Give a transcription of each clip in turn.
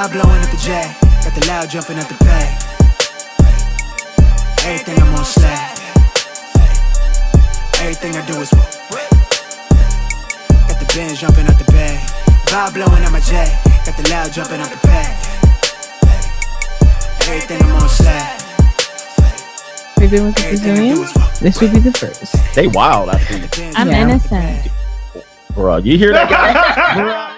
Vibe blowing up the J. Got the loud jumping at the bay. Everything I'm on slap. Everything I do is got the Benz jumping at the bay. Vibe blowing at my J. Got the loud jumping at the bay. Everything I'm on slap. We've been with the Brazilians. This would be the first. They wild, I think. I'm innocent. Bro, you hear that guy?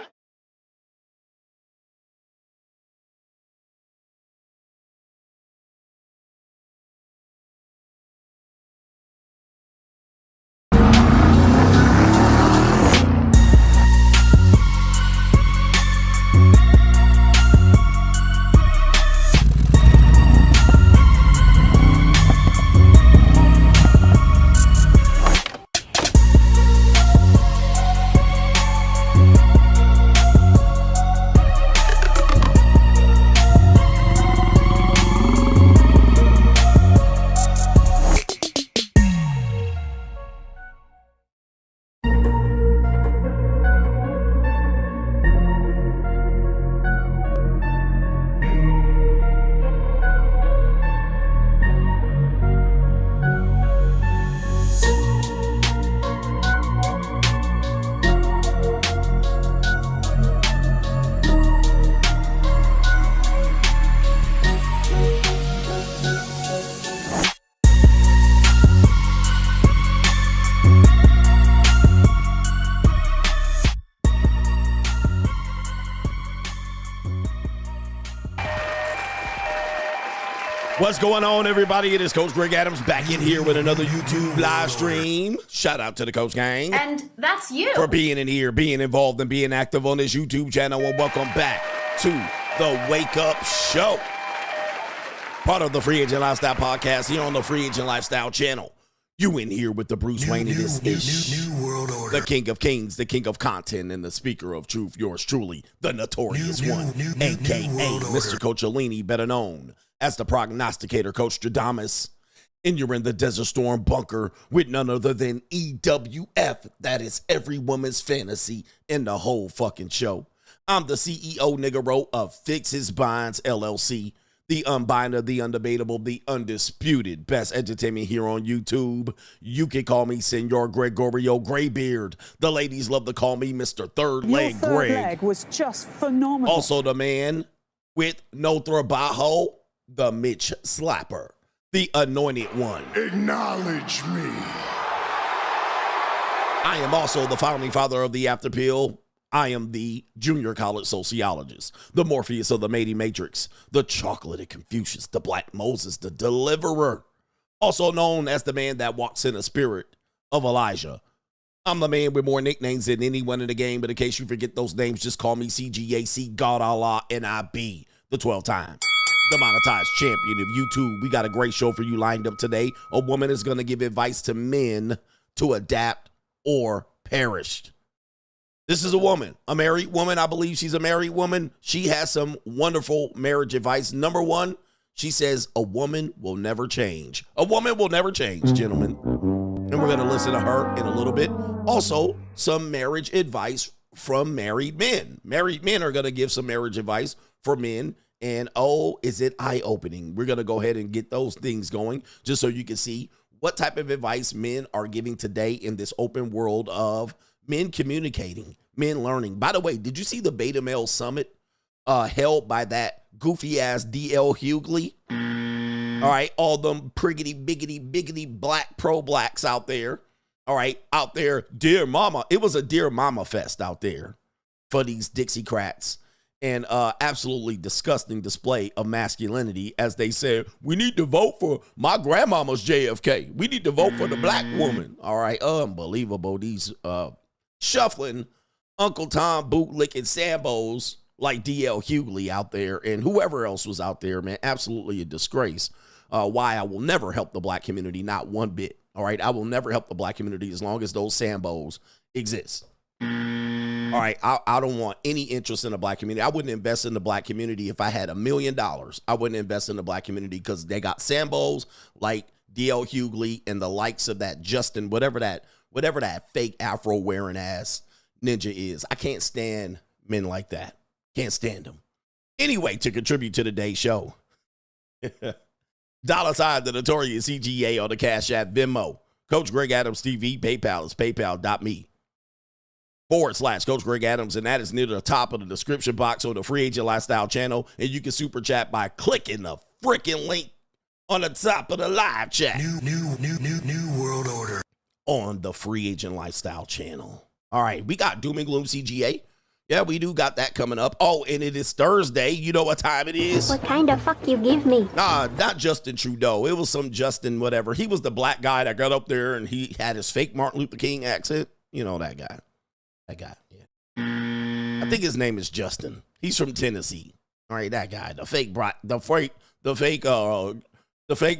What's going on, everybody? It is Coach Greg Adams back in here with another YouTube live stream. Shout out to the Coach Gang. And that's you. For being in here, being involved, and being active on this YouTube channel. And welcome back to the Wake Up Show. Part of the Free Agent Lifestyle podcast here on the Free Agent Lifestyle channel. You in here with the Bruce Wayne of this ish. New world order. The king of kings, the king of content, and the speaker of truth. Yours truly, the notorious one, a.k.a. Mr. Coach Alini, better known as the prognosticator, Coach Stradamus. And you're in the Desert Storm bunker with none other than EWF. That is every woman's fantasy in the whole fucking show. I'm the CEO, Niggero, of Fix His Binds, LLC. The unbinder, the undebatable, the undisputed best entertainment here on YouTube. You can call me Senor Gregorio Graybeard. The ladies love to call me Mr. Third Leg Greg. Your third leg was just phenomenal. Also the man with no trabajo, the Mitch Slapper, the anointed one. Acknowledge me. I am also the founding father of the After Pill. I am the junior college sociologist, the Morpheus of the Matey Matrix, the chocolatey Confucius, the Black Moses, the deliverer, also known as the man that walks in the spirit of Elijah. I'm the man with more nicknames than anyone in the game, but in case you forget those names, just call me CGA, God Allah, NIB, the 12-time demonetized champion of YouTube. We got a great show for you lined up today. A woman is going to give advice to men to adapt or perish. This is a woman, a married woman. I believe she's a married woman. She has some wonderful marriage advice. Number one, she says a woman will never change. A woman will never change, gentlemen. And we're going to listen to her in a little bit. Also, some marriage advice from married men. Married men are going to give some marriage advice for men. And oh, is it eye-opening? We're going to go ahead and get those things going just so you can see what type of advice men are giving today in this open world of men communicating, men learning. By the way, did you see the Beta Male Summit held by that goofy-ass D.L. Hughley? All right, all them priggity, biggity, black pro-blacks out there. All right, out there, dear mama. It was a dear mama fest out there for these Dixiecrats. And absolutely disgusting display of masculinity as they said, we need to vote for my grandmama's JFK. We need to vote for the black woman. All right, unbelievable. These shuffling Uncle Tom bootlicking Sambos like D.L. Hughley out there and whoever else was out there, man. Absolutely a disgrace. Why I will never help the black community, not one bit. All right, I will never help the black community as long as those Sambos exist. All right, I don't want any interest in the black community. I wouldn't invest in the black community if I had $1 million. I wouldn't invest in the black community because they got Sambos like D.L. Hughley and the likes of that Justin, whatever that fake afro wearing ass ninja is. I can't stand men like that. Can't stand them. Anyway, to contribute to today's show, $ the Notorious CGA on the Cash App, Venmo. Coach Greg Adams TV, PayPal is paypal.me/Coach Greg Adams, and that is near the top of the description box on the Free Agent Lifestyle channel. And you can super chat by clicking the freaking link on the top of the live chat. New world order. On the Free Agent Lifestyle channel. All right, we got Doom and Gloom CGA. Yeah, we do got that coming up. Oh, and it is Thursday. You know what time it is? What kind of fuck you give me? Nah, not Justin Trudeau. It was some Justin whatever. He was the black guy that got up there and he had his fake Martin Luther King accent. You know that guy. That guy, yeah. I think his name is Justin. He's from Tennessee. All right, that guy. The fake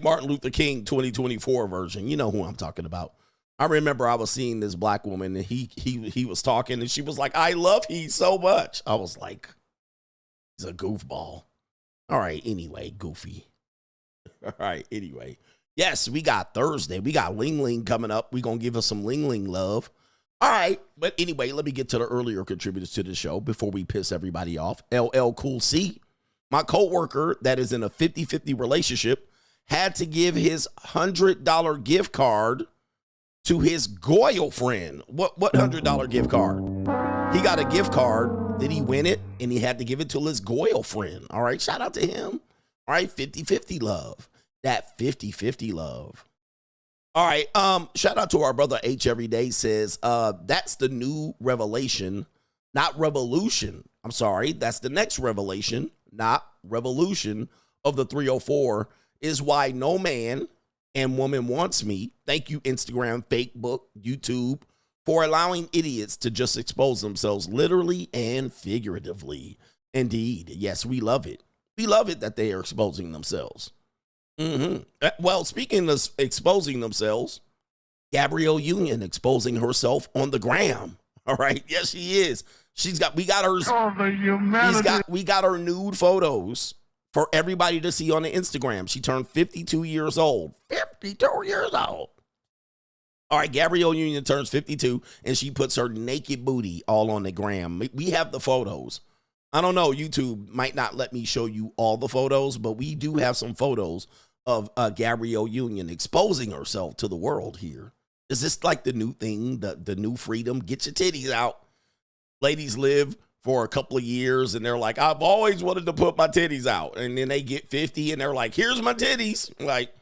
Martin Luther King 2024 version. You know who I'm talking about. I remember I was seeing this black woman and he was talking and she was like, I love he so much. I was like, he's a goofball. All right, anyway, goofy. All right, anyway. Yes, we got Thursday. We got Ling coming up. We're going to give us some Ling love. All right, but anyway, let me get to the earlier contributors to the show before we piss everybody off. LL Cool C, my coworker that is in a 50-50 relationship, had to give his $100 gift card to his Goyle friend. What $100 gift card? He got a gift card. Did he win it? And he had to give it to his Goyle friend. All right, shout out to him. All right, 50-50 love. That 50-50 love. All right, shout out to our brother H Everyday says, that's the new revelation, not revolution. I'm sorry, that's the next revelation, not revolution of the 304 is why no man and woman wants me. Thank you, Instagram, Facebook, YouTube, for allowing idiots to just expose themselves literally and figuratively. Indeed, yes, we love it. We love it that they are exposing themselves. Well, speaking of exposing themselves, Gabrielle Union exposing herself on the gram. All right, yes, she is. We got her nude photos for everybody to see on the Instagram. She turned 52 years old. 52 years old. All right, Gabrielle Union turns 52, and she puts her naked booty all on the gram. We have the photos. I don't know, YouTube might not let me show you all the photos, but we do have some photos of Gabrielle Union exposing herself to the world here. Is this like the new thing, the new freedom? Get your titties out. Ladies live for a couple of years and they're like, I've always wanted to put my titties out. And then they get 50 and they're like, here's my titties. Like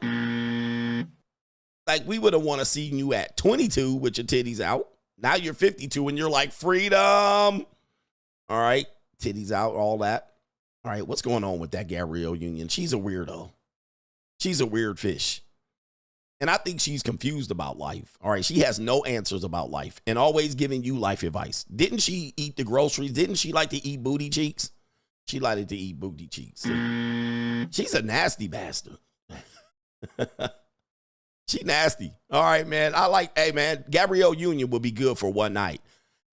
we would have want to see you at 22 with your titties out. Now you're 52 and you're like, freedom. All right, titties out, all that. All right, what's going on with that Gabrielle Union? She's a weirdo. She's a weird fish. And I think she's confused about life. All right, she has no answers about life and always giving you life advice. Didn't she eat the groceries? Didn't she like to eat booty cheeks? She liked to eat booty cheeks. She's a nasty bastard. She nasty. All right, man. Hey, man, Gabrielle Union would be good for one night.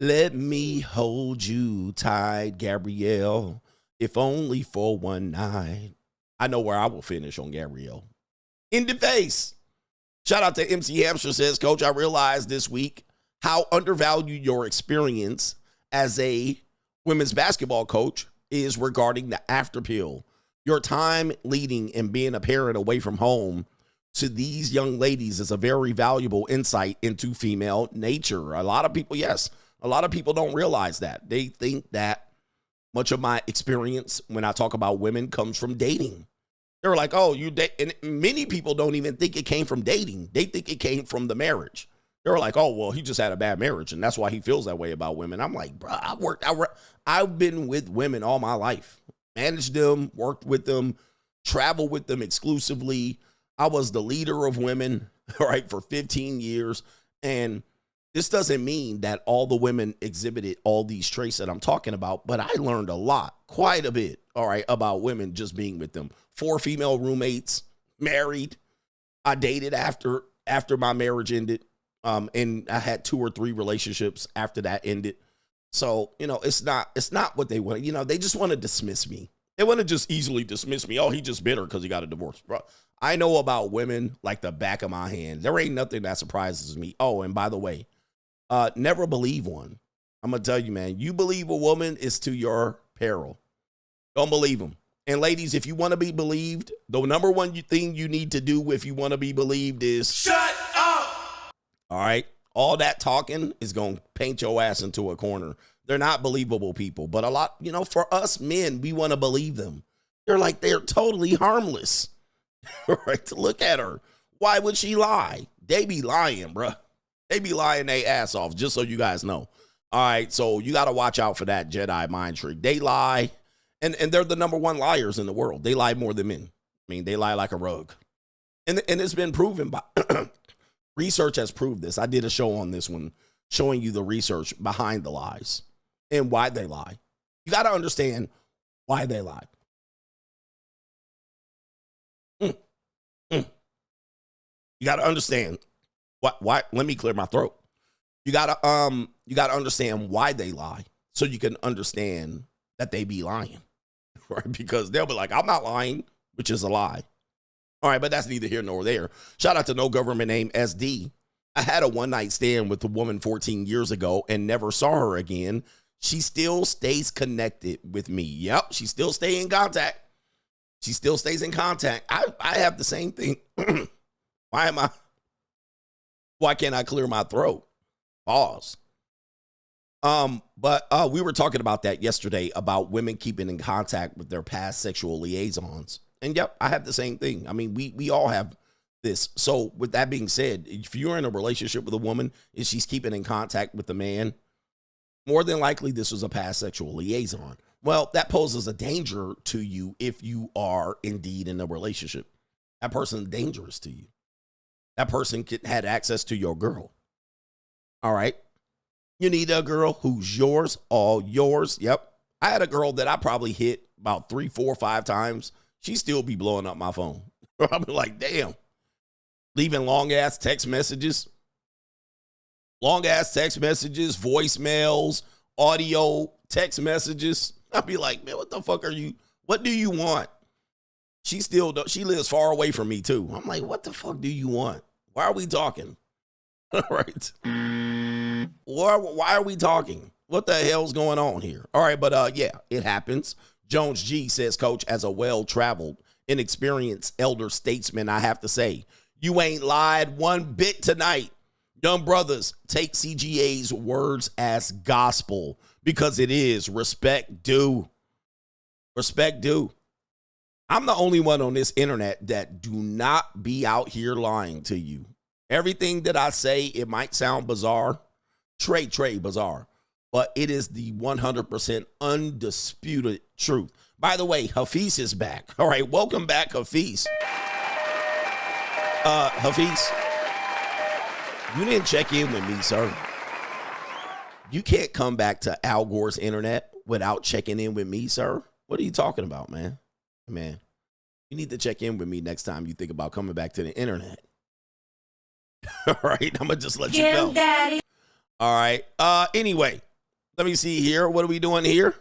Let me hold you tight, Gabrielle, if only for one night. I know where I will finish on Gabrielle. In the face. Shout out to MC Hamster says, Coach, I realized this week how undervalued your experience as a women's basketball coach is regarding the after pill. Your time leading and being a parent away from home to these young ladies is a very valuable insight into female nature. A lot of people don't realize that. They think that much of my experience when I talk about women comes from dating. They're like, oh, you date. And many people don't even think it came from dating. They think it came from the marriage. They're like, oh, well, he just had a bad marriage, and that's why he feels that way about women. I'm like, bro, I've been with women all my life. Managed them, worked with them, traveled with them exclusively. I was the leader of women, all right, for 15 years. And this doesn't mean that all the women exhibited all these traits that I'm talking about, but I learned a lot, quite a bit, all right, about women just being with them. 4 female roommates, married. I dated after my marriage ended, and I had 2 or 3 relationships after that ended. So, it's not what they want. They just want to dismiss me. They want to just easily dismiss me. Oh, he just bitter because he got a divorce. Bro, I know about women like the back of my hand. There ain't nothing that surprises me. Oh, and by the way, never believe one. I'm going to tell you, man, you believe a woman is to your peril. Don't believe them. And ladies, if you want to be believed, the number one thing you need to do if you want to be believed is shut up. All right. All that talking is going to paint your ass into a corner. They're not believable people. But a lot, for us men, we want to believe them. They're totally harmless. Right? Look at her. Why would she lie? They be lying, bruh. They be lying their ass off, just so you guys know. All right, so you got to watch out for that Jedi mind trick. They lie, and they're the number one liars in the world. They lie more than men. I mean, they lie like a rug. And it's been proven by research has proved this. I did a show on this one showing you the research behind the lies and why they lie. You got to understand why they lie. You got to understand why. Let me clear my throat. You got to understand why they lie so you can understand that they be lying, right? Because they'll be like, I'm not lying, which is a lie. All right, but that's neither here nor there. Shout out to no government name SD. I had a one-night stand with a woman 14 years ago and never saw her again. She still stays connected with me. Yep, she still stays in contact. She still stays in contact. I have the same thing. Why can't I clear my throat? Pause. But we were talking about that yesterday about women keeping in contact with their past sexual liaisons. And yep, I have the same thing. I mean, we all have this. So with that being said, if you're in a relationship with a woman and she's keeping in contact with the man, more than likely this was a past sexual liaison. Well, that poses a danger to you if you are indeed in a relationship. That person is dangerous to you. That person had access to your girl. All right. You need a girl who's yours, all yours. Yep. I had a girl that I probably hit about 3, 4, 5 times. She still be blowing up my phone. I'll be like, damn. Leaving long ass text messages, voicemails, audio text messages. I'll be like, man, what the fuck are you? What do you want? She lives far away from me too. I'm like, what the fuck do you want? Why are we talking? All right. Why are we talking? What the hell's going on here? All right, but yeah, it happens. Jones G says, Coach, as a well-traveled, inexperienced elder statesman, I have to say, you ain't lied one bit tonight. Young brothers, take CGA's words as gospel because it is respect due. Respect due. I'm the only one on this internet that do not be out here lying to you. Everything that I say, it might sound bizarre, Trey bizarre, but it is the 100% undisputed truth. By the way, Hafiz is back. All right, welcome back, Hafiz. Hafiz, you didn't check in with me, sir. You can't come back to Al Gore's internet without checking in with me, sir. What are you talking about, man? Man, you need to check in with me next time you think about coming back to the internet. All right, I'm going to just let you know. Daddy. All right. Anyway, let me see here. What are we doing here?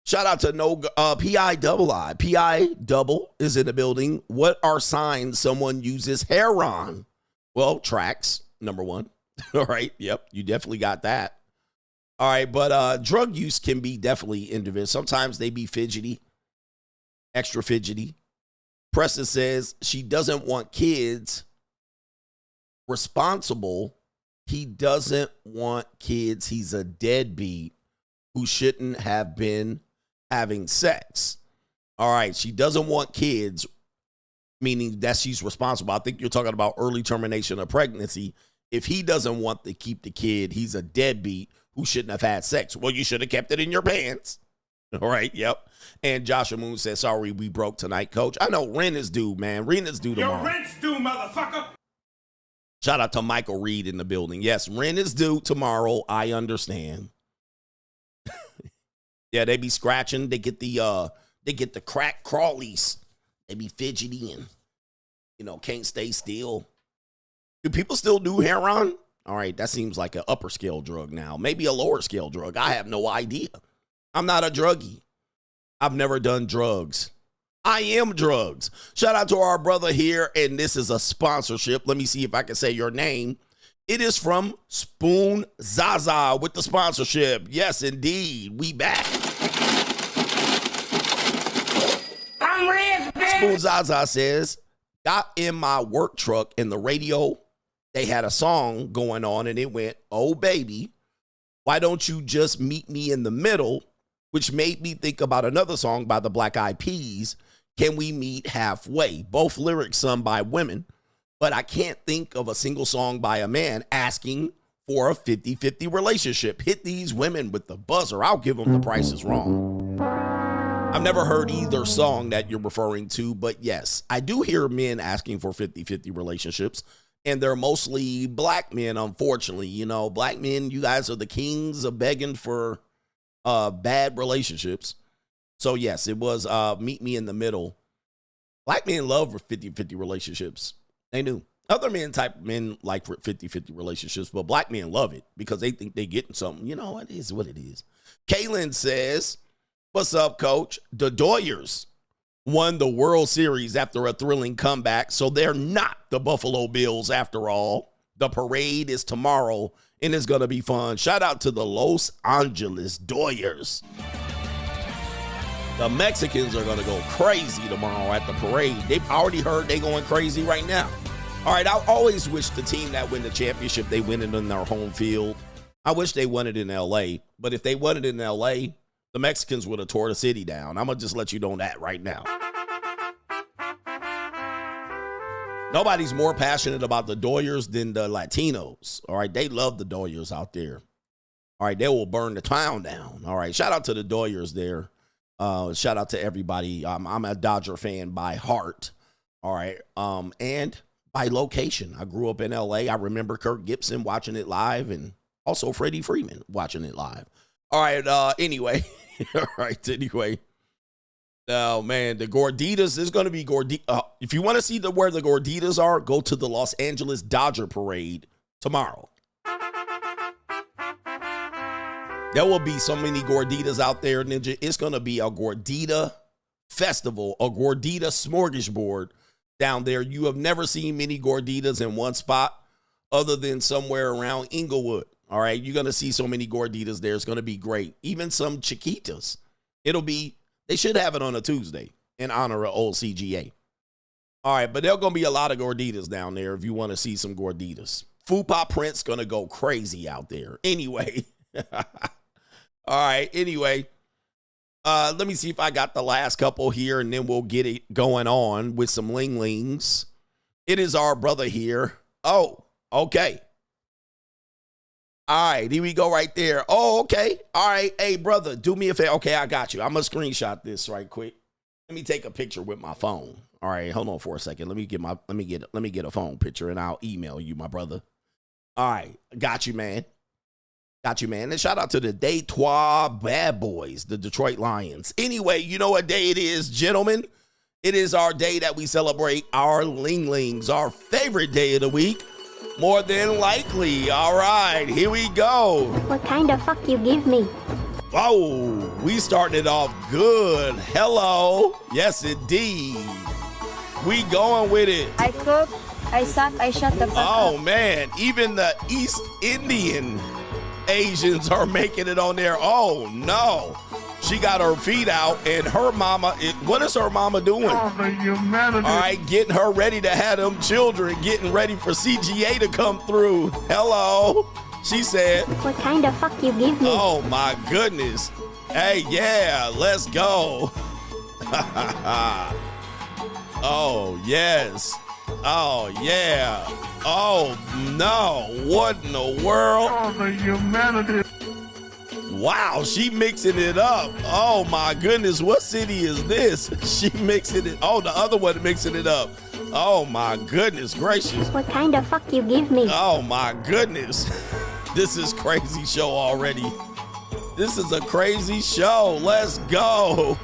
Shout out to no PI double I. PI double is in the building. What are signs someone uses hair on? Well, tracks, number one. All right. Yep. You definitely got that. All right. But drug use can be definitely individual. Sometimes they be fidgety, extra fidgety. Preston says she doesn't want kids responsible. He doesn't want kids. He's a deadbeat who shouldn't have been having sex. All right. She doesn't want kids, meaning that she's responsible. I think you're talking about early termination of pregnancy. If he doesn't want to keep the kid, he's a deadbeat who shouldn't have had sex. Well, you should have kept it in your pants. All right. Yep. And Joshua Moon says, sorry, we broke tonight, Coach. I know rent is due, man. Rent is due tomorrow. Your rent's due, motherfucker. Shout out to Michael Reed in the building. Yes, rent is due tomorrow. I understand. Yeah, they be scratching. They get the crack crawlies. They be fidgety and, can't stay still. Do people still do heroin? All right, that seems like an upper scale drug now. Maybe a lower scale drug. I have no idea. I'm not a druggie. I've never done drugs. I am drugs. Shout out to our brother here, and this is a sponsorship. Let me see if I can say your name. It is from Spoon Zaza with the sponsorship. Yes, indeed. We back. Spoon Zaza says, got in my work truck in the radio. They had a song going on and it went, oh, baby, why don't you just meet me in the middle? Which made me think about another song by the Black Eyed Peas, Can We Meet Halfway? Both lyrics sung by women, but I can't think of a single song by a man asking for a 50-50 relationship. Hit these women with the buzzer. I'll give them The Price Is Wrong. I've never heard either song that you're referring to, but yes, I do hear men asking for 50-50 relationships, and they're mostly black men, unfortunately. You know, black men, you guys are the kings of begging for bad relationships. So yes, it was meet me in the middle. Black men love 50-50 relationships. They do. Other men like 50-50 relationships, but black men love it because they think they're getting something. You know, it is what it is. Kaylin says, what's up, coach? The Doyers won the World Series after a thrilling comeback, so they're not the Buffalo Bills after all. The parade is tomorrow, and it's going to be fun. Shout out to the Los Angeles Doyers. The Mexicans are going to go crazy tomorrow at the parade. They've already heard they're going crazy right now. All right, I always wish the team that win the championship, they win it in their home field. I wish they won it in L.A., but if they won it in L.A., the Mexicans would have tore the city down. I'm going to just let you know that right now. Nobody's more passionate about the Doyers than the Latinos. All right, they love the Doyers out there. All right, they will burn the town down. All right, shout out to the Doyers there. Shout out to everybody. I'm a Dodger fan by heart. All right, and by location. I grew up in L.A. I remember Kirk Gibson watching it live and also Freddie Freeman watching it live. All right, anyway. All right, anyway. Oh, man, the Gorditas is going to be if you want to see where the Gorditas are, go to the Los Angeles Dodger Parade tomorrow. There will be so many Gorditas out there, Ninja. It's going to be a Gordita festival, a Gordita smorgasbord down there. You have never seen many Gorditas in one spot other than somewhere around Inglewood. All right, you're going to see so many Gorditas there. It's going to be great. Even some Chiquitas. They should have it on a Tuesday in honor of old CGA. All right, but there's going to be a lot of Gorditas down there if you want to see some Gorditas. Fupa Prince going to go crazy out there. Anyway. All right, anyway. Let me see if I got the last couple here, and then we'll get it going on with some Ling Lings. It is our brother here. Oh, okay. All right, here we go right there. Oh, okay. All right, hey, brother, do me a favor. Okay, I got you. I'm going to screenshot this right quick. Let me take a picture with my phone. All right, hold on for a second. Let me get a phone picture, and I'll email you, my brother. All right, got you, man. Got you, man. And shout out to the Detroit Bad Boys, the Detroit Lions. Anyway, you know what day it is, gentlemen? It is our day that we celebrate our Ling Lings, our favorite day of the week. More than likely. All right, here we go. What kind of fuck you give me? Whoa, we started off good. Hello. Yes, indeed. We going with it. I cook, I suck, I shut the fuck up. Oh, man. Even the East Indian Asians are making it on there. Oh, no. She got her feet out, and her mama, what is her mama doing? Oh, the humanity. All right, getting her ready to have them children, getting ready for CGA to come through. Hello. She said, what kind of fuck you give me? oh, my goodness. Hey, yeah, let's go. Oh, yes. Oh, yeah. Oh, no. What in the world? Oh, the humanity. Wow, she mixing it up. Oh, my goodness. What city is this? She mixing it. Oh, the other one mixing it up. Oh, my goodness gracious. What kind of fuck you give me? Oh, my goodness. This is crazy show already. This is a crazy show. Let's go.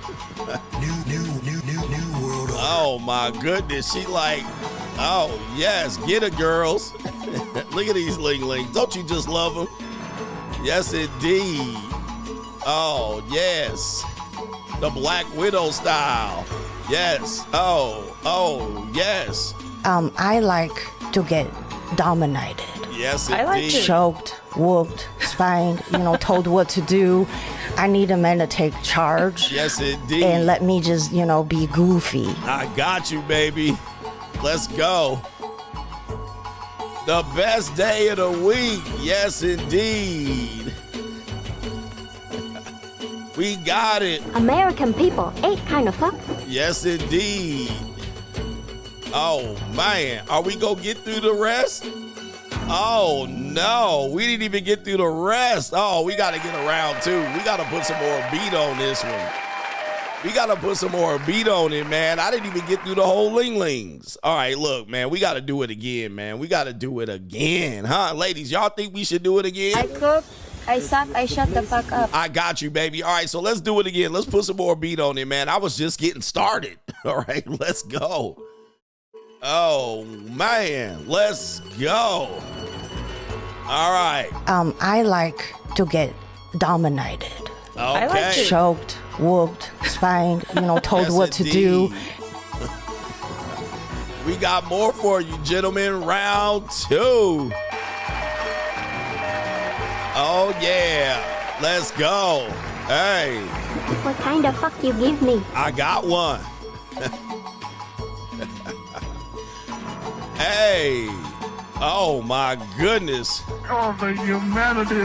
New world order. Oh, my goodness. She like, oh, yes. Get it, girls. Look at these Ling Lings. Don't you just love them? Yes, indeed. Oh, yes. The Black Widow style. Yes. Oh, yes. I like to get dominated. Yes, I like indeed. to- Choked, whooped, spanked, told what to do. I need a man to take charge. Yes, indeed. And let me just, be goofy. I got you, baby. Let's go. The best day of the week. Yes, indeed. We got it. American people ain't kind of fuck. Yes, indeed. Oh, man. Are we going to get through the rest? Oh, no. We didn't even get through the rest. Oh, we got to get around, too. We got to put some more beat on this one. We got to put some more beat on it, man. I didn't even get through the whole Ling Lings. All right, look, man. We got to do it again, man. We got to do it again. Huh, ladies? Y'all think we should do it again? I cook, I suck, I shut the fuck up. I got you, baby. All right, so let's do it again. Let's put some more beat on it, man. I was just getting started. All right, let's go. Oh, man. Let's go. All right. I like to get dominated. Okay. I like it. Choked, whooped, spanked, told Yes, what to do. indeed. We got more for you, gentlemen. Round 2. Oh, yeah. Let's go. Hey, What kind of fuck you give me? I got one. Hey. Oh, my goodness. Oh, the humanity.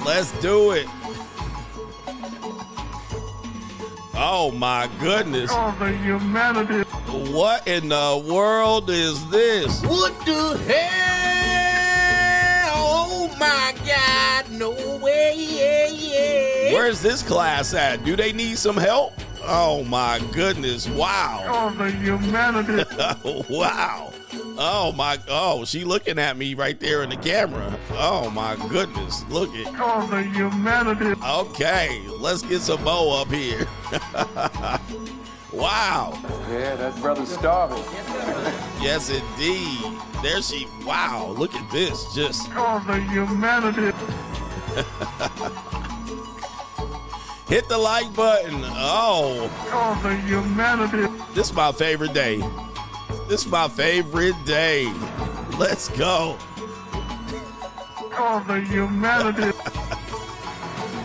Let's do it. Oh, my goodness. Oh, the humanity. What in the world is this? What the hell? Oh my God, no way, yeah. Where's this class at? Do they need some help? Oh my goodness. Wow. Oh, the humanity. Wow. Oh, she looking at me right there in the camera. Oh my goodness. Look it. Oh, the humanity. Okay, let's get some Mo up here. Wow. Yeah, that brother's starving. Yes, indeed. There she, wow, look at this. Just Oh, the humanity. hit the like button. Oh, Oh, the humanity. this is my favorite day. This is my favorite day. Let's go. Oh, the humanity.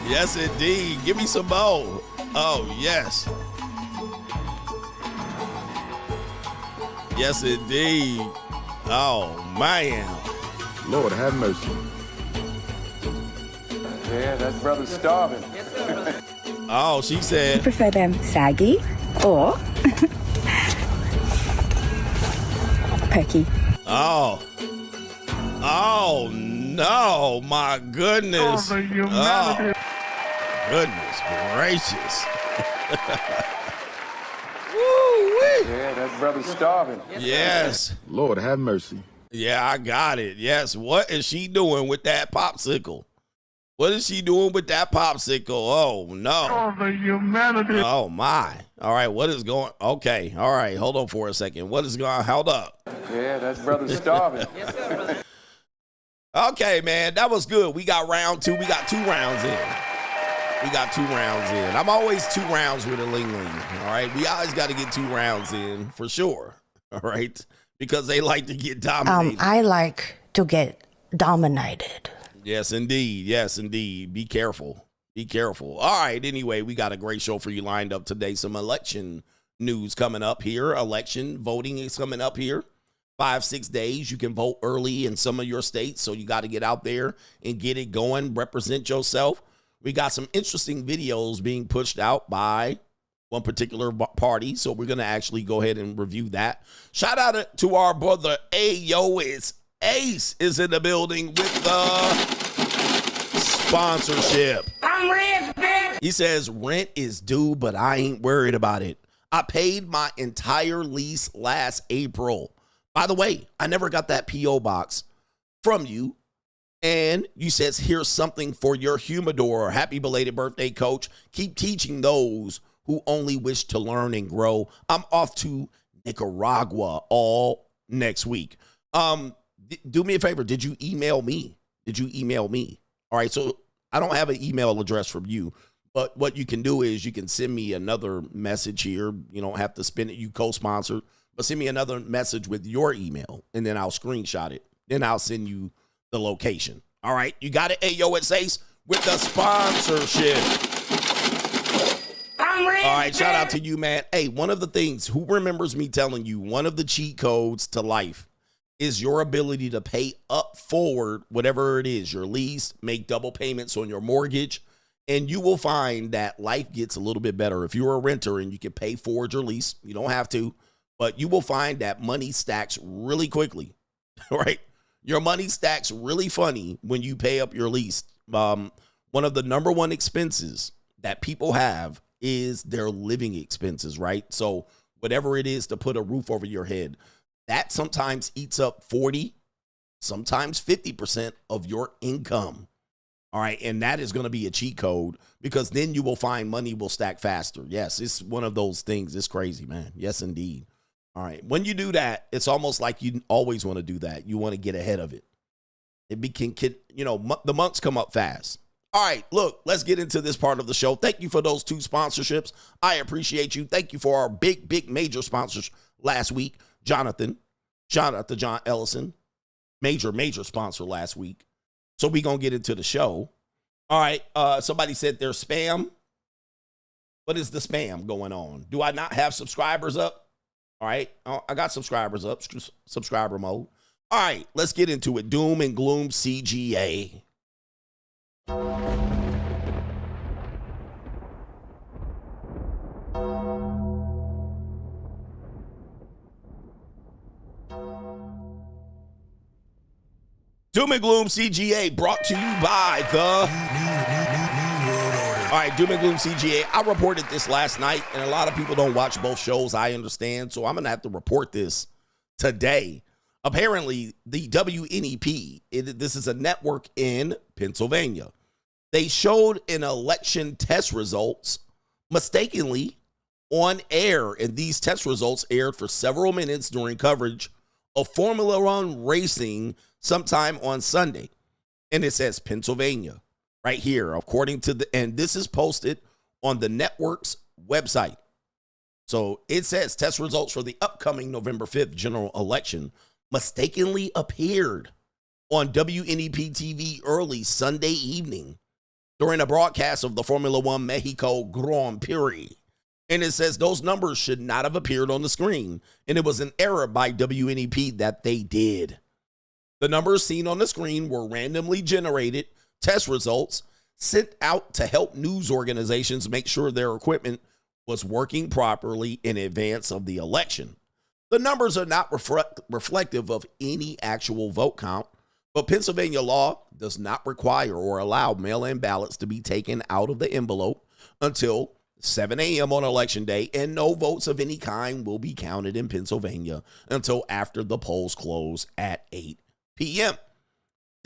Yes, indeed. Give me some Mo. Oh, yes. Yes, indeed. Oh, man. Lord have mercy. Yeah, that brother's starving. Oh, she said, Prefer them saggy or perky. oh. Oh, no. My Oh, goodness. the humanity. Goodness gracious. Woo-wee. Yeah, that brother's starving. Yes. Lord have mercy. Yeah, I got it. Yes. What is she doing with that popsicle? What is she doing with that popsicle? Oh, no. Oh, the humanity. Oh, my. All right. What is going? Okay. All right. Hold on for a second. What is going? Hold up. Yeah, that brother's starving. Okay, man. That was good. We got round 2. We got 2 rounds in. I'm always 2 rounds with a Ling Ling. All right. We always got to get 2 rounds in for sure. All right. Because they like to get dominated. I like to get dominated. Yes, indeed. Yes, indeed. Be careful. Be careful. All right. Anyway, we got a great show for you lined up today. Some election news coming up here. Election voting is coming up here. 5-6 days. You can vote early in some of your states. So you got to get out there and get it going. Represent yourself. We got some interesting videos being pushed out by one particular party. So we're going to actually go ahead and review that. Shout out to our brother Ayo. It's Ace is in the building with the sponsorship. I'm rich, bitch. He says, rent is due, but I ain't worried about it. I paid my entire lease last April. By the way, I never got that P.O. box from you. And you says, here's something for your humidor. Happy belated birthday, coach. Keep teaching those who only wish to learn and grow. I'm off to Nicaragua all next week. Do me a favor. Did you email me? All right. So I don't have an email address from you, but what you can do is you can send me another message here. You don't have to spend it. You co-sponsored, but send me another message with your email and then I'll screenshot it. Then I'll send you the location. All right. You got it. Hey, yo, it's Ace. with the sponsorship. All right, shout out to you, man. Hey, one of the things, who remembers me telling you, one of the cheat codes to life is your ability to pay up forward, whatever it is, your lease, make double payments on your mortgage, and you will find that life gets a little bit better. If you're a renter and you can pay forward your lease, you don't have to, but you will find that money stacks really quickly, right? Your money stacks really funny when you pay up your lease. One of the number one expenses that people have is their living expenses, right? So whatever it is to put a roof over your head, that sometimes eats up 40, sometimes 50% of your income. All right. And that is going to be a cheat code, because then you will find money will stack faster. Yes, it's one of those things. It's crazy, man. Yes, indeed. All right. When you do that, it's almost like you always want to do that. You want to get ahead of it. The months come up fast. All right, look, let's get into this part of the show. Thank you for those 2 sponsorships. I appreciate you. Thank you for our big major sponsors last week. Jonathan. Shout out to John Ellison. Major sponsor last week. So we're going to get into the show. All right, somebody said there's spam. What is the spam going on? Do I not have subscribers up? All right, I got subscribers up, subscriber mode. All right, let's get into it. Doom and Gloom CGA. Doom and Gloom CGA brought to you by the New World Order. All right, Doom and Gloom CGA. I reported this last night, and a lot of people don't watch both shows. I understand, so I'm going to have to report this today. Apparently, the WNEP, this is a network in Pennsylvania. They showed an election test results mistakenly on air, and these test results aired for several minutes during coverage of Formula One racing sometime on Sunday. And it says Pennsylvania right here, according to and this is posted on the network's website. So it says test results for the upcoming November 5th general election mistakenly appeared on WNEP TV early Sunday evening during a broadcast of the Formula One Mexico Grand Prix. And it says those numbers should not have appeared on the screen, and it was an error by WNEP that they did. The numbers seen on the screen were randomly generated test results sent out to help news organizations make sure their equipment was working properly in advance of the election. The numbers are not reflective of any actual vote count, but Pennsylvania law does not require or allow mail-in ballots to be taken out of the envelope until 7 a.m. on election day, and no votes of any kind will be counted in Pennsylvania until after the polls close at 8 p.m.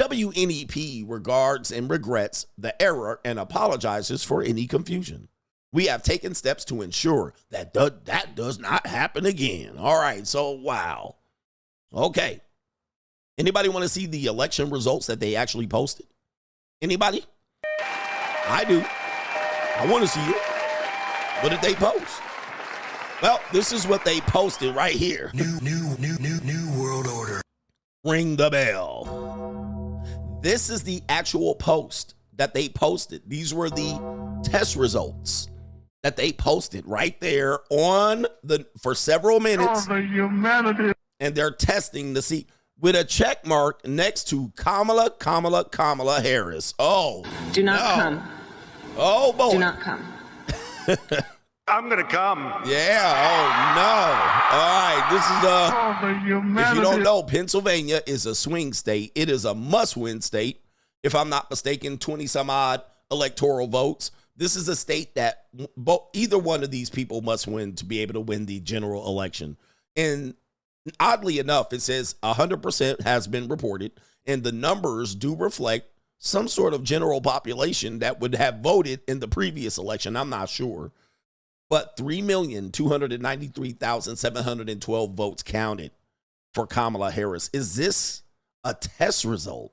WNEP regards and regrets the error and apologizes for any confusion. We have taken steps to ensure that that does not happen again. All right, so wow. Okay. Anybody want to see the election results that they actually posted? Anybody? I do. I want to see it. What did they post? Well, this is what they posted right here. New World Order. Ring the bell. This is the actual post that they posted. These were the test results that they posted right there for several minutes. Oh, the humanity. And they're testing to see with a check mark next to Kamala Harris. Oh, do not come. Oh, boy. Do not come. I'm gonna come. Yeah. Oh no. All right. This is Oh, the humanity. If you don't know, Pennsylvania is a swing state. It is a must-win state. If I'm not mistaken, 20 some odd electoral votes. This is a state that either one of these people must win to be able to win the general election. And oddly enough, it says 100% has been reported, and the numbers do reflect some sort of general population that would have voted in the previous election. I'm not sure. But 3,293,712 votes counted for Kamala Harris. Is this a test result?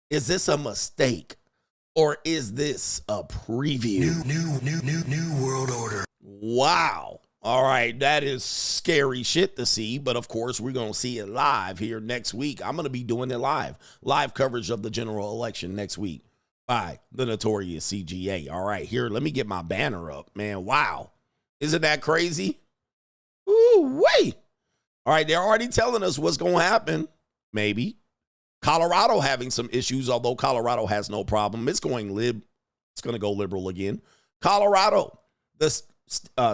Is this a mistake? Or is this a preview? New World Order. Wow. All right, that is scary shit to see, but of course we're going to see it live here next week. I'm going to be doing it live coverage of the general election next week. by the Notorious CGA. All right, here, let me get my banner up, man. Wow. Isn't that crazy? Ooh, wait. All right, they're already telling us what's going to happen. Maybe. Colorado having some issues, although Colorado has no problem. It's going lib. It's going to go liberal again. Colorado, the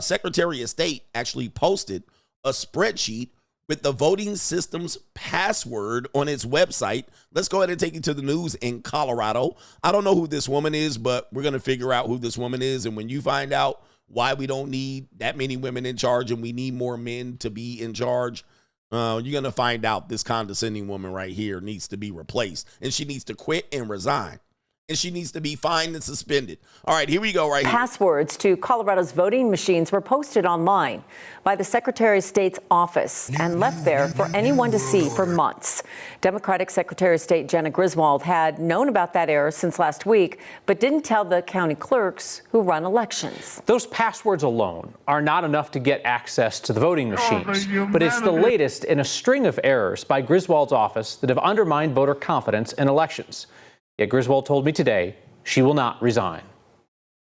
Secretary of State actually posted a spreadsheet with the voting system's password on its website. Let's go ahead and take you to the news in Colorado. I don't know who this woman is, but we're going to figure out who this woman is. And when you find out why we don't need that many women in charge and we need more men to be in charge, you're going to find out this condescending woman right here needs to be replaced. And she needs to quit and resign. And she needs to be fined and suspended. All right, here we go right here. Passwords to Colorado's voting machines were posted online by the Secretary of State's office and left there for anyone to see for months. Democratic Secretary of State Jenna Griswold had known about that error since last week, but didn't tell the county clerks who run elections. Those passwords alone are not enough to get access to the voting machines, but it's the latest in a string of errors by Griswold's office that have undermined voter confidence in elections. Yet Griswold told me today she will not resign.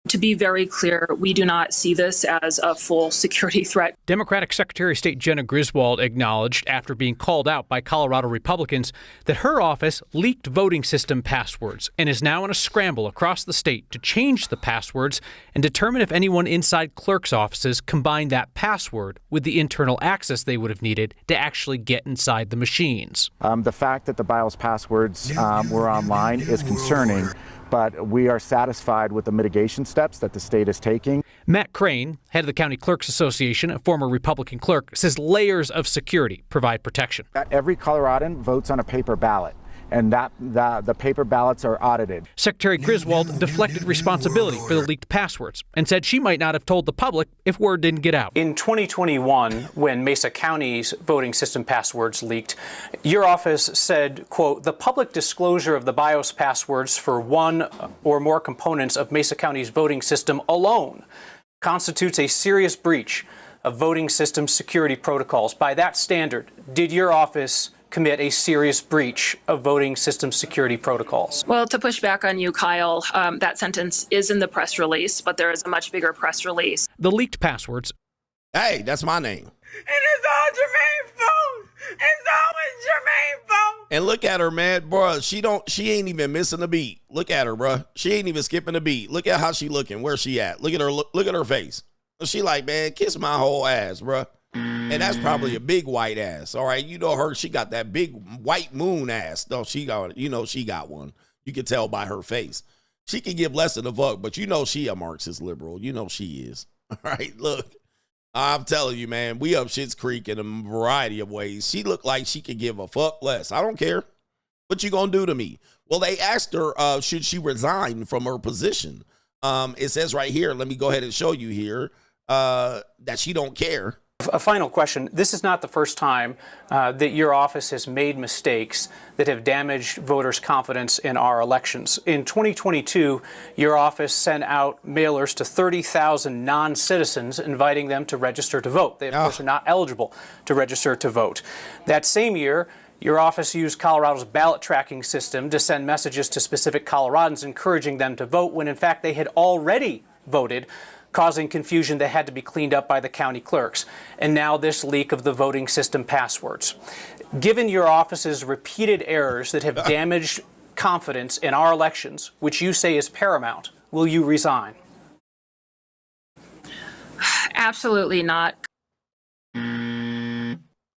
To be very clear, we do not see this as a full security threat. Democratic Secretary of State Jenna Griswold acknowledged after being called out by Colorado Republicans that her office leaked voting system passwords and is now in a scramble across the state to change the passwords and determine if anyone inside clerks' offices combined that password with the internal access they would have needed to actually get inside the machines. The fact that the BIOS passwords were online is concerning, but we are satisfied with the mitigation steps that the state is taking. Matt Crane, head of the County Clerks Association, a former Republican clerk, says layers of security provide protection. Every Coloradan votes on a paper ballot, and the paper ballots are audited. Secretary Griswold deflected responsibility for the leaked passwords and said she might not have told the public if word didn't get out. In 2021, when Mesa County's voting system passwords leaked, your office said, quote, the public disclosure of the BIOS passwords for one or more components of Mesa County's voting system alone constitutes a serious breach of voting system security protocols. By that standard, did your office commit a serious breach of voting system security protocols? Well, to push back on you, Kyle, that sentence is in the press release, but there is a much bigger press release. The leaked passwords. Hey, that's my name. And it's all Jermaine's fault. It's always Jermaine's fault. And look at her, man, bro. She ain't even missing a beat. Look at her, bro. She ain't even skipping a beat. Look at how she looking. Where's she at? Look at her. Look at her face. She like, man, kiss my whole ass, bro. And that's probably a big white ass. All right. You know her. She got that big white moon ass. No, she got one. You can tell by her face. She can give less than a fuck, but you know she a Marxist liberal. You know she is. All right. Look, I'm telling you, man, we up Schitt's Creek in a variety of ways. She looked like she could give a fuck less. I don't care. What you gonna do to me? Well, they asked her, should she resign from her position? It says right here, let me go ahead and show you here, that she don't care. A final question. This is not the first time that your office has made mistakes that have damaged voters' confidence in our elections. In 2022, your office sent out mailers to 30,000 non-citizens inviting them to register to vote. They, of course, are not eligible to register to vote. That same year, your office used Colorado's ballot tracking system to send messages to specific Coloradans encouraging them to vote when, in fact, they had already voted, causing confusion that had to be cleaned up by the county clerks. And now this leak of the voting system passwords. Given your office's repeated errors that have damaged confidence in our elections, which you say is paramount, will you resign? Absolutely not.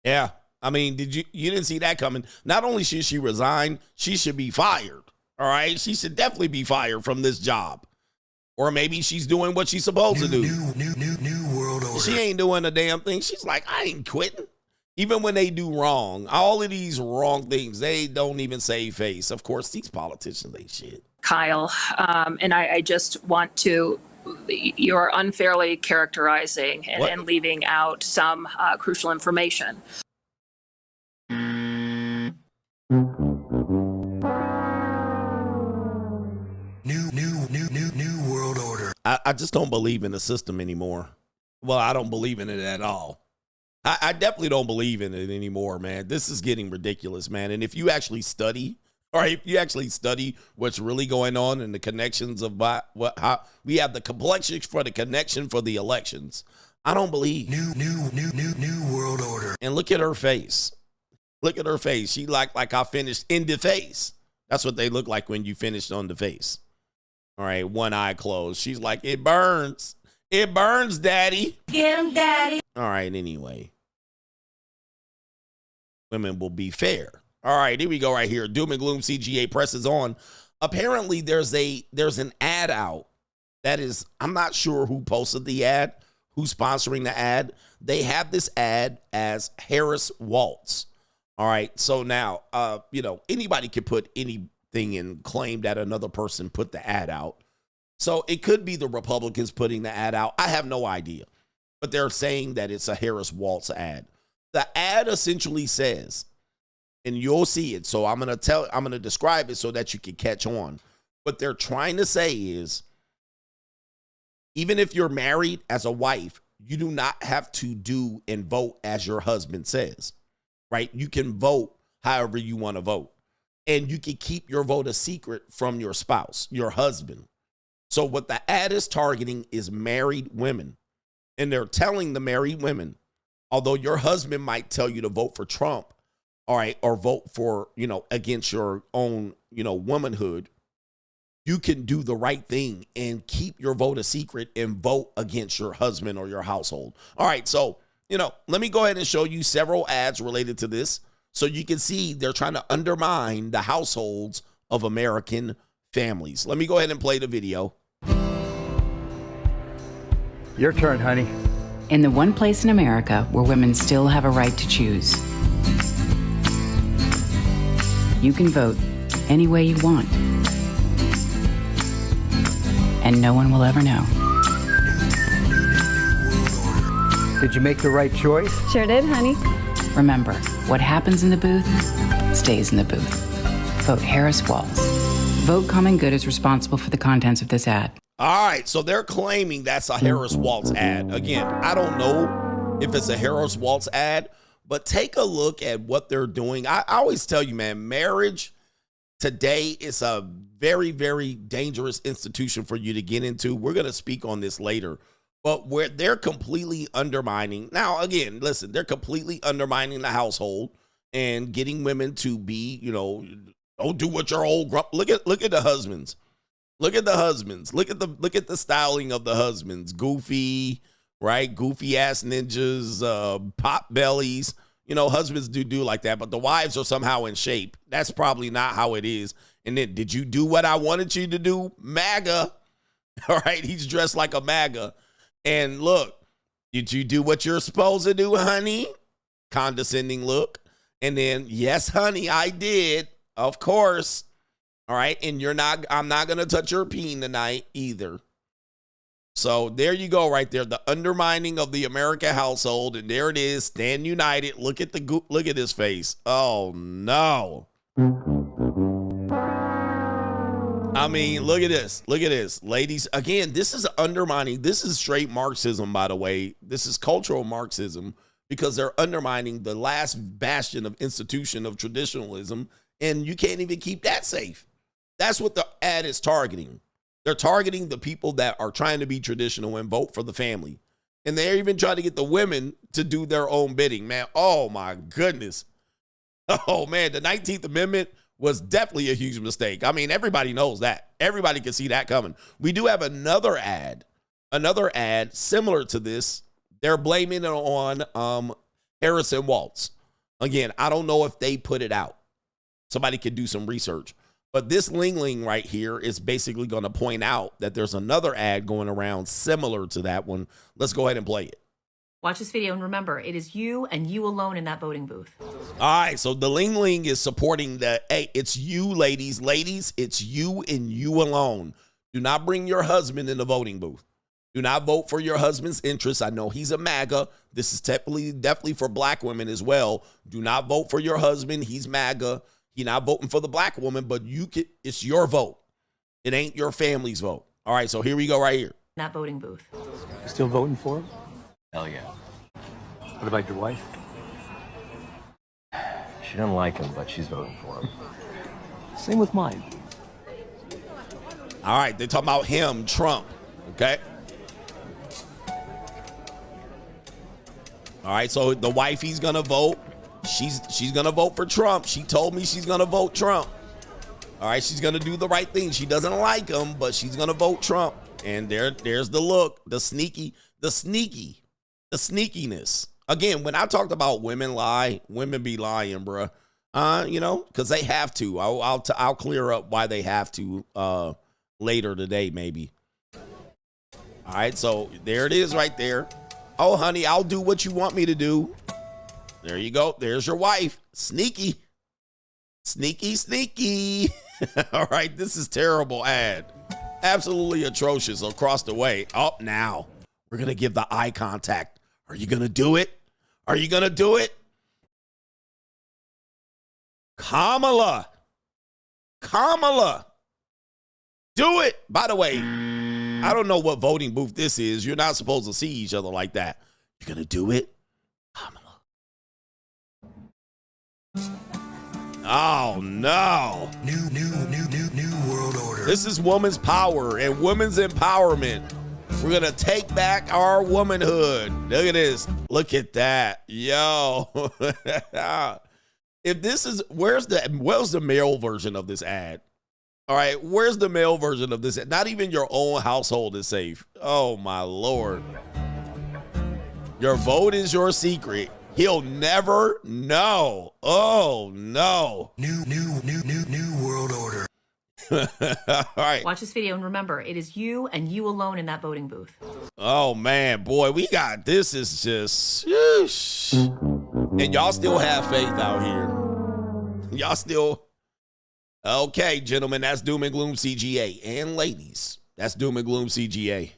Yeah. I mean, you didn't see that coming. Not only should she resign, she should be fired. All right. She should definitely be fired from this job. Or maybe she's doing what she's supposed to do. New world order. She ain't doing a damn thing. She's like, I ain't quitting. Even when they do wrong, all of these wrong things, they don't even save face. Of course, these politicians, they shit. Kyle, and I just want to, you're unfairly characterizing and leaving out some crucial information. New world order. I just don't believe in the system anymore. Well, I don't believe in it at all. I definitely don't believe in it anymore, man. This is getting ridiculous, man. And if you actually study All right, if you actually study what's really going on and the connections of how we have the complexion for the connection for the elections, I don't believe. New world order. And look at her face. Look at her face. She like I finished in the face. That's what they look like when you finished on the face. All right, one eye closed. She's like, it burns. It burns, daddy. Get him, daddy. All right, anyway. Women will be fair. All right, here we go right here. Doom and Gloom CGA presses on. Apparently, there's an ad out that is, I'm not sure who posted the ad, who's sponsoring the ad. They have this ad as Harris Waltz. All right, so now, anybody can put anything and claim that another person put the ad out. So it could be the Republicans putting the ad out. I have no idea. But they're saying that it's a Harris Waltz ad. The ad essentially says, and you'll see it, so I'm going to describe it so that you can catch on. What they're trying to say is, even if you're married as a wife, you do not have to do and vote as your husband says, right? You can vote however you want to vote. And you can keep your vote a secret from your spouse, your husband. So what the ad is targeting is married women. And they're telling the married women, although your husband might tell you to vote for Trump, all right, or vote for, against your own, womanhood, you can do the right thing and keep your vote a secret and vote against your husband or your household. All right, so, let me go ahead and show you several ads related to this so you can see they're trying to undermine the households of American families. Let me go ahead and play the video. Your turn, honey. In the one place in America where women still have a right to choose, you can vote any way you want. And no one will ever know. Did you make the right choice? Sure did, honey. Remember, what happens in the booth stays in the booth. Vote Harris Waltz. Vote Common Good is responsible for the contents of this ad. All right, so they're claiming that's a Harris Waltz ad. Again, I don't know if it's a Harris Waltz ad, but take a look at what they're doing. I always tell you, man, marriage today is a very, very dangerous institution for you to get into. We're going to speak on this later, but where they're completely undermining. Now, again, listen, they're completely undermining the household and getting women to be, don't do what your old grunt. Look at the husbands. Look at the husbands. Look at the styling of the husbands. Goofy, right? Goofy ass ninjas, pop bellies. Husbands do like that, but the wives are somehow in shape. That's probably not how it is. And then, did you do what I wanted you to do? MAGA. All right, he's dressed like a MAGA. And look, did you do what you're supposed to do, honey? Condescending look. And then, yes, honey, I did. Of course. All right, and I'm not going to touch your peen tonight either. So there you go right there, the undermining of the American household, and there it is, stand united. Look at his face. Oh, no. I mean, look at this. Look at this. Ladies, again, this is undermining. This is straight Marxism, by the way. This is cultural Marxism because they're undermining the last bastion of institution of traditionalism, and you can't even keep that safe. That's what the ad is targeting. They're targeting the people that are trying to be traditional and vote for the family. And they're even trying to get the women to do their own bidding, man. Oh, my goodness. Oh, man, the 19th Amendment was definitely a huge mistake. I mean, everybody knows that. Everybody can see that coming. We do have another ad similar to this. They're blaming it on Harris and Waltz. Again, I don't know if they put it out. Somebody could do some research. But this Ling right here is basically going to point out that there's another ad going around similar to that one. Let's go ahead and play it. Watch this video and remember, it is you and you alone in that voting booth. All right, so the Ling is supporting hey, it's you, ladies. Ladies, it's you and you alone. Do not bring your husband in the voting booth. Do not vote for your husband's interests. I know he's a MAGA. This is definitely for black women as well. Do not vote for your husband. He's MAGA. You're not voting for the black woman, but it's your vote. It ain't your family's vote. All right, so here we go right here. That voting booth. Still voting for him? Hell yeah. What about your wife? She doesn't like him, but she's voting for him. Same with mine. All right, they're talking about him, Trump, okay? All right, so the wifey's going to vote. She's going to vote for Trump. She told me she's going to vote Trump. All right, she's going to do the right thing. She doesn't like him, but she's going to vote Trump. And there's the look, the sneakiness. Again, when I talked about women lie, women be lying, bruh. You know, because they have to. I'll clear up why they have to later today, maybe. All right, so there it is right there. Oh, honey, I'll do what you want me to do. There you go. There's your wife. Sneaky. All right, this is terrible ad. Absolutely atrocious across the way. Up now. We're going to give the eye contact. Are you going to do it? Are you going to do it? Kamala. Do it. By the way, I don't know what voting booth this is. You're not supposed to see each other like that. You're going to do it? Kamala. Oh, no. New world order. This is woman's power and women's empowerment. We're going to take back our womanhood. Look at this. Look at that. Yo. If this is, where's the male version of this ad? All right, where's the male version of this ad? Not even your own household is safe. Oh, my Lord. Your vote is your secret. He'll never know. Oh, no. New world order. All right. Watch this video and remember, it is you and you alone in that voting booth. Oh, man, boy, we got, this is just, sheesh. And y'all still have faith out here. Y'all still, okay, gentlemen, that's Doom and Gloom CGA. And ladies, that's Doom and Gloom CGA.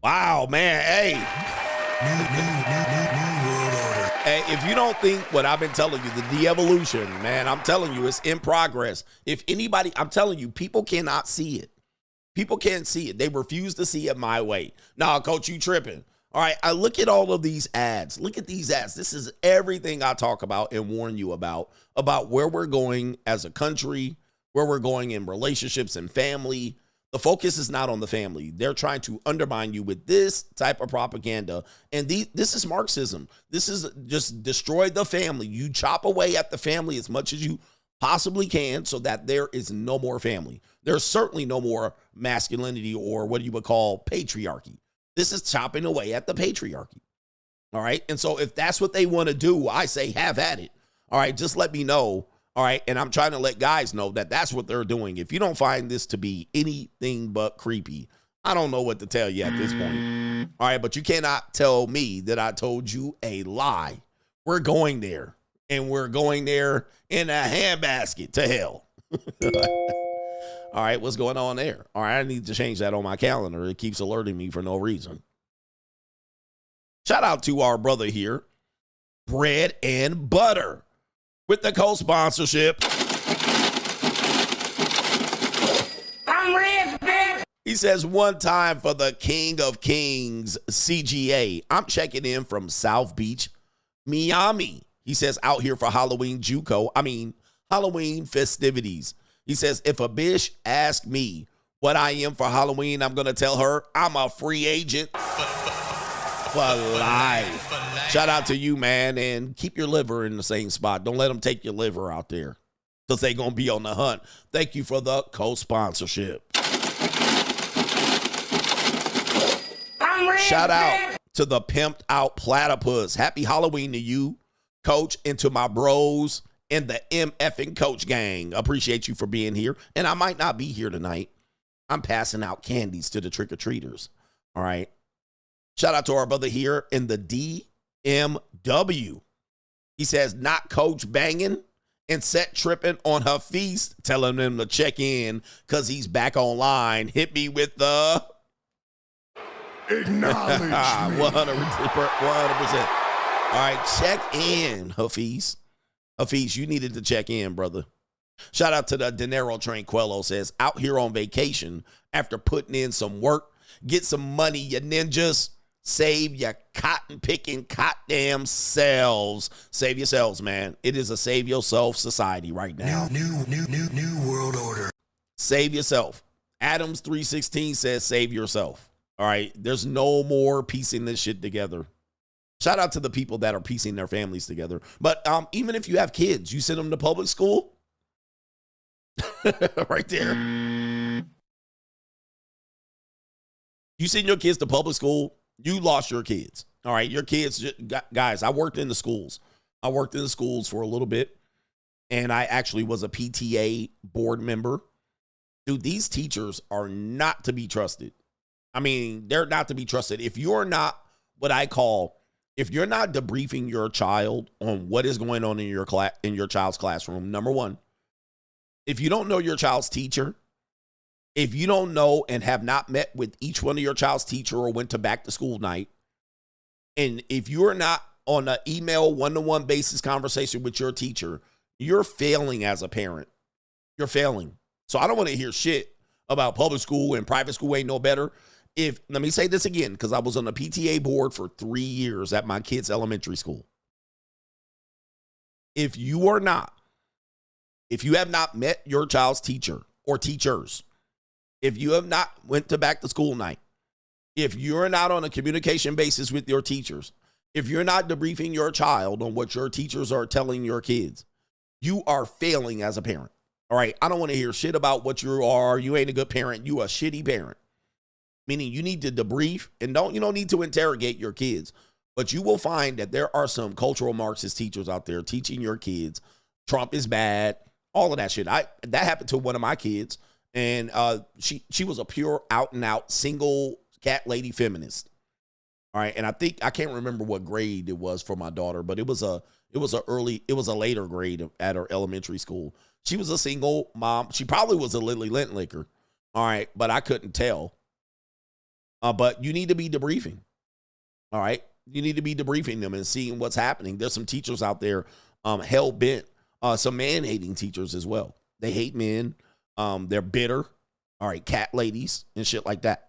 Wow, man, hey. New world order. Hey, if you don't think what I've been telling you, the de-evolution, man, I'm telling you, it's in progress. If anybody, I'm telling you, people cannot see it. People can't see it. They refuse to see it my way. Nah, coach, you tripping. All right, I look at all of these ads. Look at these ads. This is everything I talk about and warn you about where we're going as a country, where we're going in relationships and family. The focus is not on the family. They're trying to undermine you with this type of propaganda. And this is Marxism. This is just destroy the family. You chop away at the family as much as you possibly can so that there is no more family. There's certainly no more masculinity or what you would call patriarchy. This is chopping away at the patriarchy. All right. And so if that's what they want to do, I say have at it. All right. Just let me know. All right, and I'm trying to let guys know that that's what they're doing. If you don't find this to be anything but creepy, I don't know what to tell you at this point. All right, but you cannot tell me that I told you a lie. We're going there, and we're going there in a handbasket to hell. All right, what's going on there? All right, I need to change that on my calendar. It keeps alerting me for no reason. Shout out to our brother here, Bread and Butter, with the co-sponsorship. I'm Rizz, bitch. He says, one time for the King of Kings CGA. I'm checking in from South Beach, Miami. He says, out here for Halloween Halloween festivities. He says, if a bitch asks me what I am for Halloween, I'm going to tell her I'm a free agent for life. Shout out to you, man, and keep your liver in the same spot. Don't let them take your liver out there because they're going to be on the hunt. Thank you for the co-sponsorship. Shout out to the pimped out platypus. Happy Halloween to you, coach, and to my bros and the MFing coach gang. Appreciate you for being here. And I might not be here tonight. I'm passing out candies to the trick-or-treaters. All right. Shout out to our brother here in the DMW. He says, not coach banging and set tripping on her feast, telling them to check in because he's back online. Hit me with the Acknowledge me. 100%. All right, check in, Hafiz. Hafiz, you needed to check in, brother. Shout out to the Dinero Tranquillo says, out here on vacation after putting in some work. Get some money, you ninjas. Save your cotton picking goddamn selves. Save yourselves, man. It is a save yourself society right now. New world order. Save yourself. Adams 316 says save yourself. All right. There's no more piecing this shit together. Shout out to the people that are piecing their families together. But even if you have kids, you send them to public school. Right there. You send your kids to public school, you lost your kids. All right. Your kids, guys, I worked in the schools. I worked in the schools for a little bit. And I actually was a PTA board member. Dude, these teachers are not to be trusted. I mean, they're not to be trusted. If you're not what I call, if you're not debriefing your child on what is going on in your class, in your child's classroom, number one, if you don't know your child's teacher, if you don't know and have not met with each one of your child's teacher or went to back to school night, and if you're not on an email one-to-one basis conversation with your teacher, you're failing as a parent. You're failing. So I don't want to hear shit about public school and private school ain't no better. Let me say this again, because I was on the PTA board for 3 years at my kids' elementary school. If you have not met your child's teacher or teachers, if you have not went to back to school night, if you're not on a communication basis with your teachers, if you're not debriefing your child on what your teachers are telling your kids, you are failing as a parent. All right. I don't want to hear shit about what you are. You ain't a good parent. You a shitty parent. Meaning you need to debrief and you don't need to interrogate your kids, but you will find that there are some cultural Marxist teachers out there teaching your kids Trump is bad, all of that shit. That happened to one of my kids, and she was a pure out and out single cat lady feminist. All right, and I can't remember what grade it was for my daughter, but it was a later grade at her elementary school. She was a single mom. She probably was a Lily Lintlicker. All right, but I couldn't tell. But you need to be debriefing. All right, you need to be debriefing them and seeing what's happening. There's some teachers out there hell bent. Some man-hating teachers as well. They hate men. They're bitter. All right, cat ladies and shit like that.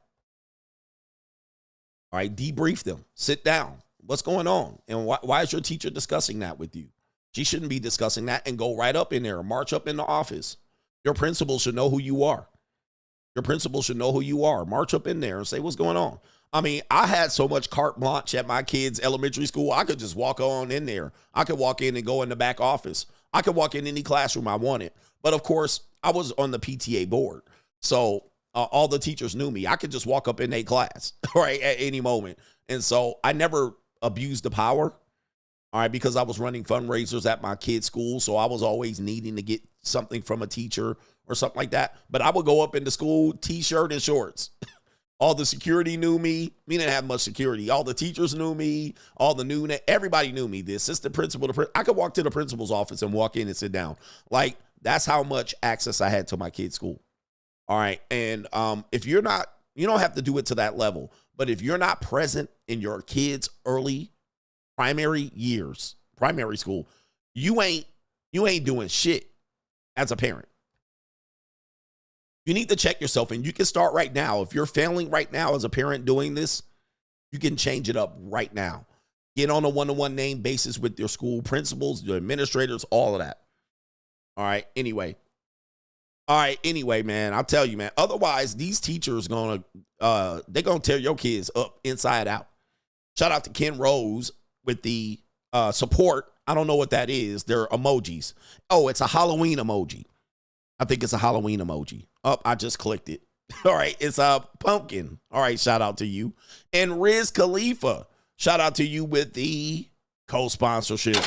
All right, debrief them. Sit down. What's going on? And why is your teacher discussing that with you? She shouldn't be discussing that, and go right up in there. March up in the office. Your principal should know who you are. Your principal should know who you are. March up in there and say, what's going on? I mean, I had so much carte blanche at my kids' elementary school. I could just walk on in there. I could walk in and go in the back office. I could walk in any classroom I wanted. But of course, I was on the PTA board. So all the teachers knew me. I could just walk up in a class, right, at any moment. And so I never abused the power, all right, because I was running fundraisers at my kids' school. So I was always needing to get something from a teacher or something like that. But I would go up into school, t-shirt and shorts. All the security knew me. We didn't have much security. All the teachers knew me. Everybody knew me. The assistant principal, I could walk to the principal's office and walk in and sit down. Like, that's how much access I had to my kids' school. All right. And if you're not, you don't have to do it to that level. But if you're not present in your kids' early primary years, primary school, you ain't doing shit as a parent. You need to check yourself, and you can start right now. If you're failing right now as a parent doing this, you can change it up right now. Get on a one-to-one name basis with your school principals, your administrators, all of that. All right. Anyway, man, I'll tell you, man. Otherwise, these teachers they're gonna tear your kids up inside out. Shout out to Ken Rose with the support. I don't know what that is. They're emojis. Oh, it's a Halloween emoji. I think it's a Halloween emoji. Oh, I just clicked it. All right, it's a pumpkin. All right, shout out to you. And Rizz Khalifa, shout out to you with the co-sponsorship.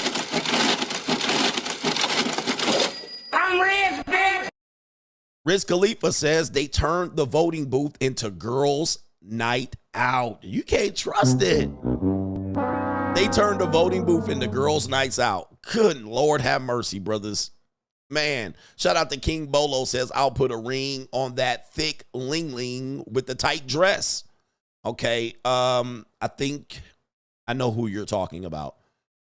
I'm Rizz, bitch. Rizz Khalifa says they turned the voting booth into girls' night out. You can't trust it. They turned the voting booth into girls' nights out. Good Lord have mercy, brothers. Man, shout out to King Bolo says, I'll put a ring on that thick Ling with the tight dress. Okay, I think I know who you're talking about.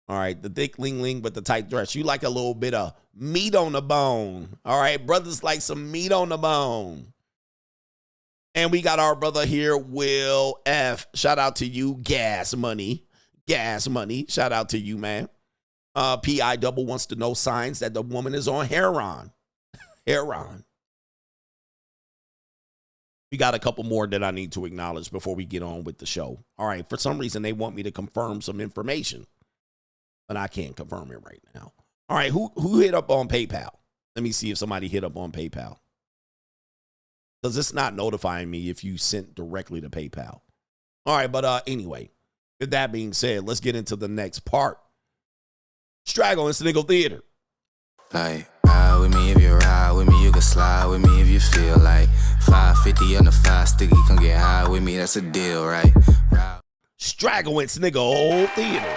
All right, the thick Ling but the tight dress. You like a little bit of meat on the bone. All right, brothers like some meat on the bone. And we got our brother here, Will F. Shout out to you, Gas Money. Gas Money. Shout out to you, man. P.I. Double wants to know signs that the woman is on heroin. Heroin. We got a couple more that I need to acknowledge before we get on with the show. All right, for some reason, they want me to confirm some information, but I can't confirm it right now. All right, who hit up on PayPal? Let me see if somebody hit up on PayPal. Because it's not notifying me if you sent directly to PayPal. All right, but anyway, with that being said, let's get into the next part. Straggle and Sniggle Theater. Like, ride with me if you ride with me, you can slide with me if you feel like 550 on the 5 sticky, come get high with me, that's a deal, right? Straggle and Sniggle Theater.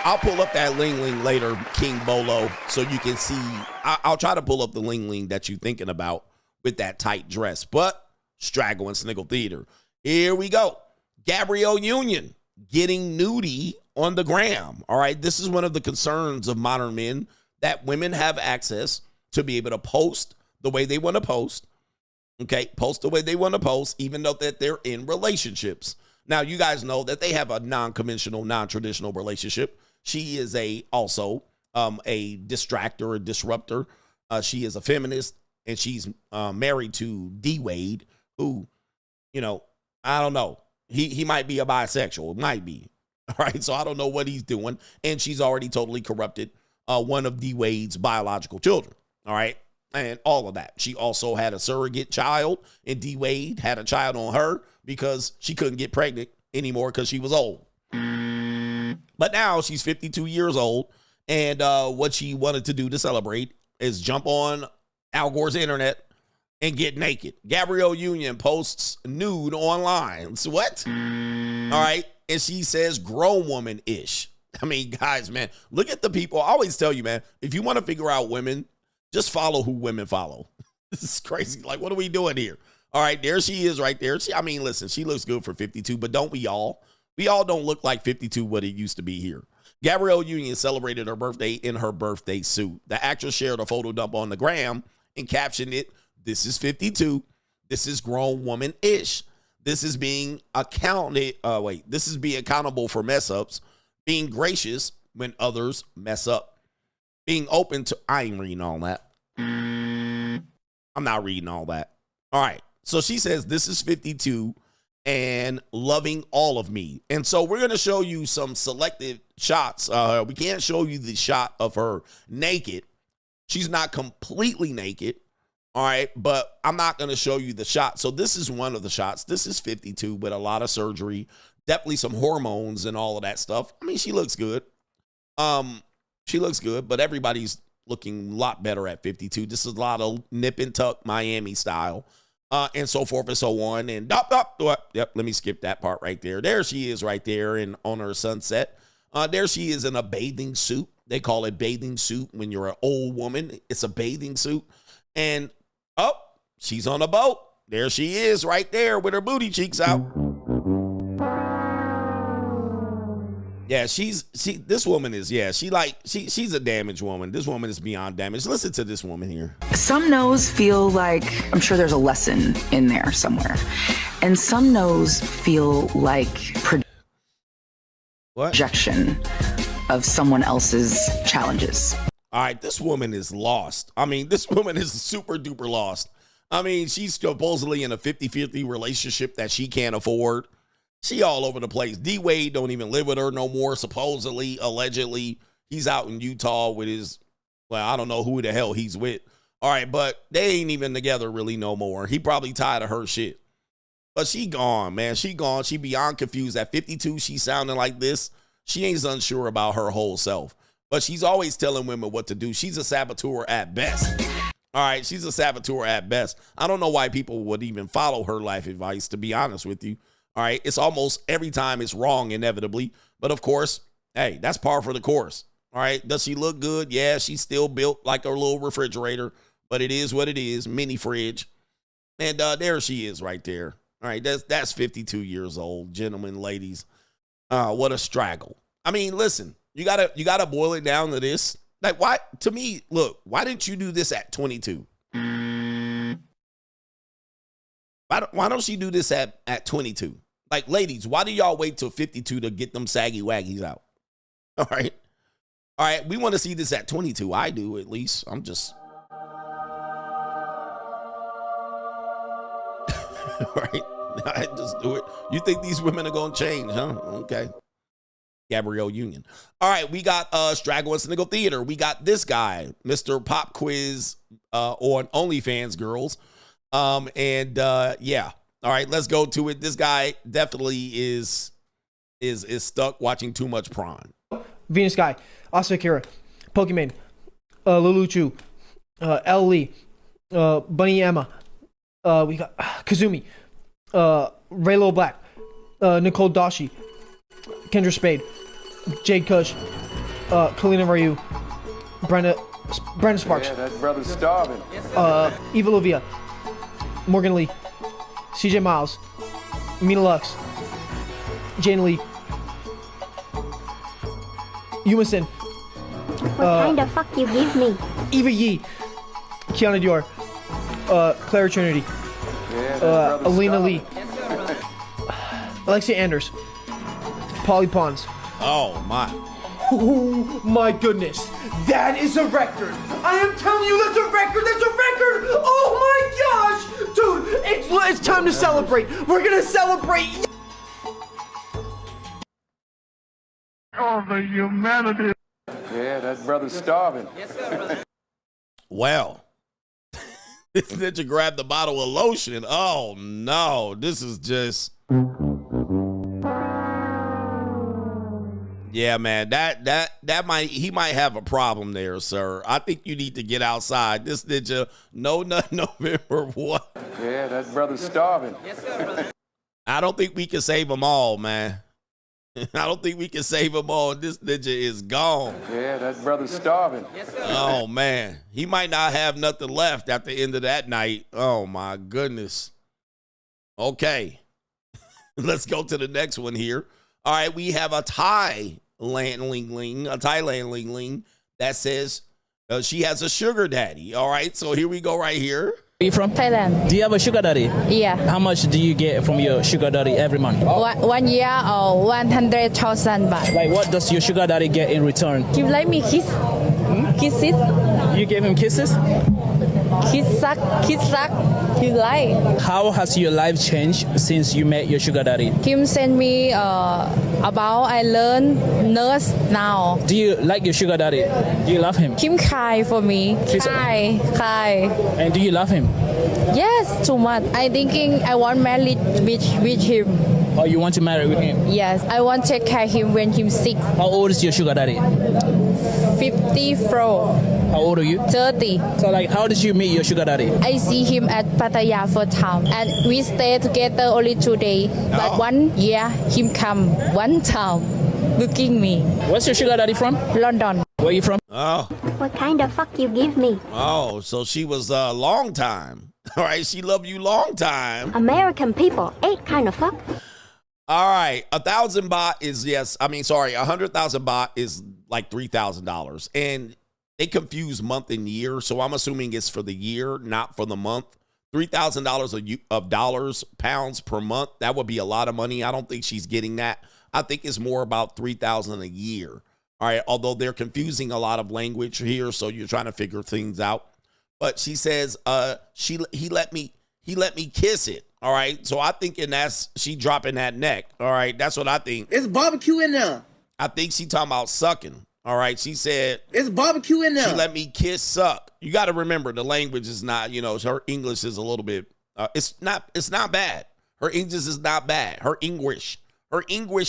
I'll pull up that Ling later, King Bolo, so you can see. I'll try to pull up the Ling that you're thinking about with that tight dress. But Straggle and Sniggle Theater. Here we go. Gabrielle Union getting nudie on the gram. All right, this is one of the concerns of modern men, that women have access to be able to post the way they want to post. Okay, post the way they want to post, even though that they're in relationships. Now, you guys know that they have a non-conventional, non-traditional relationship. She is also a distractor, a disruptor. She is a feminist, and she's married to D. Wade, who, you know, I don't know. He might be a bisexual. Might be. All right, so I don't know what he's doing. And she's already totally corrupted one of D. Wade's biological children. All right, and all of that. She also had a surrogate child, and D. Wade had a child on her because she couldn't get pregnant anymore because she was old. But now she's 52 years old, and what she wanted to do to celebrate is jump on Al Gore's internet and get naked. Gabrielle Union posts nude online. So what? All right. And she says grown woman-ish. I mean, guys, man, look at the people. I always tell you, man, if you want to figure out women, just follow who women follow. This is crazy. Like, what are we doing here? All right, there she is right there. I mean, listen, she looks good for 52, but don't we all? We all don't look like 52 what it used to be here. Gabrielle Union celebrated her birthday in her birthday suit. The actress shared a photo dump on the gram and captioned it, "This is 52. This is grown woman-ish. This is being this is being accountable for mess ups, being gracious when others mess up, being open to," I ain't reading all that. I'm not reading all that. All right. So she says, "This is 52 and loving all of me." And so we're going to show you some selected shots. We can't show you the shot of her naked. She's not completely naked. All right, but I'm not going to show you the shot. So this is one of the shots. This is 52 with a lot of surgery, definitely some hormones and all of that stuff. I mean, she looks good. She looks good, but everybody's looking a lot better at 52. This is a lot of nip and tuck Miami style, and so forth and so on. And yep, let me skip that part right there. There she is right there and on her sunset. There she is in a bathing suit. They call it bathing suit when you're an old woman. It's a bathing suit. And she's on a boat. There she is right there with her booty cheeks out. Yeah, this woman is, she's a damaged woman. This woman is beyond damaged. Listen to this woman here. Some no's feel like, I'm sure there's a lesson in there somewhere. And some no's feel like projection of someone else's challenges. All right, this woman is lost. I mean, this woman is super duper lost. I mean, she's supposedly in a 50-50 relationship that she can't afford. She all over the place. D. Wade don't even live with her no more, supposedly, allegedly. He's out in Utah with his, I don't know who the hell he's with. All right, but they ain't even together really no more. He probably tired of her shit. But she gone, man. She gone. She beyond confused. At 52, she sounding like this. She ain't unsure about her whole self. But she's always telling women what to do. She's a saboteur at best. All right, she's a saboteur at best. I don't know why people would even follow her life advice, to be honest with you. All right, it's almost every time it's wrong, inevitably. But of course, hey, that's par for the course. All right, does she look good? Yeah, she's still built like a little refrigerator, but it is what it is, mini fridge. And there she is right there. All right, that's 52 years old, gentlemen, ladies. What a straggle. I mean, listen, you gotta boil it down to this. Like, why? To me, look, why didn't you do this at 22? Why don't she do this at 22? Like, ladies, why do y'all wait till 52 to get them saggy waggies out? All right. We want to see this at 22. I do, at least. I'm just. Right. I just do it. You think these women are going to change, huh? Okay. Gabrielle Union. All right. We got Straggle and Sniggle Theater. We got this guy, Mr. Pop Quiz on OnlyFans Girls. Yeah. All right, let's go to it. This guy definitely is stuck watching too much prawn. Venus Guy, Asakura, Pokemon, Luluchu, L. Lee, Bunny Emma, we got Kazumi, Raylo Black, Nicole Dashi, Kendra Spade, Jade Kush, Kalina Ryu, Brenda Sparks. Yeah, that brother's starving. Eva Lovia, Morgan Lee, CJ Miles, Mina Lux, Jane Lee, Yumison. What kind of fuck you give me? Eva Yee, Kiana Dior, Clara Trinity, Alina Lee, Alexia Anders, Polly Pons. Oh my. Oh my goodness. That is a record. I am telling you, that's a record. That's a record. Oh my gosh. Dude, it's time to celebrate. We're going to celebrate. Oh, the humanity. Yeah, that brother's starving. Well, this ninja grabbed the bottle of lotion. Oh no, this is just. Yeah, man, that he might have a problem there, sir. I think you need to get outside. This ninja, no November what? Yeah, that brother's starving. I don't think we can save them all, man. I don't think we can save them all. This ninja is gone. Yeah, that brother's starving. Oh man, he might not have nothing left at the end of that night. Oh my goodness. Okay, let's go to the next one here. All right, we have a Thailand Ling that says she has a sugar daddy. All right, so here we go right here. Are you from Thailand? Do you have a sugar daddy? Yeah. How much do you get from your sugar daddy every month? 1 year or 100,000 baht. Like, what does your sugar daddy get in return? He like me kiss. Kisses. You gave him kisses? Kiss suck. He like. How has your life changed since you met your sugar daddy? Him send me about I learn nurse now. Do you like your sugar daddy? Do you love him? Him cry for me. Cry. And do you love him? Yes, too much. I thinking I want married with him. Oh, you want to marry with him? Yes, I want to take care of him when he's sick. How old is your sugar daddy? 54. How old are you? 30. So, like, how did you meet your sugar daddy? I see him at Pattaya first time, and we stay together only 2 days. But 1 year, him come 1 time, looking me. Where's your sugar daddy from? London. Where are you from? Oh. What kind of fuck you give me? Oh, so she was a long time. All right, she loved you long time. American people ain't kind of fuck. All right, 1,000 baht is 100,000 baht is like $3,000, and they confuse month and year, so I'm assuming it's for the year, not for the month. $3,000 of dollars, pounds per month, that would be a lot of money. I don't think she's getting that. I think it's more about $3,000 a year. All right, although they're confusing a lot of language here, so you're trying to figure things out. But she says he let me kiss it. All right, so I thinking that's she dropping that neck. All right, that's what I think. It's barbecue in there. I think she talking about sucking. All right, she said it's barbecue in there. She let me kiss suck. You got to remember the language is not, her English is a little bit. It's not bad. Her English is not bad. Her English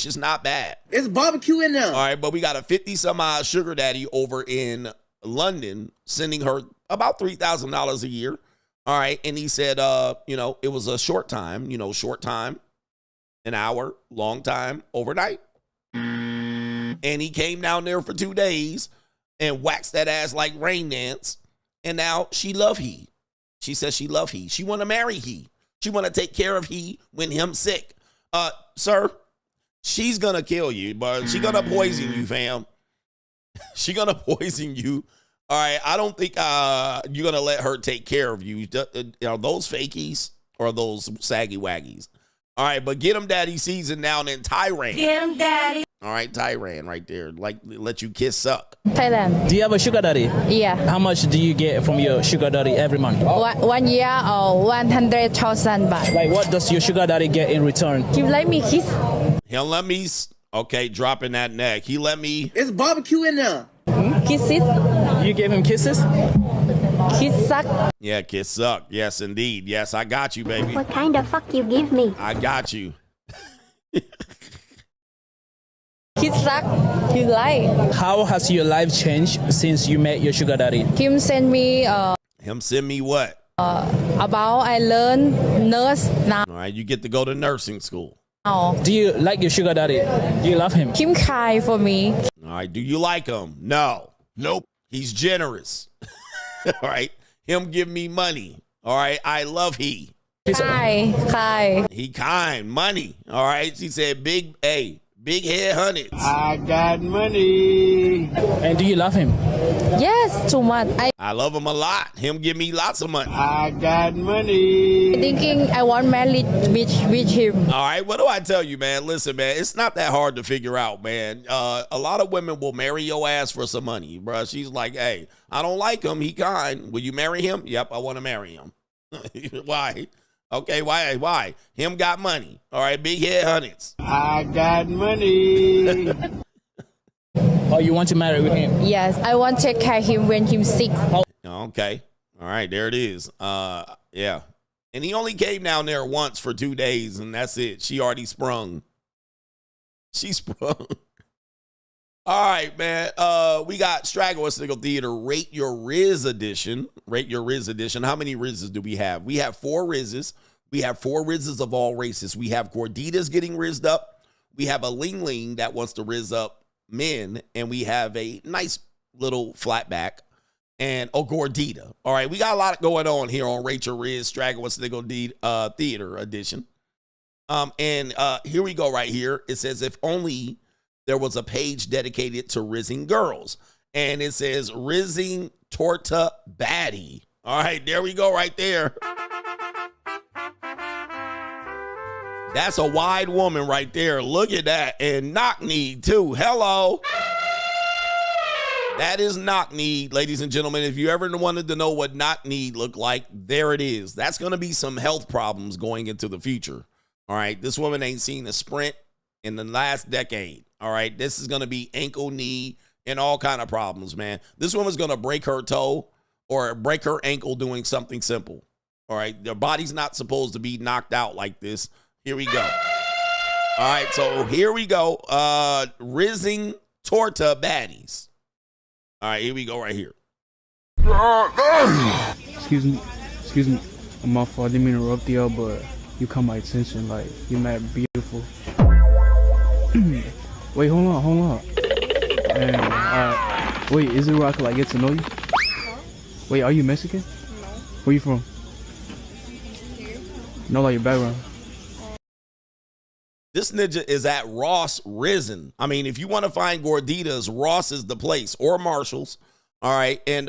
is not bad. It's barbecue in there. All right, but we got a 50-some-odd sugar daddy over in London sending her about $3,000 a year. All right, and he said, it was a short time, an hour, long time, overnight. And he came down there for 2 days and waxed that ass like rain dance. And now she love he. She says she love he. She want to marry he. She want to take care of he when him sick. Sir, she's gonna kill you, but she's gonna poison you, fam. She's gonna poison you. All right, I don't think you're gonna let her take care of you. Are those fakies or those saggy waggies? All right, but get him daddy season down in Thailand. Get him, daddy. All right, Thailand right there. Like, let you kiss suck. Thailand. Do you have a sugar daddy? Yeah. How much do you get from your sugar daddy every month? 1 year or 100,000 baht. Like, what does your sugar daddy get in return? He let me kiss. He'll let me, okay, dropping that neck. He let me. It's barbecue in there. Kiss it. You gave him kisses? Kiss suck. Yeah, kiss suck. Yes, indeed. Yes, I got you, baby. What kind of fuck you give me? I got you. Kiss suck. You like. How has your life changed since you met your sugar daddy? Him send me Him send me what? about I learn nurse now. All right, you get to go to nursing school. Do you like your sugar daddy? Do you love him? Him kind for me. All right, do you like him? No. Nope. He's generous. All right. Him give me money. All right. I love he. Kind. He kind. Money. All right. She said big head hundreds. I got money. And do you love him? Yes, too much. I love him a lot. Him give me lots of money. I got money. Thinking I want married with him. All right. What do I tell you, man? Listen, man, it's not that hard to figure out, man. A lot of women will marry your ass for some money, bro. She's like, hey, I don't like him. He kind. Will you marry him? Yep, I want to marry him. Why? Okay, why? Him got money. All right, big head hundreds. I got money. Oh, you want to marry with him? Yes, I want to take care of him when he's sick. Okay. All right, there it is. Yeah. And he only came down there once for 2 days, and that's it. She already sprung. She sprung. All right, man. We got Straggle at Sniggle Theater. Rate your Rizz edition. Rate your Rizz edition. How many Rizzes do we have? We have 4 Rizzes. We have 4 Rizzes of all races. We have Gorditas getting rizzed up. We have a Ling that wants to rizz up men, and we have a nice little flatback and a Gordita. All right, we got a lot going on here on Rate Your Rizz, Straggle at Sniggle Theater edition. And here we go right here. It says, if only there was a page dedicated to rizzing girls. And it says, Rizzing Torta Baddie. All right, there we go right there. That's a wide woman right there. Look at that. And knock knee too. Hello. That is knock knee, ladies and gentlemen. If you ever wanted to know what knock knee looked like, there it is. That's going to be some health problems going into the future. All right. This woman ain't seen a sprint in the last decade. All right. This is going to be ankle, knee, and all kind of problems, man. This woman's going to break her toe or break her ankle doing something simple. All right. Their body's not supposed to be knocked out like this. Here we go. All right, so here we go. Rizzing Torta Baddies. All right, here we go right here. Excuse me. I'm off. I didn't mean to interrupt you, but you caught my attention. Like, you're mad beautiful. Wait, hold on. And, wait, is it where I could, like, get to know you? Wait, are you Mexican? Where you from? No, like, your background. This ninja is at Ross Rizzing. I mean, if you want to find Gorditas, Ross is the place, or Marshall's. All right. And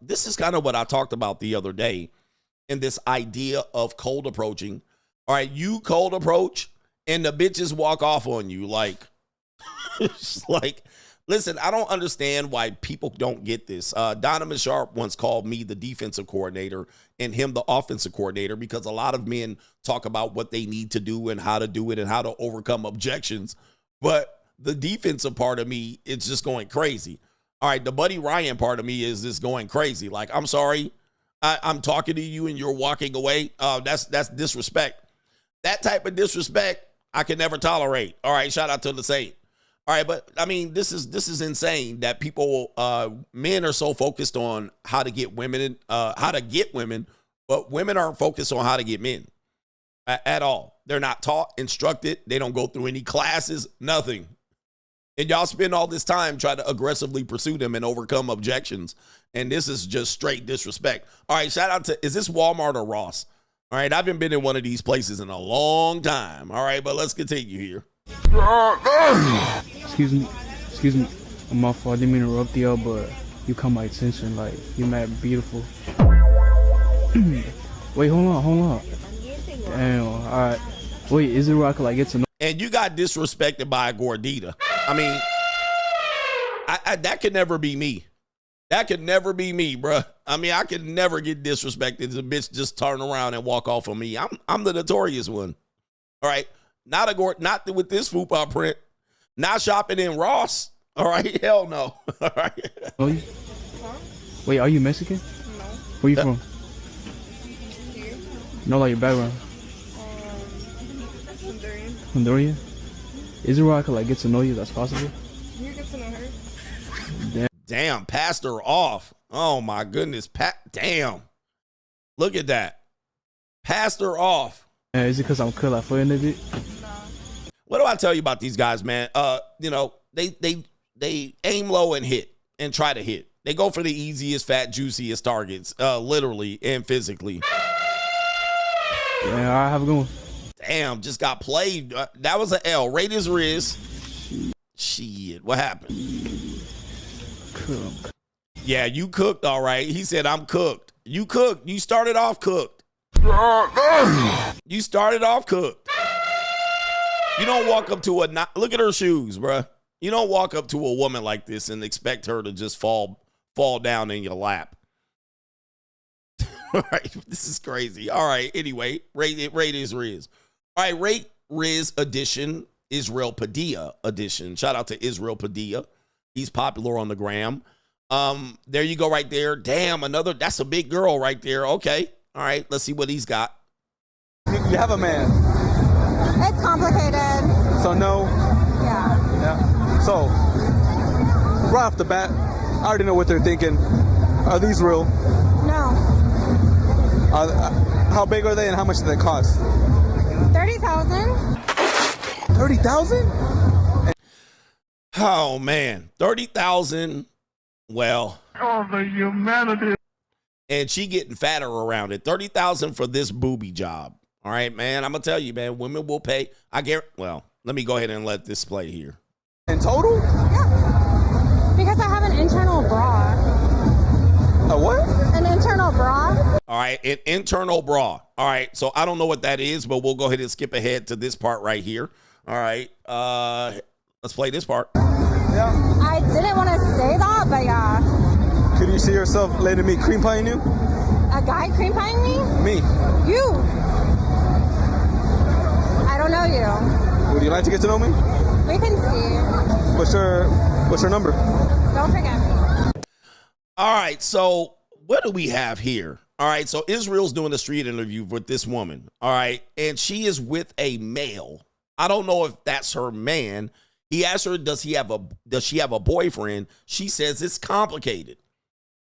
this is kind of what I talked about the other day in this idea of cold approaching. All right. You cold approach and the bitches walk off on you. Like, listen, I don't understand why people don't get this. Donovan Sharp once called me the defensive coordinator and him the offensive coordinator because a lot of men talk about what they need to do and how to do it and how to overcome objections. But the defensive part of me, it's just going crazy. All right, the Buddy Ryan part of me is just going crazy. Like, I'm sorry, I'm talking to you and you're walking away. That's disrespect. That type of disrespect I can never tolerate. All right, shout out to the Saint. All right, but I mean, this is insane that people, men are so focused on how to get women, but women aren't focused on how to get men at all. They're not taught, instructed. They don't go through any classes, nothing. And y'all spend all this time trying to aggressively pursue them and overcome objections. And this is just straight disrespect. All right, shout out to, is this Walmart or Ross? All right, I haven't been in one of these places in a long time. All right, but let's continue here. Excuse me. I'm my fault. I didn't mean to interrupt y'all, but you caught my attention. Like, you're mad beautiful. Wait, hold on. Damn, alright. Wait, is it where I could like get to know? And you got disrespected by a gordita. I mean, I that could never be me. That could never be me, bruh. I mean, I could never get disrespected. The bitch just turn around and walk off of me. I'm the notorious one. All right. Not with this fupa print. Not shopping in Ross. All right. Hell no. All right. Oh, you? Wait, are you Mexican? No. Where you from? Here. No, like your background. Honduran? Is it where I could like get to know you? That's possible? You get to know her. Damn, passed her off. Oh my goodness. Damn. Look at that. Passed her off. Is it because I'm cool? I feel in a bit. What do I tell you about these guys, man? You know, they aim low and hit and try to hit. They go for the easiest, fat, juiciest targets, literally and physically. Yeah, all right, have a good one. Damn, just got played. That was an L. Rate is Rizz. Shit, what happened? Cook. Yeah, you cooked, all right. He said, I'm cooked. You cooked. You started off cooked. You started off cooked. You don't walk up to look at her shoes, bruh. You don't walk up to a woman like this and expect her to just fall down in your lap. All right, this is crazy. All right, anyway, rate is Rizz. All right, rate Rizz edition, Israel Padilla edition. Shout out to Israel Padilla. He's popular on the gram. There you go right there. Damn, that's a big girl right there. Okay. All right, let's see what he's got. You have a man. It's complicated. So no? Yeah. So, right off the bat, I already know what they're thinking. Are these real? No. How big are they and how much do they cost? 30,000. 30,000? Oh, man. 30,000. Well. Oh, the humanity. And she getting fatter around it. 30,000 for this booby job. All right, man. I'm going to tell you, man. Women will pay. Well, let me go ahead and let this play here. In total? Yeah. Because I have an internal bra. A what? An internal bra. All right, an internal bra. All right, so I don't know what that is, but we'll go ahead and skip ahead to this part right here. All right, let's play this part. Yeah. I didn't want to say that, but yeah. Could you see yourself letting me cream pieing you? A guy cream pieing me? Me. You. I don't know you. Would you like to get to know me? We can see. What's your number? Don't forget me. All right, so what do we have here? All right, so Israel's doing a street interview with this woman. All right, and she is with a male. I don't know if that's her man. He asked her, does she have a boyfriend? She says it's complicated.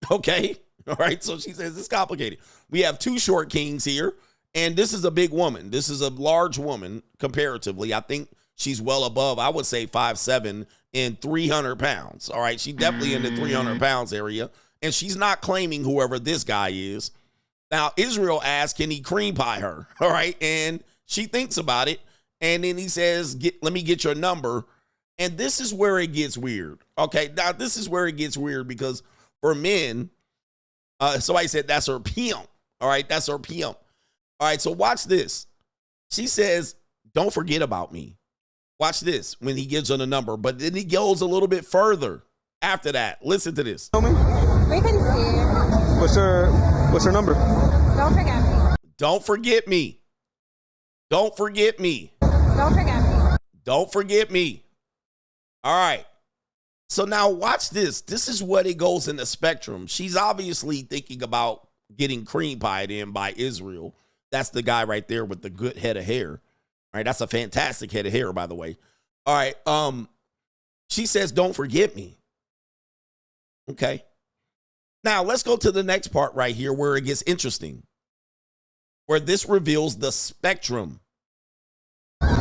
Okay. All right. So she says it's complicated. We have two short kings here, and this is a big woman. This is a large woman comparatively. I think she's well above, I would say 5'7" and 300 pounds. All right. She's definitely in the 300 pounds area, and she's not claiming whoever this guy is. Now, Israel asked, can he cream pie her? All right. And she thinks about it. And then he says, let me get your number. And this is where it gets weird. Okay, now this is where it gets weird because for men, somebody said that's her pimp. All right, that's her pimp. All right, so watch this. She says, don't forget about me. Watch this when he gives her the number. But then he goes a little bit further after that. Listen to this. We can see. What's your number? Don't forget me. Don't forget me. Don't forget me. Don't forget me. Don't forget me. All right. So now watch this. This is what it goes in the spectrum. She's obviously thinking about getting cream pied in by Israel. That's the guy right there with the good head of hair. All right. That's a fantastic head of hair, by the way. All right. She says, don't forget me. Okay. Now let's go to the next part right here where it gets interesting, where this reveals the spectrum.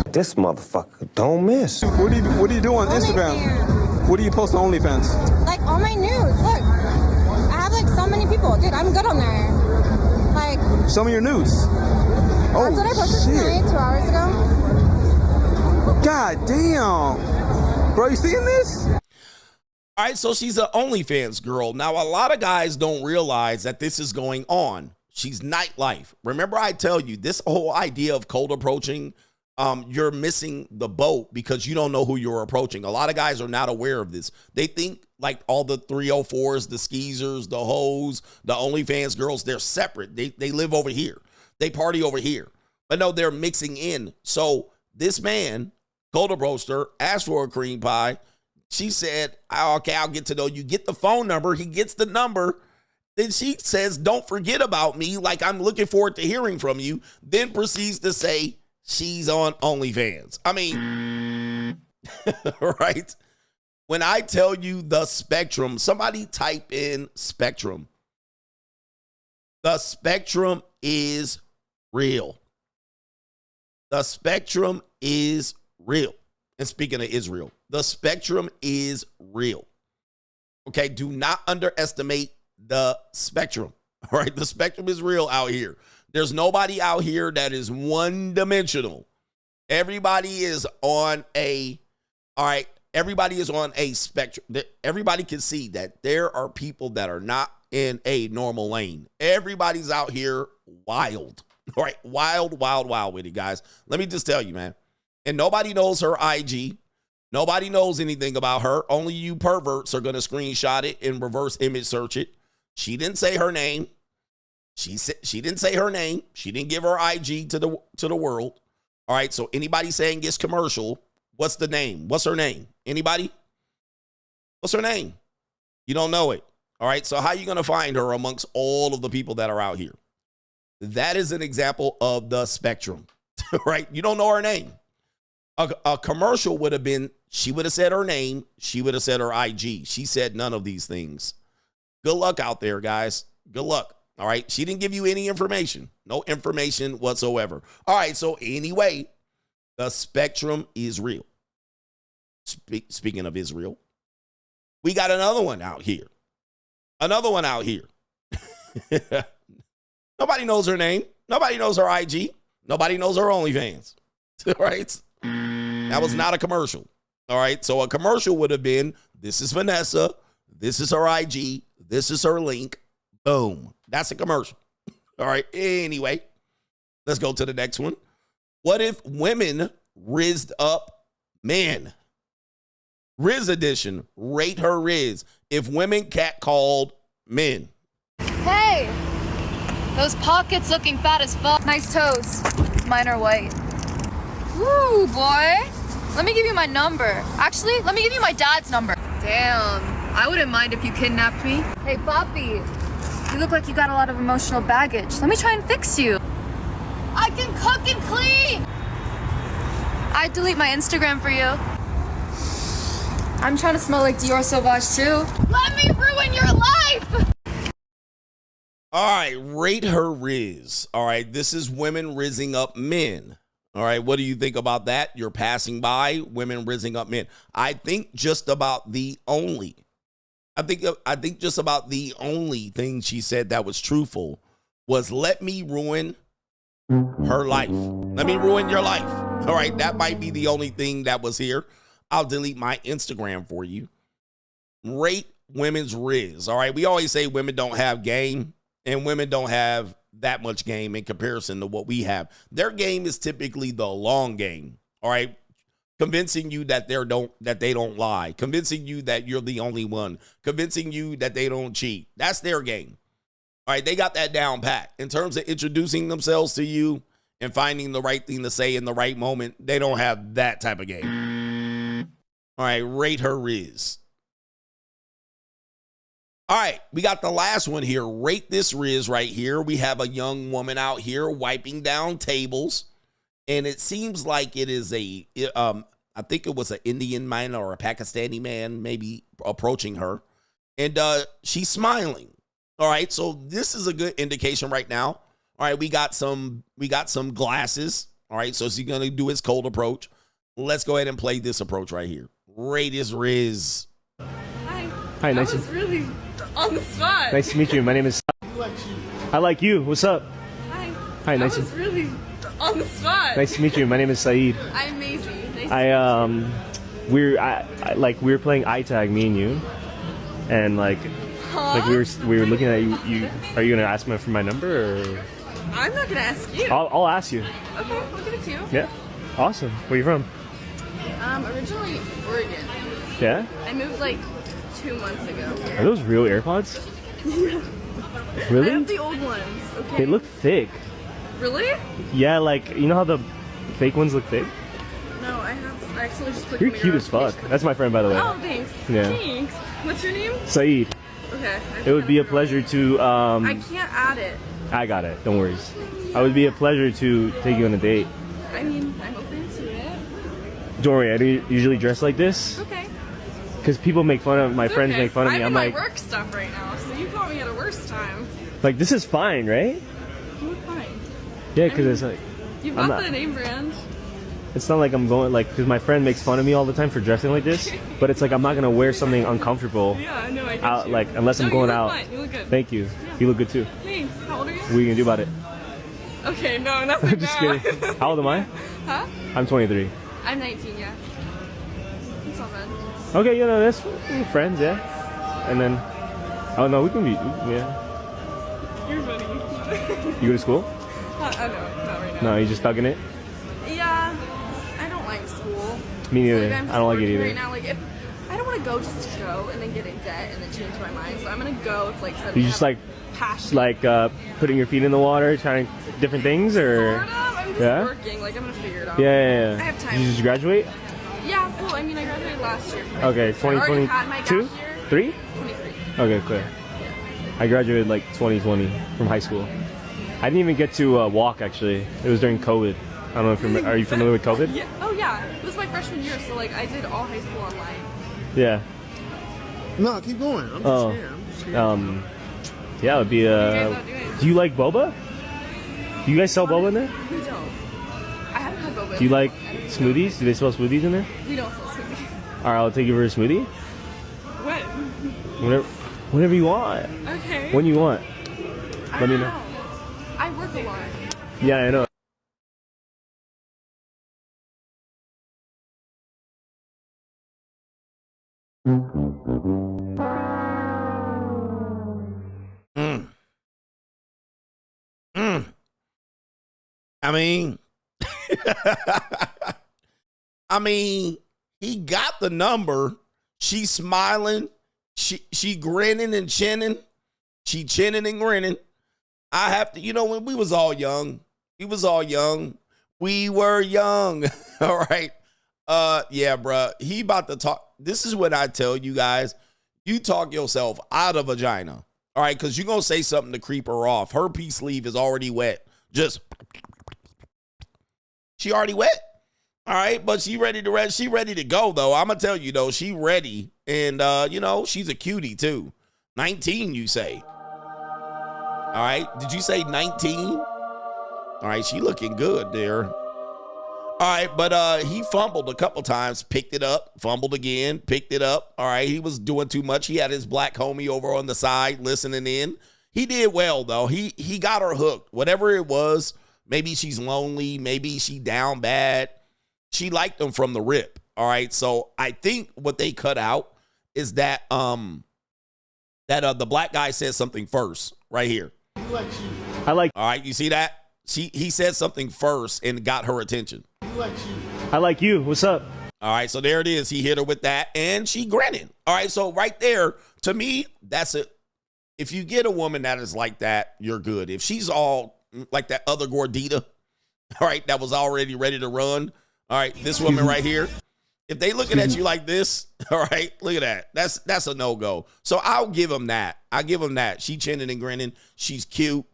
This motherfucker don't miss. What do you do on Instagram? What do you post on OnlyFans? Like all my nudes. Look, I have like so many people. Dude, I'm good on there. Like some of your nudes. That's what I posted tonight, 2 hours ago. God God damn. Bro, you seeing this? All right, so she's an OnlyFans girl. Now, a lot of guys don't realize that this is going on. She's nightlife. Remember, I tell you, this whole idea of cold approaching, you're missing the boat because you don't know who you're approaching. A lot of guys are not aware of this. They think like all the 304s, the skeezers, the hoes, the OnlyFans girls, they're separate. They live over here. They party over here. But no, they're mixing in. So this man, cold approached her, asked for a cream pie. She said, okay, I'll get to know you. Get the phone number. He gets the number. Then she says, don't forget about me. Like, I'm looking forward to hearing from you. Then proceeds to say she's on OnlyFans. I mean, right? When I tell you the spectrum, somebody type in spectrum. The spectrum is real. The spectrum is real. And speaking of Israel, the spectrum is real. Okay, do not underestimate the spectrum. All right, the spectrum is real out here. There's nobody out here that is one-dimensional. Everybody is on a, all right, everybody is on a spectrum. Everybody can see that there are people that are not in a normal lane. Everybody's out here wild. All right, wild, wild, wild with it, guys. Let me just tell you, man. And nobody knows her IG. Nobody knows anything about her. Only you perverts are going to screenshot it and reverse image search it. She didn't say her name. She didn't say her name. She didn't give her IG to the world. All right, so anybody saying it's commercial, what's the name? What's her name? Anybody? What's her name? You don't know it. All right, so how are you going to find her amongst all of the people that are out here? That is an example of the spectrum, right? You don't know her name. A commercial would have been, she would have said her name, she would have said her IG. She said none of these things. Good luck out there, guys. Good luck. All right. She didn't give you any information. No information whatsoever. All right. So anyway, the spectrum is real. Speaking of Israel, we got another one out here. Another one out here. Nobody knows her name. Nobody knows her IG. Nobody knows her OnlyFans. All right. That was not a commercial. All right. So a commercial would have been, this is Vanessa. This is her IG. This is her link. Boom. That's a commercial. All right. Anyway, let's go to the next one. What if women rizzed up men? Rizz edition. Rate her Rizz. If women catcalled men. Hey, those pockets looking fat as fuck. Nice toes. Mine are white. Woo, boy. Let me give you my number. Actually, let me give you my dad's number. Damn, I wouldn't mind if you kidnapped me. Hey, Poppy, you look like you got a lot of emotional baggage. Let me try and fix you. I can cook and clean. I'd delete my Instagram for you. I'm trying to smell like Dior Sauvage too. Let me ruin your life. All right, rate her Rizz. All right, this is women rizzing up men. All right, what do you think about that? You're passing by women rizzing up men. I think just about the only thing she said that was truthful was let me ruin her life. Let me ruin your life. All right, that might be the only thing that was here. I'll delete my Instagram for you. Rate women's Rizz. All right, we always say women don't have game and women don't have that much game in comparison to what we have. Their game is typically the long game. All right. Convincing you that they don't lie, convincing you that you're the only one, convincing you that they don't cheat. That's their game. All right. They got that down pat. In terms of introducing themselves to you and finding the right thing to say in the right moment, they don't have that type of game. All right. Rate her Rizz. All right, we got the last one here. Rate this Rizz right here. We have a young woman out here wiping down tables, and it seems like it is I think it was an Indian man or a Pakistani man maybe approaching her, and she's smiling. All right, so this is a good indication right now. All right, we got some glasses. All right, so she's gonna do his cold approach. Let's go ahead and play this approach right here. Rate this Rizz. Hi, nice That was really on the spot. Nice to meet you. My name is. I like you. What's up? Hi. Hi, nice. That was really on the spot. Nice to meet you. My name is Saeed. I'm Maisie. we were playing iTag, me and you, and like we were looking at you. Are you gonna ask me for my number or? I'm not gonna ask you. I'll ask you. Okay, I'll give it to you. Yeah, awesome. Where you from? Originally Oregon. Yeah. I moved like 2 months ago. Are those real AirPods? Yeah. Really? I have the old ones. Okay. They look thick. Really? Yeah, like you know how the fake ones look thick? No, I actually just put You're cute as fuck. That's my friend, by the way. Oh, thanks. Yeah. Thanks. What's your name? Saeed. Okay. It would be a pleasure to. I can't add it. I got it. Don't worry. It would be a pleasure to take you on a date. I mean, I'm open to it. Don't worry. I don't usually dress like this. Okay. Because people make fun of my friends Okay. make fun of me. I'm I'm in like, my work stuff right now, so you caught me at a worse time. like this is fine, right? You look fine. Yeah, because it's like. You've I'm got not- the name brand. It's not like I'm going like because my friend makes fun of me all the time for dressing like this, but it's like I'm not gonna wear something uncomfortable. Yeah, no, I get out you. like unless I'm No, going you look out. fine. You look good. Thank you. Yeah. You look good too. Thanks. How old are you? What are you gonna do about it? Okay, no, nothing. I'm just now. kidding. How old am I? Huh? I'm 23. I'm 19, yeah. It's not bad. Okay, you know that's we're friends, yeah. And then, oh no, we can be, yeah. You're funny. You go to school? No, not right now. No, you just thugging it. Yeah, I don't like school. Me neither. Like, I'm just I don't like it working either. Right now, like if I don't want to go just to go and then get in debt and then change my mind, so I'm gonna go with like suddenly You just like, passion. like putting your feet in the water, trying different things, or Sort of. I'm just yeah, working. Like I'm gonna figure it out. yeah. I have time. Did you just graduate? Yeah, well, I mean, I graduated last year. Okay, I already had my gap 2022, year. 3. 23. Okay, clear. I graduated like 2020 from high school. I didn't even get to walk actually. It was during COVID. I don't know if you're. Are you familiar with COVID? Yeah. Oh yeah. It was my freshman year, so like I did all high school online. Yeah. No, keep going. I'm just here. I'm just here. Yeah, it would be What are you guys out doing? Do you like boba? Do you guys sell boba in there? We don't. I haven't had boba. Do you like I don't smoothies? Do they sell smoothies in there? We don't sell smoothies. All right, I'll take you for a smoothie. When? Whenever you want. Okay. When you want. I Let me don't know. I work a lot. Yeah, I know. I mean, he got the number. She's smiling. She grinning and chinning. She chinning and grinning. I have to, when we was all young, we were young. All right. Yeah, bruh. He about to talk. This is what I tell you guys. You talk yourself out of vagina. All right, because you're going to say something to creep her off. Her peace sleeve is already wet. She already wet. All right, but she ready to go, though. I'm going to tell you, though, she ready. And, she's a cutie, too. 19, you say. All right, did you say 19? All right, she looking good there. All right, but he fumbled a couple times, picked it up, fumbled again, picked it up. All right, he was doing too much. He had his black homie over on the side listening in. He did well, though. He got her hooked. Whatever it was, maybe she's lonely, maybe she down bad. She liked him from the rip. All right, so I think what they cut out is that the black guy said something first right here. I like. All right, you see that? He said something first and got her attention. I like you. What's up? All right, so there it is. He hit her with that, and she grinning. All right, so right there, to me, that's it. If you get a woman that is like that, you're good. If she's all like that other gordita, all right, that was already ready to run. All right, this woman right here, if they looking at you like this, all right, look at that. That's a no-go. So I'll give him that. She chinning and grinning. She's cute.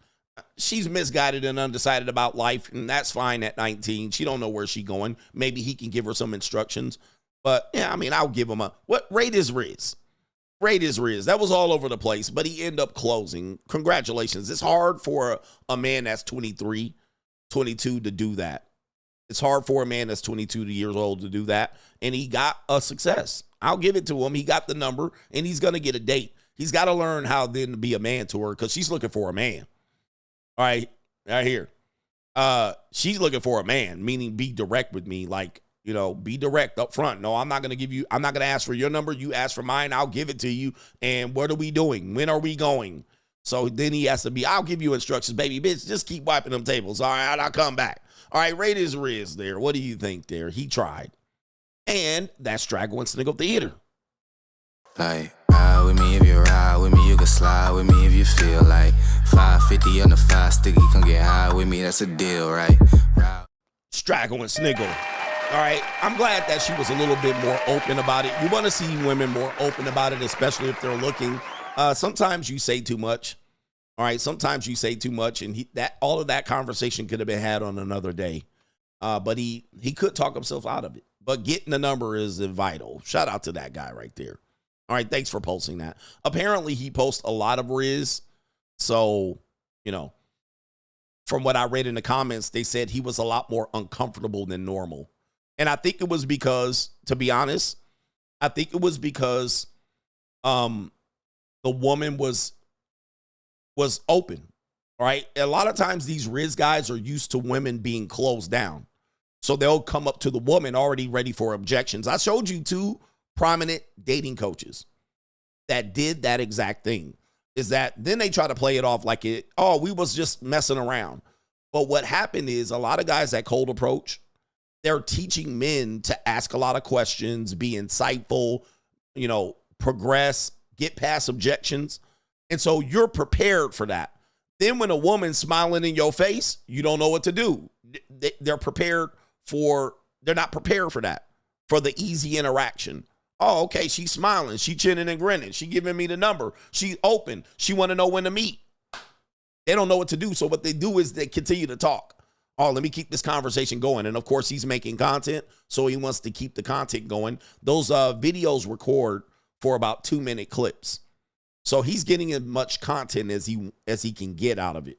She's misguided and undecided about life, and that's fine at 19. She don't know where she's going. Maybe he can give her some instructions. But, yeah, I mean, I'll give him what rate is Rizz? That was all over the place, but he ended up closing. Congratulations. It's hard for a man that's 23, 22 to do that. It's hard for a man that's 22 years old to do that, and he got a success. I'll give it to him. He got the number, and he's going to get a date. He's got to learn how then to be a man to her because she's looking for a man. All right here. She's looking for a man, meaning be direct with me. Like, You know, be direct up front. No, I'm not going to ask for your number. You ask for mine. I'll give it to you. And what are we doing? When are we going? So then he has to be, I'll give you instructions, baby. Bitch, just keep wiping them tables. All right, I'll come back. All right, rate his Rizz there. What do you think there? He tried. And that's Straggle and Sniggle Theater. Like, ride with me if you ride with me, you can slide with me if you feel like 550 on the 5 sticky, come get high with me, that's a deal, right? Straggle and Sniggle. All right, I'm glad that she was a little bit more open about it. You want to see women more open about it, especially if they're looking. Sometimes you say too much. All right, sometimes you say too much, and all of that conversation could have been had on another day. But he could talk himself out of it. But getting the number is vital. Shout out to that guy right there. All right, thanks for posting that. Apparently, he posts a lot of Rizz. So, you know, from what I read in the comments, they said he was a lot more uncomfortable than normal. And I think it was because, to be honest, the woman was open, right? A lot of times these Rizz guys are used to women being closed down. So they'll come up to the woman already ready for objections. I showed you 2 prominent dating coaches that did that exact thing. Is that then they try to play it off like we was just messing around. But what happened is a lot of guys that cold approach, they're teaching men to ask a lot of questions, be insightful, you know, progress, get past objections. And so you're prepared for that. Then when a woman's smiling in your face, you don't know what to do. They're not prepared for that, for the easy interaction. Oh, okay, she's smiling, she chinning and grinning, she giving me the number, she's open, she want to know when to meet. They don't know what to do, so what they do is they continue to talk. Oh, let me keep this conversation going. And of course, he's making content, so he wants to keep the content going. Those videos record for about 2-minute clips. So he's getting as much content as he can get out of it.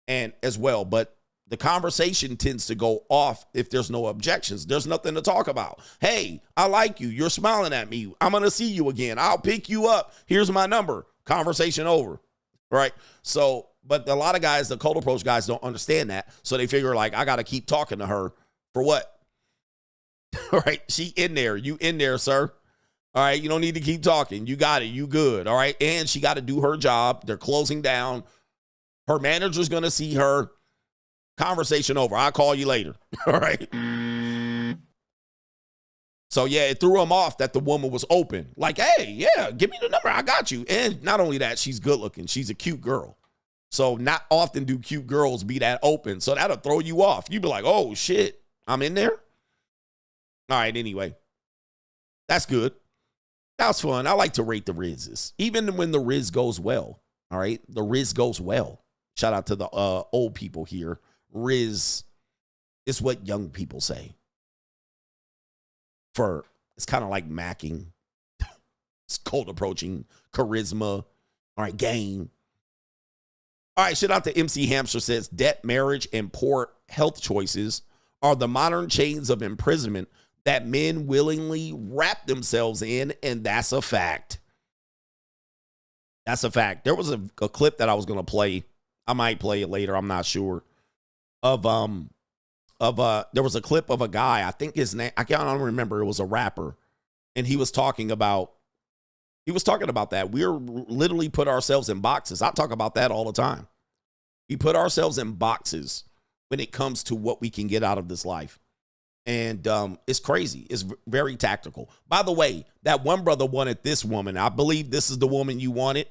And as well, but the conversation tends to go off if there's no objections. There's nothing to talk about. Hey, I like you. You're smiling at me. I'm going to see you again. I'll pick you up. Here's my number. Conversation over. Right? So, but a lot of guys, the cold approach guys don't understand that. So they figure like, I got to keep talking to her for what? All right. She in there. You in there, sir. All right. You don't need to keep talking. You got it. You good. All right. And she got to do her job. They're closing down. Her manager's going to see her. Conversation over. I'll call you later. All right. So, yeah, it threw him off that the woman was open. Like, hey, yeah, give me the number. I got you. And not only that, she's good looking. She's a cute girl. So not often do cute girls be that open. So that'll throw you off. You'd be like, oh, shit, I'm in there. All right, anyway. That's good. That was fun. I like to rate the Rizzes. Even when the Rizz goes well. All right. The Rizz goes well. Shout out to the old people here. Rizz is what young people say. It's kind of like macking. It's cold approaching. Charisma. All right, game. All right, shout out to MC Hamster says, debt, marriage, and poor health choices are the modern chains of imprisonment that men willingly wrap themselves in, and that's a fact. That's a fact. There was a clip that I was going to play. I might play it later. I'm not sure. There was a clip of a guy. I think his name, I can't remember. It was a rapper, and he was talking about that. We're literally put ourselves in boxes. I talk about that all the time. We put ourselves in boxes when it comes to what we can get out of this life. And it's crazy. It's very tactical. By the way, that one brother wanted this woman. I believe this is the woman you wanted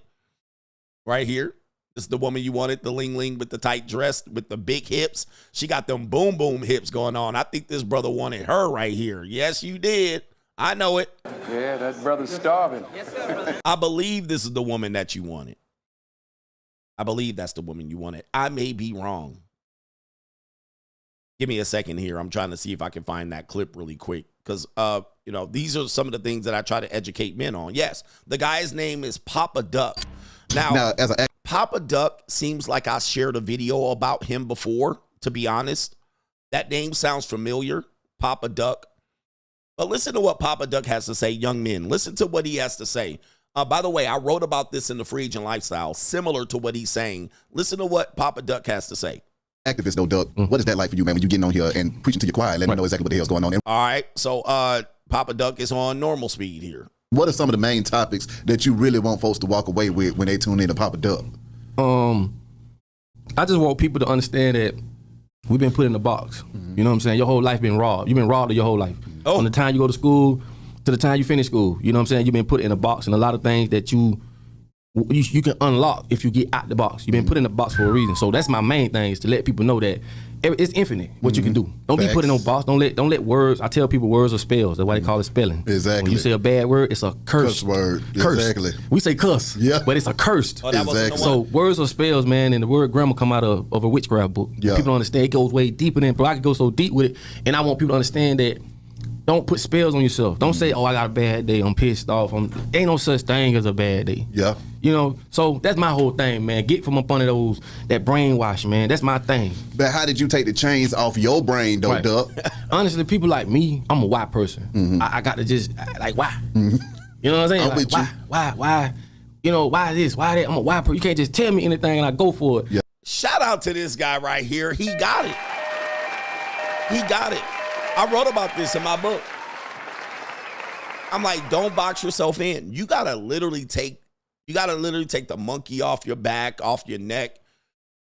right here. This is the woman you wanted, the Ling with the tight dress, with the big hips. She got them boom boom hips going on. I think this brother wanted her right here. Yes, you did. I know it. Yeah, that brother's starving. Yes, sir, brother. I believe this is the woman that you wanted. I believe that's the woman you wanted. I may be wrong. Give me a second here. I'm trying to see if I can find that clip really quick. Because, these are some of the things that I try to educate men on. Yes, the guy's name is Papa Duck. Now Papa Duck seems like I shared a video about him before, to be honest. That name sounds familiar, Papa Duck. But listen to what Papa Duck has to say, young men. Listen to what he has to say. By the way, I wrote about this in the Free Agent Lifestyle, similar to what he's saying. Listen to what Papa Duck has to say. activist though, Duck. What is that like for you, man, when you getting on here and preaching to your choir, letting them know exactly what the hell's going on? All right, so Papa Duck is on normal speed here. What are some of the main topics that you really want folks to walk away with when they tune in to Papa Duck? I just want people to understand that we've been put in a box. You know what I'm saying? Your whole life been robbed. You've been robbed of your whole life. From the time you go to school to the time you finish school. You know what I'm saying? You've been put in a box, and a lot of things that you can unlock if you get out the box. You've been put in a box for a reason. So that's my main thing, is to let people know that it's infinite what you can do. Don't be put in no box. Don't let words. I tell people words are spells. That's why they call it spelling. Exactly. When you say a bad word, it's a cursed word. Curse. Exactly. We say cuss. Yeah. But it's a cursed. Exactly. So words are spells, man, and the word grammar come out of a witchcraft book. Yeah. People don't understand. It goes way deeper than, bro. I can go so deep with it, and I want people to understand that. Don't put spells on yourself. Don't say, oh, I got a bad day. I'm pissed off. Ain't no such thing as a bad day. Yeah. You know, so that's my whole thing, man. Get from up under that brainwash, man. That's my thing. But how did you take the chains off your brain, though, Duck? Honestly, people like me, I'm a why person. I got to just, like, why? You know what I'm saying? I'm Like, with you. why? You know, why this, why that? I'm a why person. You can't just tell me anything and I go for it. Yeah. Shout out to this guy right here. He got it. He got it. I wrote about this in my book. I'm like, don't box yourself in. You gotta literally take the monkey off your back, off your neck.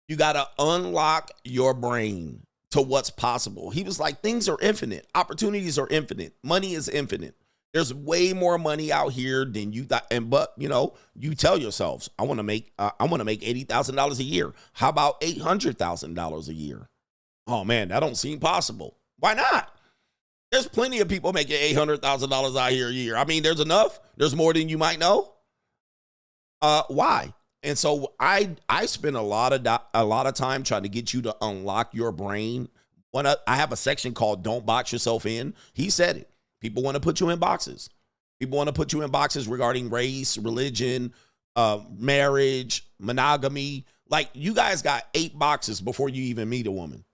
You gotta unlock your brain to what's possible. He was like, things are infinite. Opportunities are infinite. Money is infinite. There's way more money out here than you thought. But you know, you tell yourselves, I want to make $80,000 a year. How about $800,000 a year? Oh man, that don't seem possible. Why not? There's plenty of people making $800,000 out here a year. I mean, there's enough. There's more than you might know. Why? And so I spend a lot of time trying to get you to unlock your brain. I have a section called "Don't Box Yourself In." He said it. People want to put you in boxes. People want to put you in boxes regarding race, religion, marriage, monogamy. Like, you guys got 8 boxes before you even meet a woman,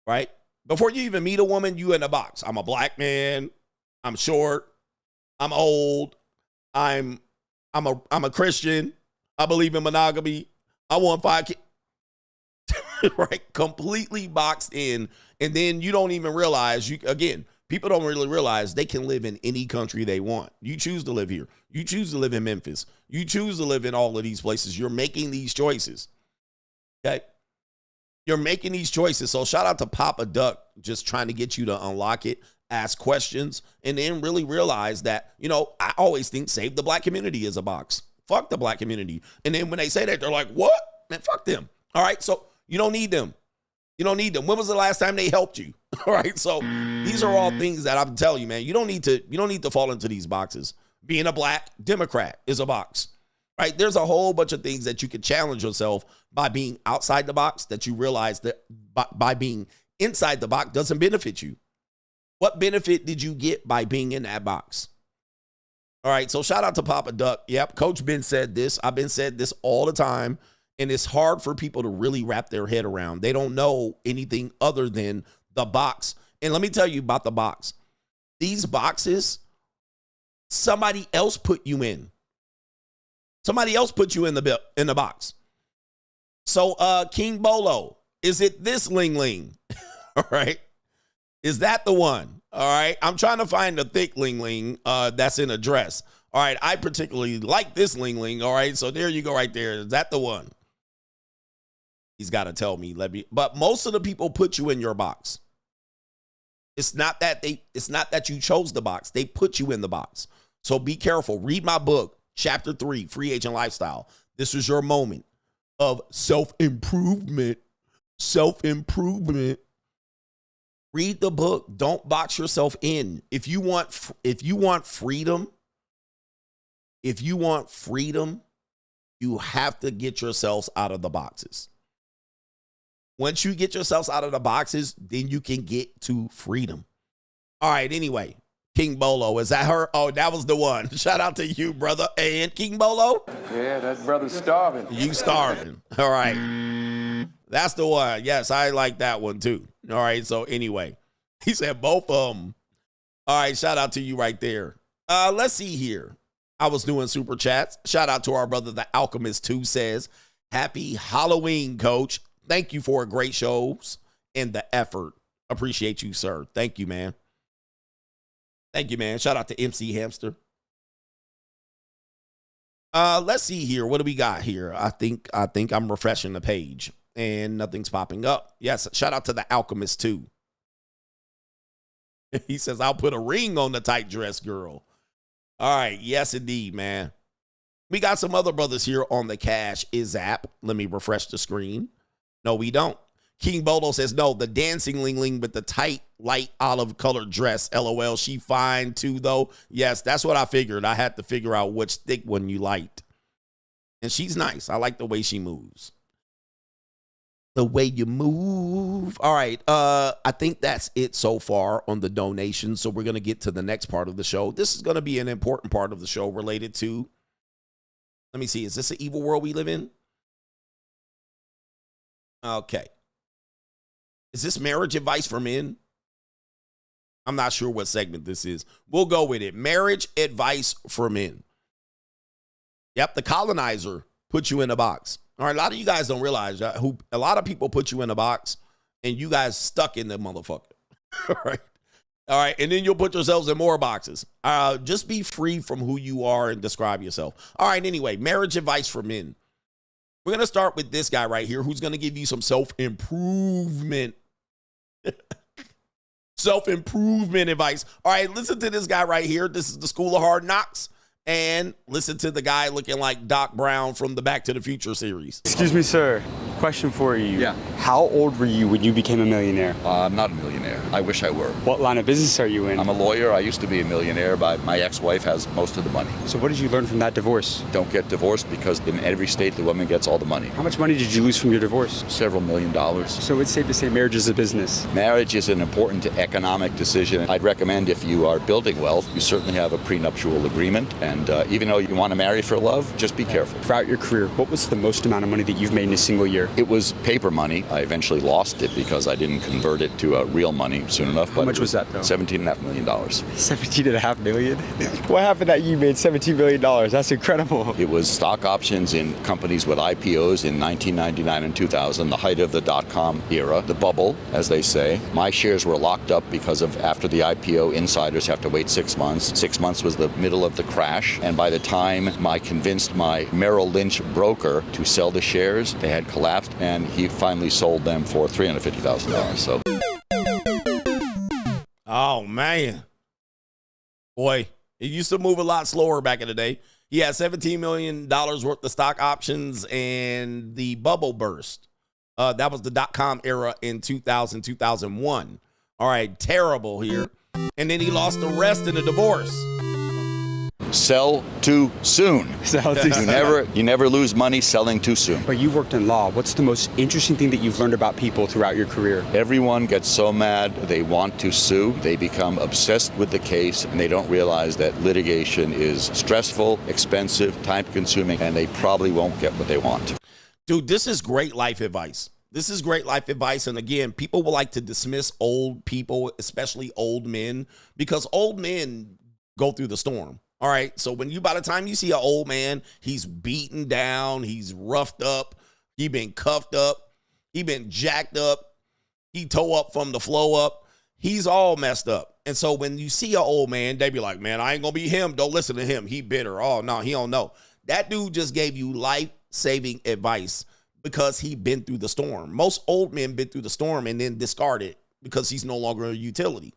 right? Before you even meet a woman, you in a box. I'm a black man. I'm short. I'm old. I'm a Christian. I believe in monogamy. I want 5 kids. Right? Completely boxed in. And then you don't even realize, people don't really realize they can live in any country they want. You choose to live here. You choose to live in Memphis. You choose to live in all of these places. You're making these choices. Okay? You're making these choices. So shout out to Papa Duck, just trying to get you to unlock it, ask questions, and then really realize that, you know, I always think save the black community is a box. Fuck the black community. And then when they say that, they're like, what? Man, fuck them. All right, so you don't need them. You don't need them. When was the last time they helped you? All right, so these are all things that I'm telling you, man. You don't need to fall into these boxes. Being a black Democrat is a box. Right? There's a whole bunch of things that you could challenge yourself by being outside the box that you realize that by being inside the box doesn't benefit you. What benefit did you get by being in that box? All right, so shout out to Papa Duck. Yep, Coach Ben said this. I've been said this all the time, and it's hard for people to really wrap their head around. They don't know anything other than the box. And let me tell you about the box. These boxes, somebody else put you in. Somebody else put you in the box. So, King Bolo, is it this Ling Ling? All right. Is that the one? All right. I'm trying to find a thick Ling Ling that's in a dress. All right. I particularly like this Ling Ling. All right. So there you go right there. Is that the one? He's got to tell me. But most of the people put you in your box. It's not that you chose the box. They put you in the box. So be careful. Read my book. Chapter 3, Free Agent Lifestyle. This is your moment of self-improvement. Self-improvement. Read the book. Don't box yourself in. If you want freedom, you have to get yourselves out of the boxes. Once you get yourselves out of the boxes, then you can get to freedom. All right, anyway. King Bolo, is that her? Oh, that was the one. Shout out to you, brother. And King Bolo? Yeah, that brother's starving. You starving. All right. That's the one. Yes, I like that one too. All right, so anyway. He said both of them. All right, shout out to you right there. Let's see here. I was doing super chats. Shout out to our brother, the Alchemist 2 says, happy Halloween, coach. thank you for great shows and the effort. Appreciate you, sir. Thank you, man. Thank you, man. Shout out to MC Hamster. Let's see here. What do we got here? I think I'm refreshing the page and nothing's popping up. Yes, shout out to the Alchemist too. He says, I'll put a ring on the tight dress girl. All right. Yes, indeed, man. We got some other brothers here on the cash is app. Let me refresh the screen. No, we don't. King Bodo says, no, the dancing Ling Ling with the tight, light olive colored dress. LOL. She fine too, though. Yes, that's what I figured. I had to figure out which thick one you liked. And she's nice. I like the way she moves. The way you move. All right. I think that's it so far on the donations. So we're going to get to the next part of the show. This is going to be an important part of the show related to, let me see. Is this an evil world we live in? Okay. Is this marriage advice for men? I'm not sure what segment this is. We'll go with it. Marriage advice for men. Yep. The colonizer put you in a box. All right, a lot of you guys don't realize a lot of people put you in a box and you guys stuck in the motherfucker. All right. And then you'll put yourselves in more boxes. Just be free from who you are and describe yourself. All right, anyway, marriage advice for men. We're going to start with this guy right here who's going to give you some self-improvement. Self-improvement advice. All right, listen to this guy right here. This is the School of Hard Knocks. And listen to the guy looking like Doc Brown from the Back to the Future series. Excuse me, sir. Question for you. Yeah. How old were you when you became a millionaire? I'm not a millionaire. I wish I were. What line of business are you in? I'm a lawyer. I used to be a millionaire, but my ex-wife has most of the money. So what did you learn from that divorce? Don't get divorced because in every state the woman gets all the money. How much money did you lose from your divorce? Several $1 million. So it's safe to say marriage is a business. Marriage is an important economic decision. I'd recommend if you are building wealth, you certainly have a prenuptial agreement. And even though you want to marry for love, just be careful. Throughout your career, what was the most amount of money that you've made in a single year? It was paper money. I eventually lost it because I didn't convert it to real money soon enough. How much was that, though? $17.5 million. $17.5 million? What happened that you made $17 million? That's incredible. It was stock options in companies with IPOs in 1999 and 2000, the height of the dot-com era, the bubble, as they say. My shares were locked up because of after the IPO, insiders have to wait 6 months. 6 months was the middle of the crash, and by the time I convinced my Merrill Lynch broker to sell the shares, they had collapsed, and he finally sold them for $350,000. So, oh man, boy, it used to move a lot slower back in the day. He had $17 million worth of stock options, and the bubble burst. That was the dot-com era in 2000, 2001. All right, terrible here. And then he lost the rest in a divorce. Sell too soon. You never lose money selling too soon. But you worked in law. What's the most interesting thing that you've learned about people throughout your career? Everyone gets so mad they want to sue. They become obsessed with the case, and they don't realize that litigation is stressful, expensive, time-consuming, and they probably won't get what they want. Dude, this is great life advice. This is great life advice. And again, people will like to dismiss old people, especially old men, because old men go through the storm. All right, so by the time you see an old man, he's beaten down, he's roughed up, he been cuffed up, he been jacked up, he toe up from the flow up, he's all messed up. And so when you see an old man, they be like, man, I ain't gonna be him, don't listen to him, he bitter. Oh, no, he don't know. That dude just gave you life-saving advice because he been through the storm. Most old men been through the storm and then discard it because he's no longer a utility.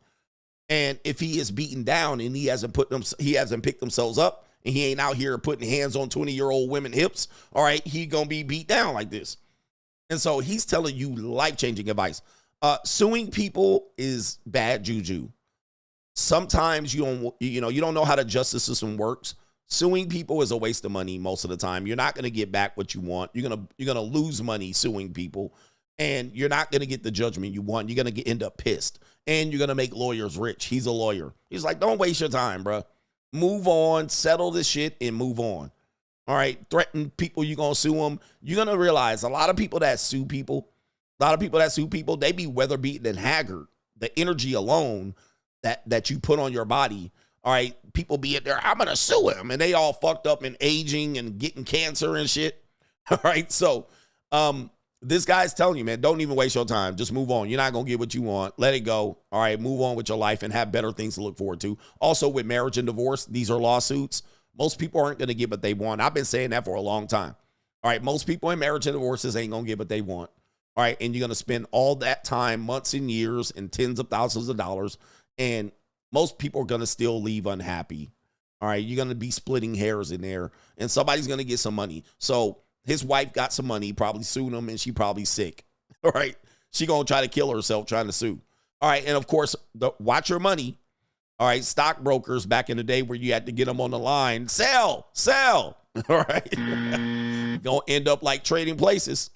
And if he is beaten down and he hasn't picked themselves up and he ain't out here putting hands on 20-year-old women hips, all right, he gonna be beat down like this. And so he's telling you life-changing advice. Suing people is bad juju. Sometimes you don't know how the justice system works. Suing people is a waste of money most of the time. You're not gonna get back what you want. You're gonna lose money suing people. And you're not going to get the judgment you want. You're going to end up pissed. And you're going to make lawyers rich. He's a lawyer. He's like, don't waste your time, bro. Move on, settle this shit, and move on. All right? Threaten people, you're going to sue them. You're going to realize a lot of people that sue people, they be weather beaten and haggard. The energy alone that you put on your body, all right? People be in there, I'm going to sue him. And they all fucked up and aging and getting cancer and shit. All right? So, This guy's telling you, man, don't even waste your time. Just move on. You're not going to get what you want. Let it go. All right, move on with your life and have better things to look forward to. Also, with marriage and divorce, these are lawsuits. Most people aren't going to get what they want. I've been saying that for a long time. All right, most people in marriage and divorces ain't going to get what they want. All right, and you're going to spend all that time, months and years, and tens of thousands of dollars, and most people are going to still leave unhappy. All right, you're going to be splitting hairs in there, and somebody's going to get some money. So his wife got some money, probably sued him, and she probably sick. All right, she going to try to kill herself trying to sue. All right, and of course, watch your money. All right, stockbrokers back in the day where you had to get them on the line, sell. All right, going to end up like Trading Places.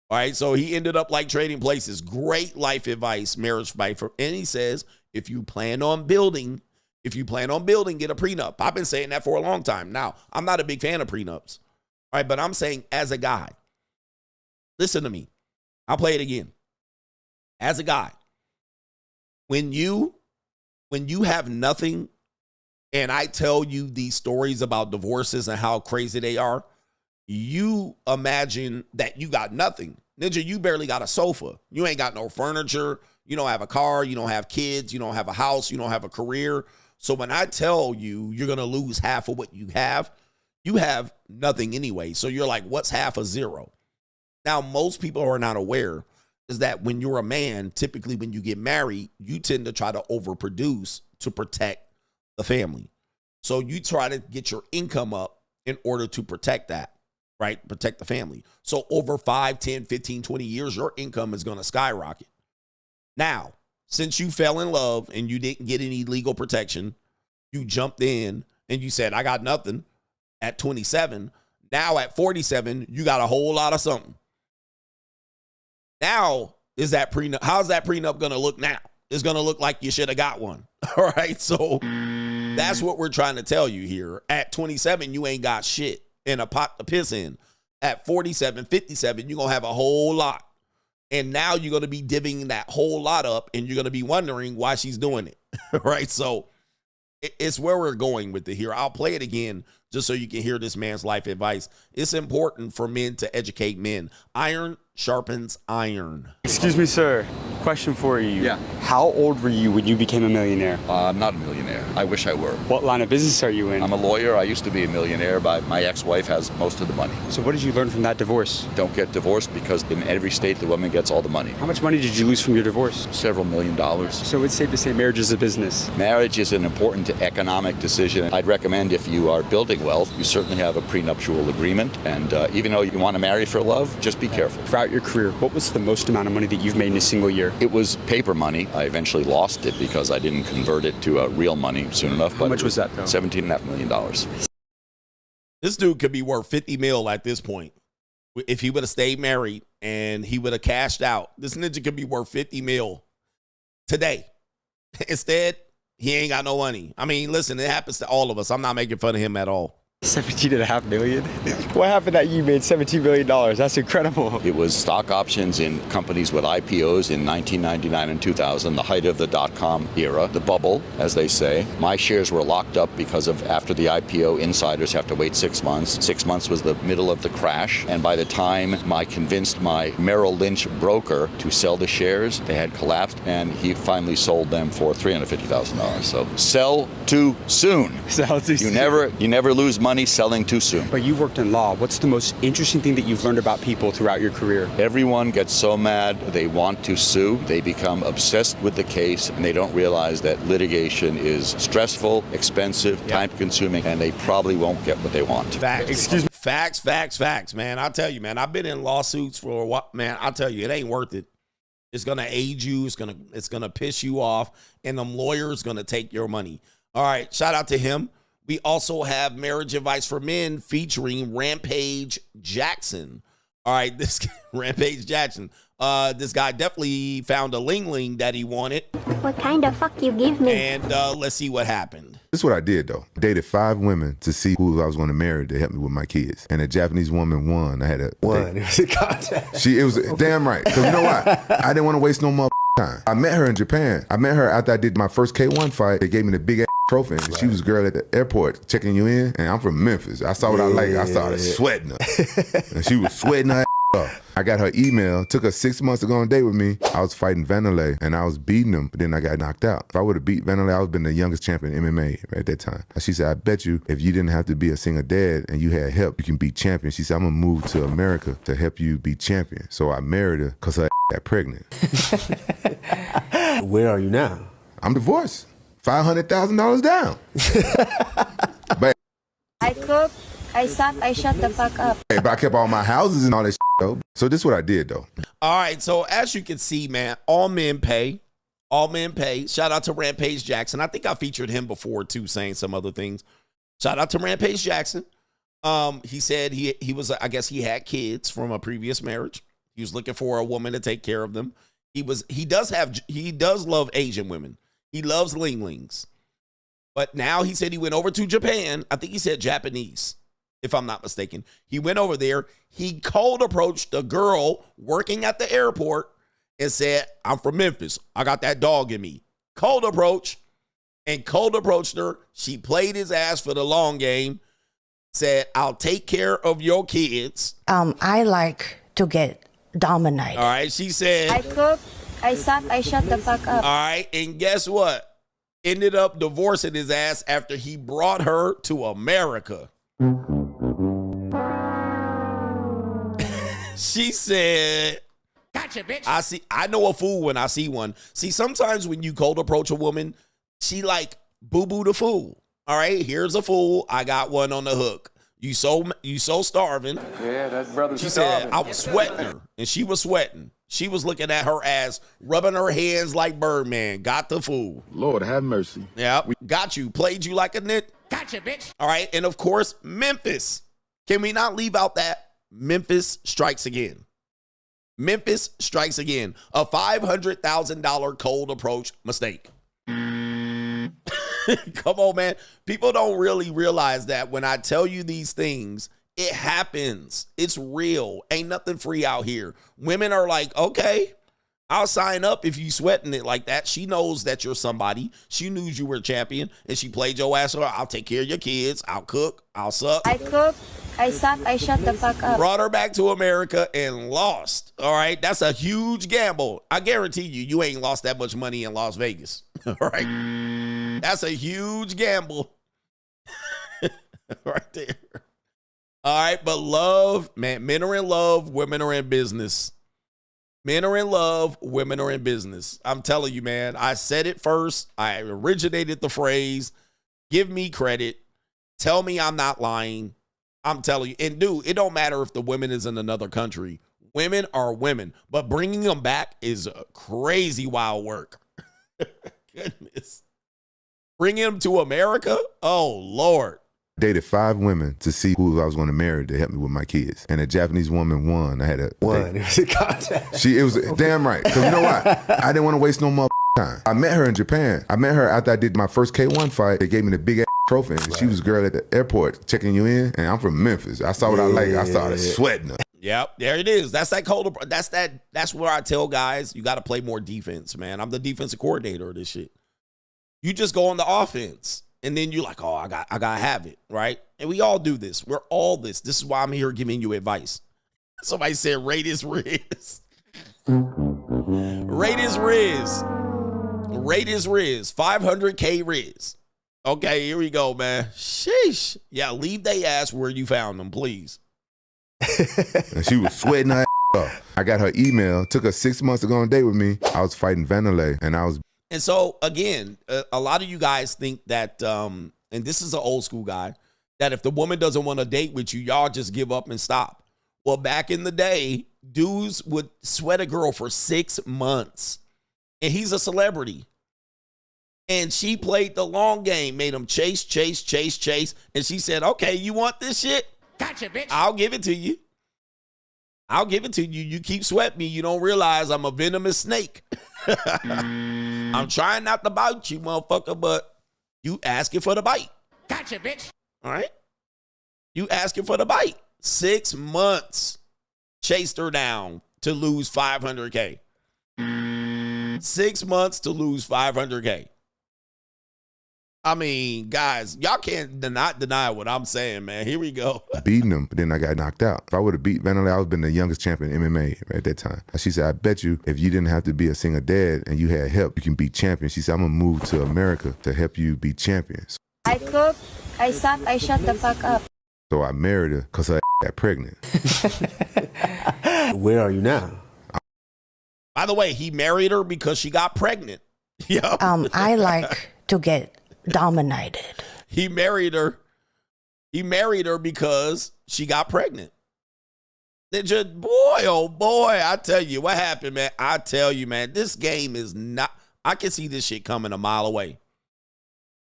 All right, so he ended up like Trading Places. Great life advice, marriage advice. And he says, if you plan on building, get a prenup. I've been saying that for a long time. Now, I'm not a big fan of prenups. All right, but I'm saying as a guy, listen to me. I'll play it again. As a guy, when you have nothing, and I tell you these stories about divorces and how crazy they are, you imagine that you got nothing. Ninja, you barely got a sofa. You ain't got no furniture. You don't have a car. You don't have kids. You don't have a house. You don't have a career. So when I tell you you're going to lose half of what you have nothing anyway. So you're like, what's half of zero? Now, most people are not aware is that when you're a man, typically when you get married, you tend to try to overproduce to protect the family. So you try to get your income up in order to protect that. Right? Protect the family. So over 5, 10, 15, 20 years, your income is going to skyrocket. Now, since you fell in love and you didn't get any legal protection, you jumped in and you said, I got nothing at 27. Now at 47, you got a whole lot of something. Now, how's that prenup going to look now? It's going to look like you should have got one. All right. So that's what we're trying to tell you here. At 27, you ain't got shit in a pot to piss in. At 47, 57, you're going to have a whole lot. And now you're going to be divvying that whole lot up and you're going to be wondering why she's doing it. Right? So it's where we're going with it here. I'll play it again just so you can hear this man's life advice. It's important for men to educate men. Iron sharpens iron. Excuse me, sir. Question for you. Yeah. How old were you when you became a millionaire? I'm not a millionaire. I wish I were. What line of business are you in? I'm a lawyer. I used to be a millionaire, but my ex-wife has most of the money. So what did you learn from that divorce? Don't get divorced because in every state the woman gets all the money. How much money did you lose from your divorce? Several $1 million. So it's safe to say marriage is a business. Marriage is an important economic decision. I'd recommend if you are building wealth, you certainly have a prenuptial agreement. And even though you want to marry for love, just be careful. Throughout your career, what was the most amount of money that you've made in a single year? It was paper money. I eventually lost it because I didn't convert it to real money soon enough. How much was that, though? $17.5 million. This dude could be worth 50 mil at this point. If he would have stayed married and he would have cashed out, this ninja could be worth 50 mil today. Instead, he ain't got no money. I mean, listen, it happens to all of us. I'm not making fun of him at all. $17.5 million? What happened that you made $17 million? That's incredible. It was stock options in companies with IPOs in 1999 and 2000, the height of the dot-com era, the bubble, as they say. My shares were locked up because of after the IPO, insiders have to wait 6 months. 6 months was the middle of the crash. And by the time I convinced my Merrill Lynch broker to sell the shares, they had collapsed, and he finally sold them for $350,000. So sell too soon. Sell too soon. You never lose money selling too soon. But you worked in law. What's the most interesting thing that you've learned about people throughout your career? Everyone gets so mad they want to sue. They become obsessed with the case, and they don't realize that litigation is stressful, expensive, time-consuming, and they probably won't get what they want. Facts. Excuse me. Facts, man. I'll tell you, man. I've been in lawsuits for a while. Man, I'll tell you, it ain't worth it. It's gonna age you. It's gonna piss you off, and them lawyers gonna take your money. All right, shout out to him. We also have marriage advice for men featuring Rampage Jackson. All right, this Rampage Jackson. This guy definitely found a Ling that he wanted. What kind of fuck you give me? And let's see what happened. This is what I did, though. Dated 5 women to see who I was going to marry to help me with my kids. And a Japanese woman won. I had a... One. It was a contest. It was damn right. Because you know why? I didn't want to waste no more time. I met her in Japan. I met her after I did my first K1 fight. They gave me the big ass trophy. And she was a girl at the airport checking you in. And I'm from Memphis. I saw what I liked. I started sweating her. And she was sweating her up. I got her email. Took her 6 months to go on a date with me. I was fighting Vanderlei, and I was beating him, but then I got knocked out. If I would have beat Vanderlei, I would have been the youngest champion in MMA right at that time. She said, I bet you if you didn't have to be a single dad and you had help, you can be champion. She said, I'm going to move to America to help you be champion. So I married her because her got pregnant. Where are you now? I'm divorced. $500,000 down. But I cook, I suck, I shut the fuck up. hey, but I kept all my houses and all that shit, though. So this is what I did, though. All right, so as you can see, man, all men pay. All men pay. Shout out to Rampage Jackson. I think I featured him before, too, saying some other things. Shout out to Rampage Jackson. He said he was, I guess he had kids from a previous marriage. He was looking for a woman to take care of them. He does love Asian women. He loves Ling-Lings. But now he said he went over to Japan. I think he said Japanese, if I'm not mistaken. He went over there. He cold approached a girl working at the airport and said, I'm from Memphis. I got that dog in me. Cold approach. And cold approached her. She played his ass for the long game. Said, I'll take care of your kids. I like to get dominated. All right. She said, I cook, I suck, I shut the fuck up. all right. And guess what? Ended up divorcing his ass after he brought her to America. She said, gotcha, bitch. I know a fool when I see one. See, sometimes when you cold approach a woman, she like boo-boo the fool. All right, here's a fool. I got one on the hook. You so starving. Yeah, that brother's She starving. said, I was sweating her, and she was sweating. She was looking at her ass, rubbing her hands like Birdman. Got the fool. Lord, have mercy. Yep, got you. Played you like a nit. Gotcha, bitch. All right, and of course, Memphis. Can we not leave out that? Memphis strikes again. Memphis strikes again. A $500,000 cold approach mistake. Come on, man. People don't really realize that when I tell you these things, it happens. It's real. Ain't nothing free out here. Women are like, okay, I'll sign up if you sweating it like that. She knows that you're somebody. She knew you were a champion, and she played your ass. I'll take care of your kids. I'll cook. I'll suck. I cook, I suck, I shut the fuck up. Brought her back to America and lost. All right, that's a huge gamble. I guarantee you ain't lost that much money in Las Vegas. All right, that's a huge gamble right there. All right, but love, man, men are in love, women are in business. Men are in love, women are in business. I'm telling you, man, I said it first. I originated the phrase. Give me credit. Tell me I'm not lying. I'm telling you. And dude, it don't matter if the woman is in another country. Women are women. But bringing them back is crazy wild work. Goodness. Bringing them to America? Oh, Lord. Dated 5 women to see who I was going to marry to help me with my kids. And a Japanese woman won. I had a One. It was a contest. It was damn right. Because you know what? I didn't want to waste no more time. I met her in Japan. I met her after I did my first K1 fight. They gave me the big ass trophy. And she was a girl at the airport checking you in. And I'm from Memphis. I saw what I like. I started sweating her. Yep, there it is. That's that cold. That's where I tell guys, you got to play more defense, man. I'm the defensive coordinator of this shit. You just go on the offense. And then you're like, oh, I got to have it, right? And we all do this. We're all this. This is why I'm here giving you advice. Somebody said, rate is Rizz. Rate is Rizz. Rate is Rizz. 500K Rizz. Okay, here we go, man. Sheesh. Yeah, leave they ass where you found them, please. And she was sweating her up. I got her email. Took her 6 months to go on a date with me. I was fighting Vanderlei, and I was. And so, again, a lot of you guys think that, and this is an old school guy, that if the woman doesn't want to date with you, y'all just give up and stop. Well, back in the day, dudes would sweat a girl for 6 months, and he's a celebrity. And she played the long game, made him chase. And she said, okay, you want this shit? Gotcha, bitch. I'll give it to you. You keep sweating me. You don't realize I'm a venomous snake. I'm trying not to bite you, motherfucker, but you asking for the bite. Gotcha, bitch. All right? You asking for the bite. 6 months chased her down to lose 500K. 6 months to lose 500K. I mean, guys, y'all can't deny what I'm saying, man. Here we go. Beating them, but then I got knocked out. If I would have beat Vanilla, I would have been the youngest champion in MMA right at that time. She said, I bet you if you didn't have to be a single dad and you had help, you can be champion. She said, I'm going to move to America to help you be champions. I cook, I suck, I shut the fuck up. So I married her because her got pregnant. Where are you now? By the way, he married her because she got pregnant. Yep. I like to get dominated. He married her. He married her because she got pregnant. Ninja, boy, oh boy, I tell you what happened, man. I tell you, man, this game is not. I can see this shit coming a mile away.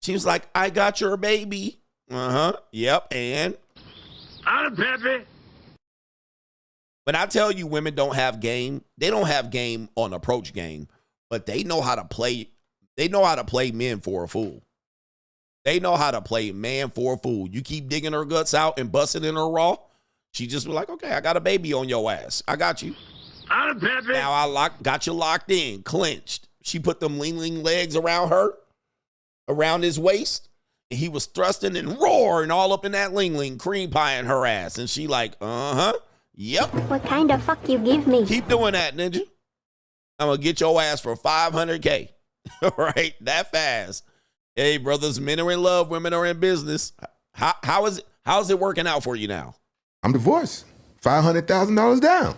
She was like, I got your baby. Yep. And I'm Pepe. when I tell you women don't have game, they don't have game on approach game, but they know how to play. They know how to play men for a fool. They know how to play man for a fool. You keep digging her guts out and busting in her raw, she just be like, okay, I got a baby on your ass. I got you. I'm Pepe. Now I got you locked in, clenched. She put them Ling legs around her, around his waist, and he was thrusting and roaring all up in that Ling cream pie in her ass. And she like, yep. What kind of fuck you give me? Keep doing that, ninja. I'm gonna get your ass for $500K. All right, that fast. Hey, brothers, men are in love, women are in business. How's it working out for you now? I'm divorced. $500,000 down.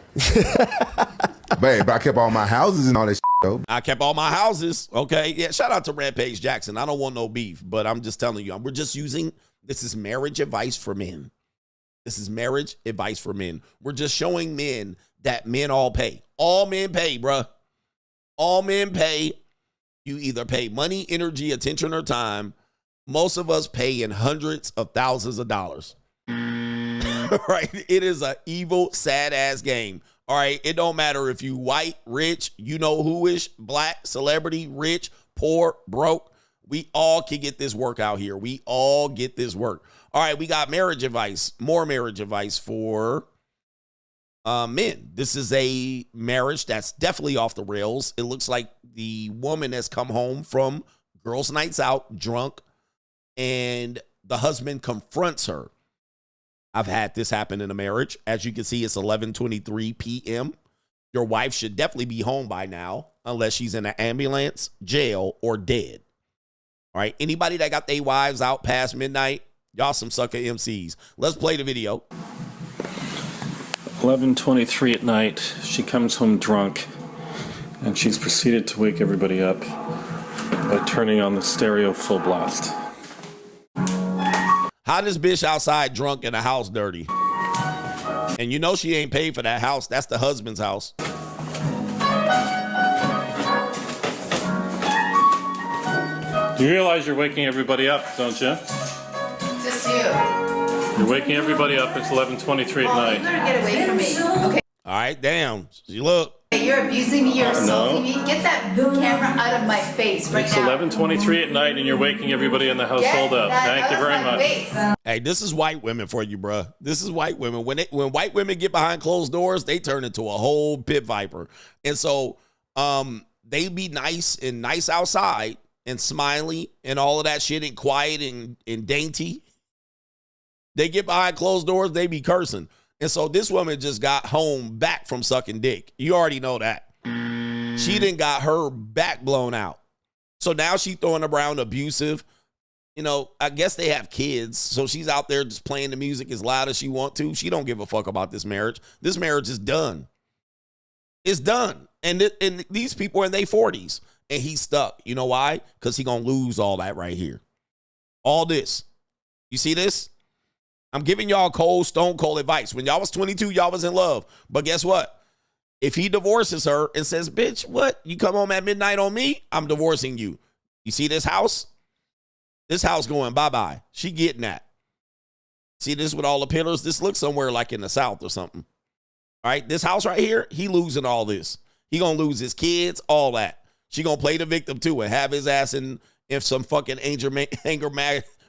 But I kept all my houses and all that shit, though. I kept all my houses. Okay. Yeah. Shout out to Rampage Jackson. I don't want no beef, but I'm just telling you, we're just using, this is marriage advice for men. This is marriage advice for men. We're just showing men that men all pay. All men pay, bruh. All men pay. You either pay money, energy, attention, or time. Most of us pay in hundreds of thousands of dollars. Right? It is an evil, sad-ass game. All right? It don't matter if you white, rich, you know who-ish, black, celebrity, rich, poor, broke. We all can get this work out here. We all get this work. All right, we got marriage advice, more marriage advice for men. This is a marriage that's definitely off the rails. It looks like the woman has come home from girls' nights out, drunk, and the husband confronts her. I've had this happen in a marriage. As you can see, it's 11:23 p.m. Your wife should definitely be home by now, unless she's in an ambulance, jail, or dead. All right, anybody that got their wives out past midnight, y'all some sucker MCs. Let's play the video. 11:23 at night, she comes home drunk, and she's proceeded to wake everybody up by turning on the stereo full blast. How this bitch outside drunk in the house dirty? And you know she ain't paid for that house. That's the husband's house. You realize you're waking everybody up, don't you? Just you. You're waking everybody up. It's 11:23 at night. You better get away from me. Okay. All right, damn. You look. You're abusing me. You're assaulting me. Get that camera out of my face right It's now. 11:23 at night, and you're waking everybody in the household up. Thank you very much. Hey, this is white women for you, bruh. This is white women. When white women get behind closed doors, they turn into a whole pit viper. And so they be nice and nice outside and smiley and all of that shit and quiet and dainty. They get behind closed doors, they be cursing. And so this woman just got home back from sucking dick. You already know that. She done got her back blown out. So now she throwing around abusive. You know, I guess they have kids. So she's out there just playing the music as loud as she want to. She don't give a fuck about this marriage. This marriage is done. It's done. And these people are in their 40s. And he's stuck. You know why? Because he going to lose all that right here. All this. You see this? I'm giving y'all cold, stone cold advice. When y'all was 22, y'all was in love. But guess what? If he divorces her and says, bitch, what? You come home at midnight on me? I'm divorcing you. You see this house? This house going bye-bye. She getting that. See this with all the pillars? This looks somewhere like in the South or something. All right, this house right here, he losing all this. He going to lose his kids, all that. She going to play the victim too and have his ass in some fucking anger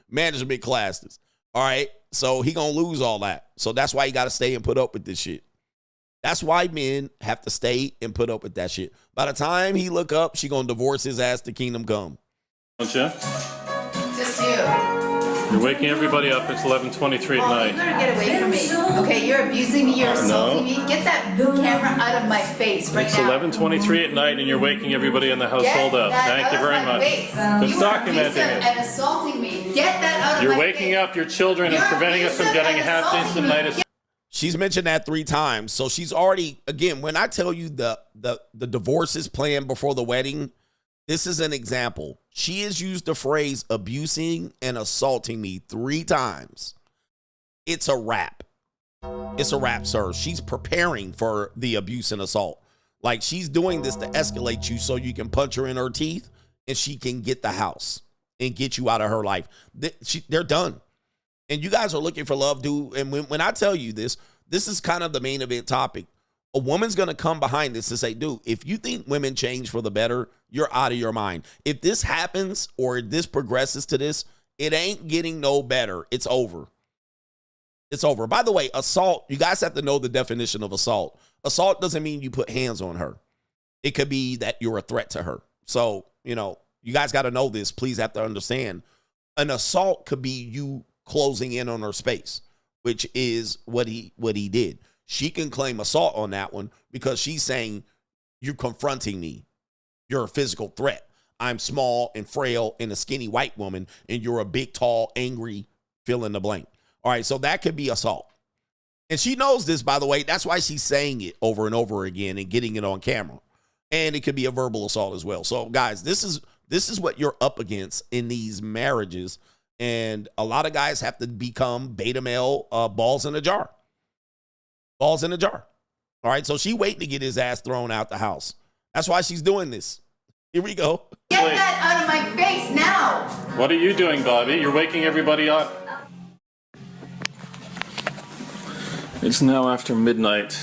management classes. All right. So he gonna lose all that. So that's why you gotta stay and put up with this shit. That's why men have to stay and put up with that shit. By the time he look up, she gonna divorce his ass to kingdom come. Don't you? Just You're waking everybody up. It's 11:23 at night. You better get away from me. Okay, you're abusing me. You're assaulting me. Get that camera out of my face right It's now. 11:23 at night, and you're waking everybody in the household up. Thank you very much. Just documenting it. And assaulting me. Get that out of You're my waking face. up your children and preventing us from getting a half-decent. She's mentioned that 3 times. So she's already, again, when I tell you the divorce is planned before the wedding, this is an example. She has used the phrase abusing and assaulting me 3 times. It's a wrap. It's a wrap, sir. She's preparing for the abuse and assault. Like, she's doing this to escalate you so you can punch her in her teeth and she can get the house and get you out of her life. They're done. And you guys are looking for love, dude. And when I tell you this, this is kind of the main event topic. A woman's going to come behind this and say, dude, if you think women change for the better, you're out of your mind. If this happens or this progresses to this, it ain't getting no better. It's over. It's over. By the way, assault, you guys have to know the definition of assault. Assault doesn't mean you put hands on her. It could be that you're a threat to her. So, you guys got to know this. Please have to understand. An assault could be you closing in on her space, which is what he did. She can claim assault on that one because she's saying, you're confronting me. You're a physical threat. I'm small and frail and a skinny white woman, and you're a big, tall, angry, fill in the blank. All right, so that could be assault. And she knows this, by the way. That's why she's saying it over and over again and getting it on camera. And it could be a verbal assault as well. So, guys, this is what you're up against in these marriages. And a lot of guys have to become beta male balls in a jar. Balls in a jar. All right, so she waiting to get his ass thrown out the house. That's why she's doing this. Here we go. Get that out of my face now. What are you doing, Bobby? You're waking everybody up. It's now after midnight.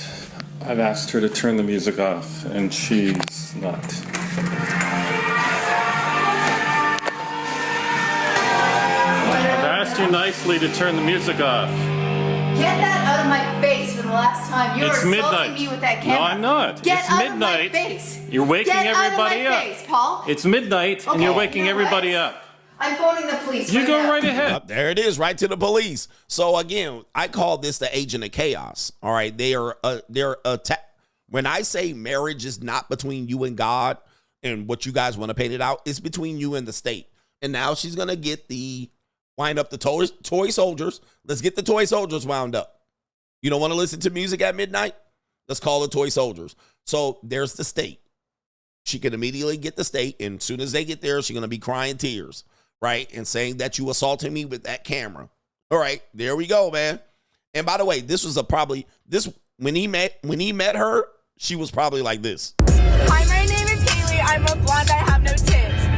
I've asked her to turn the music off, and she's not. I've asked you nicely to turn the music off. Get that out of my face for the last time. You're It's assaulting midnight. me with that camera. No, I'm not. Get It's out midnight. of my face. You're waking Get everybody out of my up. face, Paul. It's midnight, and you're waking everybody up. I'm phoning the police. You go right ahead. There it is, right to the police. So again, I call this the agent of chaos. All right, they're when I say marriage is not between you and God and what you guys want to paint it out, it's between you and the state. And now she's gonna wind up the toy soldiers. Let's get the toy soldiers wound up. You don't want to listen to music at midnight? Let's call the toy soldiers. So there's the state. She can immediately get the state, and as soon as they get there, she's gonna be crying tears. Right? And saying that you assaulted me with that camera. All right, there we go, man. And by the way, when he met her, she was probably like this. Hi, my name is Haley. I'm a blonde. I have no tits.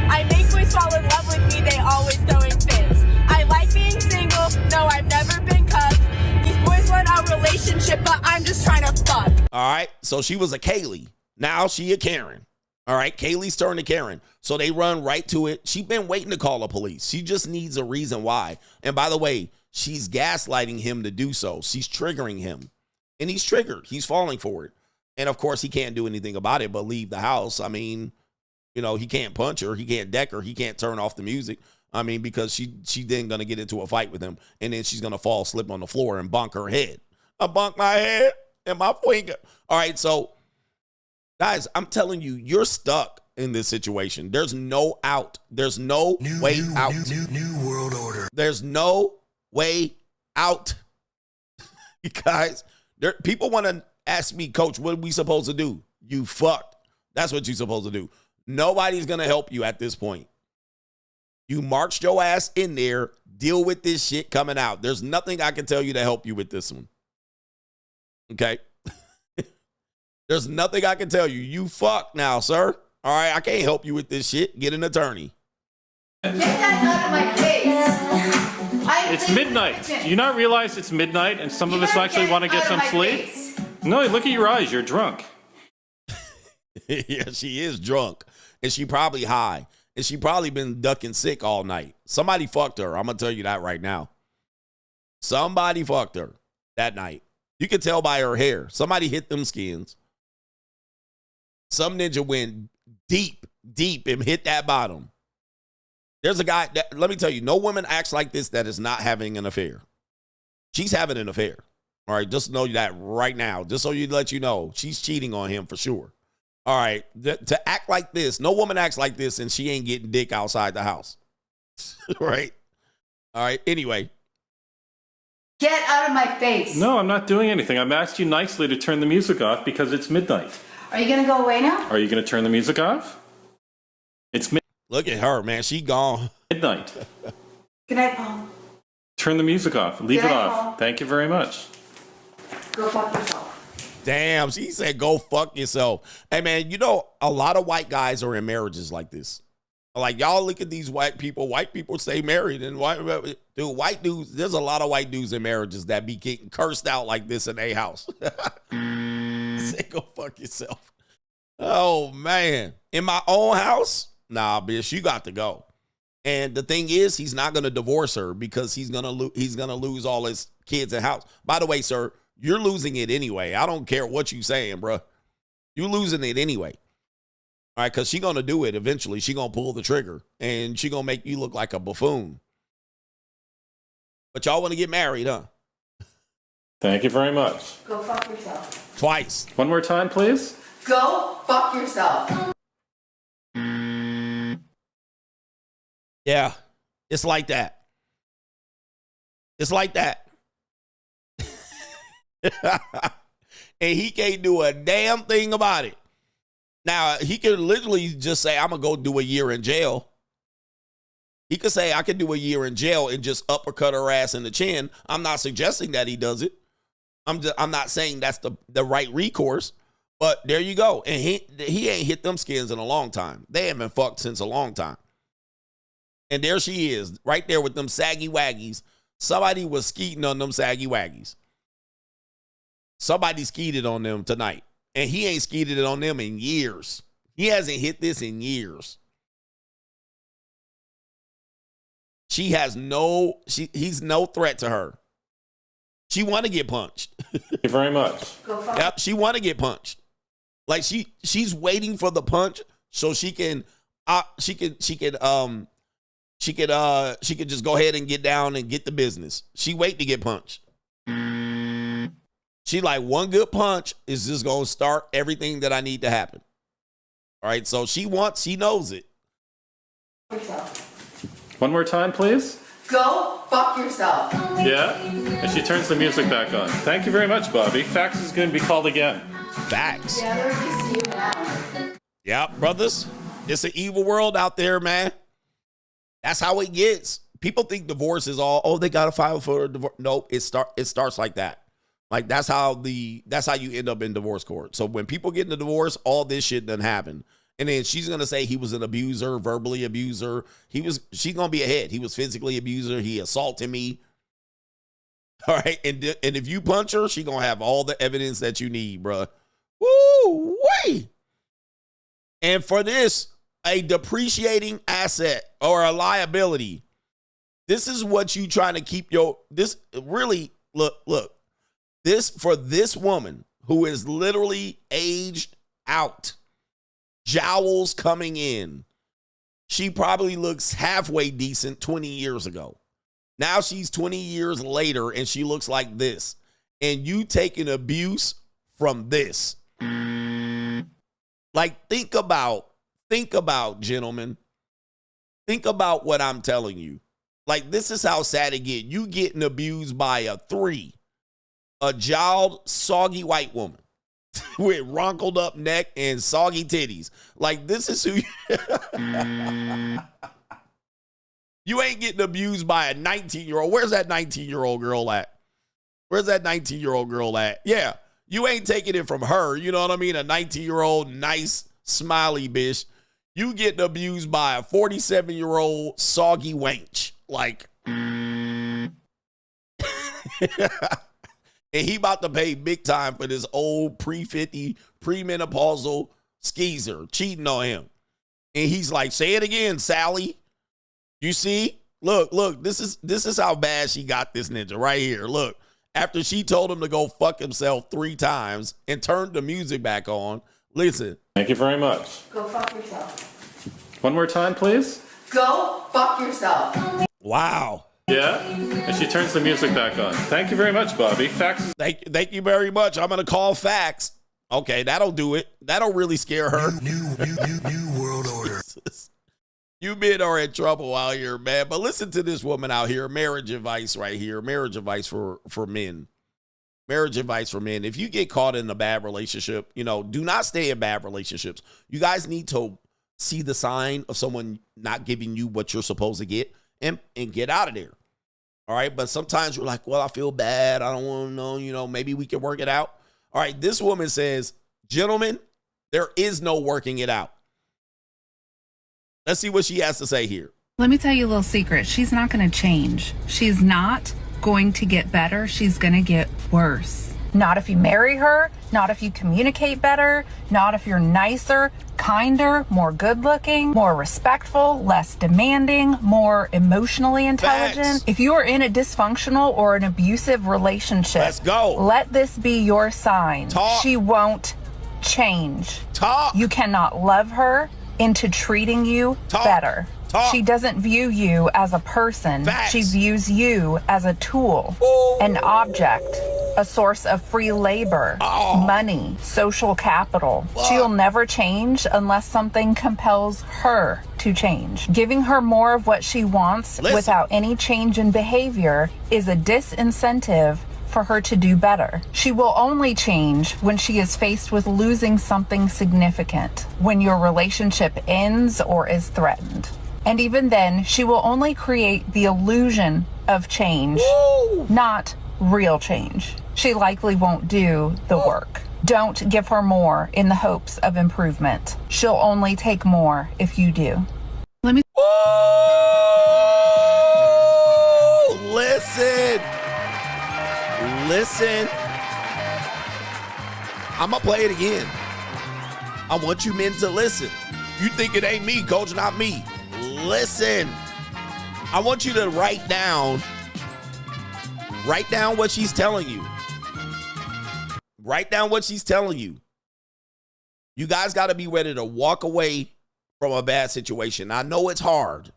I make boys fall in love with me. They always throwing fits. I like being single. No, I've never been cuffed. These boys want a relationship, but I'm just trying to fuck. All right, so she was a Kaylee. Now she a Karen. All right, Kaylee's turned to Karen. So they run right to it. She's been waiting to call the police. She just needs a reason why. And by the way, she's gaslighting him to do so. She's triggering him. And he's triggered. He's falling for it. And of course, he can't do anything about it but leave the house. I mean, he can't punch her. He can't deck her. He can't turn off the music. I mean, because she then going to get into a fight with him. And then she's going to fall, slip on the floor, and bonk her head. I bonk my head and my finger. All right, so guys, I'm telling you, you're stuck in this situation. There's no out. There's no way out. New world order. There's no way out. You guys, people want to ask me, Coach, what are we supposed to do? You fucked. That's what you're supposed to do. Nobody's going to help you at this point. You marched your ass in there. Deal with this shit coming out. There's nothing I can tell you to help you with this one. Okay? There's nothing I can tell you. You fucked now, sir. All right, I can't help you with this shit. Get an attorney. Get that out of my face. It's midnight. Do you not realize it's midnight and some of us actually want to get some sleep? No, look at your eyes. You're drunk. Yeah, she is drunk. And she probably high. And she probably been ducking sick all night. Somebody fucked her. I'm going to tell you that right now. Somebody fucked her that night. You can tell by her hair. Somebody hit them skins. Some ninja went deep and hit that bottom. There's a guy that, let me tell you, no woman acts like this that is not having an affair. She's having an affair. All right, just know that right now. Just so you let you know, she's cheating on him for sure. All right, to act like this, no woman acts like this and she ain't getting dick outside the house. Right? All right, anyway. Get out of my face. No, I'm not doing anything. I've asked you nicely to turn the music off because it's midnight. Are you going to go away now? Are you going to turn the music off? It's midnight. Look at her, man. She gone. Midnight. Good night, Paul. Turn the music off. Leave it off. Paul. Thank you very much. Go fuck yourself. Damn, she said go fuck yourself. Hey, man, you know, a lot of white guys are in marriages like this. Like, y'all look at these white people. White people stay married. And white dudes, there's a lot of white dudes in marriages that be getting cursed out like this in a house. Say go fuck yourself. Oh, man. In my own house? Nah, bitch, you got to go. And the thing is, he's not going to divorce her because he's going to lose all his kids and house. By the way, sir, you're losing it anyway. I don't care what you saying, bro. You're losing it anyway. All right, because she's going to do it eventually. She's going to pull the trigger, and she's going to make you look like a buffoon. But y'all want to get married, huh? Thank you very much. Go fuck yourself. Twice. One more time, please. Go fuck yourself. Yeah, it's like that. It's like that. And he can't do a damn thing about it. Now, he could literally just say, I'm going to go do a year in jail. He could say, I could do a year in jail and just uppercut her ass in the chin. I'm not suggesting that he does it. I'm not saying that's the right recourse. But there you go. And he ain't hit them skins in a long time. They haven't been fucked since a long time. And there she is, right there with them saggy waggies. Somebody was skeeting on them saggy waggies. Somebody skeeted on them tonight. And he ain't skeeted it on them in years. He hasn't hit this in years. He's no threat to her. She want to get punched. Thank you very much. Yep, she want to get punched. Like she's waiting for the punch so she can just go ahead and get down and get the business. She wait to get punched. She like, one good punch is just going to start everything that I need to happen. All right, so she knows it. One more time, please. Go fuck yourself. Yeah? And she turns the music back on. Thank you very much, Bobby. Fax is going to be called again. Facts. Yeah, they're just you now. Yeah, brothers. It's an evil world out there, man. That's how it gets. People think divorce is all, they got to file for a divorce. Nope, it starts like that. Like that's how you end up in divorce court. So when people get in a divorce, all this shit doesn't happen. And then she's gonna say he was an abuser, verbally abuser. She's gonna be ahead. He was physically abuser. He assaulted me. All right, and if you punch her, she gonna have all the evidence that you need, bruh. Woo wee. And for this, a depreciating asset or a liability. This is what you trying to keep look. For this woman who is literally aged out, jowls coming in, she probably looks halfway decent 20 years ago. Now she's 20 years later and she looks like this. And you taking abuse from this. Like, think about, gentlemen. Think about what I'm telling you. Like, this is how sad it get. You getting abused by a jowled, soggy white woman with wrinkled up neck and soggy titties. Like, this is who you ain't getting abused by a 19-year-old. Where's that 19-year-old girl at? Yeah, you ain't taking it from her. You know what I mean? A 19-year-old, nice, smiley bitch. You getting abused by a 47-year-old, soggy wench. Like, and he about to pay big time for this old pre-50, premenopausal skeezer cheating on him. And he's like, say it again, Sally. You see? Look, this is how bad she got this ninja right here. Look, after she told him to go fuck himself 3 times and turned the music back on, listen. Thank you very much. Go fuck yourself. One more time, please. Go fuck yourself. Wow. Yeah? And she turns the music back on. Thank you very much, Bobby. Fax. Thank you very much. I'm going to call Fax. Okay, that'll do it. That'll really scare her. New world order. You men are in trouble out here, man. But listen to this woman out here. Marriage advice right here. Marriage advice for men. Marriage advice for men. If you get caught in a bad relationship, you know, do not stay in bad relationships. You guys need to see the sign of someone not giving you what you're supposed to get and get out of there. All right. But sometimes you're like, well, I feel bad. I don't want to know, you know, maybe we can work it out. All right. This woman says, gentlemen, there is no working it out. Let's see what she has to say here. Let me tell you a little secret. She's not going to change. She's not going to get better. She's going to get worse. Not if you marry her, not if you communicate better, not if you're nicer, kinder, more good looking, more respectful, less demanding, more emotionally intelligent. Facts. If you are in a dysfunctional or an abusive relationship, let's go. Let this be your sign. Talk. She won't change. Talk. You cannot love her into treating you better. She doesn't view you as a person. Facts. She views you as a tool, an object, a source of free labor, money, social capital. She'll never change unless something compels her to change. Giving her more of what she wants without any change in behavior is a disincentive for her to do better. She will only change when she is faced with losing something significant, when your relationship ends or is threatened. And even then, she will only create the illusion of change, not real change. She likely won't do the work. Don't give her more in the hopes of improvement. She'll only take more if you do. Let me. Listen. I'm going to play it again. I want you men to listen. You think it ain't me, coach, not me. Listen. I want you to write down what she's telling you. Write down what she's telling you. You guys got to be ready to walk away from a bad situation. I know it's hard.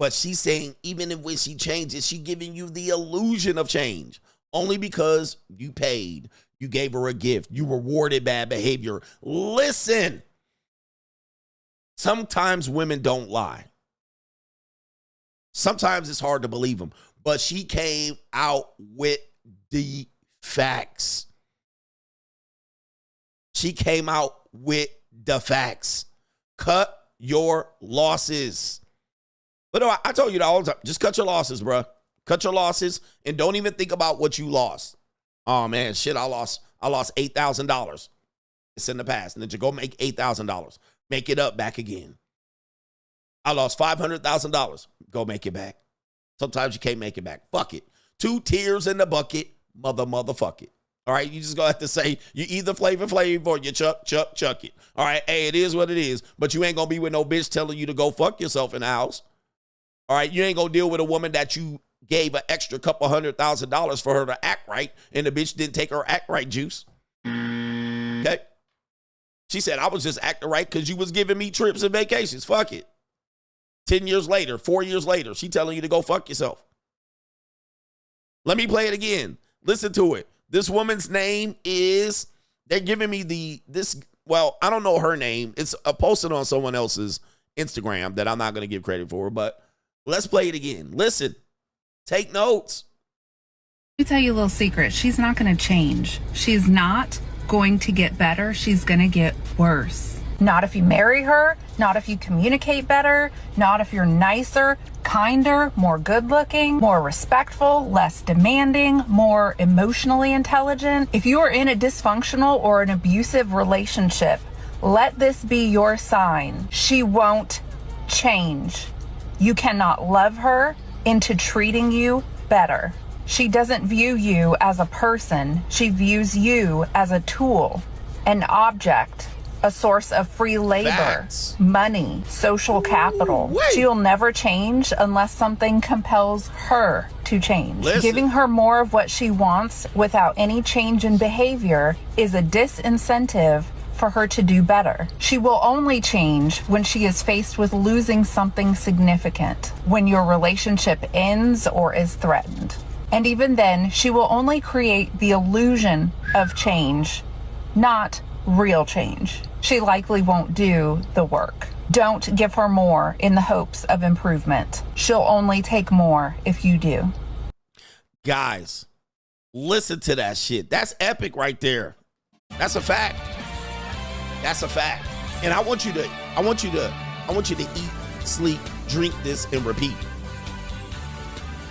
But she's saying even if when she changes, she's giving you the illusion of change. Only because you paid. You gave her a gift. You rewarded bad behavior. Listen. Sometimes women don't lie. Sometimes it's hard to believe them. But she came out with the facts. She came out with the facts. Cut your losses. But no, I told you that all the time. Just cut your losses, bro. Cut your losses and don't even think about what you lost. Oh, man, shit, I lost $8,000. It's in the past. And then you go make $8,000. Make it up back again. I lost $500,000. Go make it back. Sometimes you can't make it back. Fuck it. 2 tears in the bucket. Motherfuck it. All right, you just gonna have to say you either Flavor Flav or you chuck it. All right, hey, it is what it is. But you ain't gonna be with no bitch telling you to go fuck yourself in the house. All right, you ain't gonna deal with a woman that you gave an extra couple $100,000 for her to act right, and the bitch didn't take her act right juice. Okay? She said, I was just acting right because you was giving me trips and vacations. Fuck it. 10 years later, 4 years later, she telling you to go fuck yourself. Let me play it again. Listen to it. This woman's name is, they're giving me well, I don't know her name. It's posted on someone else's Instagram that I'm not going to give credit for, but let's play it again. Listen. Take notes. Let me tell you a little secret. She's not going to change. She's not going to get better. She's going to get worse. Not if you marry her, not if you communicate better, not if you're nicer, kinder, more good looking, more respectful, less demanding, more emotionally intelligent. If you are in a dysfunctional or an abusive relationship, let this be your sign. She won't change. You cannot love her into treating you better. She doesn't view you as a person. She views you as a tool, an object, a source of free labor, money, social capital. She'll never change unless something compels her to change. Giving her more of what she wants without any change in behavior is a disincentive for her to do better. She will only change when she is faced with losing something significant, when your relationship ends or is threatened. And even then, she will only create the illusion of change, not real change. She likely won't do the work. Don't give her more in the hopes of improvement. She'll only take more if you do. Guys, listen to that shit. That's epic right there. That's a fact. That's a fact. And I want you to eat, sleep, drink this, and repeat.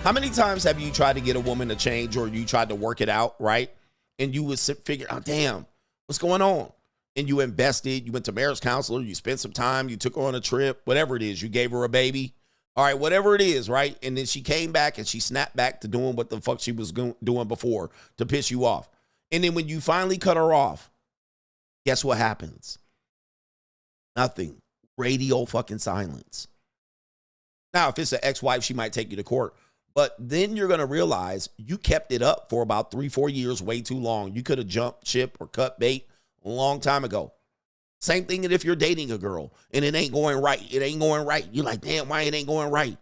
How many times have you tried to get a woman to change, or you tried to work it out, right? And you would figure out, damn, what's going on? And you invested, you went to marriage counselor, you spent some time, you took her on a trip, whatever it is, you gave her a baby. All right, whatever it is, right? And then she came back and she snapped back to doing what the fuck she was doing before to piss you off. And then when you finally cut her off, guess what happens? Nothing. Radio fucking silence. Now, if it's an ex-wife, she might take you to court. But then you're going to realize you kept it up for about 3-4 years, way too long. You could have jumped ship or cut bait a long time ago. Same thing if you're dating a girl and it ain't going right. It ain't going right. You're like, damn, why it ain't going right?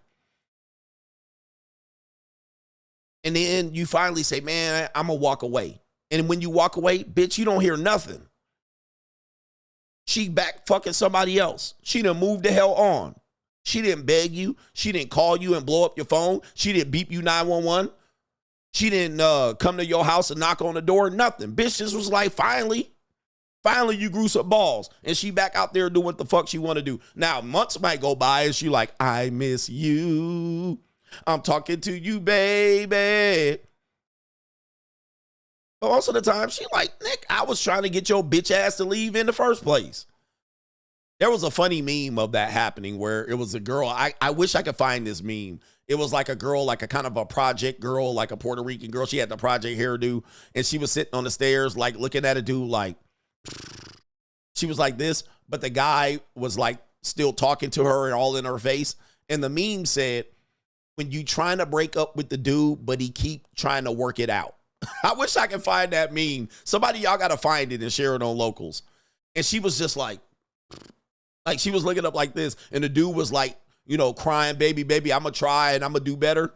And then you finally say, man, I'm going to walk away. And when you walk away, bitch, you don't hear nothing. She back fucking somebody else. She done moved the hell on. She didn't beg you. She didn't call you and blow up your phone. She didn't beep you 911. She didn't come to your house and knock on the door. Nothing. Bitch just was like, finally you grew some balls. And she back out there doing what the fuck she want to do. Now, months might go by and she like, I miss you. I'm talking to you, baby. But most of the time, she like, Nick, I was trying to get your bitch ass to leave in the first place. There was a funny meme of that happening where it was a girl. I wish I could find this meme. It was like a girl, like a kind of a project girl, like a Puerto Rican girl. She had the project hairdo, and she was sitting on the stairs, like looking at a dude, like she was like this, but the guy was like still talking to her and all in her face. And the meme said, when you trying to break up with the dude, but he keep trying to work it out. I wish I could find that meme. Somebody, y'all got to find it and share it on Locals. And she was just like she was looking up like this. And the dude was like, you know, crying, baby, I'm going to try and I'm going to do better.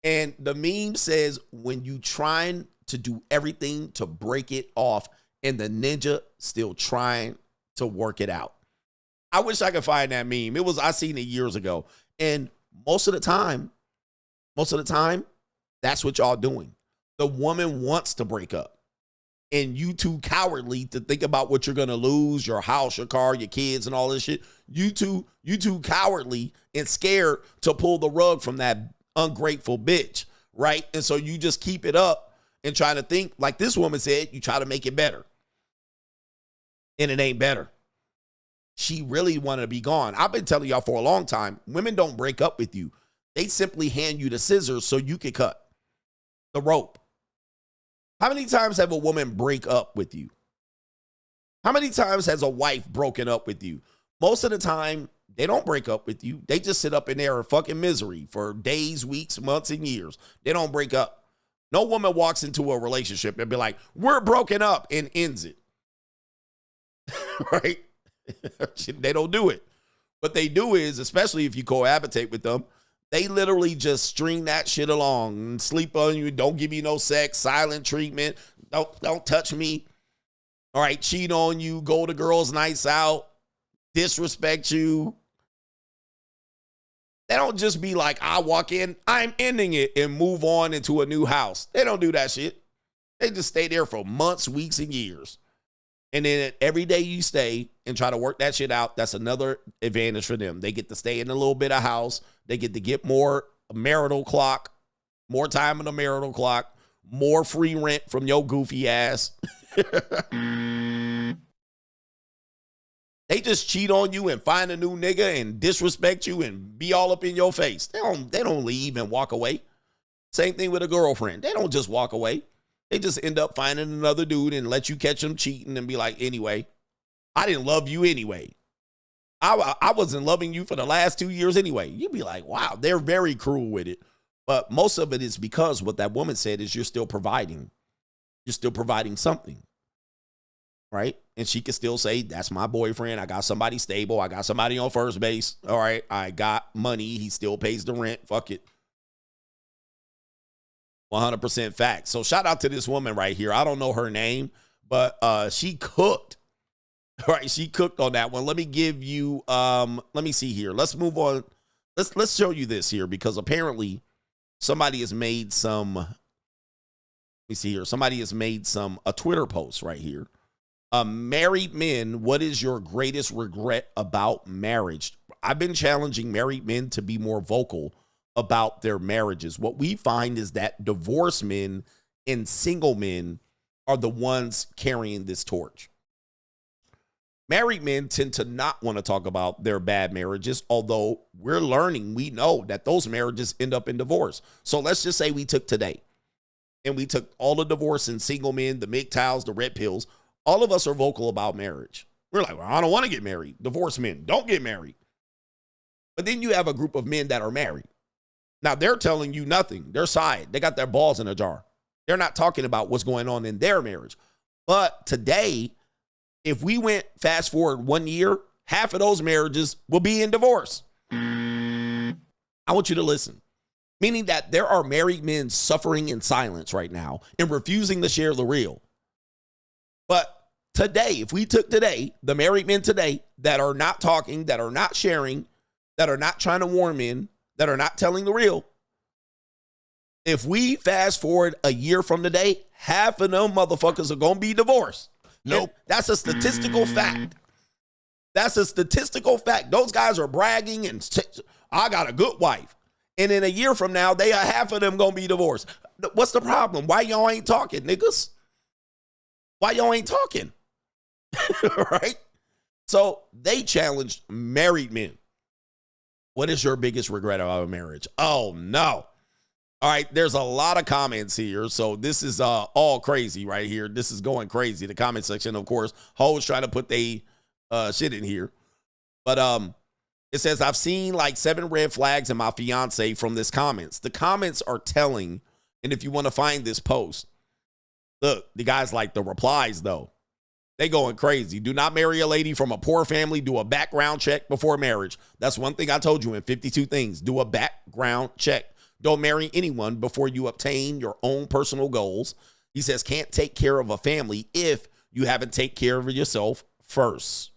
And the meme says, when you trying to do everything to break it off and the ninja still trying to work it out. I wish I could find that meme. I seen it years ago. And most of the time, that's what y'all doing. The woman wants to break up. And you too cowardly to think about what you're going to lose, your house, your car, your kids, and all this shit. You too cowardly and scared to pull the rug from that ungrateful bitch, right? And so you just keep it up and try to think, like this woman said, you try to make it better. And it ain't better. She really wanted to be gone. I've been telling y'all for a long time, women don't break up with you. They simply hand you the scissors so you can cut the rope. How many times have a woman break up with you? How many times has a wife broken up with you? Most of the time, they don't break up with you. They just sit up in there in fucking misery for days, weeks, months, and years. They don't break up. No woman walks into a relationship and be like, we're broken up, and ends it. Right? They don't do it. What they do is, especially if you cohabitate with them, they literally just string that shit along and sleep on you. Don't give you no sex, silent treatment. Don't touch me. All right, cheat on you, go to girls' nights out, disrespect you. They don't just be like, I walk in, I'm ending it, and move on into a new house. They don't do that shit. They just stay there for months, weeks, and years. And then every day you stay and try to work that shit out, that's another advantage for them. They get to stay in a little bit of house. They get to get more marital clock, more time in the marital clock, more free rent from your goofy ass. They just cheat on you and find a new nigga and disrespect you and be all up in your face. They don't leave and walk away. Same thing with a girlfriend. They don't just walk away. They just end up finding another dude and let you catch them cheating and be like, anyway, I didn't love you anyway. I wasn't loving you for the last 2 years anyway. You'd be like, wow, they're very cruel with it. But most of it is because what that woman said is you're still providing. You're still providing something. right? And she can still say, that's my boyfriend. I got somebody stable. I got somebody on first base. All right, I got money. He still pays the rent. Fuck it. 100% fact. So shout out to this woman right here. I don't know her name, but she cooked. All right, she cooked on that one. Let me give you, let me see here. Let's move on. Let's show you this here, because apparently somebody has made some, let me see here. Somebody has made a Twitter post right here. Married men, what is your greatest regret about marriage? I've been challenging married men to be more vocal about their marriages. What we find is that divorced men and single men are the ones carrying this torch. Married men tend to not want to talk about their bad marriages, although we're learning, we know that those marriages end up in divorce. So let's just say we took today and we took all the divorcing single men, the MGTOWs, the red pills. All of us are vocal about marriage. We're like, well, I don't want to get married. Divorced men, don't get married. But then you have a group of men that are married. Now they're telling you nothing. They're side. They got their balls in a jar. They're not talking about what's going on in their marriage. But today, if we went fast forward 1 year, half of those marriages will be in divorce. I want you to listen. Meaning that there are married men suffering in silence right now and refusing to share the real. But today, if we took today, the married men today that are not talking, that are not sharing, that are not trying to warn men, that are not telling the real, if we fast forward a year from today, half of them motherfuckers are going to be divorced. Nope. That's a statistical fact. That's a statistical fact. Those guys are bragging and I got a good wife. And in a year from now, they are half of them going to be divorced. What's the problem? Why y'all ain't talking, niggas? Why y'all ain't talking? Right? So they challenged married men. What is your biggest regret about a marriage? Oh, no. All right, there's a lot of comments here, so this is all crazy right here. This is going crazy. The comment section, of course, hoes trying to put they shit in here. But it says, I've seen like 7 red flags in my fiance from this comments. The comments are telling, and if you want to find this post, look, the guys like the replies, though. They going crazy. Do not marry a lady from a poor family. Do a background check before marriage. That's one thing I told you in 52 things. Do a background check. Don't marry anyone before you obtain your own personal goals. He says, can't take care of a family if you haven't taken care of yourself first.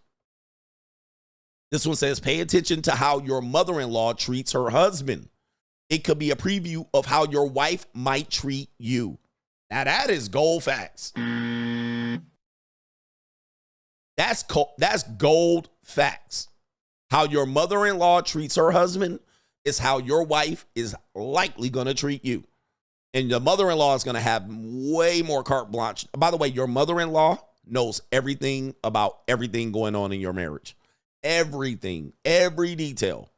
This one says, pay attention to how your mother-in-law treats her husband. It could be a preview of how your wife might treat you. Now that is gold facts. That's gold facts. How your mother-in-law treats her husband is how your wife is likely going to treat you. And your mother-in-law is going to have way more carte blanche. By the way, your mother-in-law knows everything about everything going on in your marriage. Everything, every detail.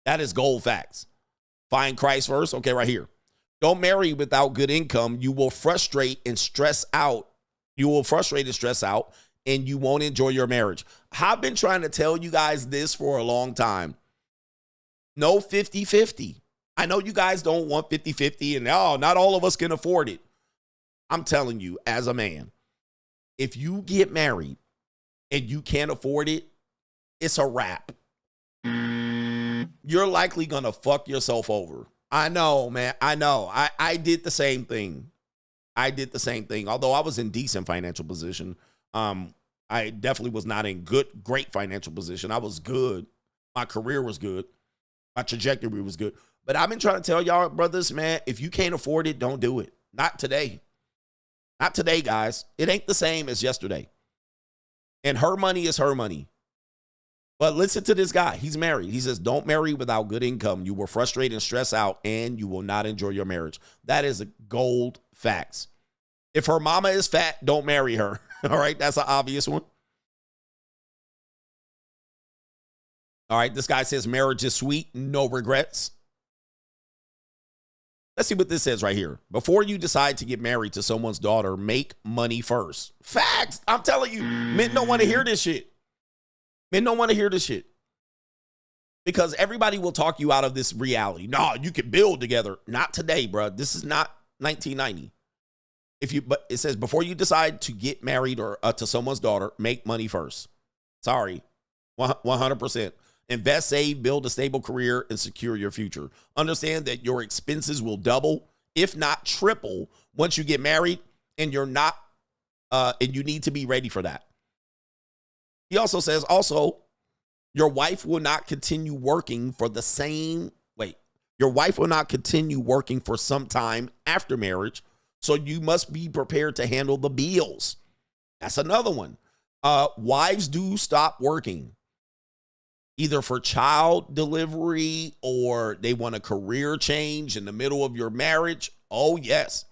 That is gold facts. Find Christ first. Okay, right here. Don't marry without good income. You will frustrate and stress out. You will frustrate and stress out, and you won't enjoy your marriage. I've been trying to tell you guys this for a long time. No 50-50. I know you guys don't want 50-50 and not all of us can afford it. I'm telling you, as a man, if you get married and you can't afford it, it's a wrap. You're likely going to fuck yourself over. I know, man. I know. I did the same thing. Although I was in decent financial position. I definitely was not in great financial position. I was good. My career was good. My trajectory was good. But I've been trying to tell y'all, brothers, man, if you can't afford it, don't do it. Not today. Not today, guys. It ain't the same as yesterday. And her money is her money. But listen to this guy. He's married. He says, don't marry without good income. You will frustrate and stress out, and you will not enjoy your marriage. That is a gold facts. If her mama is fat, don't marry her. All right, that's an obvious one. All right, this guy says marriage is sweet, no regrets. Let's see what this says right here. Before you decide to get married to someone's daughter, make money first. Facts. I'm telling you, men don't want to hear this shit. Men don't want to hear this shit. Because everybody will talk you out of this reality. No, you can build together. Not today, bro. This is not 1990. But it says before you decide to get married or to someone's daughter, make money first. Sorry, 100%. Invest, save, build a stable career, and secure your future. Understand that your expenses will double, if not triple, once you get married, and you're not, and you need to be ready for that. He also says, your wife will not continue working for the same. Your wife will not continue working for some time after marriage, so you must be prepared to handle the bills. That's another one. Wives do stop working, either for child delivery or they want a career change in the middle of your marriage. Oh, yes.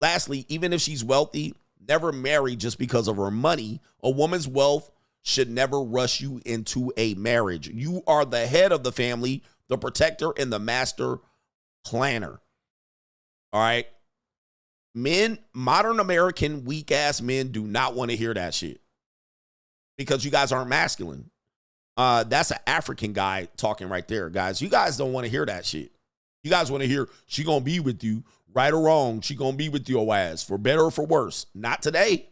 Lastly, even if she's wealthy, never marry just because of her money. A woman's wealth should never rush you into a marriage. You are the head of the family, the protector, and the master planner. All right. Men, modern American weak-ass men do not want to hear that shit because you guys aren't masculine. That's an African guy talking right there, guys. You guys don't want to hear that shit. You guys want to hear she gonna be with you, right or wrong. She gonna be with your ass for better or for worse. Not today.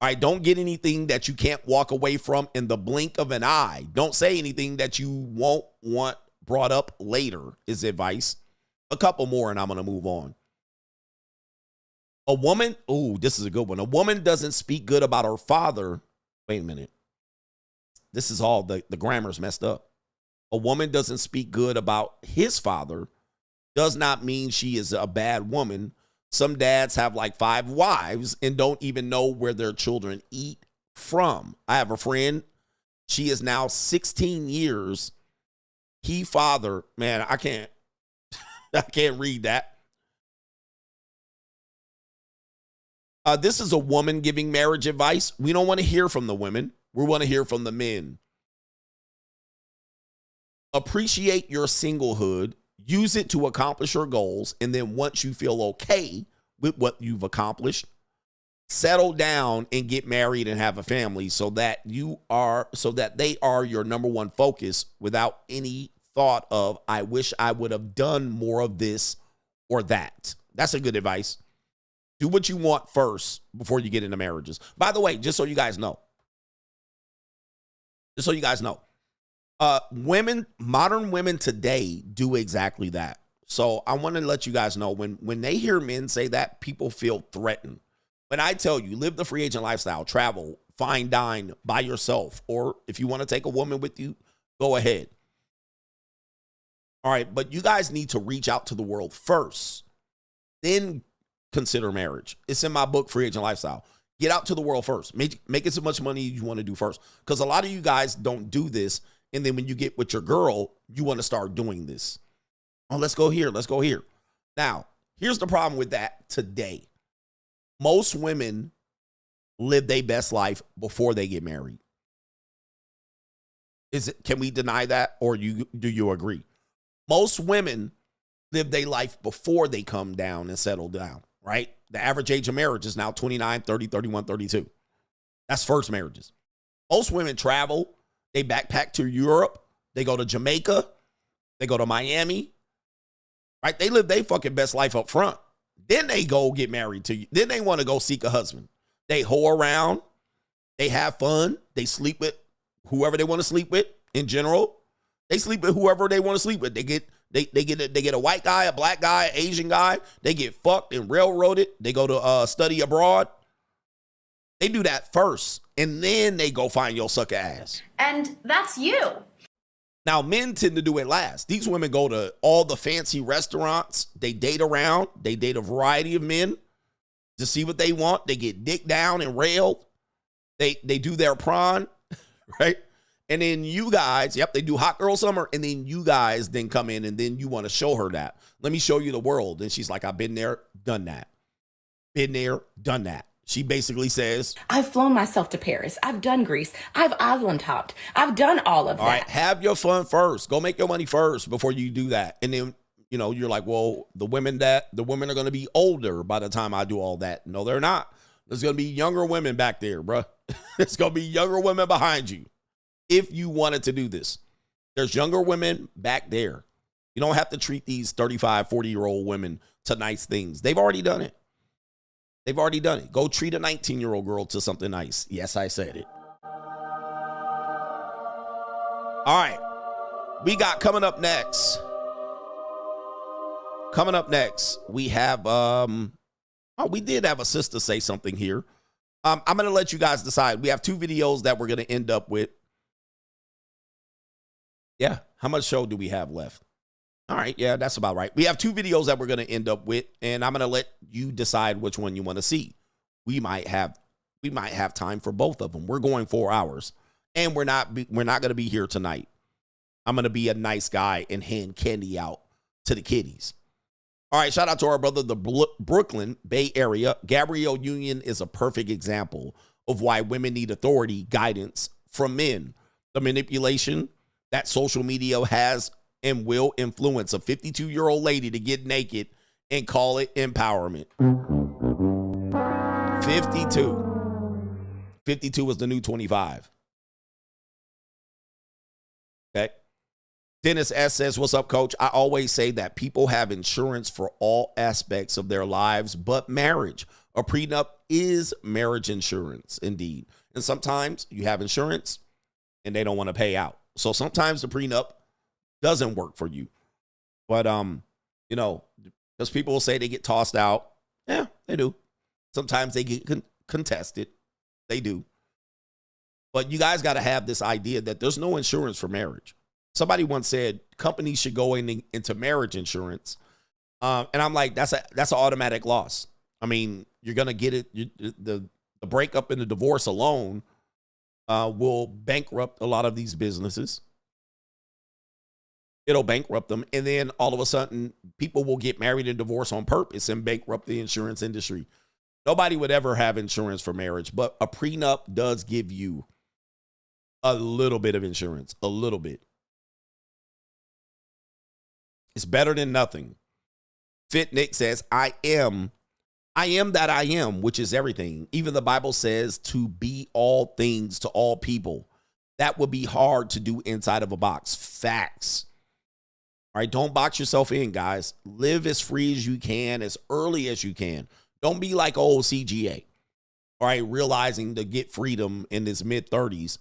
All right, don't get anything that you can't walk away from in the blink of an eye. Don't say anything that you won't want brought up later is advice. A couple more and I'm going to move on. A woman, this is a good one. A woman doesn't speak good about her father. Wait a minute. This is all, the grammar's messed up. A woman doesn't speak good about his father does not mean she is a bad woman. Some dads have like 5 wives and don't even know where their children eat from. I have a friend. She is now 16 years. Man, I can't read that. This is a woman giving marriage advice. We don't want to hear from the women. We want to hear from the men. Appreciate your singlehood. Use it to accomplish your goals. And then once you feel okay with what you've accomplished, settle down and get married and have a family so that they are your number one focus without any thought of, I wish I would have done more of this or that. That's a good advice. Do what you want first before you get into marriages. By the way, just so you guys know, modern women today do exactly that. So I want to let you guys know when they hear men say that, people feel threatened. When I tell you, live the free agent lifestyle, travel, fine dine by yourself, or if you want to take a woman with you, go ahead. All right, but you guys need to reach out to the world first, then consider marriage. It's in my book, Free Agent Lifestyle. Get out to the world first. Make as much money as you want to do first. Because a lot of you guys don't do this. And then when you get with your girl, you want to start doing this. Oh, let's go here. Let's go here. Now, here's the problem with that today. Most women live their best life before they get married. Can we deny that? Or do you agree? Most women live their life before they come down and settle down, right? The average age of marriage is now 29, 30, 31, 32. That's first marriages. Most women travel. They backpack to Europe. They go to Jamaica. They go to Miami. Right? They live their fucking best life up front. Then they go get married to you. Then they want to go seek a husband. They hoe around. They have fun. They sleep with whoever they want to sleep with in general. They sleep with whoever they want to sleep with. They get a white guy, a black guy, an Asian guy. They get fucked and railroaded. They go to study abroad. They do that first, and then they go find your sucker ass. And that's you. Now, men tend to do it last. These women go to all the fancy restaurants. They date around. They date a variety of men to see what they want. They get dick down and railed. They do their prawn, right? And then you guys, they do hot girl summer. And then you guys then come in and then you want to show her that. Let me show you the world. And she's like, I've been there, done that. Been there, done that. She basically says, I've flown myself to Paris. I've done Greece. I've island hopped. I've done all of that. All right, have your fun first. Go make your money first before you do that. And then, you're like, well, the women are going to be older by the time I do all that. No, they're not. There's going to be younger women back there, bro. There's going to be younger women behind you. If you wanted to do this, there's younger women back there. You don't have to treat these 35, 40-year-old women to nice things. They've already done it. They've already done it. Go treat a 19-year-old girl to something nice. Yes, I said it. All right. We got coming up next. We have we did have a sister say something here. I'm going to let you guys decide. We have 2 videos that we're going to end up with. Yeah, how much show do we have left? All right, yeah, that's about right. We have 2 videos that we're going to end up with, and I'm going to let you decide which one you want to see. We might have time for both of them. We're going 4 hours, and we're not going to be here tonight. I'm going to be a nice guy and hand candy out to the kiddies. All right, shout out to our brother, the Brooklyn Bay Area. Gabrielle Union is a perfect example of why women need authority, guidance from men. The manipulation that social media has and will influence a 52-year-old lady to get naked and call it empowerment. 52. 52 is the new 25. Okay. Dennis S. says, what's up, coach? I always say that people have insurance for all aspects of their lives, but marriage. A prenup is marriage insurance, indeed. And sometimes you have insurance and they don't want to pay out. So sometimes the prenup doesn't work for you. But, you know, because people will say they get tossed out. Yeah, they do. Sometimes they get contested. They do. But you guys got to have this idea that there's no insurance for marriage. Somebody once said companies should go into marriage insurance. And I'm like, that's an automatic loss. I mean, you're going to get it. The breakup and the divorce alone will bankrupt a lot of these businesses. It'll bankrupt them. And then all of a sudden, people will get married and divorced on purpose and bankrupt the insurance industry. Nobody would ever have insurance for marriage, but a prenup does give you a little bit of insurance, a little bit. It's better than nothing. Fit Nick says, I am that I am, which is everything. Even the Bible says to be all things to all people. That would be hard to do inside of a box. Facts. All right, don't box yourself in, guys. Live as free as you can, as early as you can. Don't be like old CGA. All right, realizing to get freedom in his mid-30s.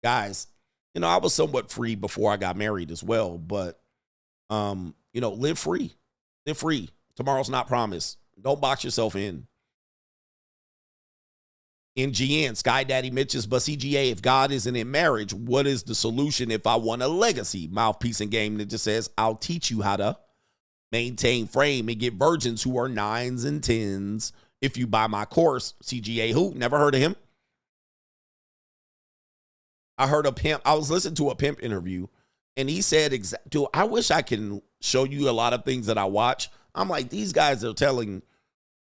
Guys, you know, I was somewhat free before I got married as well, but you know, live free. Live free. Tomorrow's not promised. Don't box yourself in. NGN, Sky Daddy Mitches, but CGA, if God isn't in marriage, what is the solution if I want a legacy? Mouthpiece and Game Ninja says, I'll teach you how to maintain frame and get virgins who are 9s and 10s if you buy my course. CGA, who? Never heard of him. I heard a pimp. I was listening to a pimp interview. And he said, dude, I wish I can show you a lot of things that I watch. I'm like, these guys are telling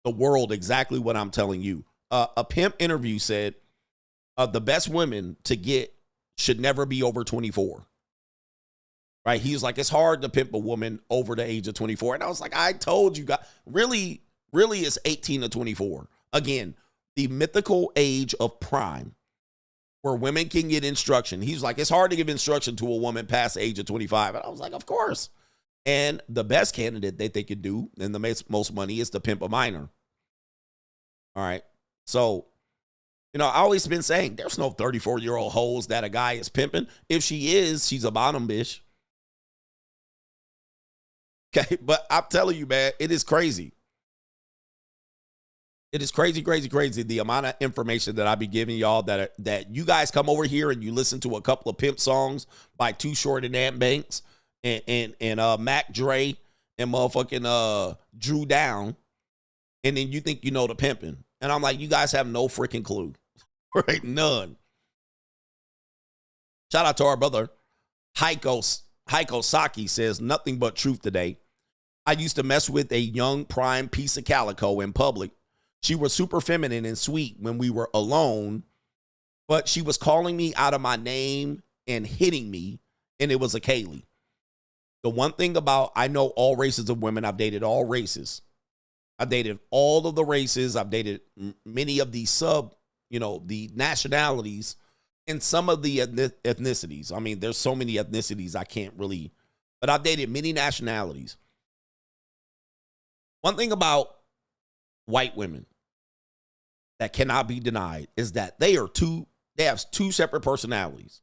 the world exactly what I'm telling you. A pimp interview said, the best women to get should never be over 24. Right? He was like, it's hard to pimp a woman over the age of 24. And I was like, I told you guys, really it's 18 to 24. Again, the mythical age of prime, where women can get instruction. He's like, it's hard to give instruction to a woman past the age of 25. And I was like, of course. And the best candidate that they could do, and the most money, is to pimp a minor. All right. So, you know, I always been saying there's no 34-year-old hoes that a guy is pimping. If she is, she's a bottom bitch. Okay. But I'm telling you, man, it is crazy. It is crazy, crazy, crazy, the amount of information that I be giving y'all that you guys come over here and you listen to a couple of pimp songs by Too Short and Ant Banks and Mac Dre and motherfucking Drew Down, and then you think you know the pimping. And I'm like, you guys have no freaking clue. Right? None. Shout out to our brother. Heiko Saki says, nothing but truth today. I used to mess with a young prime piece of calico in public. She was super feminine and sweet when we were alone, but she was calling me out of my name and hitting me, and it was a Kaylee. The one thing about, I know all races of women. I've dated all races. I've dated all of the races. I've dated many of the the nationalities and some of the ethnicities. I mean, there's so many ethnicities I can't really, but I've dated many nationalities. One thing about white women that cannot be denied is that they have two separate personalities.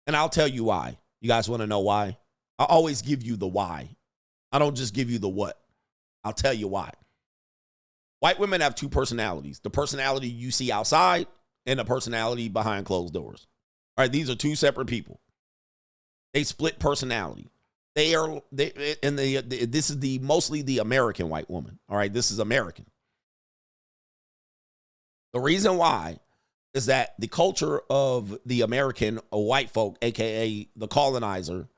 And I'll tell you why. You guys want to know why? I always give you the why. I don't just give you the what. I'll tell you why. White women have two personalities. The personality you see outside and the personality behind closed doors. All right, these are two separate people. They split personality. This is mostly the American white woman. All right, this is American. The reason why is that the culture of the American white folk, aka the colonizer,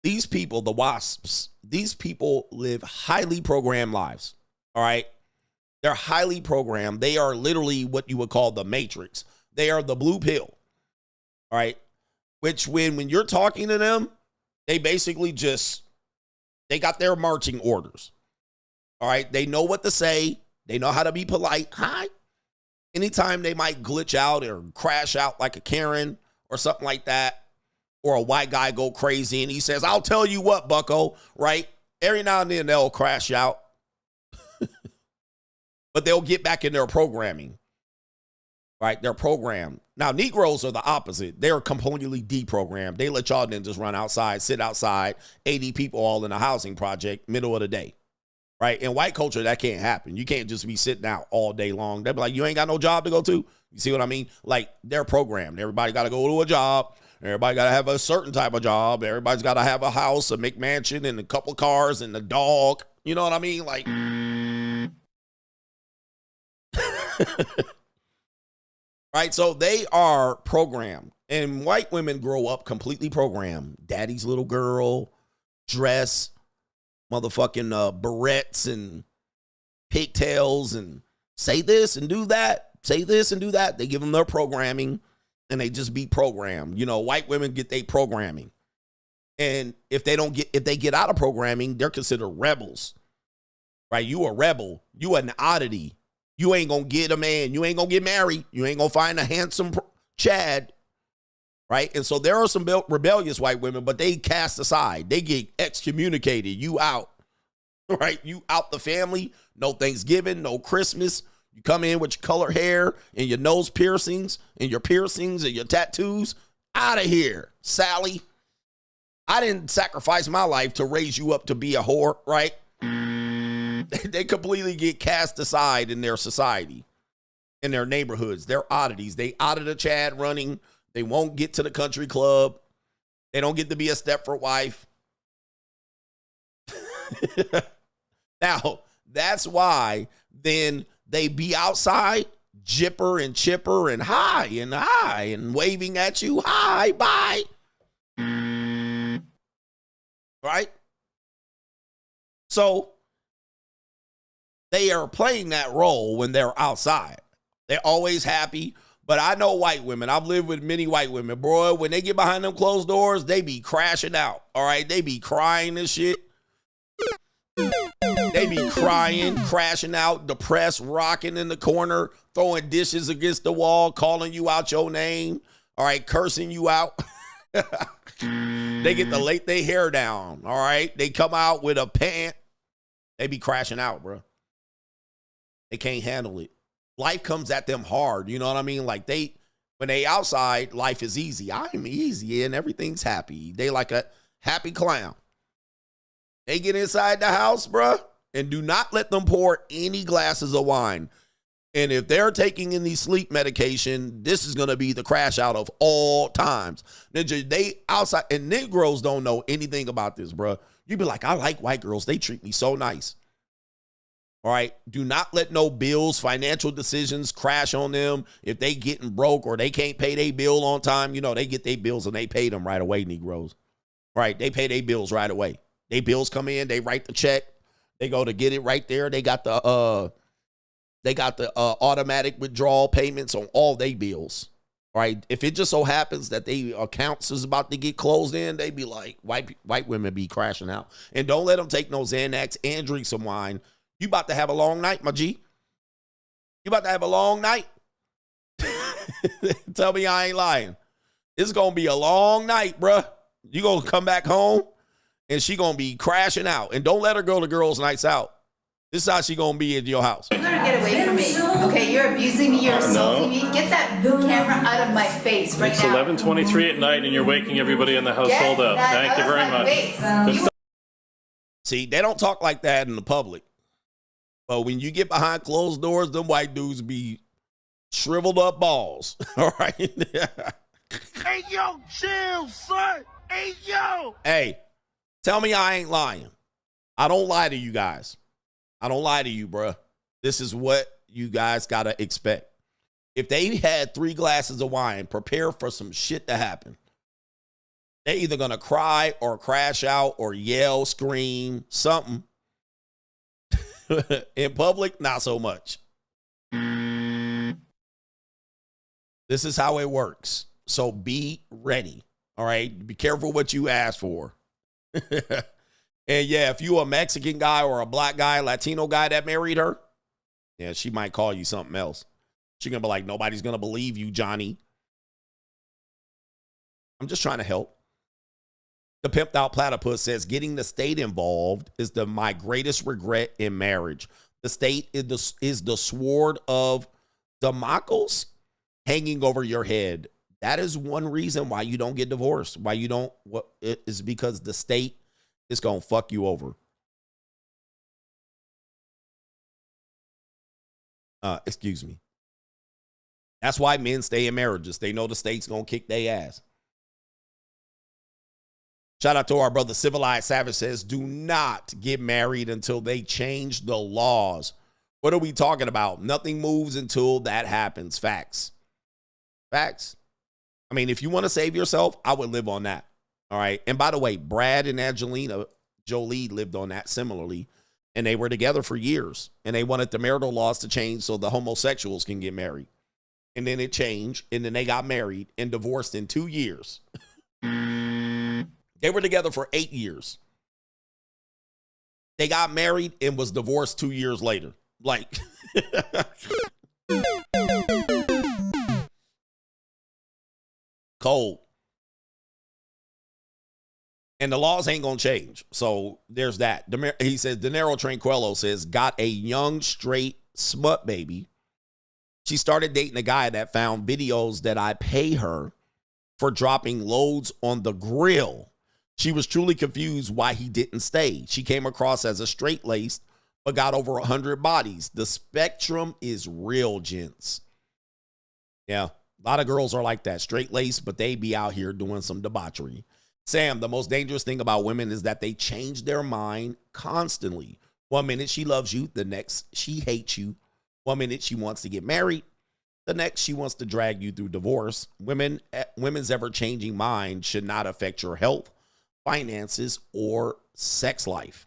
these people, the WASPs, these people live highly programmed lives. All right, they're highly programmed. They are literally what you would call the Matrix. They are the blue pill. All right, which when you're talking to them, they basically they got their marching orders. All right. They know what to say. They know how to be polite. Hi. Anytime they might glitch out or crash out like a Karen or something like that, or a white guy go crazy and he says, I'll tell you what, bucko, right? Every now and then they'll crash out. But they'll get back in their programming. Right? They're programmed. Now, Negroes are the opposite. They're completely deprogrammed. They let y'all then just run outside, sit outside, 80 people all in a housing project, middle of the day. Right? In white culture, that can't happen. You can't just be sitting out all day long. They'll be like, you ain't got no job to go to? You see what I mean? Like, they're programmed. Everybody got to go to a job. Everybody got to have a certain type of job. Everybody's got to have a house, a McMansion, and a couple cars, and a dog. You know what I mean? Like, right? So they are programmed. And white women grow up completely programmed. Daddy's little girl, dress, motherfucking barrettes and pigtails, and say this and do that. Say this and do that. They give them their programming, and they just be programmed. You know, white women get their programming. And if they get out of programming, they're considered rebels. Right? You a rebel. You an oddity. You ain't going to get a man. You ain't going to get married. You ain't going to find a handsome Chad. Right? And so there are some rebellious white women, but they cast aside. They get excommunicated. You out. Right? You out the family. No Thanksgiving, no Christmas. You come in with your colored hair and your nose piercings and your tattoos. Out of here, Sally. I didn't sacrifice my life to raise you up to be a whore, right? They completely get cast aside in their society, in their neighborhoods. They're oddities. They out of the Chad running. They won't get to the country club. They don't get to be a Stepford wife. Now, that's why then they be outside, jipper and chipper and hi and waving at you. Hi, bye. Right? So they are playing that role when they're outside. They're always happy. But I know white women. I've lived with many white women. Bro, when they get behind them closed doors, they be crashing out. All right? They be crying and shit. They be crying, crashing out, depressed, rocking in the corner, throwing dishes against the wall, calling you out your name. All right? Cursing you out. They get to lay their hair down. All right? They come out with a pant. They be crashing out, bro. They can't handle it. Life comes at them hard. You know what I mean? Like when they outside, life is easy. I'm easy and everything's happy. They like a happy clown. They get inside the house, bruh, and do not let them pour any glasses of wine. And if they're taking any sleep medication, this is going to be the crash out of all times. They outside, and Negroes don't know anything about this, bruh. You be like, I like white girls. They treat me so nice. All right. Do not let no bills, financial decisions crash on them. If they getting broke or they can't pay their bill on time, you know, they get their bills and they pay them right away, Negroes. Right. They pay their bills right away. They bills come in, they write the check. They go to get it right there. They got the automatic withdrawal payments on all their bills. All right. If it just so happens that they accounts is about to get closed in, they be like, white women be crashing out. And don't let them take no Xanax and drink some wine. You about to have a long night, my G. You about to have a long night. Tell me I ain't lying. It's going to be a long night, bruh. You going to come back home and she gonna be crashing out. And don't let her go to girls' nights out. This is how she gonna be at your house. You're gonna get away from me. Okay, you're abusing me, you're assaulting me. Get that camera out of my face right It's now. 11:23 at night, and you're waking everybody in the household up. Thank you very much. See, they don't talk like that in the public. But when you get behind closed doors, them white dudes be shriveled up balls. All right. Hey, yo, chill, son. Hey, yo. Hey, tell me I ain't lying. I don't lie to you guys. I don't lie to you, bruh. This is what you guys got to expect. If they had 3 glasses of wine, prepare for some shit to happen. They're either going to cry or crash out or yell, scream, something. In public, not so much. This is how it works. So be ready. All right. Be careful what you ask for. And yeah, if you a Mexican guy or a black guy, Latino guy that married her, yeah, she might call you something else. She gonna be like, nobody's gonna believe you, Johnny. I'm just trying to help. The Pimped Out Platypus says, getting the state involved is my greatest regret in marriage. The state is the sword of Damocles hanging over your head. That is one reason why you don't get divorced. Why you don't, it is because the state is going to fuck you over. Excuse me. That's why men stay in marriages. They know the state's going to kick their ass. Shout out to our brother Civilized Savage says, do not get married until they change the laws. What are we talking about? Nothing moves until that happens. Facts. Facts. I mean, if you want to save yourself, I would live on that. All right. And by the way, Brad and Angelina Jolie lived on that similarly. And they were together for years. And they wanted the marital laws to change so the homosexuals can get married. And then it changed. And then they got married and divorced in 2 years. They were together for 8 years. They got married and was divorced 2 years later. Like, cold. And the laws ain't going to change. So there's that. He says, Dinero Tranquillo says, got a young, straight smut baby. She started dating a guy that found videos that I pay her for dropping loads on the grill. She was truly confused why he didn't stay. She came across as a straight-laced, but got over 100 bodies. The spectrum is real, gents. Yeah, a lot of girls are like that, straight-laced, but they be out here doing some debauchery. Sam, the most dangerous thing about women is that they change their mind constantly. 1 minute she loves you, the next she hates you. 1 minute she wants to get married, the next she wants to drag you through divorce. Women's ever-changing mind should not affect your health, finances, or sex life.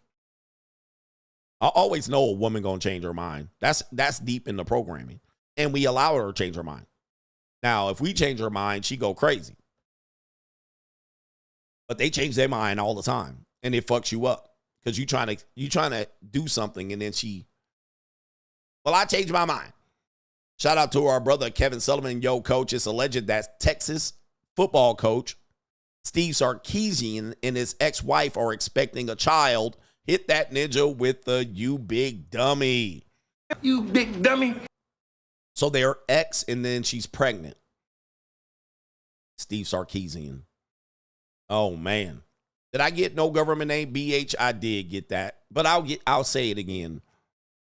I always know a woman gonna change her mind. That's deep in the programming. And we allow her to change her mind. Now, if we change her mind, she go crazy. But they change their mind all the time. And it fucks you up. Because you trying to do something and then well, I changed my mind. Shout out to our brother Kevin Sullivan. Yo, coach, it's alleged that Texas football coach Steve Sarkisian and his ex-wife are expecting a child. Hit that ninja with the you big dummy. You big dummy. So they're ex and then she's pregnant. Steve Sarkisian. Oh, man. Did I get no government name? BH, I did get that. But I'll say it again.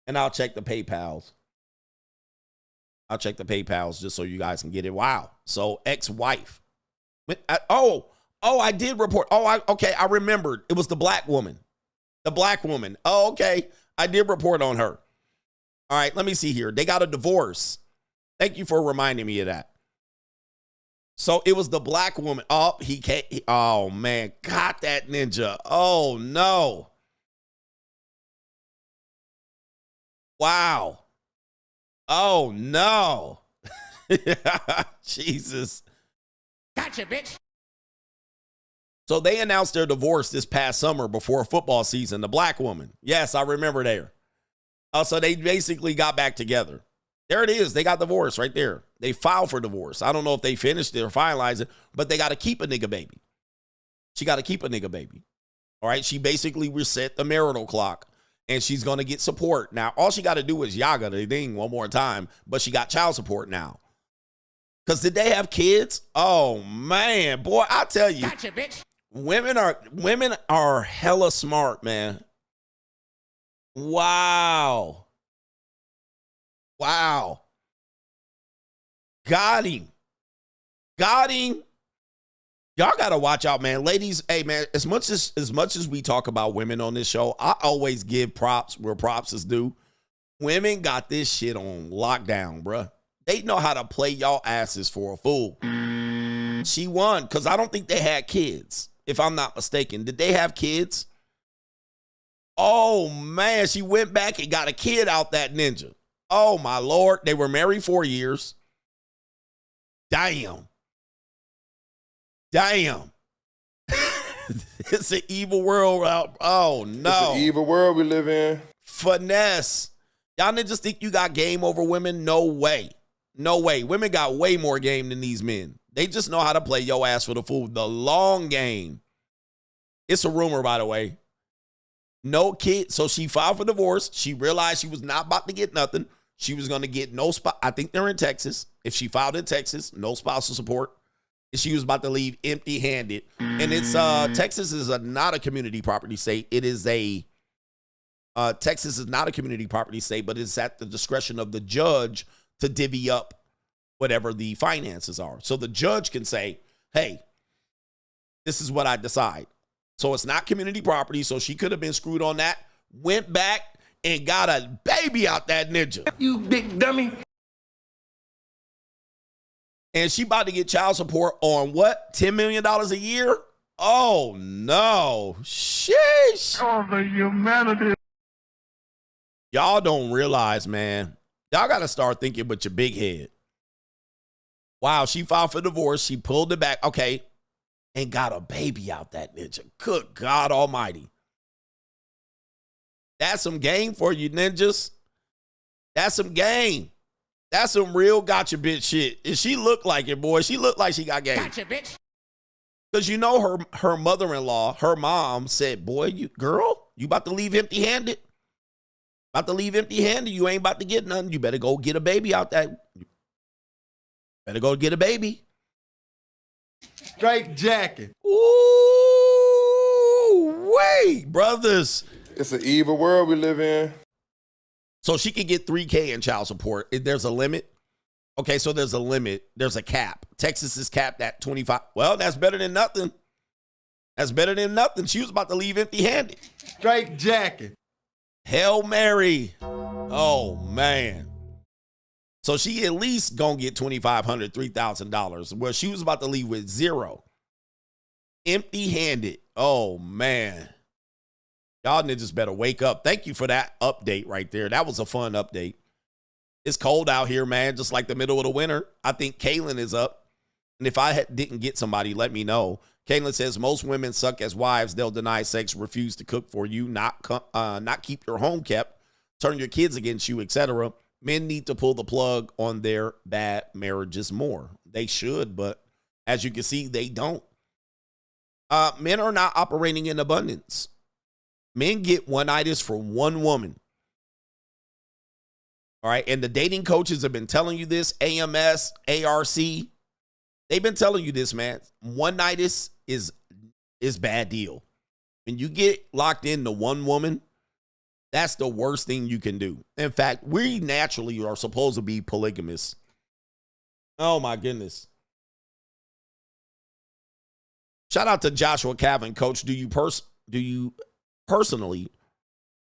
And I'll check the PayPals. I'll check the PayPals just so you guys can get it. Wow. So ex-wife. I did report. Okay. I remembered. It was the black woman. The black woman. Oh, okay. I did report on her. All right. Let me see here. They got a divorce. Thank you for reminding me of that. So it was the black woman. Oh, he can't. Oh, man. Got that ninja. Oh, no. Wow. Oh, no. Jesus. Gotcha, bitch. So they announced their divorce this past summer before football season, the black woman. Yes, I remember there. So they basically got back together. There it is. They got divorced right there. They filed for divorce. I don't know if they finished it or finalized it, but they got to keep a nigga baby. She got to keep a nigga baby. All right, she basically reset the marital clock, and she's going to get support. Now, all she got to do is yaga the thing one more time, but she got child support now. Because did they have kids? Oh, man. Boy, I tell you. Gotcha, bitch. Women are hella smart, man. Wow. Wow. Got him. Got him. Y'all got to watch out, man. Ladies, hey, man, as much as we talk about women on this show, I always give props where props is due. Women got this shit on lockdown, bruh. They know how to play y'all asses for a fool. She won because I don't think they had kids, if I'm not mistaken. Did they have kids? Oh, man, she went back and got a kid out that ninja. Oh, my Lord. They were married 4 years. Damn. Damn. It's an evil world out. Oh, no. It's an evil world we live in. Finesse. Y'all niggas think you got game over women? No way. No way. Women got way more game than these men. They just know how to play your ass for the fool. The long game. It's a rumor, by the way. No kid. So she filed for divorce. She realized she was not about to get nothing. She was going to get no spot. I think they're in Texas. If she filed in Texas, no spousal support. She was about to leave empty-handed. And it's Texas is not a community property state. It is Texas is not a community property state, but it's at the discretion of the judge to divvy up whatever the finances are. So the judge can say, hey, this is what I decide. So it's not community property, so she could have been screwed on that, went back and got a baby out that ninja. You big dummy. And she about to get child support on what? $10 million a year? Oh, no. Sheesh. Oh, the humanity. Y'all don't realize, man. Y'all got to start thinking with your big head. Wow, she filed for divorce. She pulled it back. Okay. And got a baby out that ninja. Good God almighty. That's some game for you, ninjas. That's some game. That's some real gotcha bitch shit. And she looked like it, boy. She looked like she got game. Gotcha, bitch. Because you know her mother-in-law, her mom said, boy, you about to leave empty-handed? About to leave empty-handed. You ain't about to get nothing. You better go get a baby out that. Better go get a baby. Straight jacket. Ooh, wait, brothers. It's an evil world we live in. So she could get $3K in child support. There's a limit. Okay, so there's a limit. There's a cap. Texas is capped at 25. Well, that's better than nothing. That's better than nothing. She was about to leave empty-handed. Straight jacket. Hail Mary. Oh, man. So she at least gonna get $2,500, $3,000. Well, she was about to leave with zero. Empty-handed. Oh, man. Y'all niggas better wake up. Thank you for that update right there. That was a fun update. It's cold out here, man, just like the middle of the winter. I think Kaylin is up. And if I didn't get somebody, let me know. Kaylin says, most women suck as wives. They'll deny sex, refuse to cook for you, not keep your home kept, turn your kids against you, etc. Men need to pull the plug on their bad marriages more. They should, but as you can see, they don't. Men are not operating in abundance. Men get one-nighters for one woman. All right, and the dating coaches have been telling you this, AMS, ARC. They've been telling you this, man. One-nighters is bad deal. When you get locked into one woman, that's the worst thing you can do. In fact, we naturally are supposed to be polygamous. Oh, my goodness. Shout out to Joshua Cavan, coach. Do you personally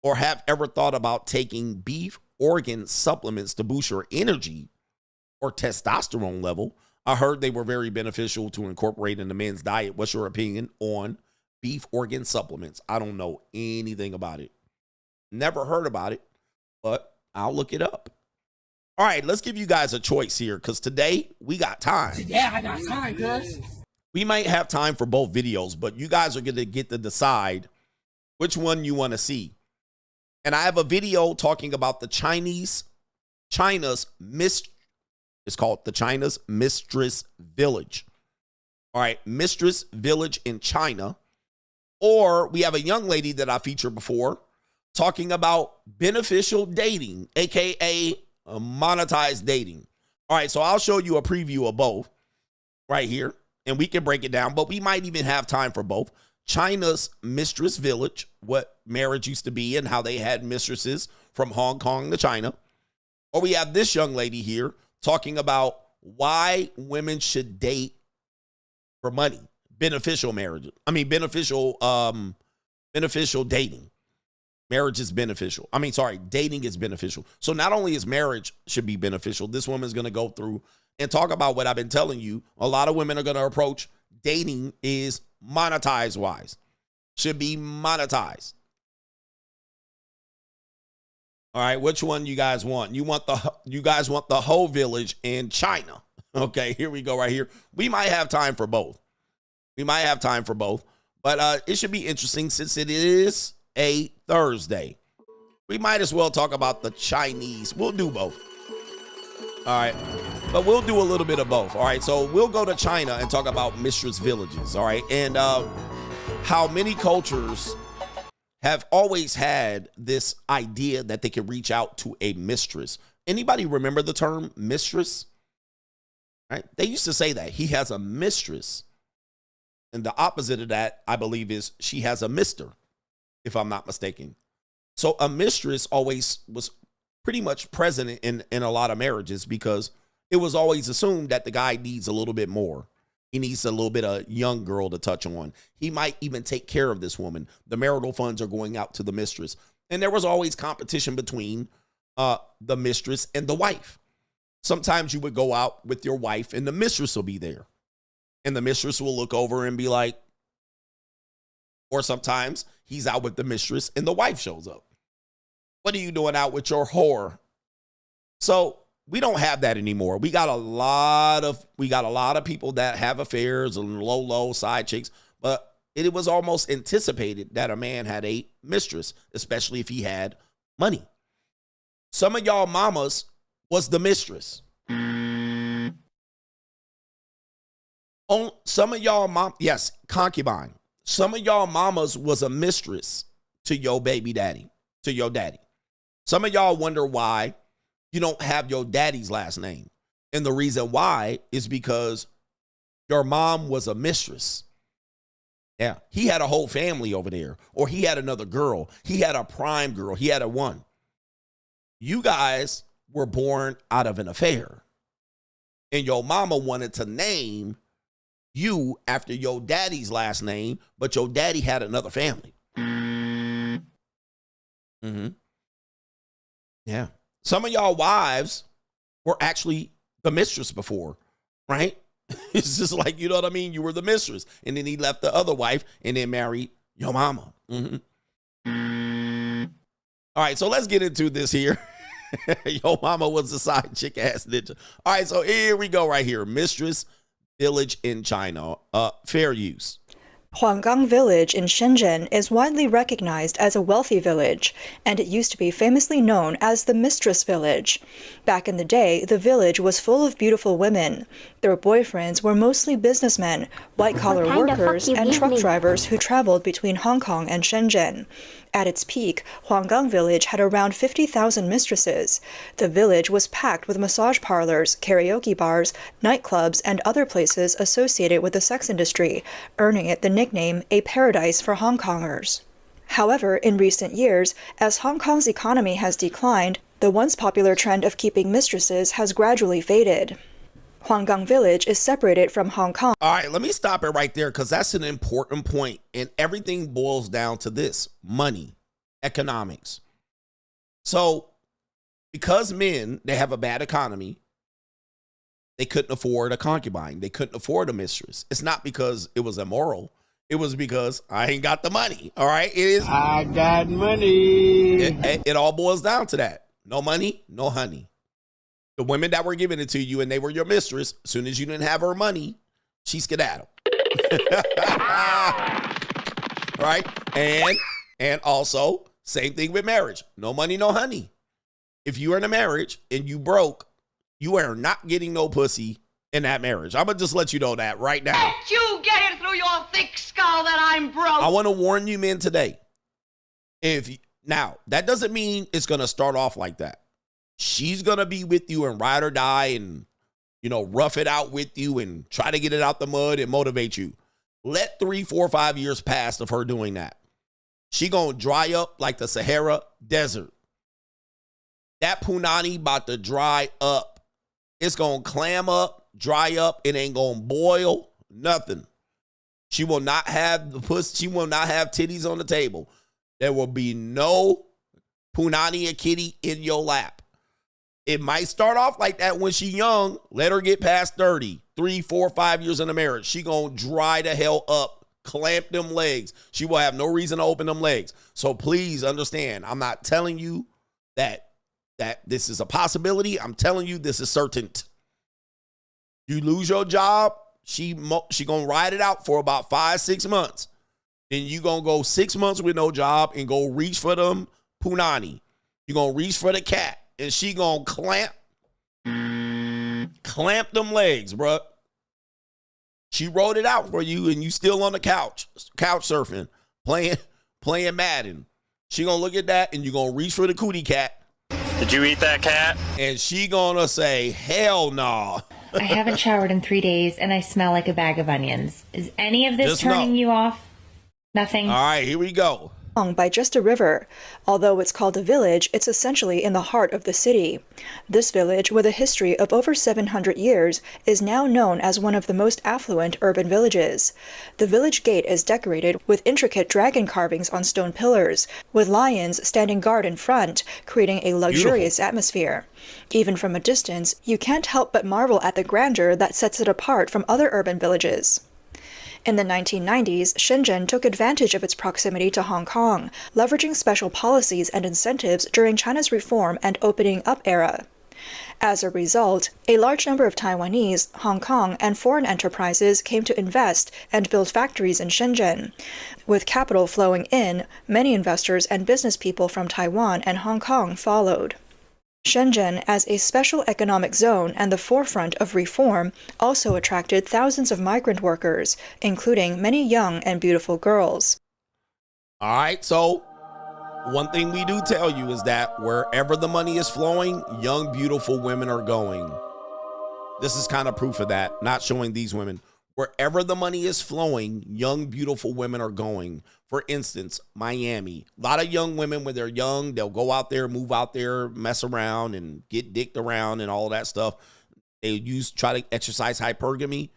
or have ever thought about taking beef organ supplements to boost your energy or testosterone level? I heard they were very beneficial to incorporate in the men's diet. What's your opinion on beef organ supplements? I don't know anything about it. Never heard about it, but I'll look it up. All right, let's give you guys a choice here because today we got time. Yeah, I got time, cuz. We might have time for both videos, but you guys are going to get to decide which one you want to see. And I have a video talking about China's it's called the China's Mistress Village. All right, Mistress Village in China. Or we have a young lady that I featured before talking about beneficial dating, aka monetized dating. All right, so I'll show you a preview of both right here, and we can break it down, but we might even have time for both. China's Mistress Village, what marriage used to be and how they had mistresses from Hong Kong to China. Or we have this young lady here talking about why women should date for money, beneficial marriage. I mean, beneficial dating. Marriage is beneficial. Dating is beneficial. So not only is marriage should be beneficial, this woman's going to go through and talk about what I've been telling you. A lot of women are going to approach dating is monetized wise. Should be monetized. All right, which one you guys want? You guys want the whole village in China. Okay, here we go right here. We might have time for both. But it should be interesting since it is a Thursday. We might as well talk about the Chinese. We'll do both. All right, but we'll do a little bit of both. All right, so we'll go to China and talk about mistress villages. All right, and how many cultures have always had this idea that they can reach out to a mistress. Anybody remember the term mistress? Right? They used to say that he has a mistress. And the opposite of that, I believe, is she has a mister, if I'm not mistaken. So a mistress always was pretty much present in a lot of marriages because it was always assumed that the guy needs a little bit more. He needs a little bit of young girl to touch on. He might even take care of this woman. The marital funds are going out to the mistress. And there was always competition between the mistress and the wife. Sometimes you would go out with your wife and the mistress will be there. And the mistress will look over and be like, or sometimes he's out with the mistress and the wife shows up. What are you doing out with your whore? So we don't have that anymore. We got a lot of people that have affairs and low side chicks, but it was almost anticipated that a man had a mistress, especially if he had money. Some of y'all mamas was the mistress. Some of y'all yes, concubine. Some of y'all mamas was a mistress to your baby daddy, to your daddy. Some of y'all wonder why you don't have your daddy's last name. And the reason why is because your mom was a mistress. Yeah, he had a whole family over there, or he had another girl. He had a prime girl. He had a one. You guys were born out of an affair. And your mama wanted to name you after your daddy's last name, but your daddy had another family. Yeah. Some of y'all wives were actually the mistress before, right? It's just like, you know what I mean? You were the mistress. And then he left the other wife and then married your mama. All right, so let's get into this here. Your mama was a side chick ass ninja. All right, so here we go right here. Mistress Village in China. Fair use. Huanggang Village in Shenzhen is widely recognized as a wealthy village, and it used to be famously known as the Mistress Village. Back in the day, the village was full of beautiful women. Their boyfriends were mostly businessmen, white-collar workers, and truck drivers who traveled between Hong Kong and Shenzhen. At its peak, Huanggang Village had around 50,000 mistresses. The village was packed with massage parlors, karaoke bars, nightclubs, and other places associated with the sex industry, earning it the nickname a paradise for Hong Kongers. However, in recent years, as Hong Kong's economy has declined, the once popular trend of keeping mistresses has gradually faded. Huanggang Village is separated from Hong Kong. All right, let me stop it right there because that's an important point, and everything boils down to this: money, economics. So because men, they have a bad economy, they couldn't afford a concubine. They couldn't afford a mistress. It's not because it was immoral. It was because I ain't got the money. All right, it is. I got money. It all boils down to that. No money, no honey. The women that were giving it to you and they were your mistress, as soon as you didn't have her money, she skedaddled. Right? And also, same thing with marriage. No money, no honey. If you are in a marriage and you broke, you are not getting no pussy in that marriage. I'm going to just let you know that right now. You get it through through your thick skull that I'm broke. I want to warn you men today. Now, that doesn't mean it's going to start off like that. She's going to be with you and ride or die and, rough it out with you and try to get it out the mud and motivate you. Let 3, 4, 5 years pass of her doing that. She going to dry up like the Sahara Desert. That Poonany about to dry up. It's going to clam up, dry up. It ain't going to boil, nothing. She will not have the pussy. She will not have titties on the table. There will be no Poonany and kitty in your lap. It might start off like that when she young. Let her get past 30, 3, 4, 5 years in the marriage. She going to dry the hell up, clamp them legs. She will have no reason to open them legs. So please understand, I'm not telling you that this is a possibility. I'm telling you this is certain. You lose your job, she going to ride it out for about 5, 6 months. Then you going to go 6 months with no job and go reach for them Poonany. You going to reach for the cat. And she going to clamp them legs, bro. She wrote it out for you and you still on the couch surfing, playing Madden. She going to look at that and you going to reach for the cootie cat. Did you eat that cat? And she going to say, hell no. I haven't showered in 3 days and I smell like a bag of onions. Is any of this turning you off? Nothing? All right, here we go. By just a river. Although it's called a village, it's essentially in the heart of the city. This village, with a history of over 700 years, is now known as one of the most affluent urban villages. The village gate is decorated with intricate dragon carvings on stone pillars, with lions standing guard in front, creating a luxurious atmosphere. Even from a distance, you can't help but marvel at the grandeur that sets it apart from other urban villages. In the 1990s, Shenzhen took advantage of its proximity to Hong Kong, leveraging special policies and incentives during China's reform and opening up era. As a result, a large number of Taiwanese, Hong Kong, and foreign enterprises came to invest and build factories in Shenzhen. With capital flowing in, many investors and business people from Taiwan and Hong Kong followed. Shenzhen, as a special economic zone and the forefront of reform, also attracted thousands of migrant workers, including many young and beautiful girls. All right, so one thing we do tell you is that wherever the money is flowing, young, beautiful women are going. This is kind of proof of that, not showing these women. Wherever the money is flowing, young, beautiful women are going. For instance, Miami. A lot of young women, when they're young, they'll go out there, move out there, mess around, and get dicked around and all that stuff. They try to exercise hypergamy,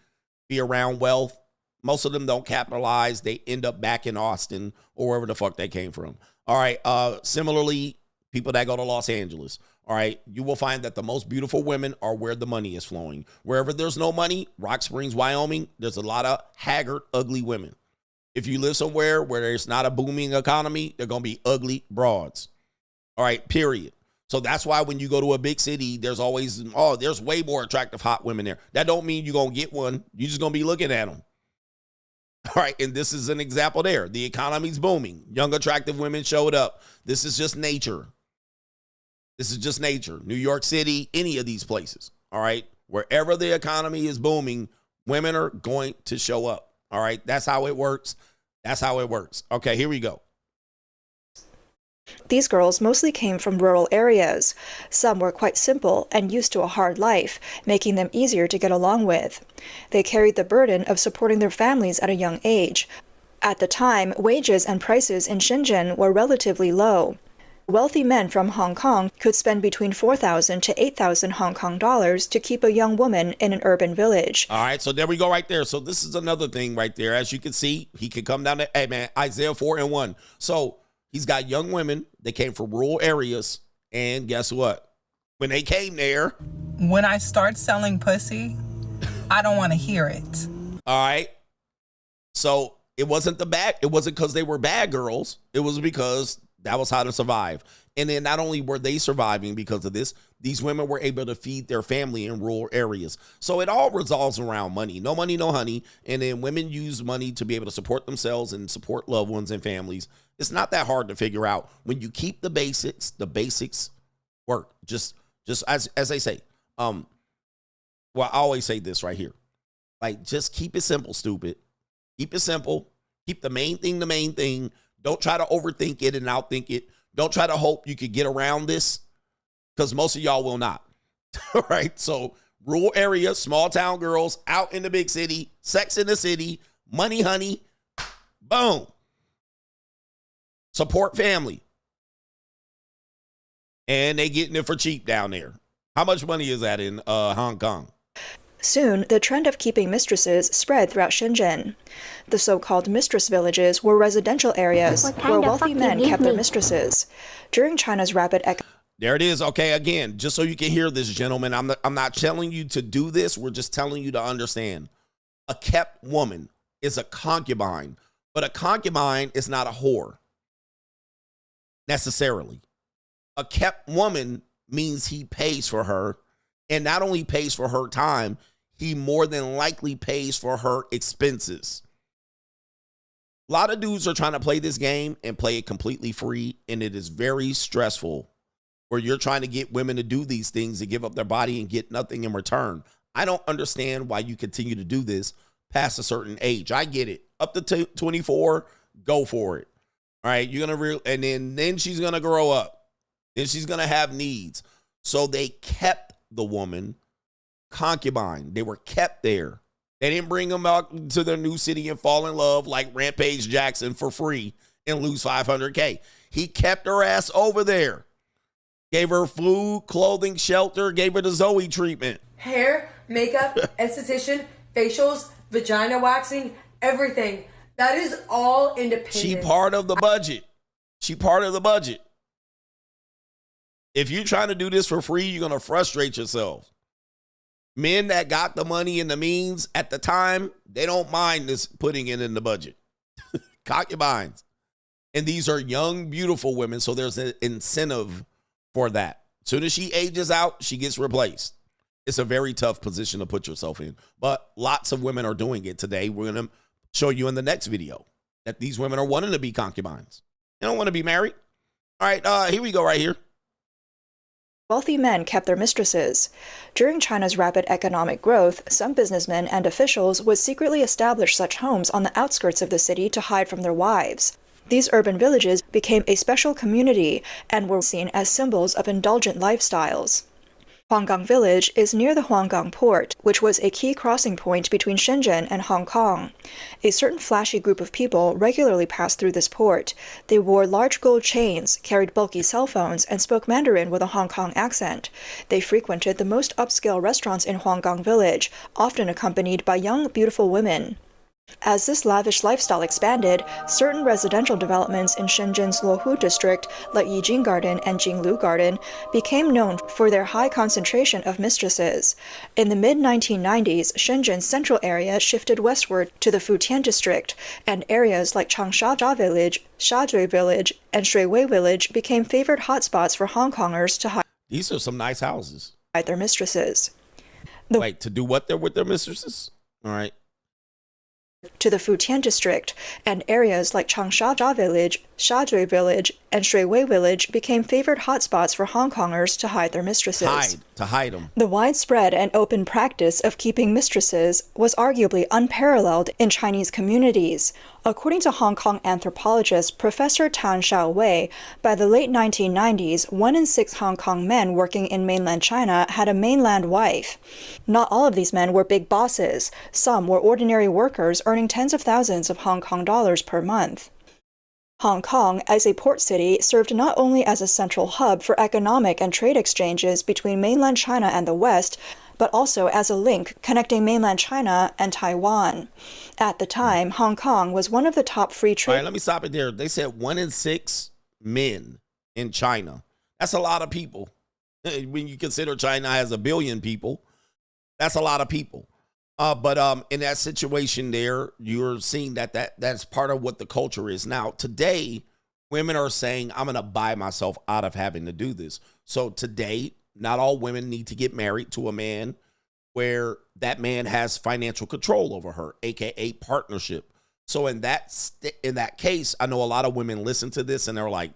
be around wealth. Most of them don't capitalize. They end up back in Austin or wherever the fuck they came from. All right. Similarly, people that go to Los Angeles. All right, you will find that the most beautiful women are where the money is flowing. Wherever there's no money, Rock Springs, Wyoming, there's a lot of haggard, ugly women. If you live somewhere where there's not a booming economy, they're going to be ugly broads. All right, period. So that's why when you go to a big city, there's always, there's way more attractive hot women there. That don't mean you're going to get one. You're just going to be looking at them. All right, and this is an example there. The economy's booming. Young, attractive women showed up. This is just nature. This is just nature. New York City, any of these places, all right? Wherever the economy is booming, women are going to show up, all right? That's how it works. That's how it works. Okay, here we go. These girls mostly came from rural areas. Some were quite simple and used to a hard life, making them easier to get along with. They carried the burden of supporting their families at a young age. At the time, wages and prices in Shenzhen were relatively low. Wealthy men from Hong Kong could spend between 4,000 to 8,000 Hong Kong dollars to keep a young woman in an urban village. All right, so there we go right there. So this is another thing right there. As you can see, he could come down to, hey man, Isaiah 4:1. So he's got young women. They came from rural areas. And guess what? When they came there. When I start selling pussy, I don't want to hear it. All right. So it wasn't because they were bad girls. It was because that was how to survive. And then not only were they surviving because of this, these women were able to feed their family in rural areas. So it all resolves around money. No money, no honey. And then women use money to be able to support themselves and support loved ones and families. It's not that hard to figure out. When you keep the basics work. Just as they say. Well, I always say this right here. Like, just keep it simple, stupid. Keep it simple. Keep the main thing the main thing. Don't try to overthink it and outthink it. Don't try to hope you could get around this, because most of y'all will not. All right? So rural area, small town girls out in the big city, sex in the city, money, honey, boom. Support family. And they getting it for cheap down there. How much money is that in Hong Kong? Soon, the trend of keeping mistresses spread throughout Shenzhen. The so-called mistress villages were residential areas where wealthy men kept their mistresses. During China's rapid There it is. Okay, again, just so you can hear this, gentlemen, I'm not telling you to do this. We're just telling you to understand. A kept woman is a concubine, but a concubine is not a whore, necessarily. A kept woman means he pays for her, and not only pays for her time, he more than likely pays for her expenses. A lot of dudes are trying to play this game and play it completely free, and it is very stressful where you're trying to get women to do these things and give up their body and get nothing in return. I don't understand why you continue to do this past a certain age. I get it. Up to 24, go for it. All right, you're going to and then she's going to grow up. Then she's going to have needs. So they kept the woman concubine. They were kept there. They didn't bring them out to their new city and fall in love like Rampage Jackson for free and lose $500K. He kept her ass over there. Gave her food, clothing, shelter, gave her the Zoe treatment. Hair, makeup, esthetician, facials, vagina waxing, everything. That is all independent. She part of the budget. She part of the budget. If you're trying to do this for free, you're going to frustrate yourself. Men that got the money and the means at the time, they don't mind this putting it in the budget. Concubines. And these are young, beautiful women, so there's an incentive for that. As soon as she ages out, she gets replaced. It's a very tough position to put yourself in. But lots of women are doing it today. We're going to show you in the next video that these women are wanting to be concubines. They don't want to be married. All right, here we go right here. Wealthy men kept their mistresses. During China's rapid economic growth, some businessmen and officials would secretly establish such homes on the outskirts of the city to hide from their wives. These urban villages became a special community and were seen as symbols of indulgent lifestyles. Huanggang Village is near the Huanggang port, which was a key crossing point between Shenzhen and Hong Kong. A certain flashy group of people regularly passed through this port. They wore large gold chains, carried bulky cell phones, and spoke Mandarin with a Hong Kong accent. They frequented the most upscale restaurants in Huanggang Village, often accompanied by young, beautiful women. As this lavish lifestyle expanded, certain residential developments in Shenzhen's Luohu district, like Yijing Garden and Jinglu Garden, became known for their high concentration of mistresses. In the mid-1990s, Shenzhen's central area shifted westward to the Futian district, and areas like Changsha Village, Shazhui Village, and Shuiwei Village became favored hotspots for Hong Kongers to hide. These are some nice houses. Their mistresses. Wait, to do what there with their mistresses? All right. To the Futian district, and areas like Changsha Village, Shazhui Village, and Shuiwei Village became favored hotspots for Hong Kongers to hide their mistresses. To hide them. The widespread and open practice of keeping mistresses was arguably unparalleled in Chinese communities. According to Hong Kong anthropologist Professor Tan Xiaowei, by the late 1990s, 1 in 6 Hong Kong men working in mainland China had a mainland wife. Not all of these men were big bosses. Some were ordinary workers earning tens of thousands of Hong Kong dollars per month. Hong Kong, as a port city, served not only as a central hub for economic and trade exchanges between mainland China and the West, but also as a link connecting mainland China and Taiwan. At the time, Hong Kong was one of the top free trade... All right, let me stop it there. They said 1 in 6 men in China. That's a lot of people. When you consider China has 1 billion people, that's a lot of people. But in that situation there, you're seeing that's part of what the culture is. Now, today, women are saying, I'm going to buy myself out of having to do this. So today, not all women need to get married to a man where that man has financial control over her, aka partnership. So in that case, I know a lot of women listen to this and they're like,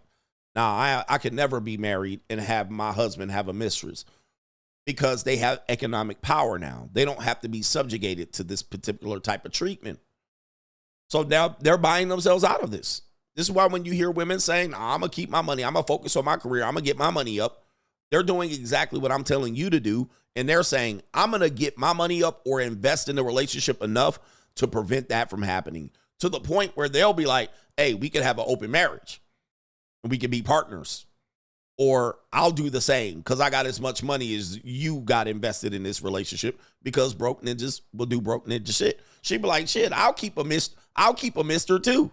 nah, I could never be married and have my husband have a mistress, because they have economic power now. They don't have to be subjugated to this particular type of treatment. So now they're buying themselves out of this. This is why when you hear women saying, nah, I'm going to keep my money, I'm going to focus on my career, I'm going to get my money up, they're doing exactly what I'm telling you to do. And they're saying, I'm going to get my money up or invest in the relationship enough to prevent that from happening, to the point where they'll be like, hey, we could have an open marriage and we could be partners. Or I'll do the same because I got as much money as you got invested in this relationship, because broke ninjas will do broke ninja shit. She'd be like, shit, I'll keep a mister too.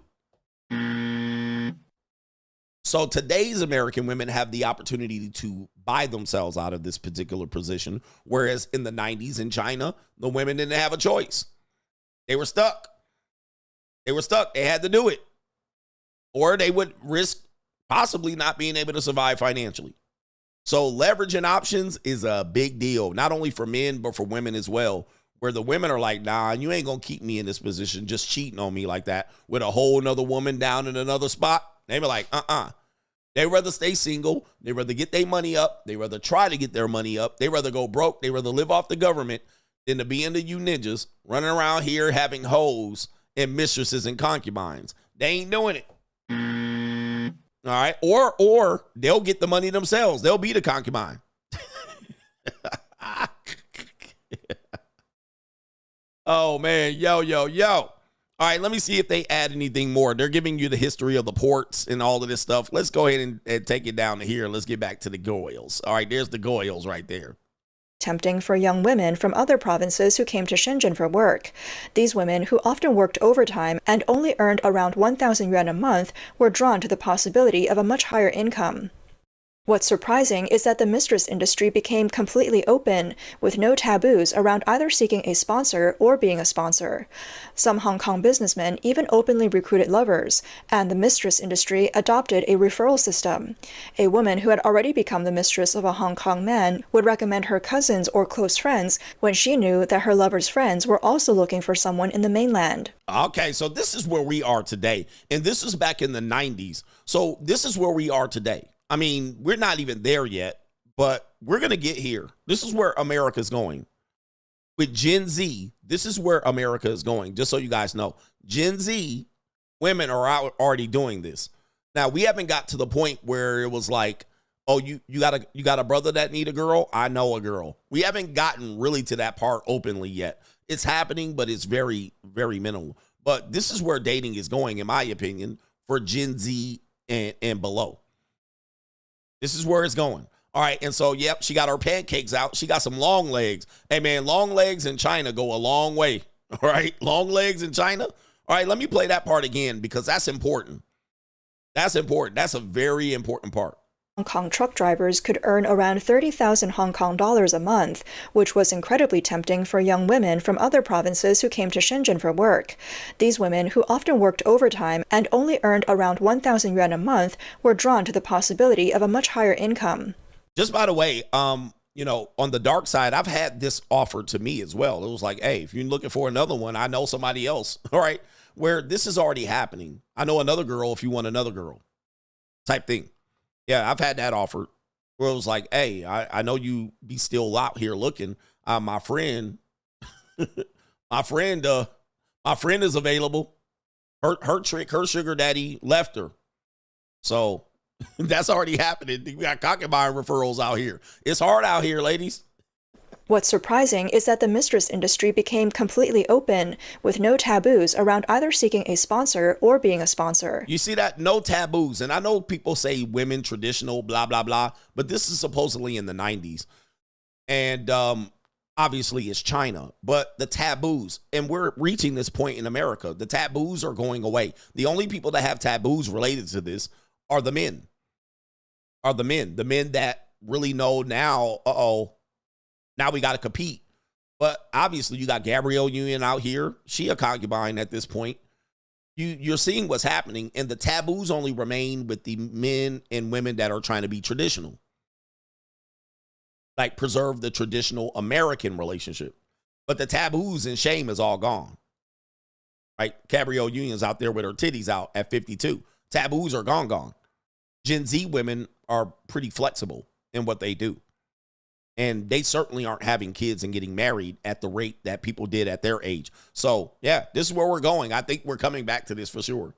So today's American women have the opportunity to buy themselves out of this particular position, whereas in the 90s in China, the women didn't have a choice. They were stuck. They had to do it. Or they would risk possibly not being able to survive financially. So leveraging options is a big deal, not only for men, but for women as well, where the women are like, nah, you ain't going to keep me in this position just cheating on me like that with a whole nother woman down in another spot. They be like, They rather stay single. They rather get their money up. They rather try to get their money up. They rather go broke. They rather live off the government than to be into you ninjas running around here having hoes and mistresses and concubines. They ain't doing it. All right. Or they'll get the money themselves. They'll be the concubine. Oh, man. Yo. All right, let me see if they add anything more. They're giving you the history of the ports and all of this stuff. Let's go ahead and take it down to here. Let's get back to the Goyles. All right, there's the Goyles right there. Tempting for young women from other provinces who came to Shenzhen for work. These women, who often worked overtime and only earned around 1,000 yuan a month, were drawn to the possibility of a much higher income. What's surprising is that the mistress industry became completely open, with no taboos around either seeking a sponsor or being a sponsor. Some Hong Kong businessmen even openly recruited lovers, and the mistress industry adopted a referral system. A woman who had already become the mistress of a Hong Kong man would recommend her cousins or close friends when she knew that her lover's friends were also looking for someone in the mainland. Okay, so this is where we are today, and this is back in the 90s. So this is where we are today. I mean, we're not even there yet, but we're going to get here. This is where America's going. With Gen Z, this is where America is going, just so you guys know. Gen Z women are out already doing this. Now, we haven't got to the point where it was like, oh, you got a brother that need a girl? I know a girl. We haven't gotten really to that part openly yet. It's happening, but it's very, very minimal. But this is where dating is going, in my opinion, for Gen Z and below. This is where it's going. All right. And so, yep, she got her pancakes out. She got some long legs. Hey, man, long legs in China go a long way. All right. Long legs in China. All right. Let me play that part again, because that's important. That's important. That's a very important part. Hong Kong truck drivers could earn around 30,000 Hong Kong dollars a month, which was incredibly tempting for young women from other provinces who came to Shenzhen for work. These women, who often worked overtime and only earned around 1,000 yuan a month, were drawn to the possibility of a much higher income. Just by the way, on the dark side, I've had this offered to me as well. It was like, hey, if you're looking for another one, I know somebody else. All right, where this is already happening. I know another girl if you want another girl type thing. Yeah, I've had that offered where it was like, hey, I know you be still out here looking. My friend is available. Her sugar daddy left her. So that's already happening. We got concubine referrals out here. It's hard out here, ladies. What's surprising is that the mistress industry became completely open, with no taboos around either seeking a sponsor or being a sponsor. You see that? No taboos. And I know people say women traditional, blah, blah, blah, but this is supposedly in the 90s. And obviously it's China, but the taboos, and we're reaching this point in America, the taboos are going away. The only people that have taboos related to this are the men. The men that really know now, now we got to compete. But obviously you got Gabrielle Union out here. She a concubine at this point. You're seeing what's happening, and the taboos only remain with the men and women that are trying to be traditional. Like preserve the traditional American relationship. But the taboos and shame is all gone. Right? Gabrielle Union's out there with her titties out at 52. Taboos are gone. Gen Z women are pretty flexible in what they do. And they certainly aren't having kids and getting married at the rate that people did at their age. So, yeah, this is where we're going. I think we're coming back to this for sure.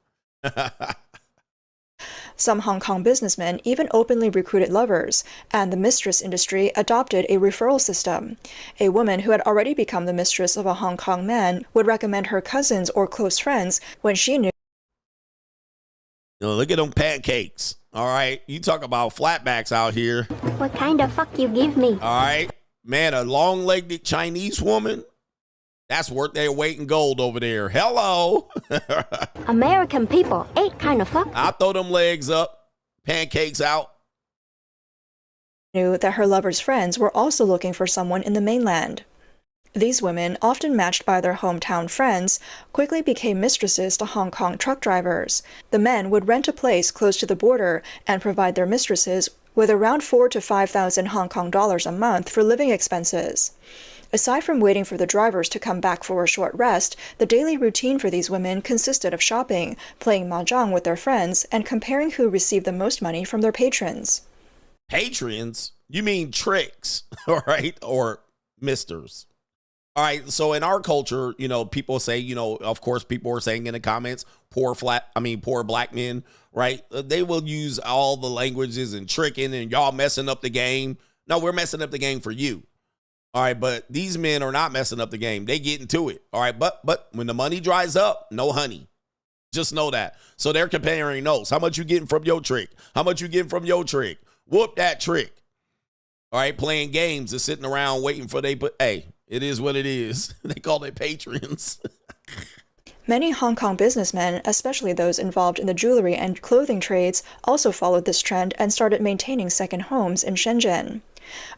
Some Hong Kong businessmen even openly recruited lovers, and the mistress industry adopted a referral system. A woman who had already become the mistress of a Hong Kong man would recommend her cousins or close friends when she knew. Look at them pancakes. All right. You talk about flatbacks out here. What kind of fuck you give me? All right. Man, a long-legged Chinese woman, that's worth their weight in gold over there. Hello. American people ain't kind of fuck. I'll throw them legs up, pancakes out. Knew that her lover's friends were also looking for someone in the mainland. These women, often matched by their hometown friends, quickly became mistresses to Hong Kong truck drivers. The men would rent a place close to the border and provide their mistresses with around 4,000 to 5,000 Hong Kong dollars a month for living expenses. Aside from waiting for the drivers to come back for a short rest, the daily routine for these women consisted of shopping, playing mahjong with their friends, and comparing who received the most money from their patrons. Patrons? You mean tricks, all right? Or misters? All right, so in our culture, you know, people say, you know, of course, people are saying in the comments, poor black men, right? They will use all the languages and tricking and y'all messing up the game. No, we're messing up the game for you. All right, but these men are not messing up the game. They get into it. All right, but when the money dries up, no honey. Just know that. So they're comparing notes. How much you getting from your trick? How much you getting from your trick? Whoop that trick. All right, playing games and sitting around waiting for hey, it is what it is. They call it patrons. Many Hong Kong businessmen, especially those involved in the jewelry and clothing trades, also followed this trend and started maintaining second homes in Shenzhen.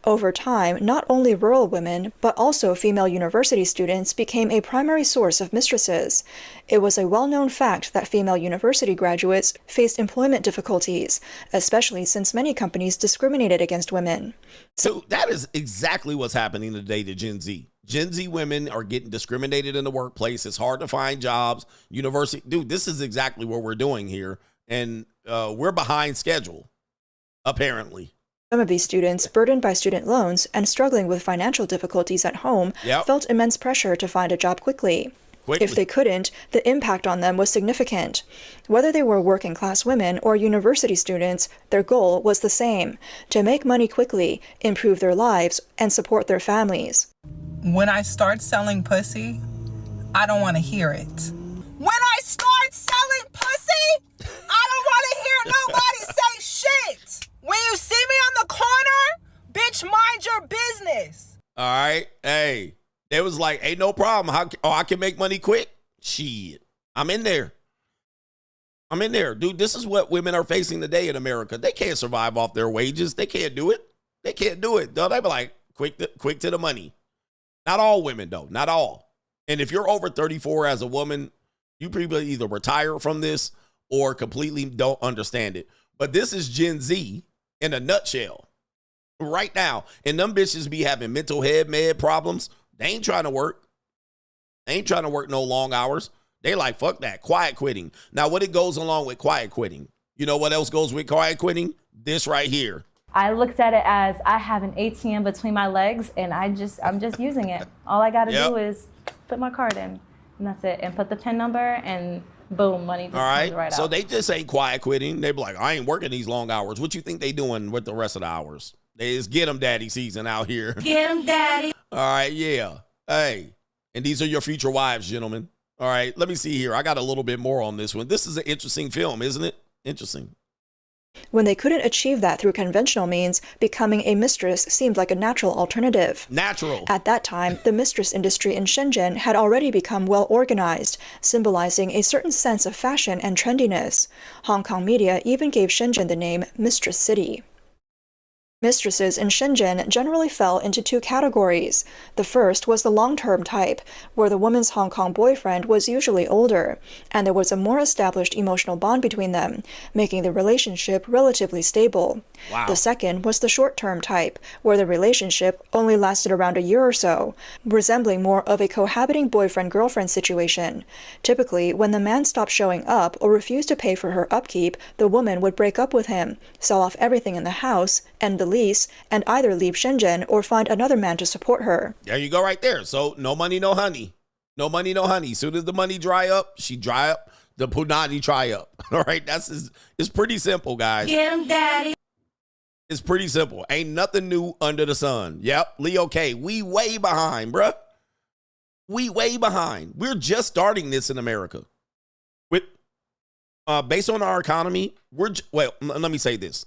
Over time, not only rural women, but also female university students became a primary source of mistresses. It was a well-known fact that female university graduates faced employment difficulties, especially since many companies discriminated against women. So that is exactly what's happening today to Gen Z. Gen Z women are getting discriminated in the workplace. It's hard to find jobs. University, dude, this is exactly what we're doing here. And we're behind schedule, apparently. Some of these students, burdened by student loans and struggling with financial difficulties at home, felt immense pressure to find a job quickly. If they couldn't, the impact on them was significant. Whether they were working-class women or university students, their goal was the same: to make money quickly, improve their lives, and support their families. When I start selling pussy, I don't want to hear it. When I start selling pussy, I don't want to hear nobody say shit. When you see me on the corner, bitch, mind your business. All right. Hey, they was like, hey, no problem. I can make money quick. Shit. I'm in there. Dude, this is what women are facing today in America. They can't survive off their wages. They can't do it. They be like, quick to the money. Not all women, though. Not all. And if you're over 34 as a woman, you probably either retire from this or completely don't understand it. But this is Gen Z in a nutshell right now. And them bitches be having mental med problems. They ain't trying to work. They ain't trying to work no long hours. They like, fuck that. Quiet quitting. Now, what it goes along with quiet quitting? You know what else goes with quiet quitting? This right here. I looked at it as I have an ATM between my legs and I'm just using it. All I got to do is put my card in and that's it. And put the PIN number and boom, money just comes right out. So they just ain't quiet quitting. They be like, I ain't working these long hours. What you think they doing with the rest of the hours? They just get them daddy season out here. Get 'em, daddy. All right, yeah. Hey, and these are your future wives, gentlemen. All right, let me see here. I got a little bit more on this one. This is an interesting film, isn't it? Interesting. When they couldn't achieve that through conventional means, becoming a mistress seemed like a natural alternative. Natural. At that time, the mistress industry in Shenzhen had already become well organized, symbolizing a certain sense of fashion and trendiness. Hong Kong media even gave Shenzhen the name Mistress City. Mistresses in Shenzhen generally fell into two categories. The first was the long-term type, where the woman's Hong Kong boyfriend was usually older, and there was a more established emotional bond between them, making the relationship relatively stable. Wow. The second was the short-term type, where the relationship only lasted around a year or so, resembling more of a cohabiting boyfriend-girlfriend situation. Typically, when the man stopped showing up or refused to pay for her upkeep, the woman would break up with him, sell off everything in the house, and the lease and either leave Shenzhen or find another man to support her. There you go right there. So no money, no honey. No money, no honey. Soon as the money dry up, she dry up, the Poonany dry up. All right, it's pretty simple, guys. Get him, daddy. It's pretty simple. Ain't nothing new under the sun. Yep, Leo K. We way behind, bruh. We way behind. We're just starting this in America. With based on our economy, let me say this.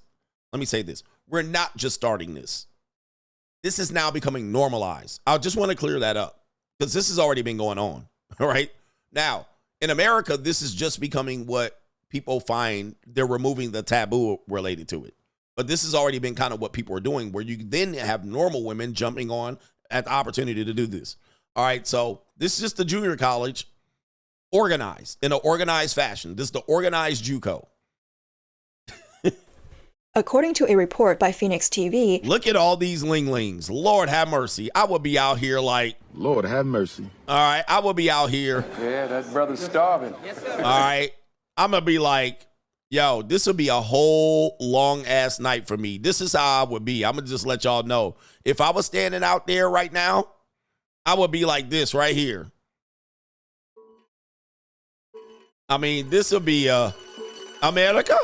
We're not just starting this. This is now becoming normalized. I just want to clear that up because this has already been going on. All right. Now, in America, this is just becoming what people find. They're removing the taboo related to it. But this has already been kind of what people are doing, where you then have normal women jumping on at the opportunity to do this. All right, so this is just the junior college organized in an organized fashion. This is the organized JUCO. According to a report by Phoenix TV, look at all these Ling-Lings. Lord have mercy. I would be out here like, Lord have mercy. All right, I would be out here. Yeah, that brother's starving. All right, I'm going to be like, yo, this will be a whole long ass night for me. This is how I would be. I'm going to just let y'all know. If I was standing out there right now, I would be like this right here. I mean, this will be America.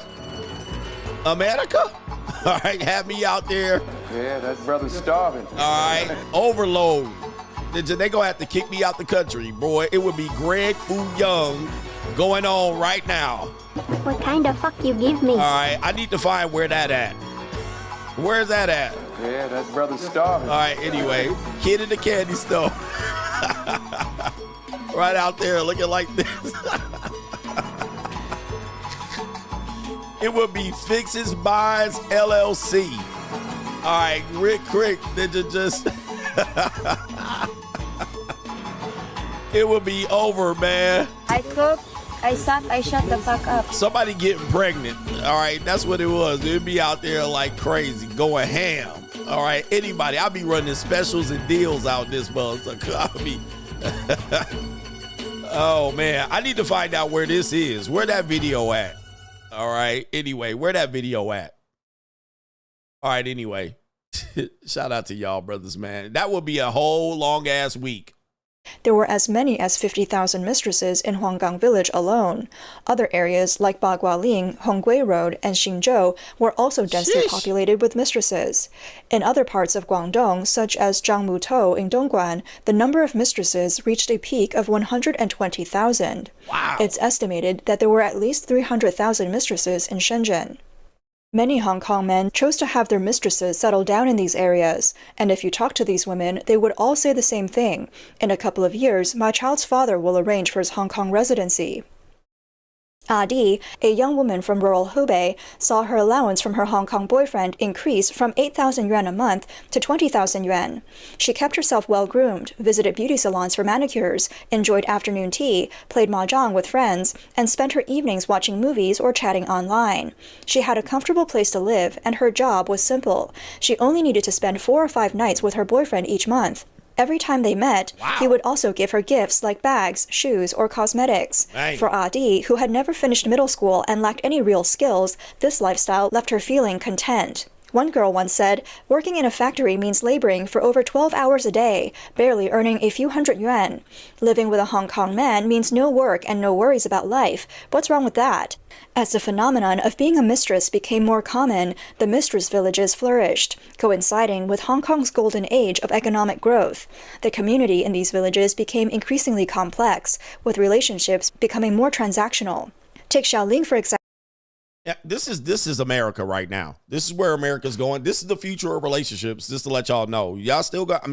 All right, have me out there. Yeah, that brother's starving. All right, overload. They going to have to kick me out the country, boy. It would be Greg Fu Young going on right now. What kind of fuck you give me? All right, I need to find where that at. Where's that at? Yeah, that brother's starving. All right, anyway, kid in the candy store. Right out there looking like this. It would be Fixes Buys LLC. All right, Rick Crick, did you just... It would be over, man. I cook, I suck, I shut the fuck up. Somebody getting pregnant. All right, that's what it was. It'd be out there like crazy, going ham. All right, anybody. I'll be running specials and deals out this motherfucker. I'll be... Oh, man. I need to find out where this is. Where that video at? All right. Anyway, where that video at? All right, anyway. Shout out to y'all, brothers, man. That would be a whole long-ass week. There were as many as 50,000 mistresses in Huanggang Village alone. Other areas like Bagualing, Hongguei Road, and Xinzhou were also densely populated with mistresses. In other parts of Guangdong, such as Zhangmutou in Dongguan, the number of mistresses reached a peak of 120,000. Wow. It's estimated that there were at least 300,000 mistresses in Shenzhen. Many Hong Kong men chose to have their mistresses settle down in these areas, and if you talk to these women, they would all say the same thing. In a couple of years, my child's father will arrange for his Hong Kong residency. Adi, a young woman from rural Hubei, saw her allowance from her Hong Kong boyfriend increase from 8,000 yuan a month to 20,000 yuan. She kept herself well-groomed, visited beauty salons for manicures, enjoyed afternoon tea, played mahjong with friends, and spent her evenings watching movies or chatting online. She had a comfortable place to live, and her job was simple. She only needed to spend 4 or 5 nights with her boyfriend each month. Every time they met, he would also give her gifts like bags, shoes, or cosmetics. Dang. For Adi, who had never finished middle school and lacked any real skills, this lifestyle left her feeling content. One girl once said, "Working in a factory means laboring for over 12 hours a day, barely earning a few hundred yuan. Living with a Hong Kong man means no work and no worries about life. What's wrong with that?" As the phenomenon of being a mistress became more common, the mistress villages flourished, coinciding with Hong Kong's golden age of economic growth. The community in these villages became increasingly complex, with relationships becoming more transactional. Take Xiaoling, for example. Yeah, this is America right now. This is where America's going. This is the future of relationships, just to let y'all know. Y'all still got,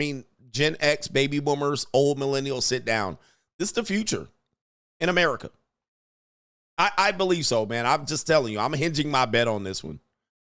Gen X, baby boomers, old millennials, sit down. This is the future in America. I believe so, man. I'm just telling you. I'm hinging my bet on this one.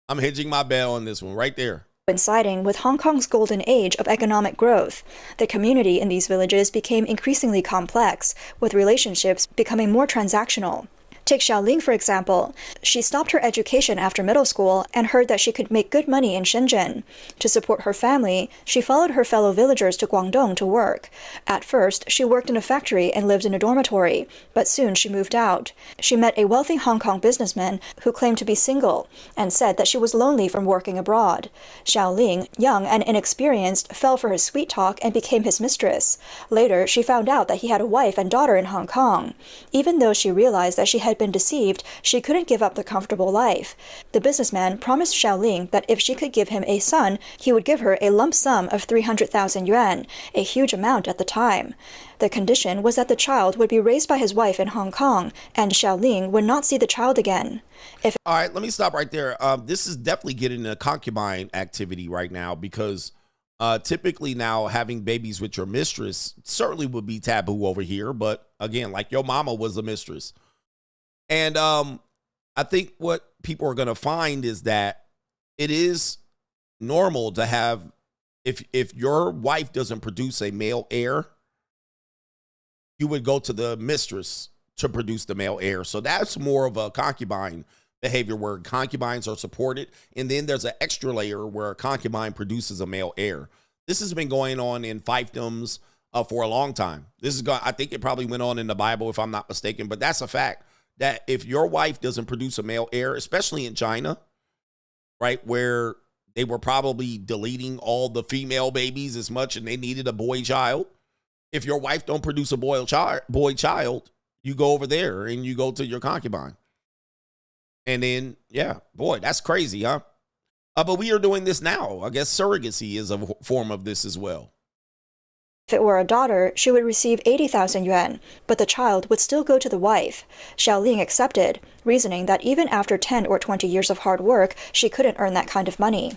Right there. Coinciding with Hong Kong's golden age of economic growth. The community in these villages became increasingly complex, with relationships becoming more transactional. Take Xiaoling, for example. She stopped her education after middle school and heard that she could make good money in Shenzhen. To support her family, she followed her fellow villagers to Guangdong to work. At first, she worked in a factory and lived in a dormitory, but soon she moved out. She met a wealthy Hong Kong businessman who claimed to be single and said that she was lonely from working abroad. Xiaoling, young and inexperienced, fell for his sweet talk and became his mistress. Later, she found out that he had a wife and daughter in Hong Kong. Even though she realized that she had been deceived, she couldn't give up the comfortable life. The businessman promised Xiaoling that if she could give him a son, he would give her a lump sum of 300,000 yuan, a huge amount at the time. The condition was that the child would be raised by his wife in Hong Kong, and Xiaoling would not see the child again. All right, let me stop right there. This is definitely getting a concubine activity right now, because typically now having babies with your mistress certainly would be taboo over here. But again, like your mama was a mistress. And I think what people are going to find is that it is normal to have, if your wife doesn't produce a male heir, you would go to the mistress to produce the male heir. So that's more of a concubine behavior, where concubines are supported. And then there's an extra layer where a concubine produces a male heir. This has been going on in fiefdoms for a long time. I think it probably went on in the Bible, if I'm not mistaken, but that's a fact, that if your wife doesn't produce a male heir, especially in China, right, where they were probably deleting all the female babies as much and they needed a boy child. If your wife don't produce a boy child, you go over there and you go to your concubine. And then, yeah, boy, that's crazy, huh? But we are doing this now. I guess surrogacy is a form of this as well. If it were a daughter, she would receive 80,000 yuan, but the child would still go to the wife. Xiaoling accepted, reasoning that even after 10 or 20 years of hard work, she couldn't earn that kind of money.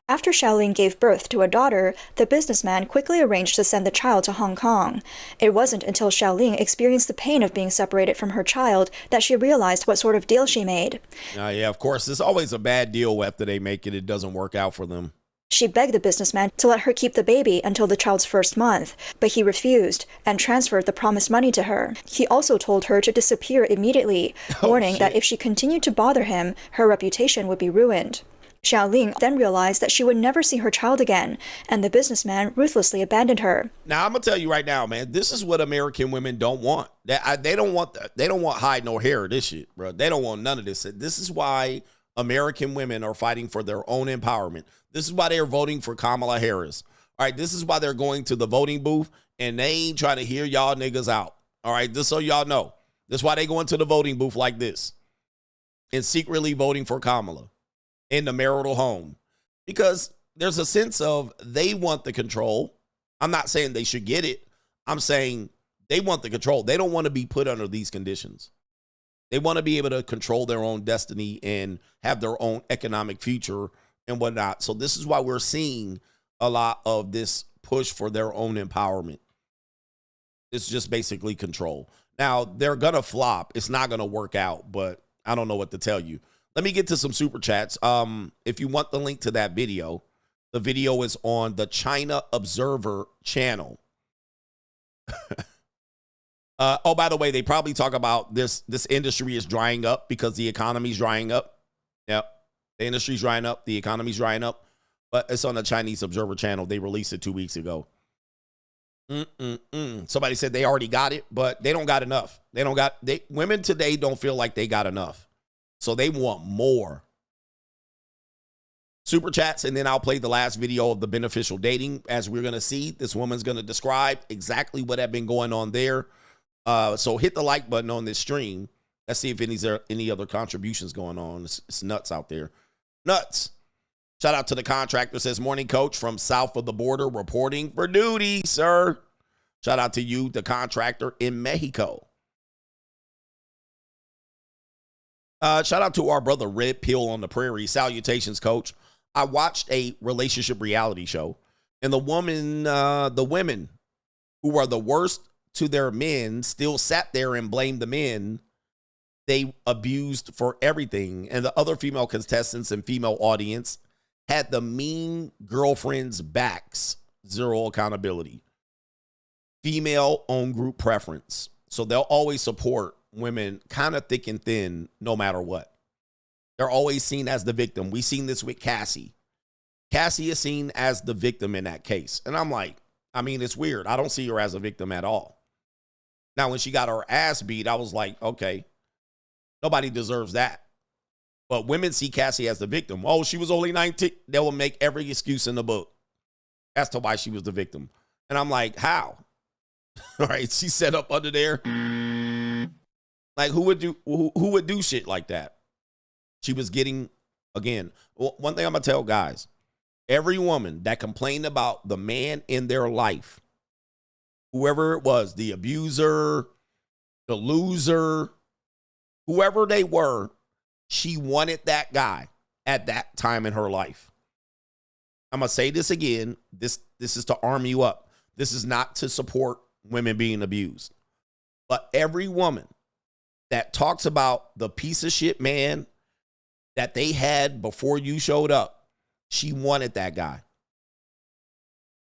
After Xiaoling gave birth to a daughter, the businessman quickly arranged to send the child to Hong Kong. It wasn't until Xiaoling experienced the pain of being separated from her child that she realized what sort of deal she made. Yeah, of course, it's always a bad deal after they make it. It doesn't work out for them. She begged the businessman to let her keep the baby until the child's first month, but he refused and transferred the promised money to her. He also told her to disappear immediately, warning that if she continued to bother him, her reputation would be ruined. Xiaoling then realized that she would never see her child again, and the businessman ruthlessly abandoned her. Now, I'm gonna tell you right now, man, this is what American women don't want. They don't want hide nor hair of this shit, bro. They don't want none of this. This is why American women are fighting for their own empowerment. This is why they're voting for Kamala Harris. All right, this is why they're going to the voting booth, and they ain't trying to hear y'all niggas out. All right, just so y'all know. That's why they go into the voting booth like this and secretly voting for Kamala in the marital home, because there's a sense of they want the control. I'm not saying they should get it. I'm saying they want the control. They don't want to be put under these conditions. They want to be able to control their own destiny and have their own economic future and whatnot. So this is why we're seeing a lot of this push for their own empowerment. It's just basically control. Now, they're going to flop. It's not going to work out, but I don't know what to tell you. Let me get to some super chats. If you want the link to that video, the video is on the China Observer channel. Oh, by the way, they probably talk about this industry is drying up because the economy's drying up. Yep. The industry's drying up. The economy's drying up. But it's on the Chinese Observer channel. They released it 2 weeks ago. Somebody said they already got it, but they don't got enough. Women today don't feel like they got enough. So they want more. Super chats, and then I'll play the last video of the beneficial dating. As we're going to see, this woman's going to describe exactly what had been going on there. So hit the like button on this stream. Let's see if any other contributions going on. It's nuts out there. Nuts. Shout out to the contractor. Says, morning coach from south of the border reporting for duty, sir. Shout out to you, the contractor in Mexico. Shout out to our brother Red Pill on the Prairie. Salutations, coach. I watched a relationship reality show, and the women who are the worst to their men still sat there and blamed the men they abused for everything. And the other female contestants and female audience had the mean girlfriends' backs. Zero accountability. Female own group preference. So they'll always support women kind of thick and thin no matter what. They're always seen as the victim. We seen this with Cassie. Cassie is seen as the victim in that case. And I'm like, I mean, it's weird. I don't see her as a victim at all. Now, when she got her ass beat, I was like, okay, nobody deserves that. But women see Cassie as the victim. Oh, she was only 19. They will make every excuse in the book as to why she was the victim. And I'm like, how? All right, she set up under there. Like, who would do shit like that? She was getting, again, one thing I'm going to tell guys. Every woman that complained about the man in their life, whoever it was, the abuser, the loser, whoever they were, she wanted that guy at that time in her life. I'm going to say this again. This is to arm you up. This is not to support women being abused. But every woman that talks about the piece of shit man that they had before you showed up, she wanted that guy.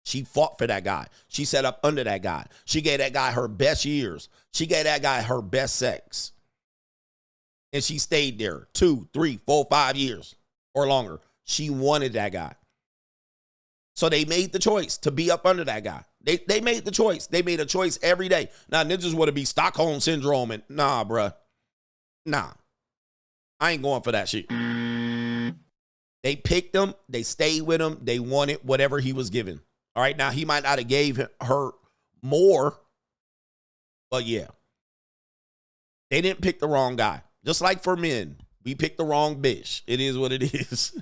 She fought for that guy. She set up under that guy. She gave that guy her best years. She gave that guy her best sex. And she stayed there 2, 3, 4, 5 years or longer. She wanted that guy. So they made the choice to be up under that guy. They made the choice. They made a choice every day. Now, niggas want to be Stockholm Syndrome and nah, bruh. Nah. I ain't going for that shit. They picked him. They stayed with him. They wanted whatever he was given. All right. Now, he might not have gave her more, but yeah. They didn't pick the wrong guy. Just like for men, we picked the wrong bitch. It is what it is.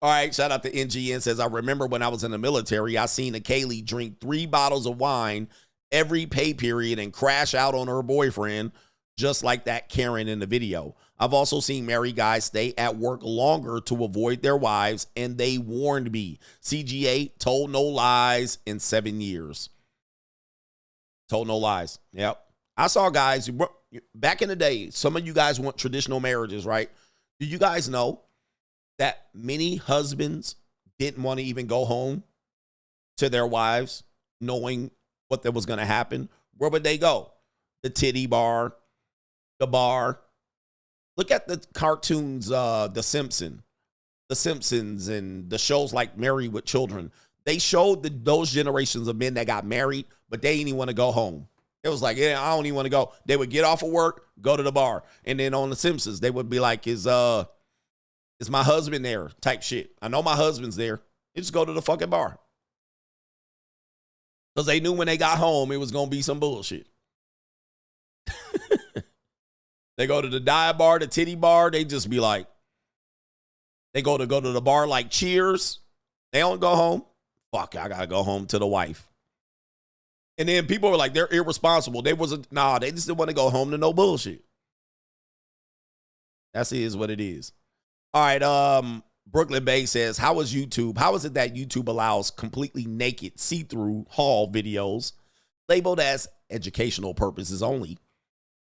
All right. Shout out to NGN says, I remember when I was in the military, I seen a Kaylee drink 3 bottles of wine every pay period and crash out on her boyfriend, just like that Karen in the video. I've also seen married guys stay at work longer to avoid their wives, and they warned me. CGA told no lies in 7 years. Told no lies. Yep. I saw guys, back in the day, some of you guys want traditional marriages, right? Do you guys know that many husbands didn't want to even go home to their wives knowing what that was going to happen? Where would they go? The titty bar, the bar. Look at the cartoons, The Simpsons and the shows like Married with Children. They showed those generations of men that got married, but they didn't even want to go home. It was like, yeah, I don't even want to go. They would get off of work, go to the bar. And then on The Simpsons, they would be like, is my husband there type shit. I know my husband's there. They just go to the fucking bar. Because they knew when they got home, it was going to be some bullshit. They go to the dive bar, the titty bar. They just be like, they go to the bar like Cheers. They don't go home. Fuck, I got to go home to the wife. And then people were like, they're irresponsible. They just didn't want to go home to no bullshit. That's what it is. All right, Brooklyn Bay says, how is YouTube? How is it that YouTube allows completely naked, see-through haul videos labeled as educational purposes only,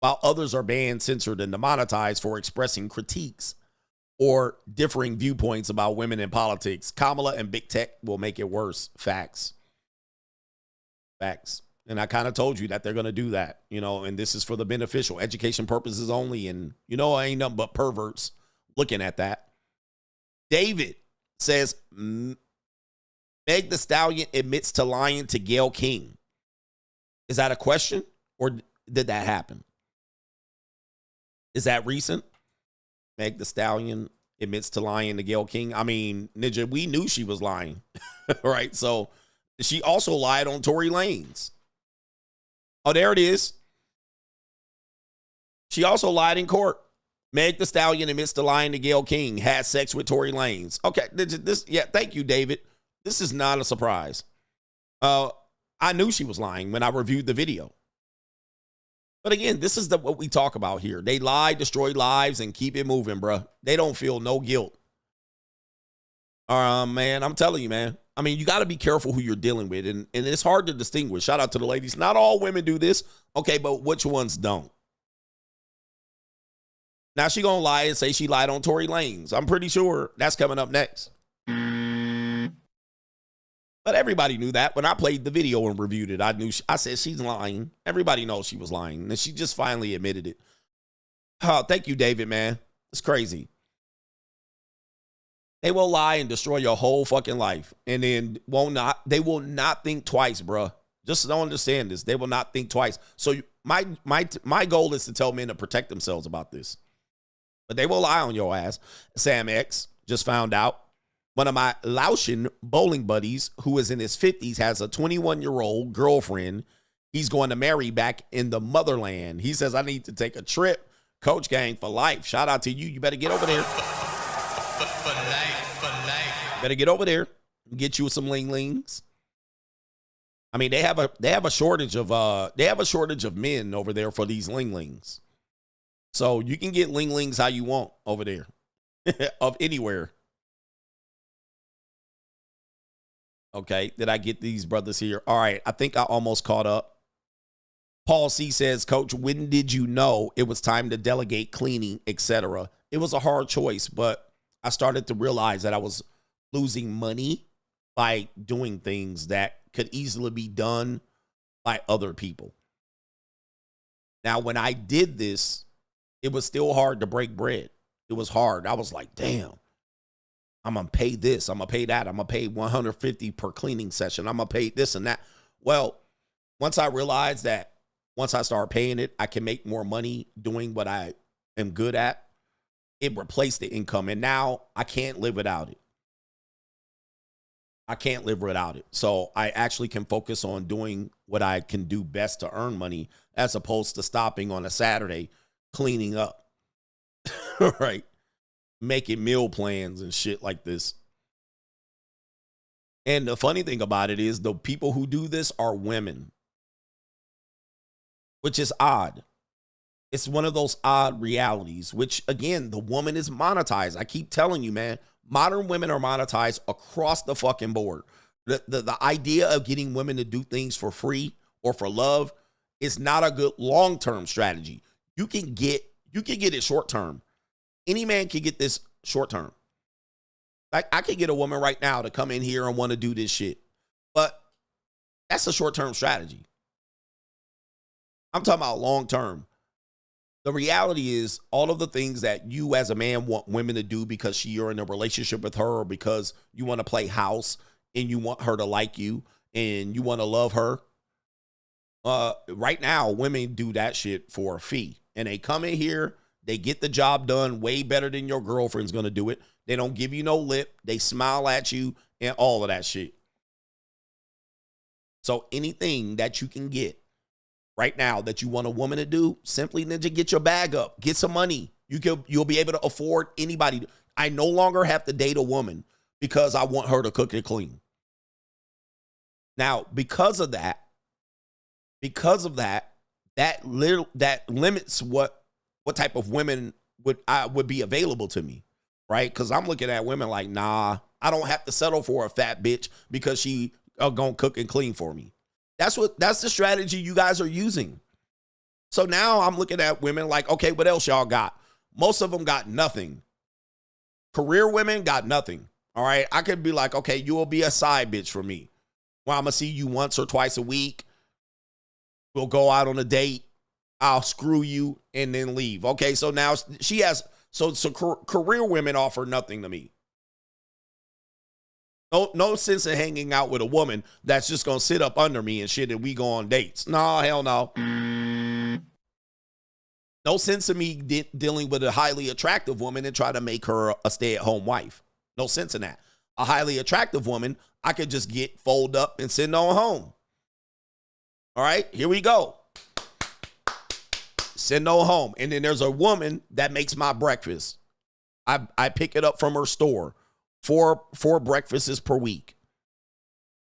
while others are banned, censored, and demonetized for expressing critiques or differing viewpoints about women in politics? Kamala and Big Tech will make it worse. Facts. Facts. And I kind of told you that they're going to do that, and this is for the beneficial, education purposes only. And, ain't nothing but perverts looking at that. David says, Meg Thee Stallion admits to lying to Gayle King. Is that a question or did that happen? Is that recent? Meg Thee Stallion admits to lying to Gayle King. I mean, Ninja, we knew she was lying, right? So she also lied on Tory Lanez. Oh, there it is. She also lied in court. Meg Thee Stallion admits to lying to Gayle King, had sex with Tory Lanez. Okay, thank you, David. This is not a surprise. I knew she was lying when I reviewed the video. But again, this is what we talk about here. They lie, destroy lives, and keep it moving, bro. They don't feel no guilt. Man, I'm telling you, man. I mean, you got to be careful who you're dealing with, and it's hard to distinguish. Shout out to the ladies. Not all women do this, okay, but which ones don't? Now she gonna lie and say she lied on Tory Lanez. I'm pretty sure that's coming up next. But everybody knew that. When I played the video and reviewed it, I said she's lying. Everybody knows she was lying. And she just finally admitted it. Oh, thank you, David, man. It's crazy. They will lie and destroy your whole fucking life. And then they will not think twice, bruh. Just don't understand this. They will not think twice. So my goal is to tell men to protect themselves about this. But they will lie on your ass. Sam X just found out. One of my Laotian bowling buddies, who is in his 50s, has a 21-year-old girlfriend he's going to marry back in the motherland. He says, I need to take a trip. Coach gang for life. Shout out to you. You better get over there. For life. Better get over there and get you some Ling Lings. I mean, they have a shortage of men over there for these Ling Lings. So you can get Ling Lings how you want over there. Of anywhere. Okay, did I get these brothers here? All right, I think I almost caught up. Paul C says, Coach, when did you know it was time to delegate cleaning, etc.? It was a hard choice, but I started to realize that I was losing money by doing things that could easily be done by other people. Now, when I did this, it was still hard to break bread. It was hard. I was like, damn. I'm going to pay this. I'm going to pay that. I'm going to pay $150 per cleaning session. I'm going to pay this and that. Well, once I realized that once I start paying it, I can make more money doing what I am good at, it replaced the income. And now I can't live without it. I can't live without it. So I actually can focus on doing what I can do best to earn money as opposed to stopping on a Saturday cleaning up. Right? Making meal plans and shit like this. And the funny thing about it is the people who do this are women, which is odd. It's one of those odd realities, which again, the woman is monetized. I keep telling you, man, modern women are monetized across the fucking board. The idea of getting women to do things for free or for love is not a good long-term strategy. You can get it short-term. Any man can get this short term. Like I could get a woman right now to come in here and want to do this shit. But that's a short term strategy. I'm talking about long term. The reality is all of the things that you as a man want women to do because you're in a relationship with her or because you want to play house and you want her to like you and you want to love her. Right now, women do that shit for a fee. And they come in here. They get the job done way better than your girlfriend's going to do it. They don't give you no lip. They smile at you and all of that shit. So anything that you can get right now that you want a woman to do, simply ninja, get your bag up. Get some money. You'll be able to afford anybody. I no longer have to date a woman because I want her to cook and clean. Now, because of that, that limits what type of women would be available to me, right? Because I'm looking at women like, nah, I don't have to settle for a fat bitch because she gonna cook and clean for me. That's the strategy you guys are using. So now I'm looking at women like, okay, what else y'all got? Most of them got nothing. Career women got nothing. All right, I could be like, okay, you will be a side bitch for me. Well, I'm gonna see you once or twice a week. We'll go out on a date. I'll screw you and then leave. Okay, so now she has, so career women offer nothing to me. No sense in hanging out with a woman that's just going to sit up under me and shit and we go on dates. No, hell no. No sense in me dealing with a highly attractive woman and try to make her a stay-at-home wife. No sense in that. A highly attractive woman, I could just get fold up and send on home. All right, here we go. Send on home. And then there's a woman that makes my breakfast. I pick it up from her store. Four breakfasts per week.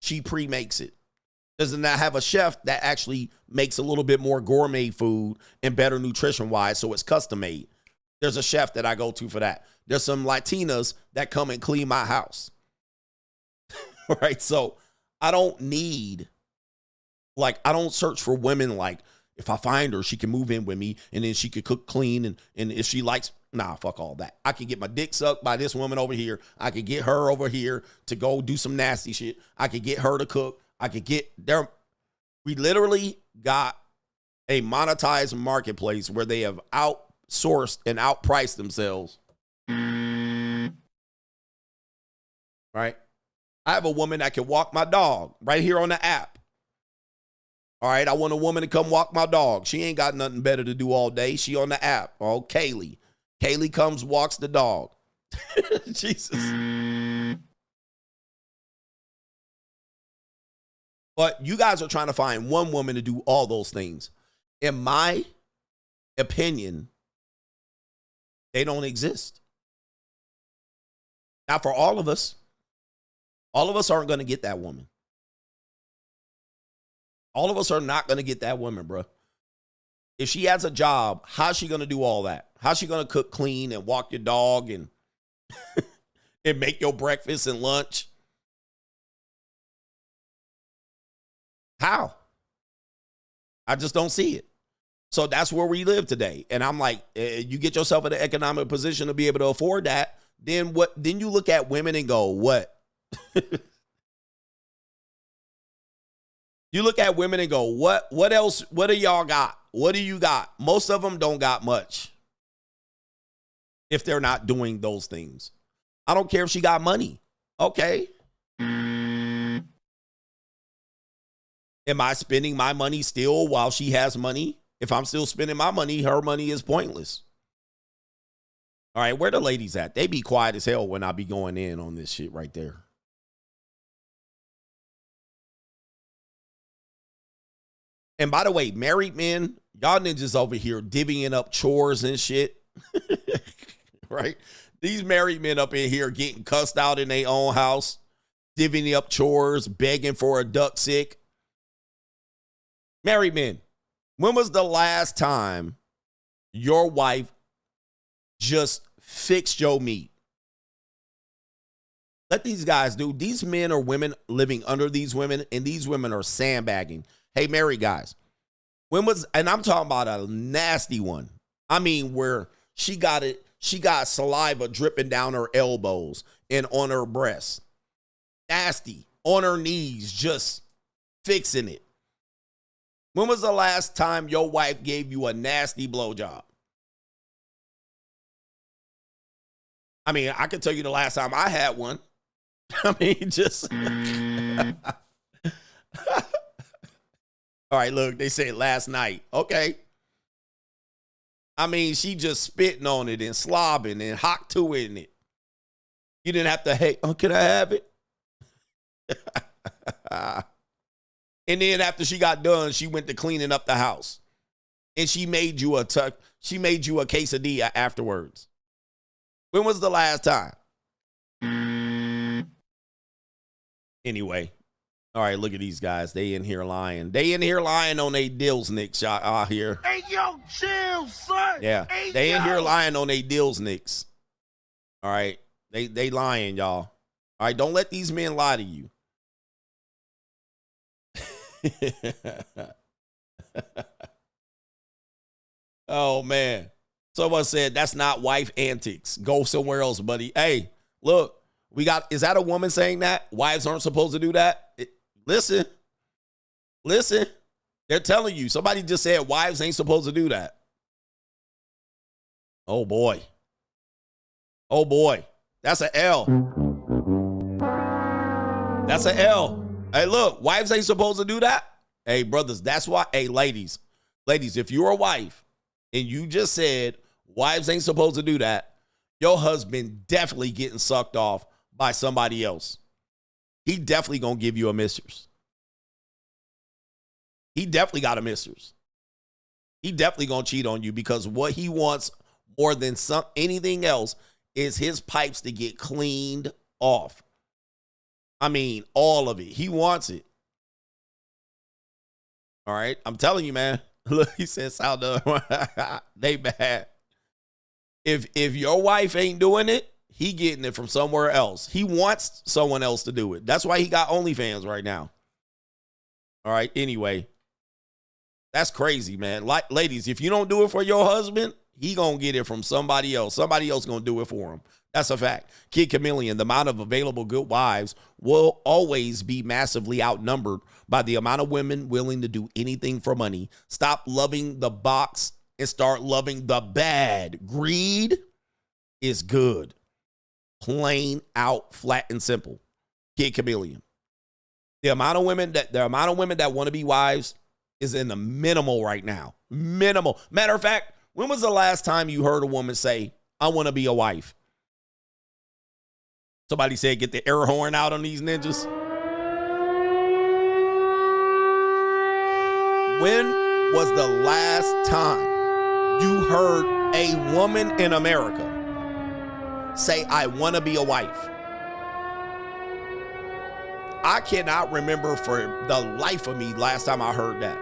She pre-makes it. Doesn't that have a chef that actually makes a little bit more gourmet food and better nutrition-wise, so it's custom made? There's a chef that I go to for that. There's some Latinas that come and clean my house. Right? So I don't search for women like, if I find her, she can move in with me and then she could cook, clean, and if she likes, Nah, fuck all that. I can get my dick sucked by this woman over here. I could get her over here to go do some nasty shit. I could get her to cook. I could get there. We literally got a monetized marketplace where they have outsourced and outpriced themselves. Right? I have a woman that can walk my dog right here on the app. All right, I want a woman to come walk my dog. She ain't got nothing better to do all day. She on the app. Oh, Kaylee. Kaylee comes, walks the dog. Jesus. But you guys are trying to find one woman to do all those things. In my opinion, they don't exist. Now, for all of us aren't going to get that woman. All of us are not going to get that woman, bro. If she has a job, how's she going to do all that? How's she going to cook, clean, and walk your dog and, and make your breakfast and lunch? How? I just don't see it. So that's where we live today. And I'm like, you get yourself in an economic position to be able to afford that, then what? Then you look at women and go, what? You look at women and go, what else? What do y'all got? What do you got? Most of them don't got much if they're not doing those things. I don't care if she got money. Okay. Am I spending my money still while she has money? If I'm still spending my money, her money is pointless. All right, where the ladies at? They be quiet as hell when I be going in on this shit right there. And by the way, married men, y'all ninjas over here divvying up chores and shit. Right? These married men up in here getting cussed out in their own house, divvying up chores, begging for a duck sick. Married men, when was the last time your wife just fixed your meat? Let these guys do. These men or women living under these women, and these women are sandbagging. Hey, married guys, when was, and I'm talking about a nasty one. I mean, where she got saliva dripping down her elbows and on her breasts. Nasty. On her knees, just fixing it. When was the last time your wife gave you a nasty blowjob? I mean, I can tell you the last time I had one. I mean, just... All right, look, they said last night. Okay. I mean, she just spitting on it and slobbing and hot to it in it. You didn't have to, hey, oh, can I have it? And then after she got done, she went to cleaning up the house. And she made you a quesadilla afterwards. When was the last time? Anyway. All right, look at these guys. They in here lying. They in here lying on they dills nicks out here. Hey, yo, chill, son. Yeah, hey, they in yo. here lying on they dills nicks. All right, they lying, y'all. All right, don't let these men lie to you. Oh, man. Someone said, that's not wife antics. Go somewhere else, buddy. Hey, look, is that a woman saying that? Wives aren't supposed to do that? Listen. They're telling you. Somebody just said wives ain't supposed to do that. Oh, boy. Oh, boy. That's an L. That's an L. Hey, look, wives ain't supposed to do that. Hey, brothers, that's why. Hey, ladies, if you're a wife and you just said wives ain't supposed to do that, your husband definitely getting sucked off by somebody else. He definitely gonna give you a mistress. He definitely got a mistress. He definitely gonna cheat on you because what he wants more than anything else is his pipes to get cleaned off. I mean, all of it. He wants it. All right, I'm telling you, man. Look, he said, "Sound they bad." If your wife ain't doing it, he getting it from somewhere else. He wants someone else to do it. That's why he got OnlyFans right now. All right. Anyway, that's crazy, man. Like, ladies, if you don't do it for your husband, he gonna get it from somebody else. Somebody else gonna do it for him. That's a fact. Kid Chameleon, the amount of available good wives will always be massively outnumbered by the amount of women willing to do anything for money. Stop loving the box and start loving the bad. Greed is good. Plain out, flat and simple. Kid Chameleon. The amount of women that want to be wives is in the minimal right now. Minimal. Matter of fact, when was the last time you heard a woman say, I want to be a wife? Somebody said, get the air horn out on these ninjas. When was the last time you heard a woman in America say, I want to be a wife? I cannot remember for the life of me last time I heard that.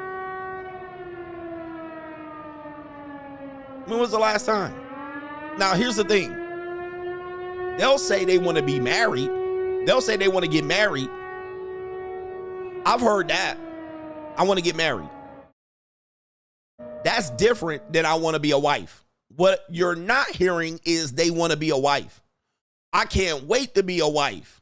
When was the last time? Now, here's the thing. They'll say they want to be married. They'll say they want to get married. I've heard that. I want to get married. That's different than I want to be a wife. What you're not hearing is they want to be a wife. I can't wait to be a wife.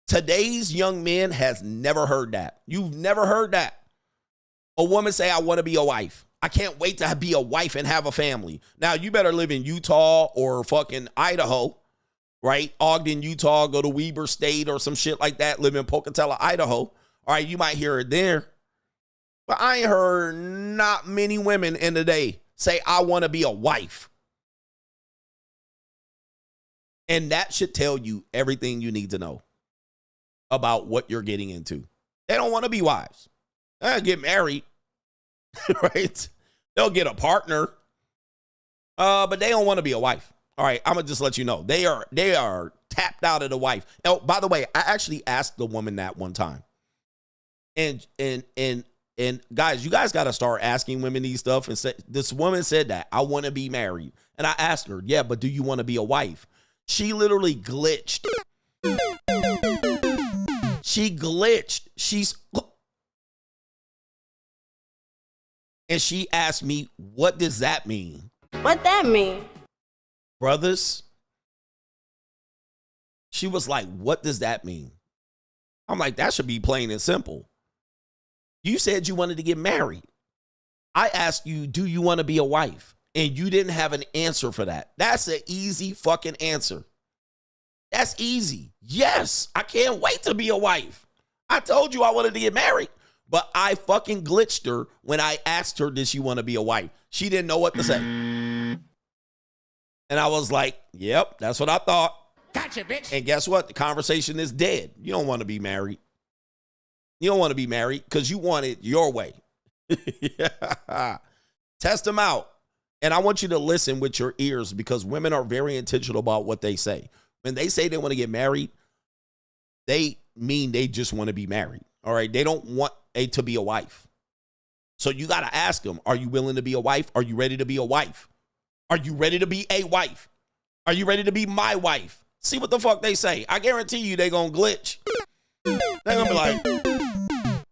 Today's young men has never heard that. You've never heard that. A woman say, I want to be a wife. I can't wait to be a wife and have a family. Now, you better live in Utah or fucking Idaho, right? Ogden, Utah, go to Weber State or some shit like that. Live in Pocatello, Idaho. All right, you might hear it there. But I ain't heard not many women in the day say, I want to be a wife. And that should tell you everything you need to know about what you're getting into. They don't want to be wives. They'll get married, right? They'll get a partner, but they don't want to be a wife. All right, I'm gonna just let you know they are tapped out of the wife. Oh, by the way, I actually asked the woman that one time, and guys, you guys got to start asking women these stuff. And this woman said that I want to be married, and I asked her, yeah, but do you want to be a wife? She literally glitched. She glitched. And she asked me, what does that mean? What that mean? Brothers, she was like, what does that mean? I'm like, that should be plain and simple. You said you wanted to get married. I asked you, do you want to be a wife? And you didn't have an answer for that. That's an easy fucking answer. That's easy. Yes, I can't wait to be a wife. I told you I wanted to get married. But I fucking glitched her when I asked her, did she want to be a wife? She didn't know what to say. And I was like, yep, that's what I thought. Gotcha, bitch. And guess what? The conversation is dead. You don't want to be married. You don't want to be married because you want it your way. Yeah. Test them out. And I want you to listen with your ears because women are very intentional about what they say. When they say they want to get married, they mean they just want to be married. All right. They don't want to be a wife. So you got to ask them, are you willing to be a wife? Are you ready to be a wife? Are you ready to be a wife? Are you ready to be my wife? See what the fuck they say. I guarantee you they going to glitch. They're going to be like,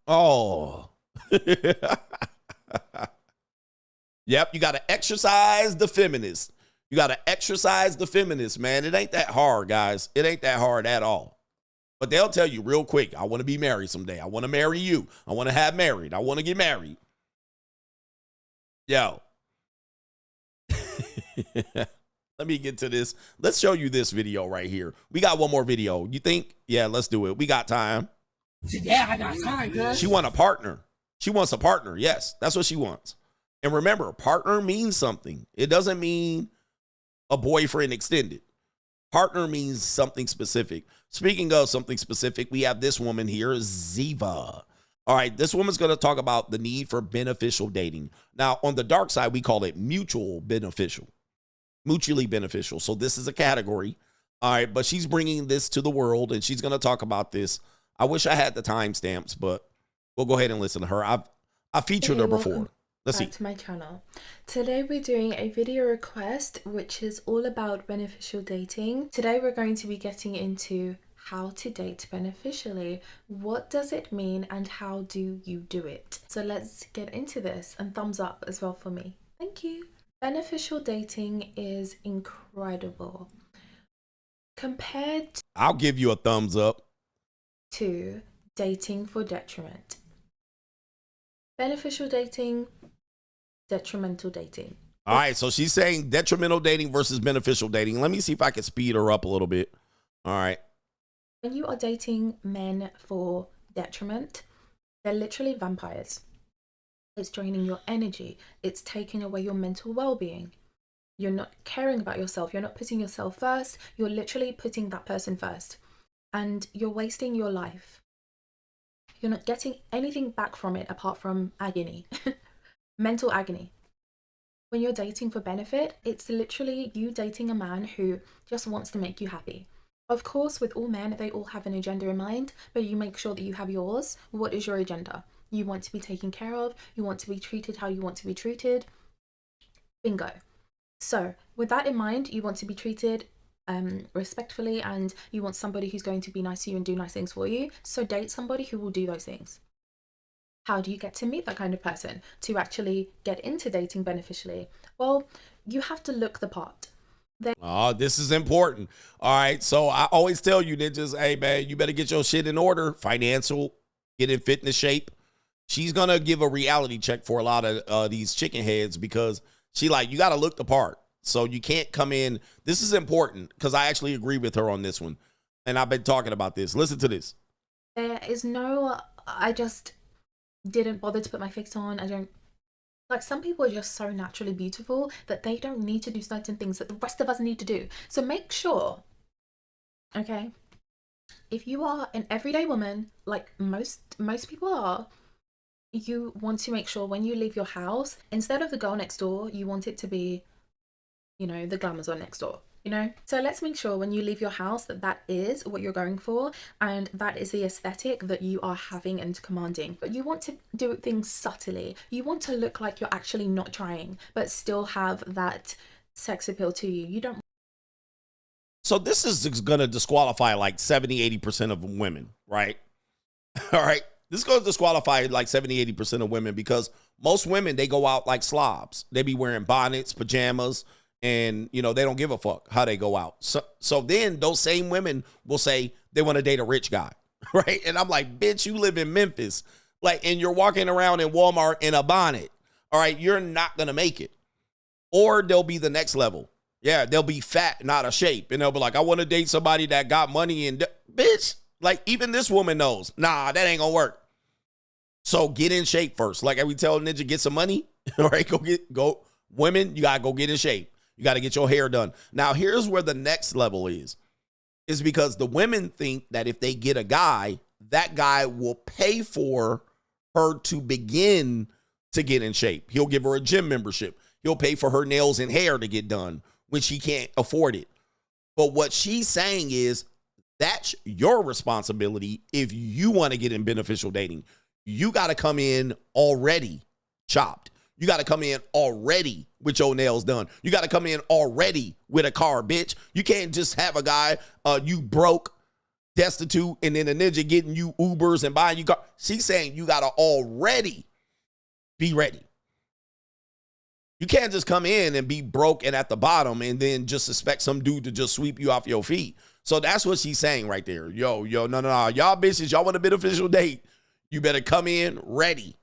oh. Yep. You got to exercise the feminist. You got to exercise the feminist, man. It ain't that hard, guys. It ain't that hard at all. But they'll tell you real quick, I want to be married someday. I want to marry you. I want to have married. I want to get married. Yo. Let me get to this. Let's show you this video right here. We got one more video. You think? Yeah, let's do it. We got time. Yeah, I got time, good. She wants a partner. She wants a partner. Yes, that's what she wants. And remember, partner means something. It doesn't mean a boyfriend extended. Partner means something specific. Speaking of something specific, we have this woman here, Ziva. All right, this woman's going to talk about the need for beneficial dating. Now, on the dark side, we call it mutually beneficial. So this is a category. All right, but she's bringing this to the world, and she's going to talk about this. I wish I had the timestamps, but we'll go ahead and listen to her. I've featured her before. Let's see. Back to my channel. Today we're doing a video request which is all about beneficial dating. Today we're going to be getting into how to date beneficially. What does it mean and how do you do it? So let's get into this, and thumbs up as well for me. Thank you. Beneficial dating is incredible. Compared I'll give you a thumbs up. to dating for detriment. Beneficial dating, detrimental dating. All right, so she's saying detrimental dating versus beneficial dating. Let me see if I can speed her up a little bit. All right. When you are dating men for detriment, they're literally vampires. It's draining your energy. It's taking away your mental well-being. You're not caring about yourself. You're not putting yourself first. You're literally putting that person first. And you're wasting your life. You're not getting anything back from it apart from agony. Mental agony. When you're dating for benefit, it's literally you dating a man who just wants to make you happy. Of course, with all men, they all have an agenda in mind, but you make sure that you have yours. What is your agenda? You want to be taken care of. You want to be treated how you want to be treated. Bingo. So with that in mind, you want to be treated respectfully, and you want somebody who's going to be nice to you and do nice things for you. So date somebody who will do those things. How do you get to meet that kind of person to actually get into dating beneficially? Well, you have to look the part. Oh, this is important. All right. So I always tell you, ninjas, hey, man, you better get your shit in order. Financial, get in fitness shape. She's going to give a reality check for a lot of these chicken heads because she like, you got to look the part. So you can't come in. This is important because I actually agree with her on this one. And I've been talking about this. Listen to this. There is no, I just didn't bother to put my face on. I don't, like, some people are just so naturally beautiful that they don't need to do certain things that the rest of us need to do. So make sure, okay, if you are an everyday woman, like most people are, you want to make sure when you leave your house, instead of the girl next door, you want it to be, you know, the glamazon next door. You know, so let's make sure when you leave your house that that is what you're going for, and that is the aesthetic that you are having and commanding. But you want to do things subtly. You want to look like you're actually not trying, but still have that sex appeal to you. You don't. So this is going to disqualify like 70-80% of women, right? All right. This is going to disqualify like 70-80% of women because most women, they go out like slobs. They be wearing bonnets, pajamas, and, you know, they don't give a fuck how they go out. So then those same women will say they want to date a rich guy, right? And I'm like, bitch, you live in Memphis. Like, and you're walking around in Walmart in a bonnet. All right, you're not going to make it. Or they'll be the next level. Yeah, they'll be fat, not a shape. And they'll be like, I want to date somebody that got money and, bitch, like even this woman knows, nah, that ain't going to work. So get in shape first. Like we tell Ninja, get some money. All right, go. Women, you got to go get in shape. You got to get your hair done. Now, here's where the next level is because the women think that if they get a guy, that guy will pay for her to begin to get in shape. He'll give her a gym membership. He'll pay for her nails and hair to get done when she can't afford it. But what she's saying is that's your responsibility if you want to get in beneficial dating. You got to come in already chopped. You got to come in already with your nails done. You got to come in already with a car, bitch. You can't just have a guy, you broke, destitute, and then a ninja getting you Ubers and buying you car. She's saying you got to already be ready. You can't just come in and be broke and at the bottom and then just expect some dude to just sweep you off your feet. So that's what she's saying right there. Yo, no. Y'all bitches, y'all want a beneficial date. You better come in ready.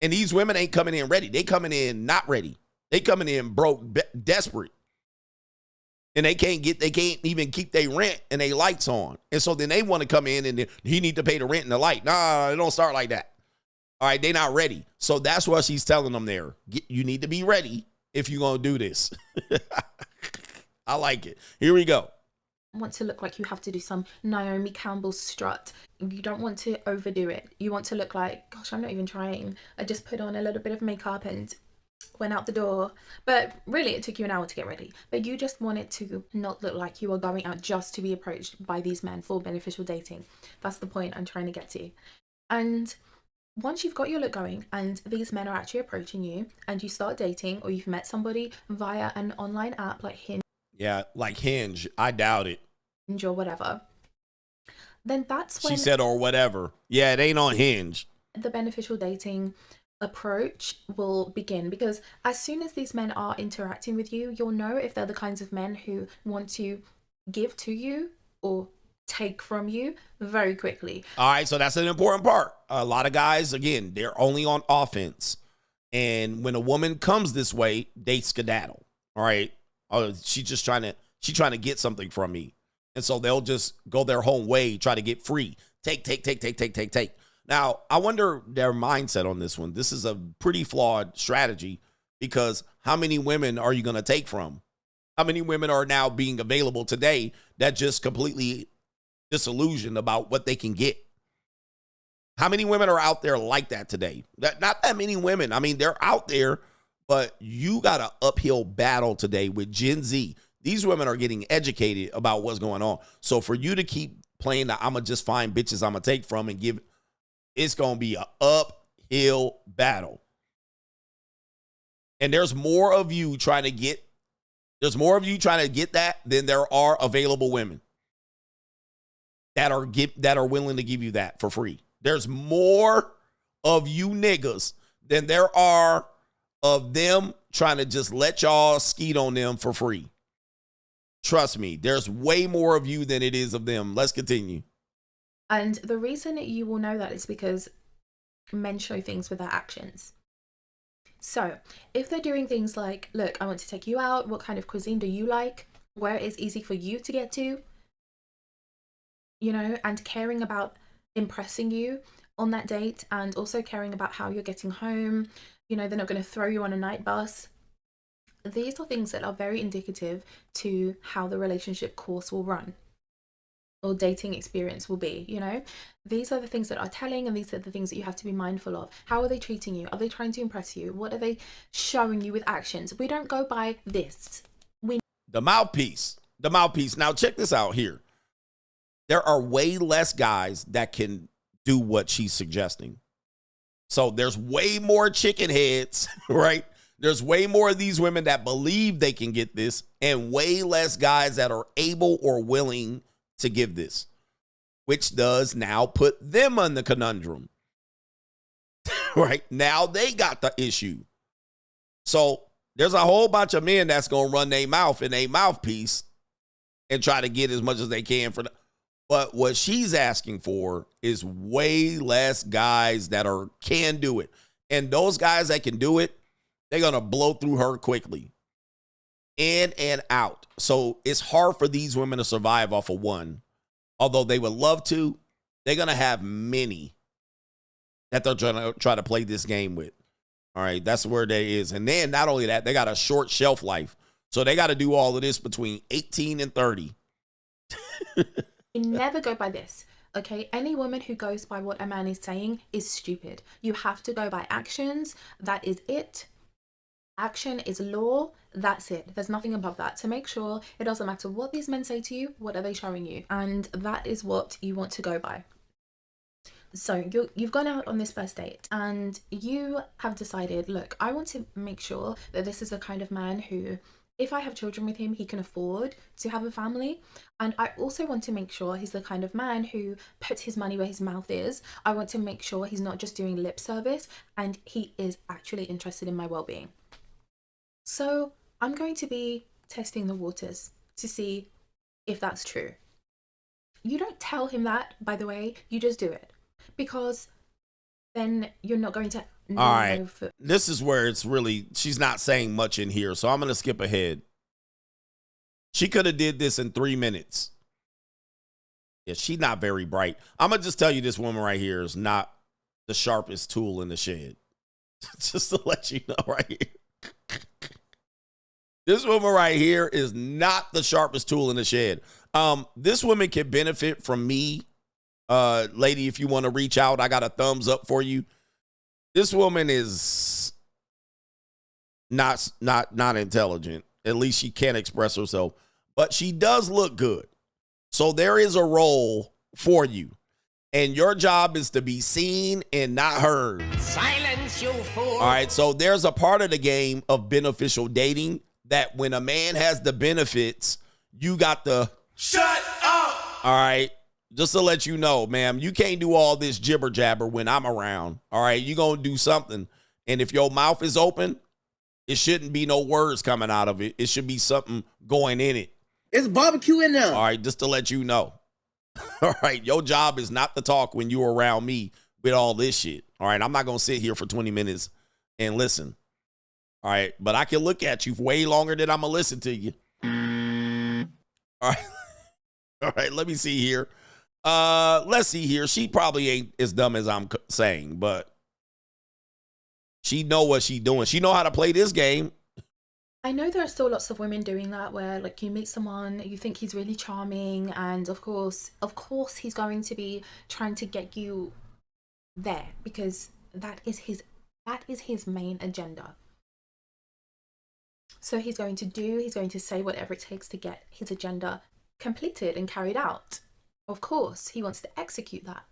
And these women ain't coming in ready. They coming in not ready. They coming in broke, desperate. And they can't even keep their rent and their lights on. And so then they want to come in and then he need to pay the rent and the light. Nah, it don't start like that. All right, they not ready. So that's what she's telling them there. You need to be ready if you're going to do this. I like it. Here we go. Want to look like you have to do some Naomi Campbell strut. You don't want to overdo it. You want to look like, gosh, I'm not even trying. I just put on a little bit of makeup and went out the door. But really, it took you an hour to get ready. But you just want it to not look like you are going out just to be approached by these men for beneficial dating. That's the point I'm trying to get to. And once you've got your look going and these men are actually approaching you and you start dating, or you've met somebody via an online app like Hinge. Yeah, like Hinge. I doubt it. Or whatever. then that's when she said, or whatever. Yeah, it ain't on Hinge. The beneficial dating approach will begin, because as soon as these men are interacting with you, you'll know if they're the kinds of men who want to give to you or take from you very quickly. All right, so that's an important part. A lot of guys, again, they're only on offense. And when a woman comes this way, they skedaddle. All right. She's trying to get something from me. And so they'll just go their whole way, try to get free. Take. Now, I wonder their mindset on this one. This is a pretty flawed strategy, because how many women are you going to take from? How many women are now being available today that just completely disillusioned about what they can get? How many women are out there like that today? Not that many women. I mean, they're out there, but you got an uphill battle today with Gen Z. These women are getting educated about what's going on. So for you to keep playing the I'm going to just find bitches I'm going to take from and give, it's going to be an uphill battle. And there's more of you trying to get that than there are available women that are willing to give you that for free. There's more of you niggas than there are of them trying to just let y'all skeet on them for free. Trust me, there's way more of you than it is of them. Let's continue. And the reason you will know that is because men show things with their actions. So if they're doing things like, look, I want to take you out. What kind of cuisine do you like? Where it is easy for you to get to? You know, and caring about impressing you on that date, and also caring about how you're getting home. You know, they're not going to throw you on a night bus. These are things that are very indicative to how the relationship course will run, or dating experience will be. You know, these are the things that are telling, and these are the things that you have to be mindful of. How are they treating you? Are they trying to impress you? What are they showing you with actions? We don't go by this. The mouthpiece. Now check this out here. There are way less guys that can do what she's suggesting. So there's way more chicken heads, right? There's way more of these women that believe they can get this, and way less guys that are able or willing to give this, which does now put them on the conundrum. Right? Now they got the issue. So there's a whole bunch of men that's going to run their mouth in a mouthpiece and try to get as much as they can for but what she's asking for is way less guys that can do it. And those guys that can do it, they're going to blow through her quickly. In and out. So it's hard for these women to survive off of one. Although they would love to, they're going to have many that they're try to play this game with. All right, that's where they is. And then not only that, they got a short shelf life. So they got to do all of this between 18 and 30. You never go by this, okay? Any woman who goes by what a man is saying is stupid. You have to go by actions. That is it. Action is law. That's it. There's nothing above that. So make sure it doesn't matter what these men say to you, what are they showing you? And that is what you want to go by. So you've gone out on this first date and you have decided, look, I want to make sure that this is the kind of man who, if I have children with him, he can afford to have a family. And I also want to make sure he's the kind of man who puts his money where his mouth is. I want to make sure he's not just doing lip service and he is actually interested in my well-being. So I'm going to be testing the waters to see if that's true. You don't tell him that, by the way, you just do it. Because then you're not going to... All right, this is where it's really, she's not saying much in here, so I'm going to skip ahead. She could have did this in 3 minutes. Yeah, she's not very bright. I'm going to just tell you this woman right here is not the sharpest tool in the shed. Just to let you know right here. This woman right here is not the sharpest tool in the shed. This woman can benefit from me. Lady, if you want to reach out, I got a thumbs up for you. This woman is not intelligent. At least she can't express herself. But she does look good. So there is a role for you. And your job is to be seen and not heard. Silence, you fool. All right, so there's a part of the game of beneficial dating that when a man has the benefits, you got the... Shut up! All right. just to let you know, ma'am, you can't do all this jibber jabber when I'm around. All right, you're going to do something. And if your mouth is open, it shouldn't be no words coming out of it. It should be something going in it. It's barbecue in there. All right, just to let you know. All right, your job is not to talk when you're around me with all this shit. All right, I'm not going to sit here for 20 minutes and listen. All right, but I can look at you way longer than I'm going to listen to you. All right. All right, let me see here. Let's see here. She probably ain't as dumb as I'm saying, but she know what she doing. She know how to play this game. I know there are still lots of women doing that where like you meet someone, you think he's really charming, and of course he's going to be trying to get you there because that is his main agenda. So he's going to say whatever it takes to get his agenda completed and carried out. Of course, he wants to execute that.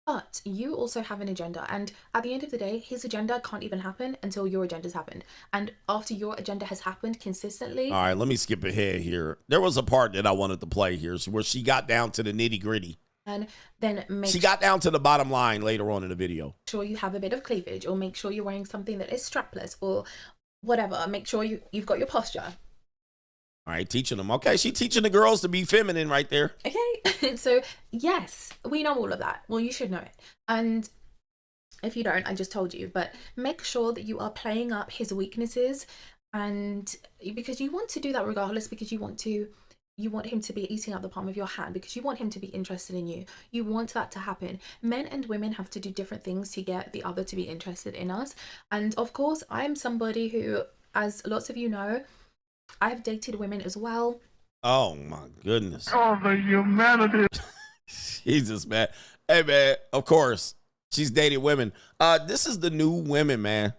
But you also have an agenda, and at the end of the day, his agenda can't even happen until your agenda's happened. And after your agenda has happened consistently... All right, let me skip ahead here. There was a part that I wanted to play here where she got down to the nitty-gritty. And then she got down to the bottom line later on in the video. Sure you have a bit of cleavage, or make sure you're wearing something that is strapless, or whatever. Make sure you've got your posture. All right, teaching them. Okay, she teaching the girls to be feminine right there. Okay, so yes, we know all of that. Well, you should know it. And if you don't, I just told you. But make sure that you are playing up his weaknesses, and because you want to do that regardless, because you want him to be eating out the palm of your hand, because you want him to be interested in you. You want that to happen. Men and women have to do different things to get the other to be interested in us. And of course, I am somebody who, as lots of you know, I've dated women as well. Oh my goodness. Oh, the humanity. Jesus, man. Hey, man, of course, she's dated women. This is the new women, man.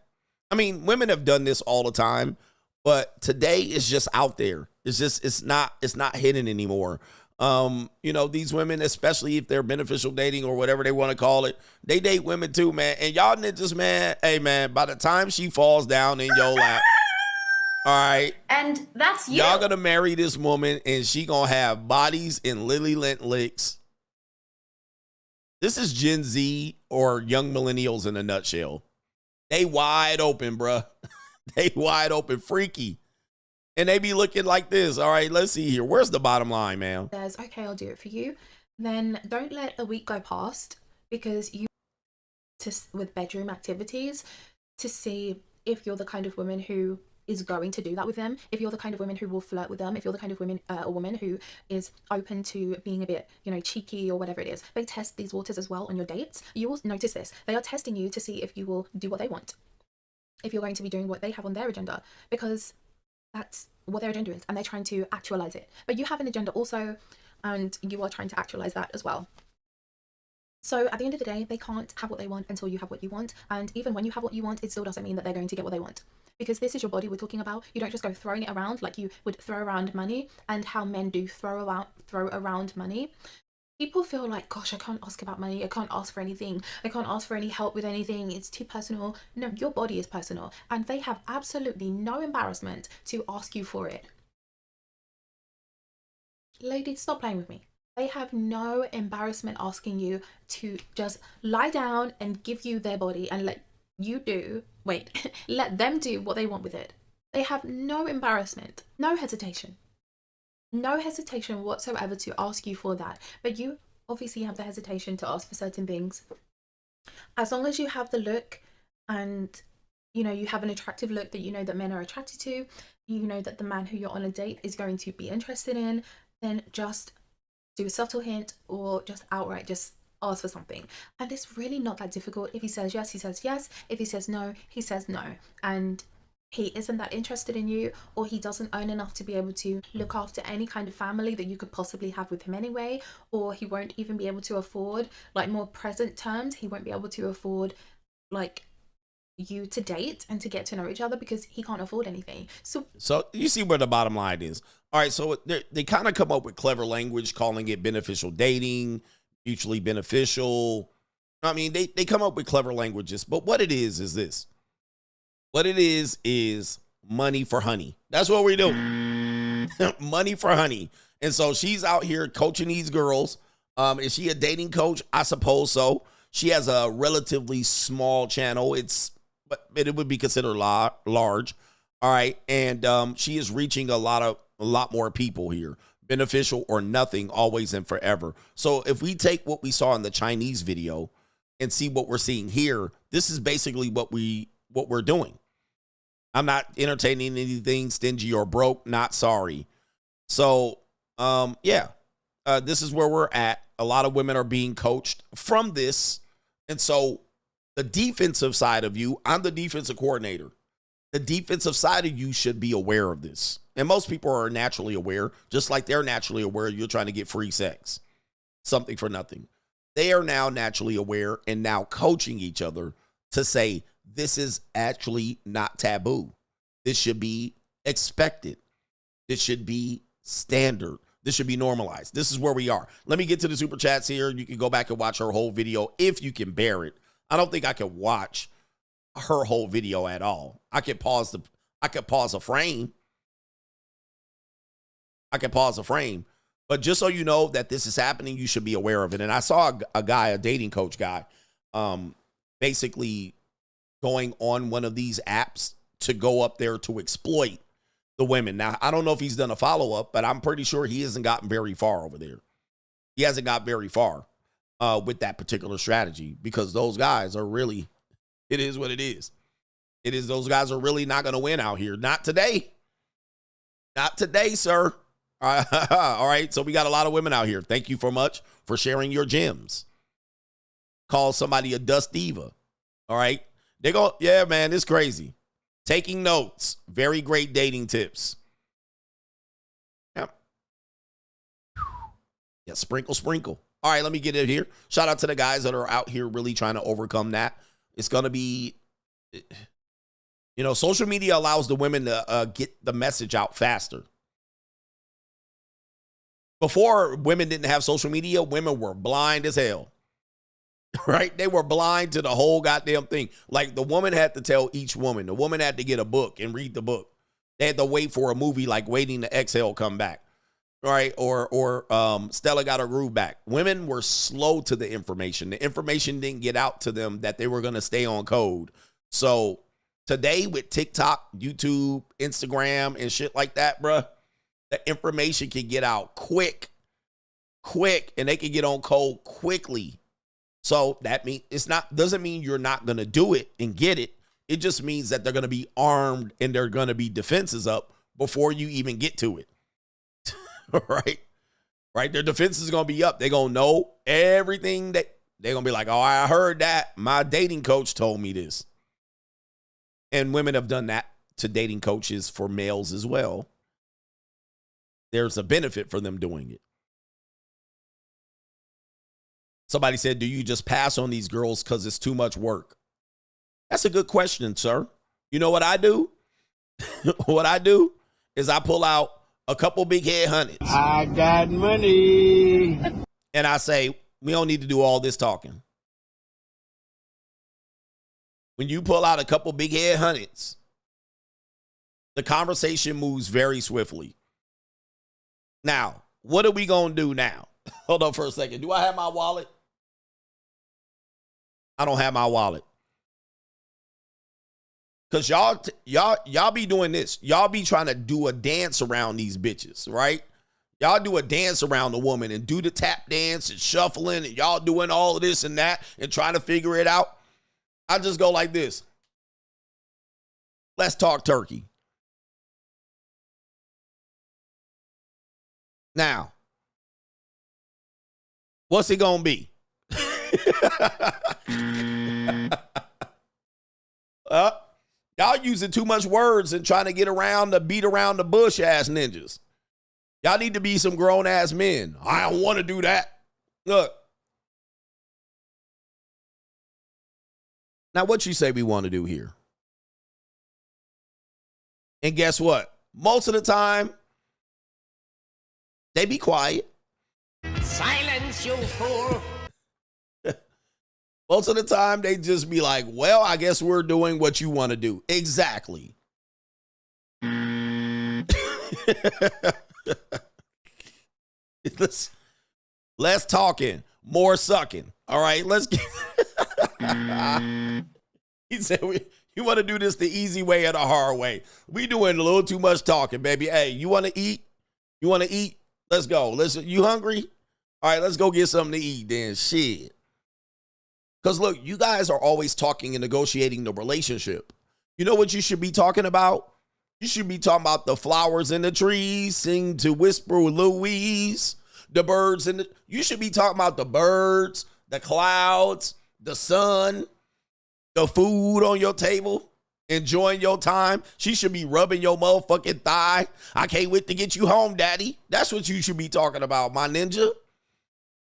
I mean, women have done this all the time, but today it's just out there. It's not hidden anymore. You know, these women, especially if they're beneficial dating or whatever they want to call it, they date women too, man. And y'all niggas, man, hey, man, by the time she falls down in your lap, all right. And that's you. Y'all gonna marry this woman and she gonna have bodies and lily lint licks. This is Gen Z or young millennials in a nutshell. They wide open, bruh. They wide open, freaky. And they be looking like this. All right, let's see here. Where's the bottom line, man? Says, okay, I'll do it for you. Then don't let a week go past because with bedroom activities to see if you're the kind of woman who is going to do that with them, if you're the kind of women who will flirt with them, if you're the kind of women, a woman who is open to being a bit, you know, cheeky or whatever it is. They test these waters as well on your dates. You will notice this. They are testing you to see if you will do what they want, if you're going to be doing what they have on their agenda, because that's what their agenda is, and they're trying to actualize it. But you have an agenda also, and you are trying to actualize that as well. So at the end of the day, they can't have what they want until you have what you want. And even when you have what you want, it still doesn't mean that they're going to get what they want. Because this is your body we're talking about. You don't just go throwing it around like you would throw around money, and how men do throw around money. People feel like, gosh, I can't ask about money. I can't ask for anything. I can't ask for any help with anything. It's too personal. No, your body is personal. And they have absolutely no embarrassment to ask you for it. Ladies, stop playing with me. They have no embarrassment asking you to just lie down and give you their body and let them do what they want with it. They have no embarrassment, no hesitation whatsoever to ask you for that. But you obviously have the hesitation to ask for certain things. As long as you have the look, and you know you have an attractive look that you know that men are attracted to, you know that the man who you're on a date is going to be interested in, then just do a subtle hint or just outright just ask for something. And it's really not that difficult. If he says yes, he says yes. If he says no, he says no. And he isn't that interested in you, or he doesn't earn enough to be able to look after any kind of family that you could possibly have with him anyway, or he won't even be able to afford, like more present terms, he won't be able to afford like you to date and to get to know each other because he can't afford anything. So you see where the bottom line is. All right, so they kind of come up with clever language calling it beneficial dating, mutually beneficial. I mean, they come up with clever languages, but what it is this. What it is money for honey. That's what we're doing. Money for honey. And so she's out here coaching these girls Is she a dating coach? I suppose so. She has a relatively small channel. But it would be considered large. All right. And she is reaching a lot more people here. Beneficial or nothing, always and forever. So if we take what we saw in the Chinese video and see what we're seeing here, this is basically what we're doing. I'm not entertaining anything stingy or broke. Not sorry. So, this is where we're at. A lot of women are being coached from this. And so the defensive side of you, I'm the defensive coordinator. The defensive side of you should be aware of this. And most people are naturally aware, just like they're naturally aware you're trying to get free sex. Something for nothing. They are now naturally aware and now coaching each other to say, this is actually not taboo. This should be expected. This should be standard. This should be normalized. This is where we are. Let me get to the super chats here. You can go back and watch her whole video if you can bear it. I don't think I can watch her whole video at all. I could pause a frame. But just so you know that this is happening, you should be aware of it. And I saw a guy, a dating coach guy, basically going on one of these apps to go up there to exploit the women. Now, I don't know if he's done a follow-up, but I'm pretty sure he hasn't gotten very far over there. He hasn't got very far with that particular strategy because those guys are really, it is what it is. Those guys are really not going to win out here. Not today. Not today, sir. All right, so we got a lot of women out here. Thank you so much for sharing your gems. Call somebody a dust diva. All right. They go, yeah, man, it's crazy. Taking notes. Very great dating tips. Yep. Yeah, sprinkle. All right, let me get it here. Shout out to the guys that are out here really trying to overcome that. It's going to be, social media allows the women to get the message out faster. Before women didn't have social media, women were blind as hell. Right? They were blind to the whole goddamn thing. Like the woman had to tell each woman. The woman had to get a book and read the book. They had to wait for a movie like Waiting to Exhale come back. Right? Or Stella Got Her Groove Back. Women were slow to the information. The information didn't get out to them that they were going to stay on code. So today with TikTok, YouTube, Instagram, and shit like that, bruh, the information can get out quick, and they can get on code quickly. So that means doesn't mean you're not going to do it and get it. It just means that they're going to be armed and they're going to be defenses up before you even get to it. Right? Their defense is going to be up. They're going to know everything that they're going to be like, oh, I heard that. My dating coach told me this. And women have done that to dating coaches for males as well. There's a benefit for them doing it. Somebody said, do you just pass on these girls because it's too much work? That's a good question, sir. You know what I do? What I do is I pull out a couple big head hundreds. I got money. And I say, we don't need to do all this talking. When you pull out a couple big head hundreds, the conversation moves very swiftly. Now, what are we going to do now? Hold on for a second. Do I have my wallet? I don't have my wallet. Because y'all be doing this. Y'all be trying to do a dance around these bitches, right? Y'all do a dance around the woman and do the tap dance and shuffling and y'all doing all of this and that and trying to figure it out. I just go like this. Let's talk turkey. Now, what's it going to be? Y'all using too much words and trying to get around the beat around the bush ass ninjas. Y'all need to be some grown ass men. I don't want to do that. Look. Now, what you say we want to do here? And guess what? Most of the time, they be quiet. Silence, you fool. Most of the time, they just be like, well, I guess we're doing what you want to do. Exactly. Less talking, more sucking. All right, let's get. He said, you want to do this the easy way or the hard way? We doing a little too much talking, baby. Hey, you want to eat? You want to eat? Let's go. Listen, you hungry? All right, let's go get something to eat then. Shit. Because look, you guys are always talking and negotiating the relationship. You know what you should be talking about? You should be talking about the flowers in the trees, sing to Whisper with Louise, the birds in the. You should be talking about the birds, the clouds, the sun, the food on your table, enjoying your time. She should be rubbing your motherfucking thigh. I can't wait to get you home, daddy. That's what you should be talking about, my ninja.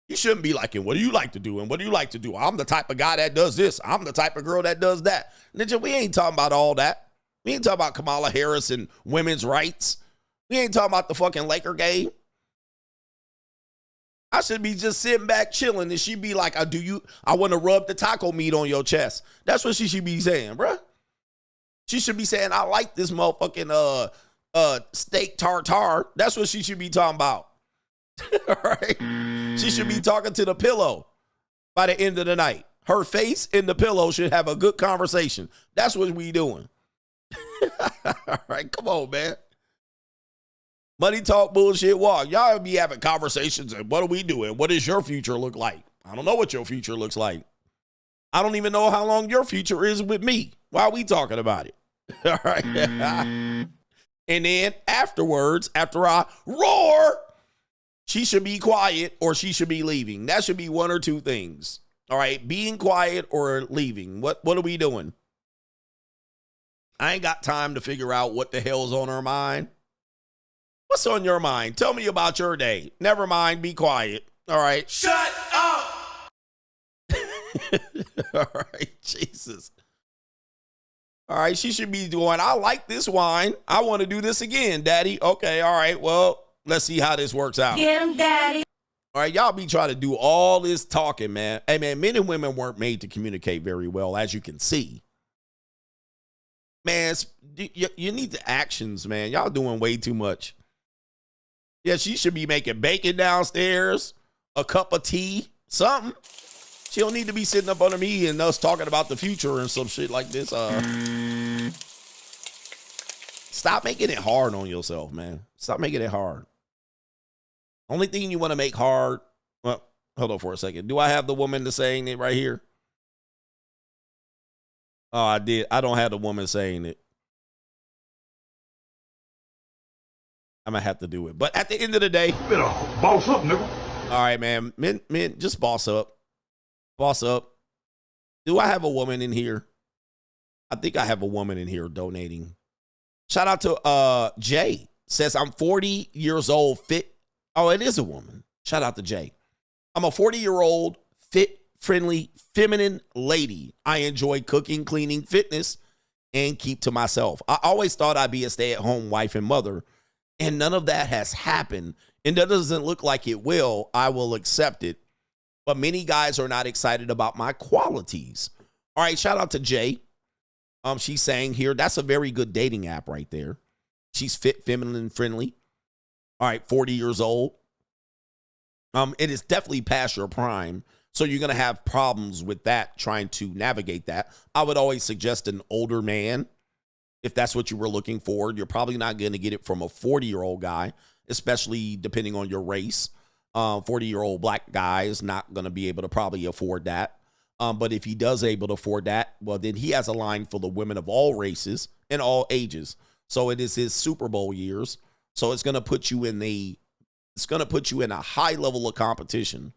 You shouldn't be like, what do you like to do? And what do you like to do? I'm the type of guy that does this. I'm the type of girl that does that. Ninja, we ain't talking about all that. We ain't talking about Kamala Harris and women's rights. We ain't talking about the fucking Laker game. I should be just sitting back chilling and she be like, I want to rub the taco meat on your chest. That's what she should be saying, bruh. She should be saying, I like this motherfucking steak tartare. That's what she should be talking about. All right. She should be talking to the pillow by the end of the night. Her face and the pillow should have a good conversation. That's what we doing. All right, come on, man. Money talk, bullshit walk. Y'all be having conversations and what are we doing? What does your future look like? I don't know what your future looks like. I don't even know how long your future is with me. Why are we talking about it? All right. And then afterwards, after I roar, she should be quiet or she should be leaving. That should be one or two things. All right, being quiet or leaving. What are we doing? I ain't got time to figure out what the hell's on her mind. What's on your mind? Tell me about your day. Never mind, be quiet. All right. Shut up! All right, Jesus. All right, she should be doing, I like this wine. I want to do this again, daddy. Okay, all right, well, let's see how this works out. Get him, daddy. All right, y'all be trying to do all this talking, man. Hey, man, men and women weren't made to communicate very well, as you can see. Man, you need the actions, man. Y'all doing way too much. Yeah, she should be making bacon downstairs, a cup of tea, something. She don't need to be sitting up under me and us talking about the future and some shit like this. Stop making it hard on yourself, man. Stop making it hard. Only thing you want to make hard. Well, hold on for a second. Do I have the woman to saying it right here? Oh, I did. I don't have the woman saying it. I'm going to have to do it. But at the end of the day. Better boss up, nigga. All right, man. Men, just boss up. Boss up. Do I have a woman in here? I think I have a woman in here donating. Shout out to Jay. Says, I'm 40 years old, fit. Oh, it is a woman. Shout out to Jay. I'm a 40-year-old, fit, friendly, feminine lady. I enjoy cooking, cleaning, fitness, and keep to myself. I always thought I'd be a stay-at-home wife and mother, and none of that has happened, and that doesn't look like it will. I will accept it, but many guys are not excited about my qualities. All right, shout out to Jay. She's saying here, that's a very good dating app right there. She's fit, feminine, friendly. All right, 40 years old. It is definitely past your prime, so you're going to have problems with that, trying to navigate that. I would always suggest an older man. If that's what you were looking for, you're probably not going to get it from a 40-year-old guy, especially depending on your race. 40-year-old black guy is not going to be able to probably afford that. But if he does able to afford that, well, then he has a line for the women of all races and all ages. So it is his Super Bowl years. So it's going to put you in a high level of competition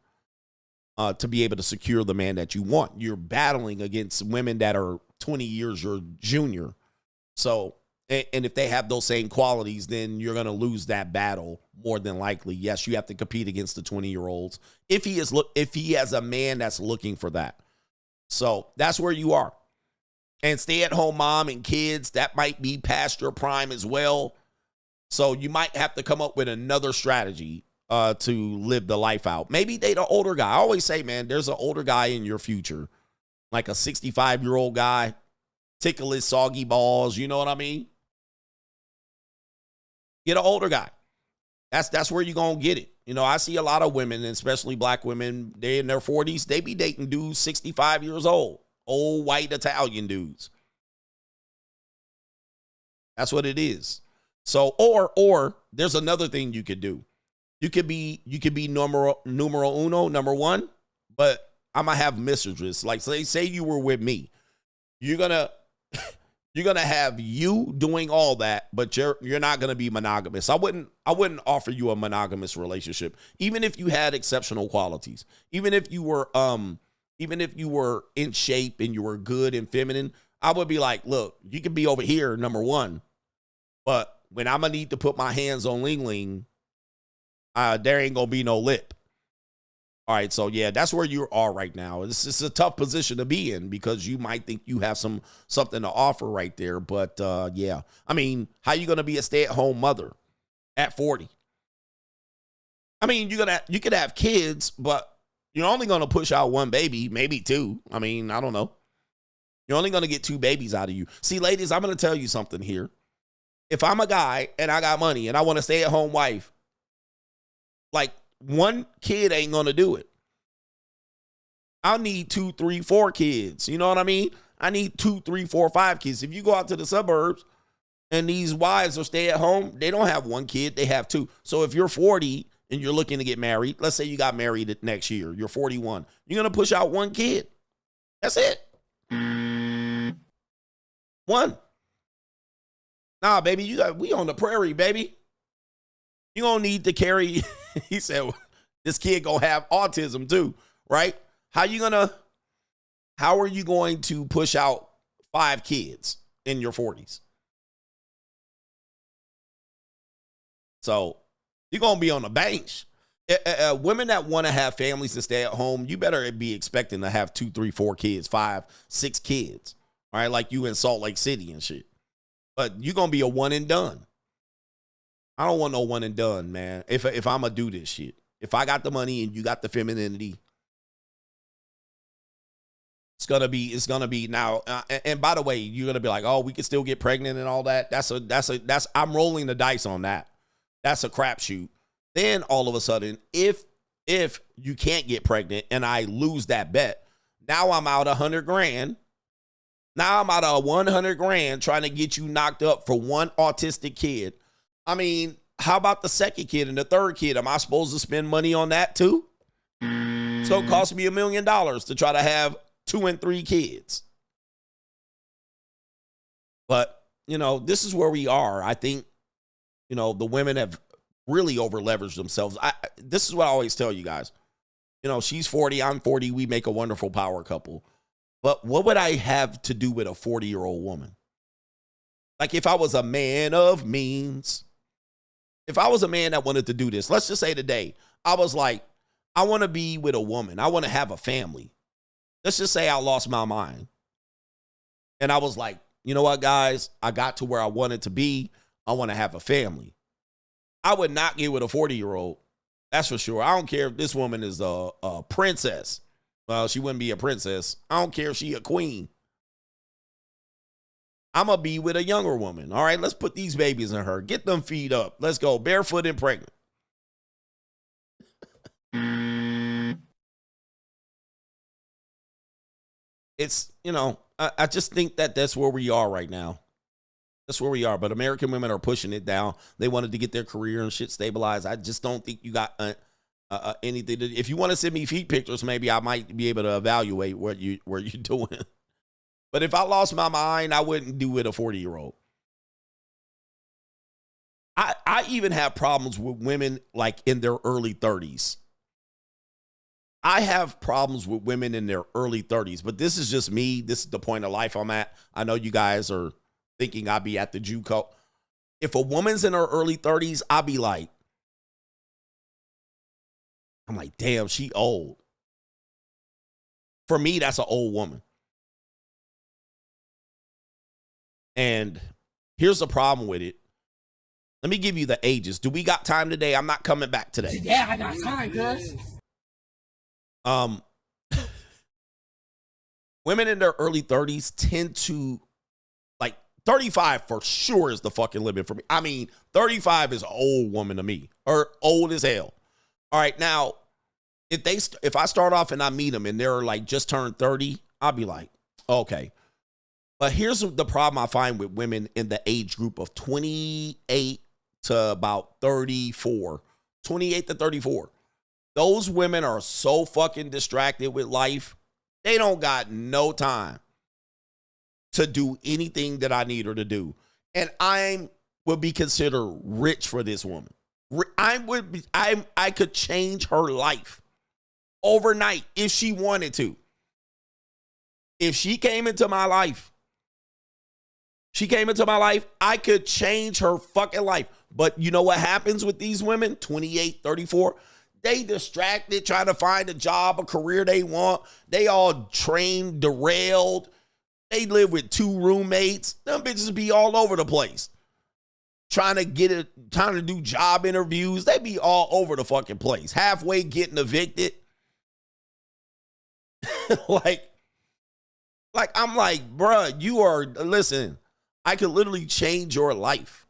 to be able to secure the man that you want. You're battling against women that are 20 years your junior. So, and if they have those same qualities, then you're going to lose that battle more than likely. Yes, you have to compete against the 20-year-olds if he has a man that's looking for that. So that's where you are. And stay-at-home mom and kids, that might be past your prime as well. So you might have to come up with another strategy to live the life out. Maybe date an older guy. I always say, man, there's an older guy in your future, like a 65-year-old guy. Tickle his soggy balls. You know what I mean? Get an older guy. That's where you're going to get it. You know, I see a lot of women, especially black women, they in their 40s, they be dating dudes 65 years old white Italian dudes. That's what it is. So, or there's another thing you could do. You could be numero uno, number one, but I'm gonna have mistresses. Like say you were with me. You're gonna have you doing all that, but you're not gonna be monogamous. I wouldn't offer you a monogamous relationship, even if you had exceptional qualities. Even if you were in shape and you were good and feminine, I would be like, look, you can be over here, number one, but when I'm gonna need to put my hands on Ling, there ain't gonna be no lip. All right, so yeah, that's where you are right now. It's a tough position to be in because you might think you have something to offer right there, but yeah. I mean, how you gonna be a stay-at-home mother at 40? I mean, you could have kids, but you're only gonna push out one baby, maybe two. I mean, I don't know. You're only gonna get two babies out of you. See, ladies, I'm gonna tell you something here. If I'm a guy and I got money and I want a stay-at-home wife, like, one kid ain't gonna do it. I'll need 2, 3, 4 kids. You know what I mean? I need 2, 3, 4, 5 kids. If you go out to the suburbs and these wives are stay at home, they don't have one kid, they have 2. So if you're 40 and you're looking to get married, let's say you got married next year, you're 41, you're gonna push out one kid. That's it. One. Nah, baby, we on the prairie, baby. You gonna need to carry. He said, this kid gonna have autism too, right? How are you going to push out 5 kids in your 40s? So you're gonna be on the bench. Women that want to have families and stay at home, you better be expecting to have 2, 3, 4 kids, 5, 6 kids. All right, like you in Salt Lake City and shit. But you're gonna be a one and done. I don't want no one and done, man. If I'm going to do this shit. If I got the money and you got the femininity, it's going to be now. And by the way, you're going to be like, oh, we can still get pregnant and all that. I'm rolling the dice on that. That's a crapshoot. Then all of a sudden, if you can't get pregnant and I lose that bet, now I'm out $100,000. Now I'm out of $100,000 trying to get you knocked up for one autistic kid. I mean, how about the second kid and the third kid? Am I supposed to spend money on that too? It's going to cost me $1 million to try to have 2 and 3 kids. But, you know, this is where we are. I think, you know, the women have really over-leveraged themselves. This is what I always tell you guys. You know, she's 40, I'm 40. We make a wonderful power couple. But what would I have to do with a 40-year-old woman? Like if I was a man of means, if I was a man that wanted to do this, let's just say today, I was like, I want to be with a woman. I want to have a family. Let's just say I lost my mind. And I was like, you know what, guys? I got to where I wanted to be. I want to have a family. I would not get with a 40-year-old. That's for sure. I don't care if this woman is a princess. Well, she wouldn't be a princess. I don't care if she a queen. I'm going to be with a younger woman. All right, let's put these babies in her. Get them feet up. Let's go. Barefoot and pregnant. It's, you know, I just think that that's where we are right now. That's where we are. But American women are pushing it down. They wanted to get their career and shit stabilized. I just don't think you got anything. If you want to send me feet pictures, maybe I might be able to evaluate what you're doing. But if I lost my mind, I wouldn't do it a 40-year-old. I even have problems with women like in their early 30s. I have problems with women in their early 30s, but this is just me. This is the point of life I'm at. I know you guys are thinking I'll be at the JUCO. If a woman's in her early 30s, I'll be like, I'm like, damn, she old. For me, that's an old woman. And here's the problem with it. Let me give you the ages. Do we got time today? I'm not coming back today. Yeah, I got time, cuz. Women in their early 30s tend 35 for sure is the fucking limit for me. I mean, 35 is an old woman to me, or old as hell. All right, now, if I start off and I meet them and they're like just turned 30, I'll be like, okay. But here's the problem I find with women in the age group of 28 to about 34. 28 to 34. Those women are so fucking distracted with life. They don't got no time to do anything that I need her to do. And I would be considered rich for this woman. I could change her life overnight if she wanted to. If she came into my life, I could change her fucking life. But you know what happens with these women, 28, 34? They distracted, trying to find a job, a career they want. They all trained, derailed. They live with 2 roommates. Them bitches be all over the place. Trying to do job interviews. They be all over the fucking place. Halfway getting evicted. like I'm like, bruh, listen, I could literally change your life.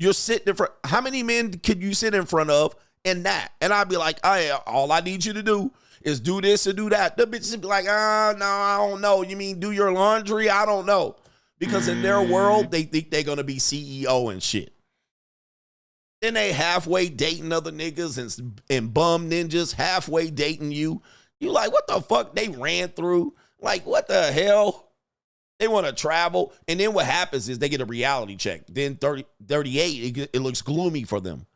You're sitting in front. How many men could you sit in front of and that? And I'd be like, all I need you to do is do this and do that. The bitches would be like, no, I don't know. You mean do your laundry? I don't know. Because in their world, they think they're going to be CEO and shit. Then they halfway dating other niggas and bum ninjas halfway dating you. You like, what the fuck they ran through? Like, what the hell? They want to travel. And then what happens is they get a reality check. Then 38, it looks gloomy for them.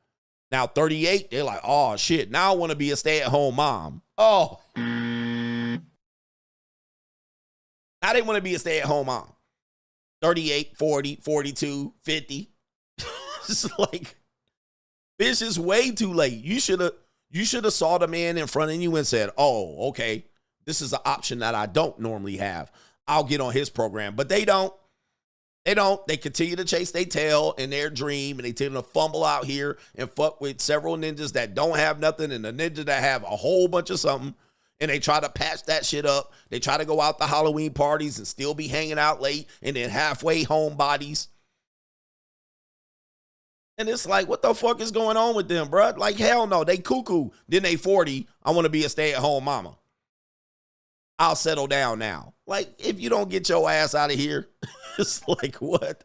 Now 38, they're like, oh, shit. Now I want to be a stay-at-home mom. Oh. Now they want to be a stay-at-home mom. 38, 40, 42, 50. It's like, this is way too late. You should have saw the man in front of you and said, oh, okay, this is an option that I don't normally have. I'll get on his program. But they don't. They don't. They continue to chase their tail and their dream, and they tend to fumble out here and fuck with several ninjas that don't have nothing and the ninja that have a whole bunch of something, and they try to patch that shit up. They try to go out to Halloween parties and still be hanging out late and then halfway home bodies. And it's like, what the fuck is going on with them, bruh? Like, hell no. They cuckoo. Then they 40. I want to be a stay-at-home mama. I'll settle down now. Like, if you don't get your ass out of here, it's like, what?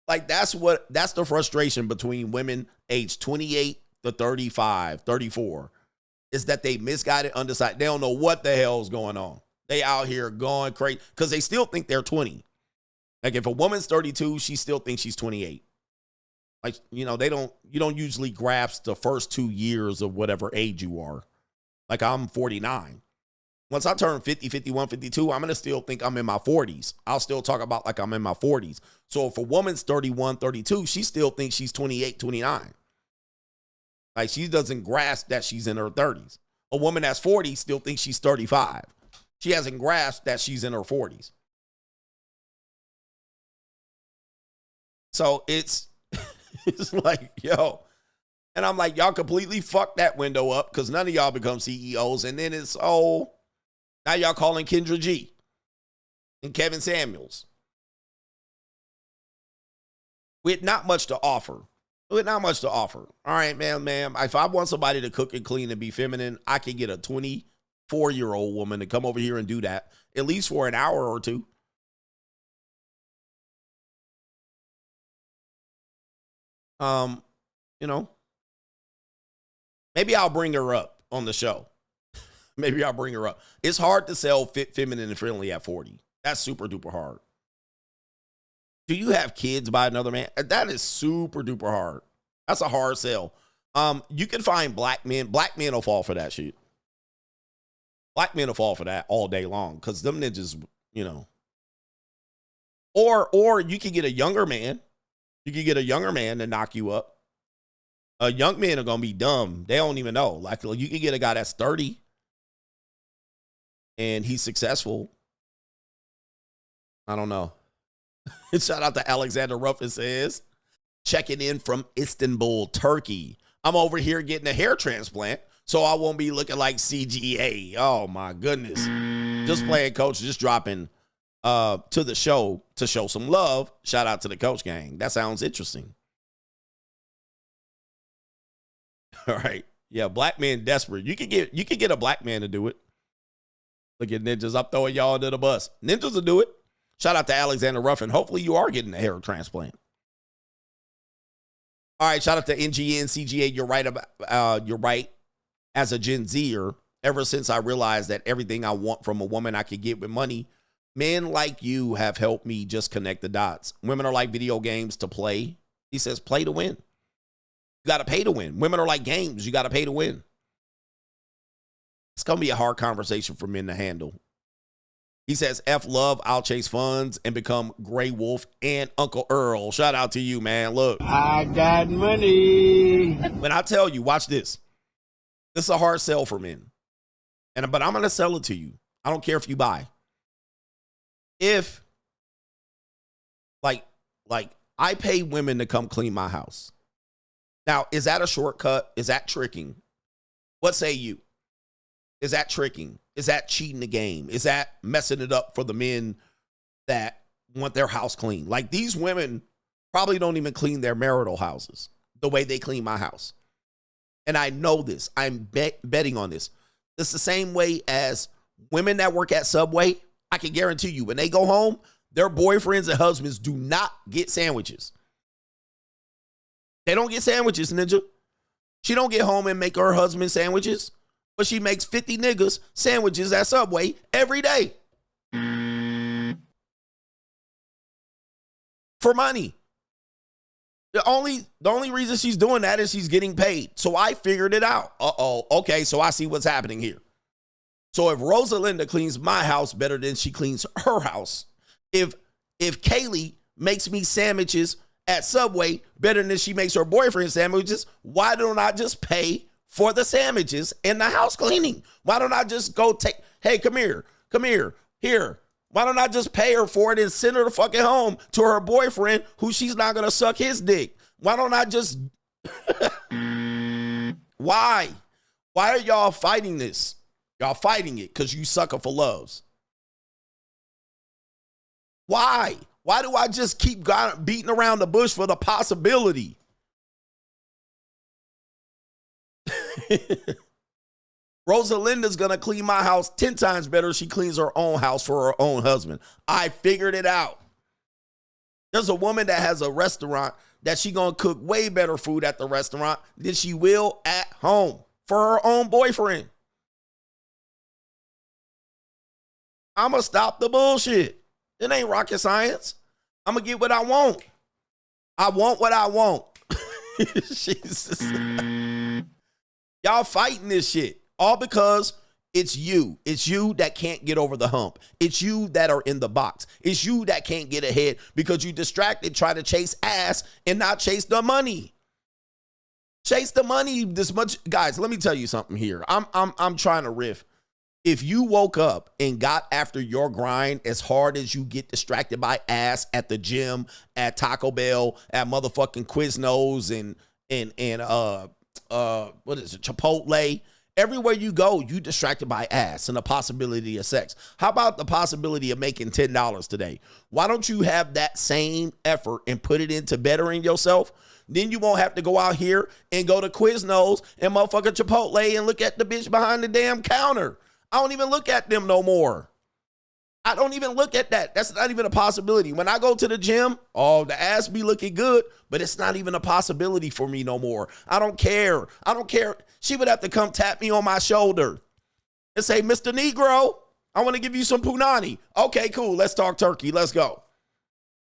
Like, that's the frustration between women aged 28 to 35, 34, is that they misguided, undecided. They don't know what the hell is going on. They out here going crazy because they still think they're 20. Like, if a woman's 32, she still thinks she's 28. Like, you know, you don't usually grasp the first 2 years of whatever age you are. Like, I'm 49. Once I turn 50, 51, 52, I'm going to still think I'm in my 40s. I'll still talk about like I'm in my 40s. So if a woman's 31, 32, she still thinks she's 28, 29. Like, she doesn't grasp that she's in her 30s. A woman that's 40 still thinks she's 35. She hasn't grasped that she's in her 40s. So it's like, yo. And I'm like, y'all completely fucked that window up because none of y'all become CEOs. And then it's, now y'all calling Kendra G and Kevin Samuels with not much to offer. All right, ma'am. If I want somebody to cook and clean and be feminine, I can get a 24-year-old woman to come over here and do that, at least for an hour or two. You know, maybe I'll bring her up on the show. Maybe I'll bring her up. It's hard to sell fit, feminine, and friendly at 40. That's super duper hard. Do you have kids by another man? That is super duper hard. That's a hard sell. You can find black men. Black men will fall for that shit. Black men will fall for that all day long because them ninjas, you know. Or you can get a younger man. You can get a younger man to knock you up. Young men are going to be dumb. They don't even know. Like, you can get a guy that's 30 and he's successful. I don't know. Shout out to Alexander Ruffin says, checking in from Istanbul, Turkey. I'm over here getting a hair transplant so I won't be looking like CGA. Oh, my goodness. Just playing, coach. Just dropping to the show to show some love. Shout out to the coach gang. That sounds interesting. All right. Yeah, black men desperate. You could get a black man to do it. Look at ninjas. I'm throwing y'all under the bus. Ninjas will do it. Shout out to Alexander Ruffin. Hopefully you are getting a hair transplant. All right. Shout out to NGN CGA. You're right. As a Gen Zer, ever since I realized that everything I want from a woman I could get with money, men like you have helped me just connect the dots. Women are like video games to play. He says, play to win. You got to pay to win. Women are like games. You got to pay to win. It's going to be a hard conversation for men to handle. He says, F love, I'll chase funds and become Grey Wolf and Uncle Earl. Shout out to you, man. Look. I got money. When I tell you, watch this. This is a hard sell for men. But I'm going to sell it to you. I don't care if you buy. If, like I pay women to come clean my house. Now, is that a shortcut? Is that tricking? What say you? Is that tricking? Is that cheating the game? Is that messing it up for the men that want their house clean? Like, these women probably don't even clean their marital houses the way they clean my house. And I know this. I'm betting on this. It's the same way as women that work at Subway. I can guarantee you, when they go home, their boyfriends and husbands do not get sandwiches. They don't get sandwiches, Ninja. She don't get home and make her husband sandwiches, but she makes 50 niggas sandwiches at Subway every day. For money. The only reason she's doing that is she's getting paid. So I figured it out. Okay, so I see what's happening here. So if Rosalinda cleans my house better than she cleans her house, if Kaylee makes me sandwiches at Subway better than she makes her boyfriend sandwiches, why don't I just pay for the sandwiches and the house cleaning? Why don't I just go hey, come here, here. Why don't I just pay her for it and send her the fucking home to her boyfriend who she's not going to suck his dick? Why don't I just... Why? Why are y'all fighting this? Y'all fighting it because you sucker for loves. Why? Why do I just keep beating around the bush for the possibility? Rosalinda's going to clean my house 10 times better if she cleans her own house for her own husband. I figured it out. There's a woman that has a restaurant that she going to cook way better food at the restaurant than she will at home for her own boyfriend. I'm going to stop the bullshit. It ain't rocket science. I'm going to get what I want. I want what I want. Jesus. Y'all fighting this shit. All because it's you. It's you that can't get over the hump. It's you that are in the box. It's you that can't get ahead because you distracted trying to chase ass and not chase the money. Chase the money this much. Guys, let me tell you something here. I'm trying to riff. If you woke up and got after your grind as hard as you get distracted by ass at the gym, at Taco Bell, at motherfucking Quiznos and what is it, Chipotle, everywhere you go, you distracted by ass and the possibility of sex. How about the possibility of making $10 today? Why don't you have that same effort and put it into bettering yourself? Then you won't have to go out here and go to Quiznos and motherfucking Chipotle and look at the bitch behind the damn counter. I don't even look at them no more. I don't even look at that. That's not even a possibility. When I go to the gym, the ass be looking good, but it's not even a possibility for me no more. I don't care. I don't care. She would have to come tap me on my shoulder and say, Mr. Negro, I want to give you some Poonany. Okay, cool. Let's talk turkey. Let's go.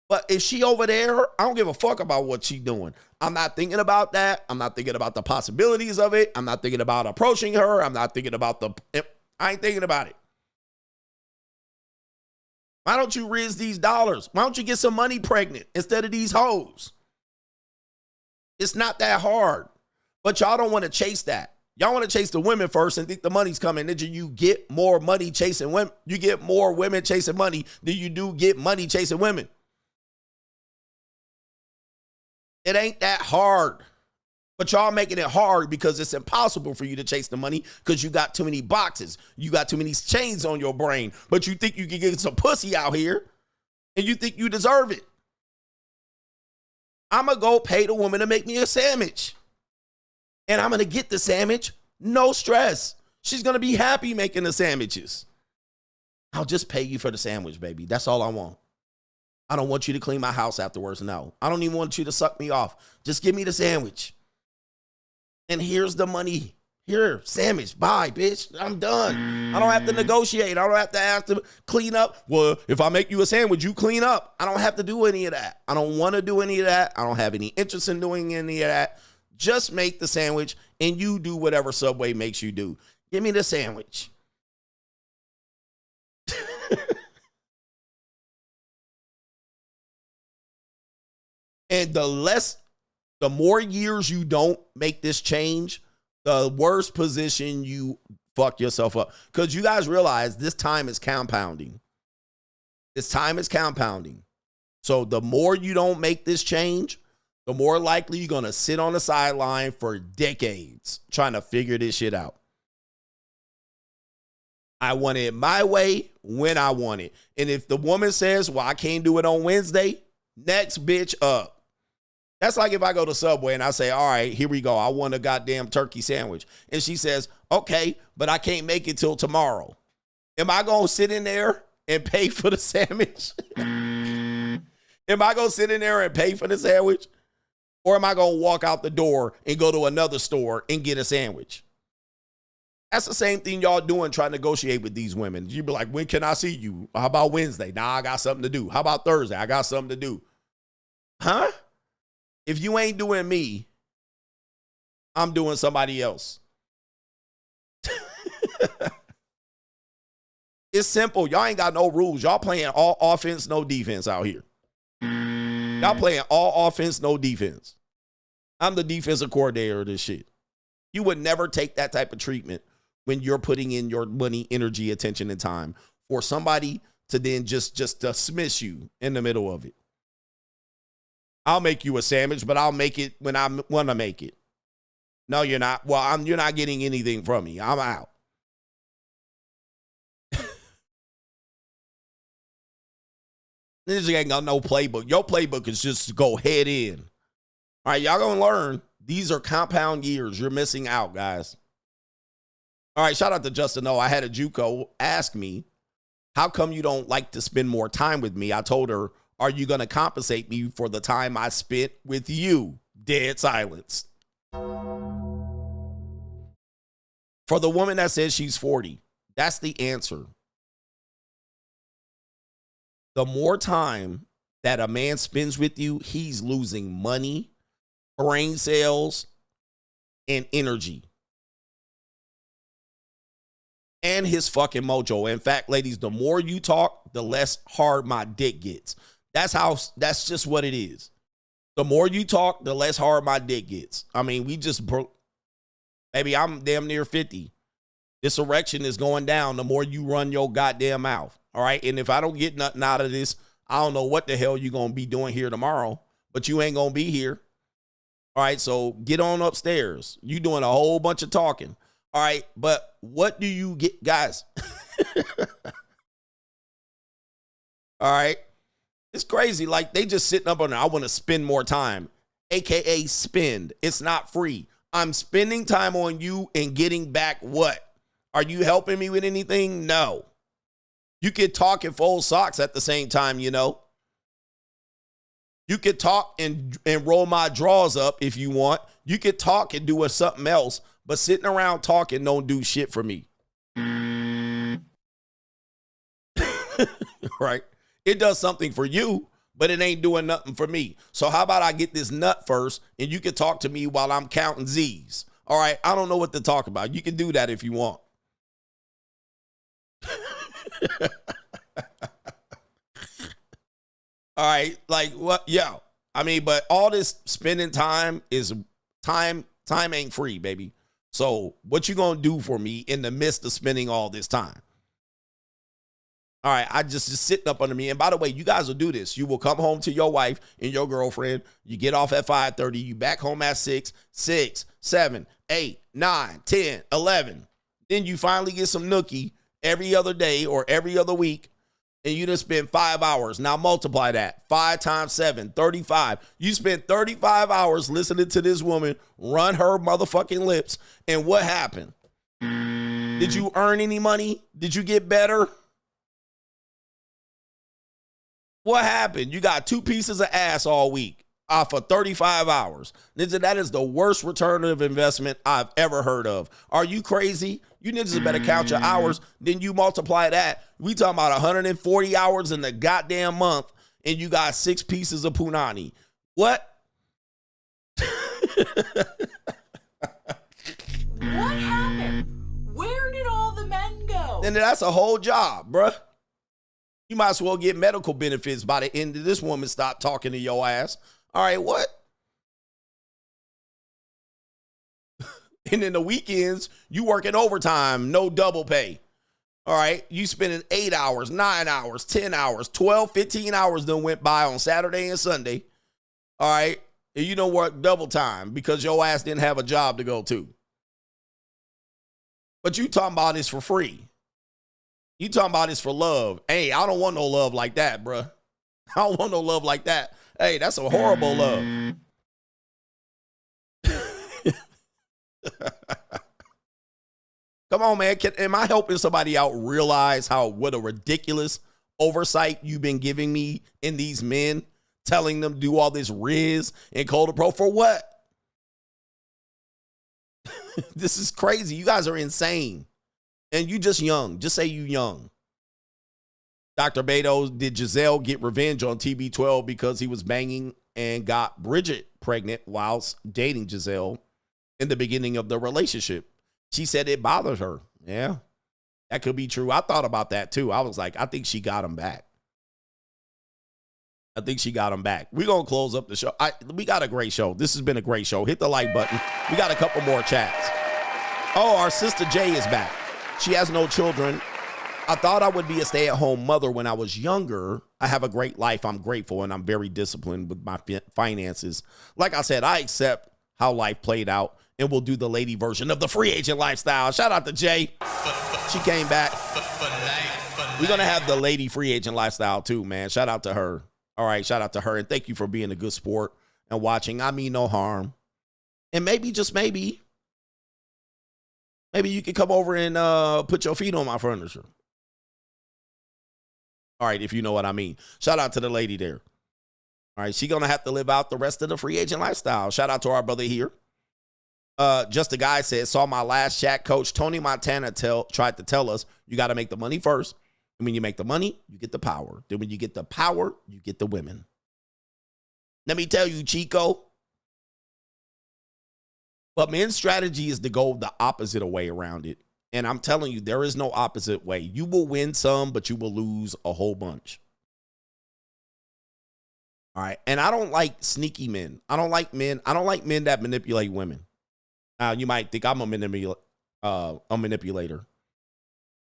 But if she over there, I don't give a fuck about what she doing. I'm not thinking about that. I'm not thinking about the possibilities of it. I'm not thinking about approaching her. I'm not thinking about I ain't thinking about it. Why don't you Rizz these dollars? Why don't you get some money pregnant instead of these hoes? It's not that hard. But y'all don't want to chase that. Y'all want to chase the women first and think the money's coming. Then you get more money chasing women. You get more women chasing money than you do get money chasing women. It ain't that hard. But y'all making it hard because it's impossible for you to chase the money because you got too many boxes. You got too many chains on your brain. But you think you can get some pussy out here and you think you deserve it. I'm going to go pay the woman to make me a sandwich. And I'm going to get the sandwich. No stress. She's going to be happy making the sandwiches. I'll just pay you for the sandwich, baby. That's all I want. I don't want you to clean my house afterwards. No. I don't even want you to suck me off. Just give me the sandwich. And here's the money. Here, sandwich. Bye, bitch. I'm done. I don't have to negotiate. I don't have to clean up. Well, if I make you a sandwich, you clean up. I don't have to do any of that. I don't want to do any of that. I don't have any interest in doing any of that. Just make the sandwich and you do whatever Subway makes you do. Give me the sandwich. And the more years you don't make this change, the worse position you fuck yourself up. Because you guys realize this time is compounding. This time is compounding. So the more you don't make this change, the more likely you're going to sit on the sideline for decades trying to figure this shit out. I want it my way when I want it. And if the woman says, well, I can't do it on Wednesday, next bitch up. That's like if I go to Subway and I say, all right, here we go. I want a goddamn turkey sandwich. And she says, okay, but I can't make it till tomorrow. Am I going to sit in there and pay for the sandwich? Am I going to sit in there and pay for the sandwich? Or am I going to walk out the door and go to another store and get a sandwich? That's the same thing y'all doing trying to negotiate with these women. You be like, when can I see you? How about Wednesday? Nah, I got something to do. How about Thursday? I got something to do. Huh? If you ain't doing me, I'm doing somebody else. It's simple. Y'all ain't got no rules. Y'all playing all offense, no defense out here. Y'all playing all offense, no defense. I'm the defensive coordinator of this shit. You would never take that type of treatment when you're putting in your money, energy, attention, and time for somebody to then just dismiss you in the middle of it. I'll make you a sandwich, but I'll make it when I want to make it. No, you're not. Well, you're not getting anything from me. I'm out. This ain't got no playbook. Your playbook is just to go head in. All right, y'all gonna learn. These are compound years. You're missing out, guys. All right, shout out to Justin O. I had a JUCO ask me, how come you don't like to spend more time with me? I told her, are you going to compensate me for the time I spent with you? Dead silence. For the woman that says she's 40, that's the answer. The more time that a man spends with you, he's losing money, brain cells, and energy. And his fucking mojo. In fact, ladies, the more you talk, the less hard my dick gets. That's just what it is. The more you talk, the less hard my dick gets. I mean, baby, I'm damn near 50. This erection is going down the more you run your goddamn mouth. All right. And if I don't get nothing out of this, I don't know what the hell you're going to be doing here tomorrow, but you ain't going to be here. All right. So get on upstairs. You doing a whole bunch of talking. All right. But what do you get, guys? All right. It's crazy. Like, they just sitting up on it. I want to spend more time, AKA spend. It's not free. I'm spending time on you and getting back what? Are you helping me with anything? No. You could talk and fold socks at the same time, you know. You could talk and roll my drawers up if you want. You could talk and do something else, but sitting around talking don't do shit for me. Right? It does something for you, but it ain't doing nothing for me. So how about I get this nut first and you can talk to me while I'm counting Z's. All right, I don't know what to talk about. You can do that if you want. All right, like what? Yeah. I mean, but all this spending time is time ain't free, baby. So what you gonna do for me in the midst of spending all this time? All right, I just sitting up under me. And by the way, you guys will do this. You will come home to your wife and your girlfriend. You get off at 5:30. You back home at 6, 7, 8, 9, 10, 11. Then you finally get some nookie every other day or every other week. And you just spend 5 hours. Now multiply that. 5 times 7, 35. You spent 35 hours listening to this woman run her motherfucking lips. And what happened? Did you earn any money? Did you get better? What happened? You got 2 pieces of ass all week for 35 hours. That is the worst return of investment I've ever heard of. Are you crazy? You niggas better count your hours. Then you multiply that. We talking about 140 hours in the goddamn month, and you got 6 pieces of Poonany. What? What happened? Where did all the men go? And that's a whole job, bruh. You might as well get medical benefits by the end of this woman stop talking to your ass. All right, what? And in the weekends, you working overtime, no double pay. All right, you spending 8 hours, 9 hours, 10 hours, 12, 15 hours done went by on Saturday and Sunday. All right, and you don't work double time because your ass didn't have a job to go to. But you talking about this for free. You talking about this for love. Hey, I don't want no love like that, bruh. I don't want no love like that. Hey, that's a horrible love. Come on, man. Am I helping somebody out realize what a ridiculous oversight you've been giving me in these men, telling them to do all this Rizz and Cold Pro for what? This is crazy. You guys are insane. And you just young. Just say you young. Dr. Beto, did Giselle get revenge on TB12 because he was banging and got Bridget pregnant whilst dating Giselle in the beginning of the relationship? She said it bothered her. Yeah, that could be true. I thought about that too. I was like, I think she got him back. I think she got him back. We're going to close up the show. We got a great show. This has been a great show. Hit the like button. We got a couple more chats. Oh, our sister Jay is back. She has no children. I thought I would be a stay-at-home mother when I was younger. I have a great life. I'm grateful, and I'm very disciplined with my finances. Like I said, I accept how life played out, and we'll do the lady version of the free agent lifestyle. Shout out to Jay. She came back. We're going to have the lady free agent lifestyle too, man. Shout out to her. All right, shout out to her, and thank you for being a good sport and watching. I mean no harm. And maybe, just maybe you could come over and put your feet on my furniture. All right, if you know what I mean. Shout out to the lady there. All right, she's going to have to live out the rest of the free agent lifestyle. Shout out to our brother here. Just a guy said, saw my last chat. Coach Tony Montana tried to tell us you got to make the money first. And when you make the money, you get the power. Then when you get the power, you get the women. Let me tell you, Chico. But men's strategy is to go the opposite way around it. And I'm telling you, there is no opposite way. You will win some, but you will lose a whole bunch. All right. And I don't like sneaky men. I don't like men that manipulate women. Now, you might think I'm a manipulator.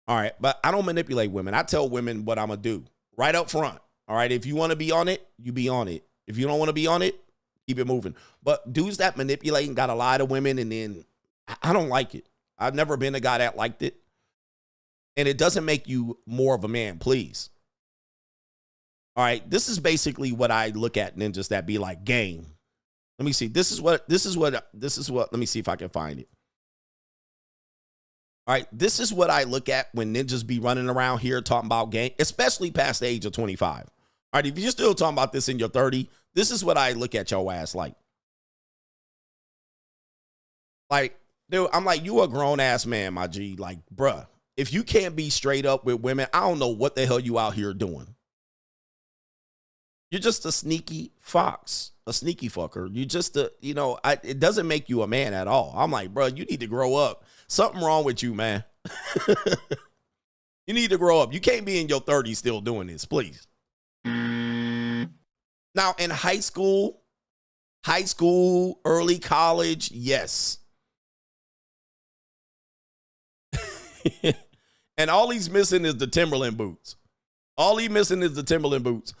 All right. But I don't manipulate women. I tell women what I'm going to do right up front. All right. If you want to be on it, you be on it. If you don't want to be on it, keep it moving. But dudes that manipulate and got to lie to women, and then I don't like it. I've never been a guy that liked it. And it doesn't make you more of a man, please. All right. This is basically what I look at ninjas that be like game. Let me see. This is what, let me see if I can find it. All right. This is what I look at when ninjas be running around here talking about game, especially past the age of 25. All right. If you're still talking about this in your 30, this is what I look at your ass like. Like, dude, I'm like, you a grown ass man, my G. Like, bruh, if you can't be straight up with women, I don't know what the hell you out here doing. You're just a sneaky fox, a sneaky fucker. You just it doesn't make you a man at all. I'm like, bruh, you need to grow up. Something wrong with you, man. You need to grow up. You can't be in your 30s still doing this, please. Now, in high school, early college, yes. And all he's missing is the Timberland boots. All he missing is the Timberland boots.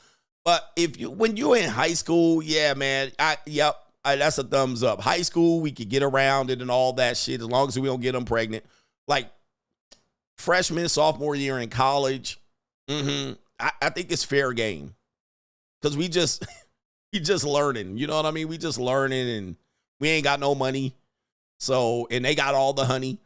But when you're in high school, yeah, man, that's a thumbs up. High school, we could get around it and all that shit as long as we don't get them pregnant. Like freshman, sophomore year in college, I think it's fair game because we just learning. You know what I mean? We just learning and we ain't got no money. So, and they got all the honey.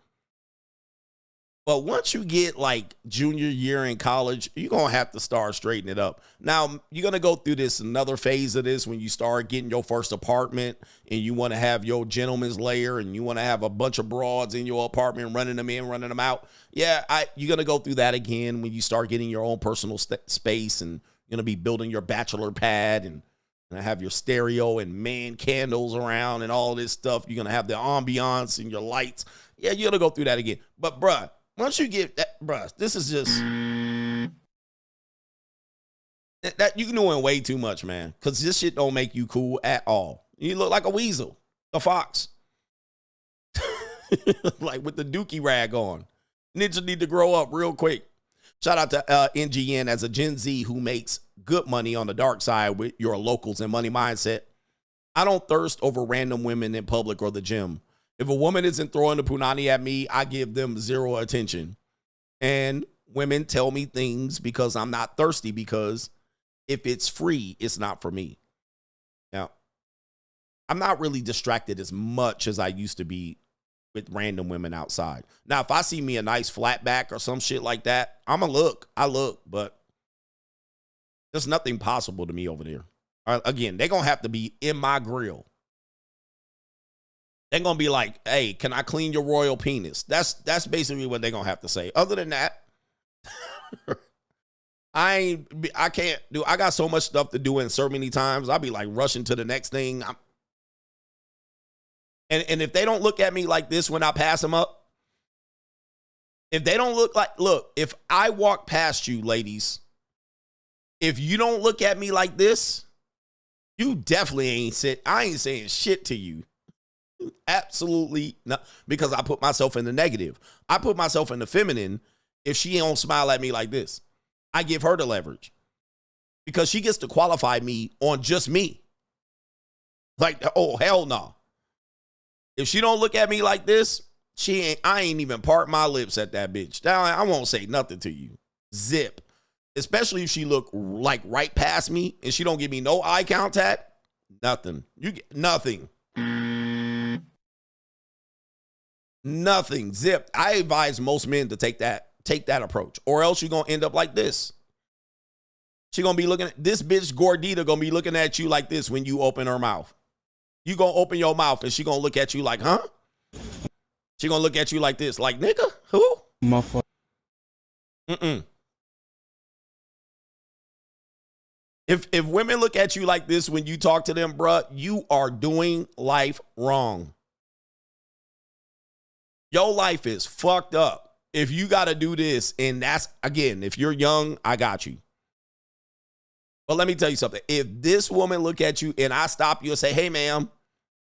But once you get like junior year in college, you're going to have to start straightening it up. Now, you're going to go through another phase of this when you start getting your first apartment and you want to have your gentleman's lair and you want to have a bunch of broads in your apartment, running them in, running them out. Yeah, you're going to go through that again when you start getting your own personal space and you're going to be building your bachelor pad and have your stereo and man candles around and all this stuff. You're going to have the ambiance and your lights. Yeah, you're going to go through that again. But, bruh, once you get that, bruh, this is just that you're doing way too much, man. Because this shit don't make you cool at all. You look like a weasel, a fox, like with the dookie rag on. Ninja need to grow up real quick. Shout out to NGN as a Gen Z who makes good money on the dark side with your locals and money mindset. I don't thirst over random women in public or the gym. If a woman isn't throwing the Poonany at me, I give them zero attention. And women tell me things because I'm not thirsty, because if it's free, it's not for me. Now, I'm not really distracted as much as I used to be with random women outside. Now, if I see me a nice flat back or some shit like that, I look, but there's nothing possible to me over there. Again, they're going to have to be in my grill. They're going to be like, hey, can I clean your royal penis? That's basically what they're going to have to say. Other than that, I got so much stuff to do and so many times. I'll be like rushing to the next thing. And if they don't look at me like this when I pass them up, if they don't look, if I walk past you, ladies, if you don't look at me like this, you definitely I ain't saying shit to you. Absolutely not, because I put myself in the negative. I put myself in the feminine. If she don't smile at me like this, I give her the leverage because she gets to qualify me on just me. Like, oh, hell no. If she don't look at me like this, I ain't even part my lips at that bitch. Now, I won't say nothing to you. Zip. Especially if she look like right past me and she don't give me no eye contact. Nothing. You get nothing. Nothing. Zip. I advise most men to take that approach, or else you're gonna end up like this. She gonna be looking at this bitch Gordita, gonna be looking at you like this when you open her mouth. You gonna open your mouth and she gonna look at you like, huh? She gonna look at you like this, like, nigga, who? If women look at you like this when you talk to them, bruh, you are doing life wrong. Your life is fucked up if you got to do this. And that's, again, if you're young, I got you. But let me tell you something. If this woman look at you and I stop you and say, hey, ma'am,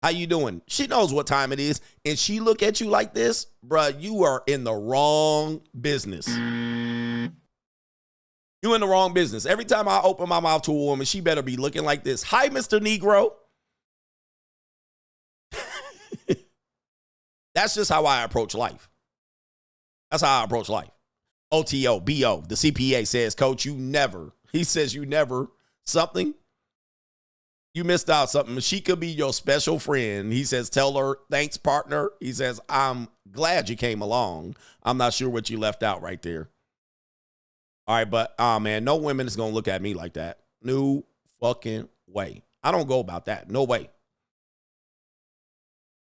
how you doing? She knows what time it is. And she look at you like this, bruh, you are in the wrong business. You in the wrong business. Every time I open my mouth to a woman, she better be looking like this. Hi, Mr. Negro. That's just how I approach life. That's how I approach life. OTO, BO, the CPA says, coach, he says you never something. You missed out something. She could be your special friend. He says, tell her, thanks, partner. He says, I'm glad you came along. I'm not sure what you left out right there. All right, but, man, no women is going to look at me like that. No fucking way. I don't go about that. No way.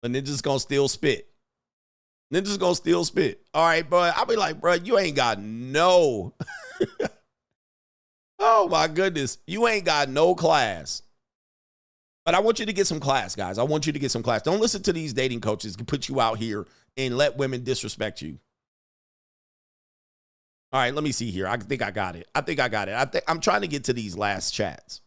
But Ninja's going to still spit. Ninja's going to still spit. All right, but I'll be like, bro, you ain't got no. Oh, my goodness. You ain't got no class. But I want you to get some class, guys. I want you to get some class. Don't listen to these dating coaches who put you out here and let women disrespect you. All right, let me see here. I think I got it. I'm trying to get to these last chats.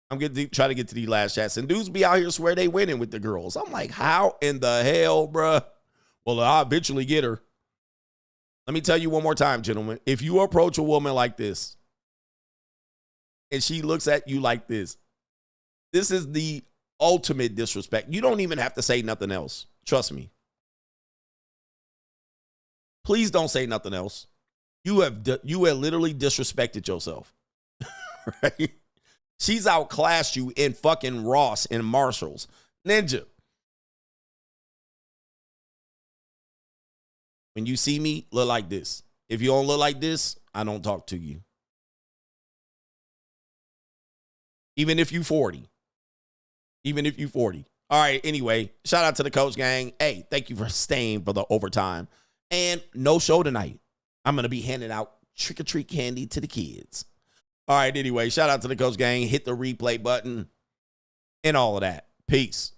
I'm going to try to get to these last chats. And dudes be out here swear they winning with the girls. I'm like, how in the hell, bruh? Well, I'll eventually get her. Let me tell you one more time, gentlemen. If you approach a woman like this and she looks at you like this is the ultimate disrespect. You don't even have to say nothing else. Trust me. Please don't say nothing else. You have literally disrespected yourself. Right? She's outclassed you in fucking Ross and Marshalls. Ninja. When you see me, look like this. If you don't look like this, I don't talk to you. Even if you 40. Even if you 40. All right, anyway, shout out to the coach gang. Hey, thank you for staying for the overtime. And no show tonight. I'm going to be handing out trick-or-treat candy to the kids. All right, anyway, shout out to the coach gang. Hit the replay button and all of that. Peace.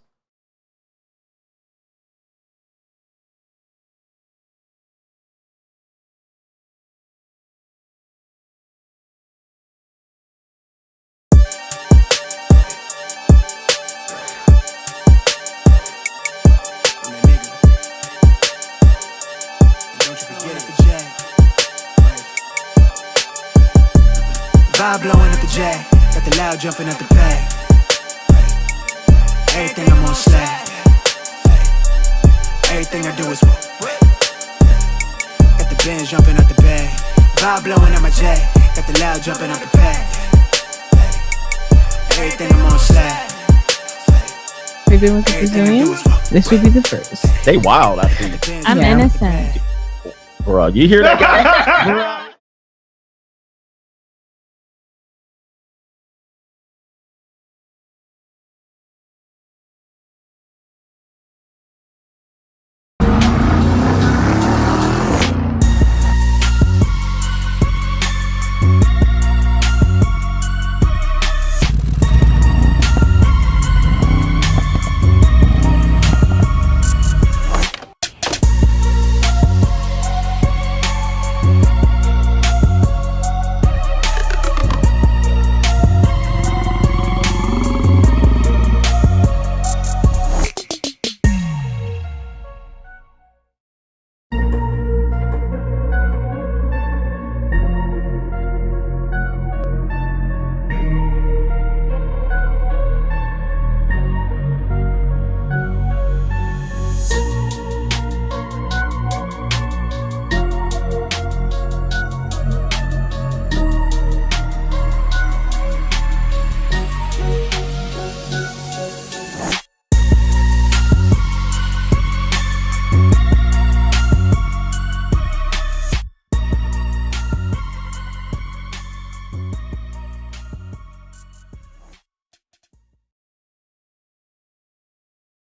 Vibe blowing at the J, got the loud jumping at the pay. Everything I'm on slack. Everything I do is got the Benz jumping at the bay. Vibe blowing at my J, got the loud jumping at the pay. Everything I'm on slack. We've been with the Brazilians. This would be the first. They wild, I think. I'm innocent. Bro, you hear that guy?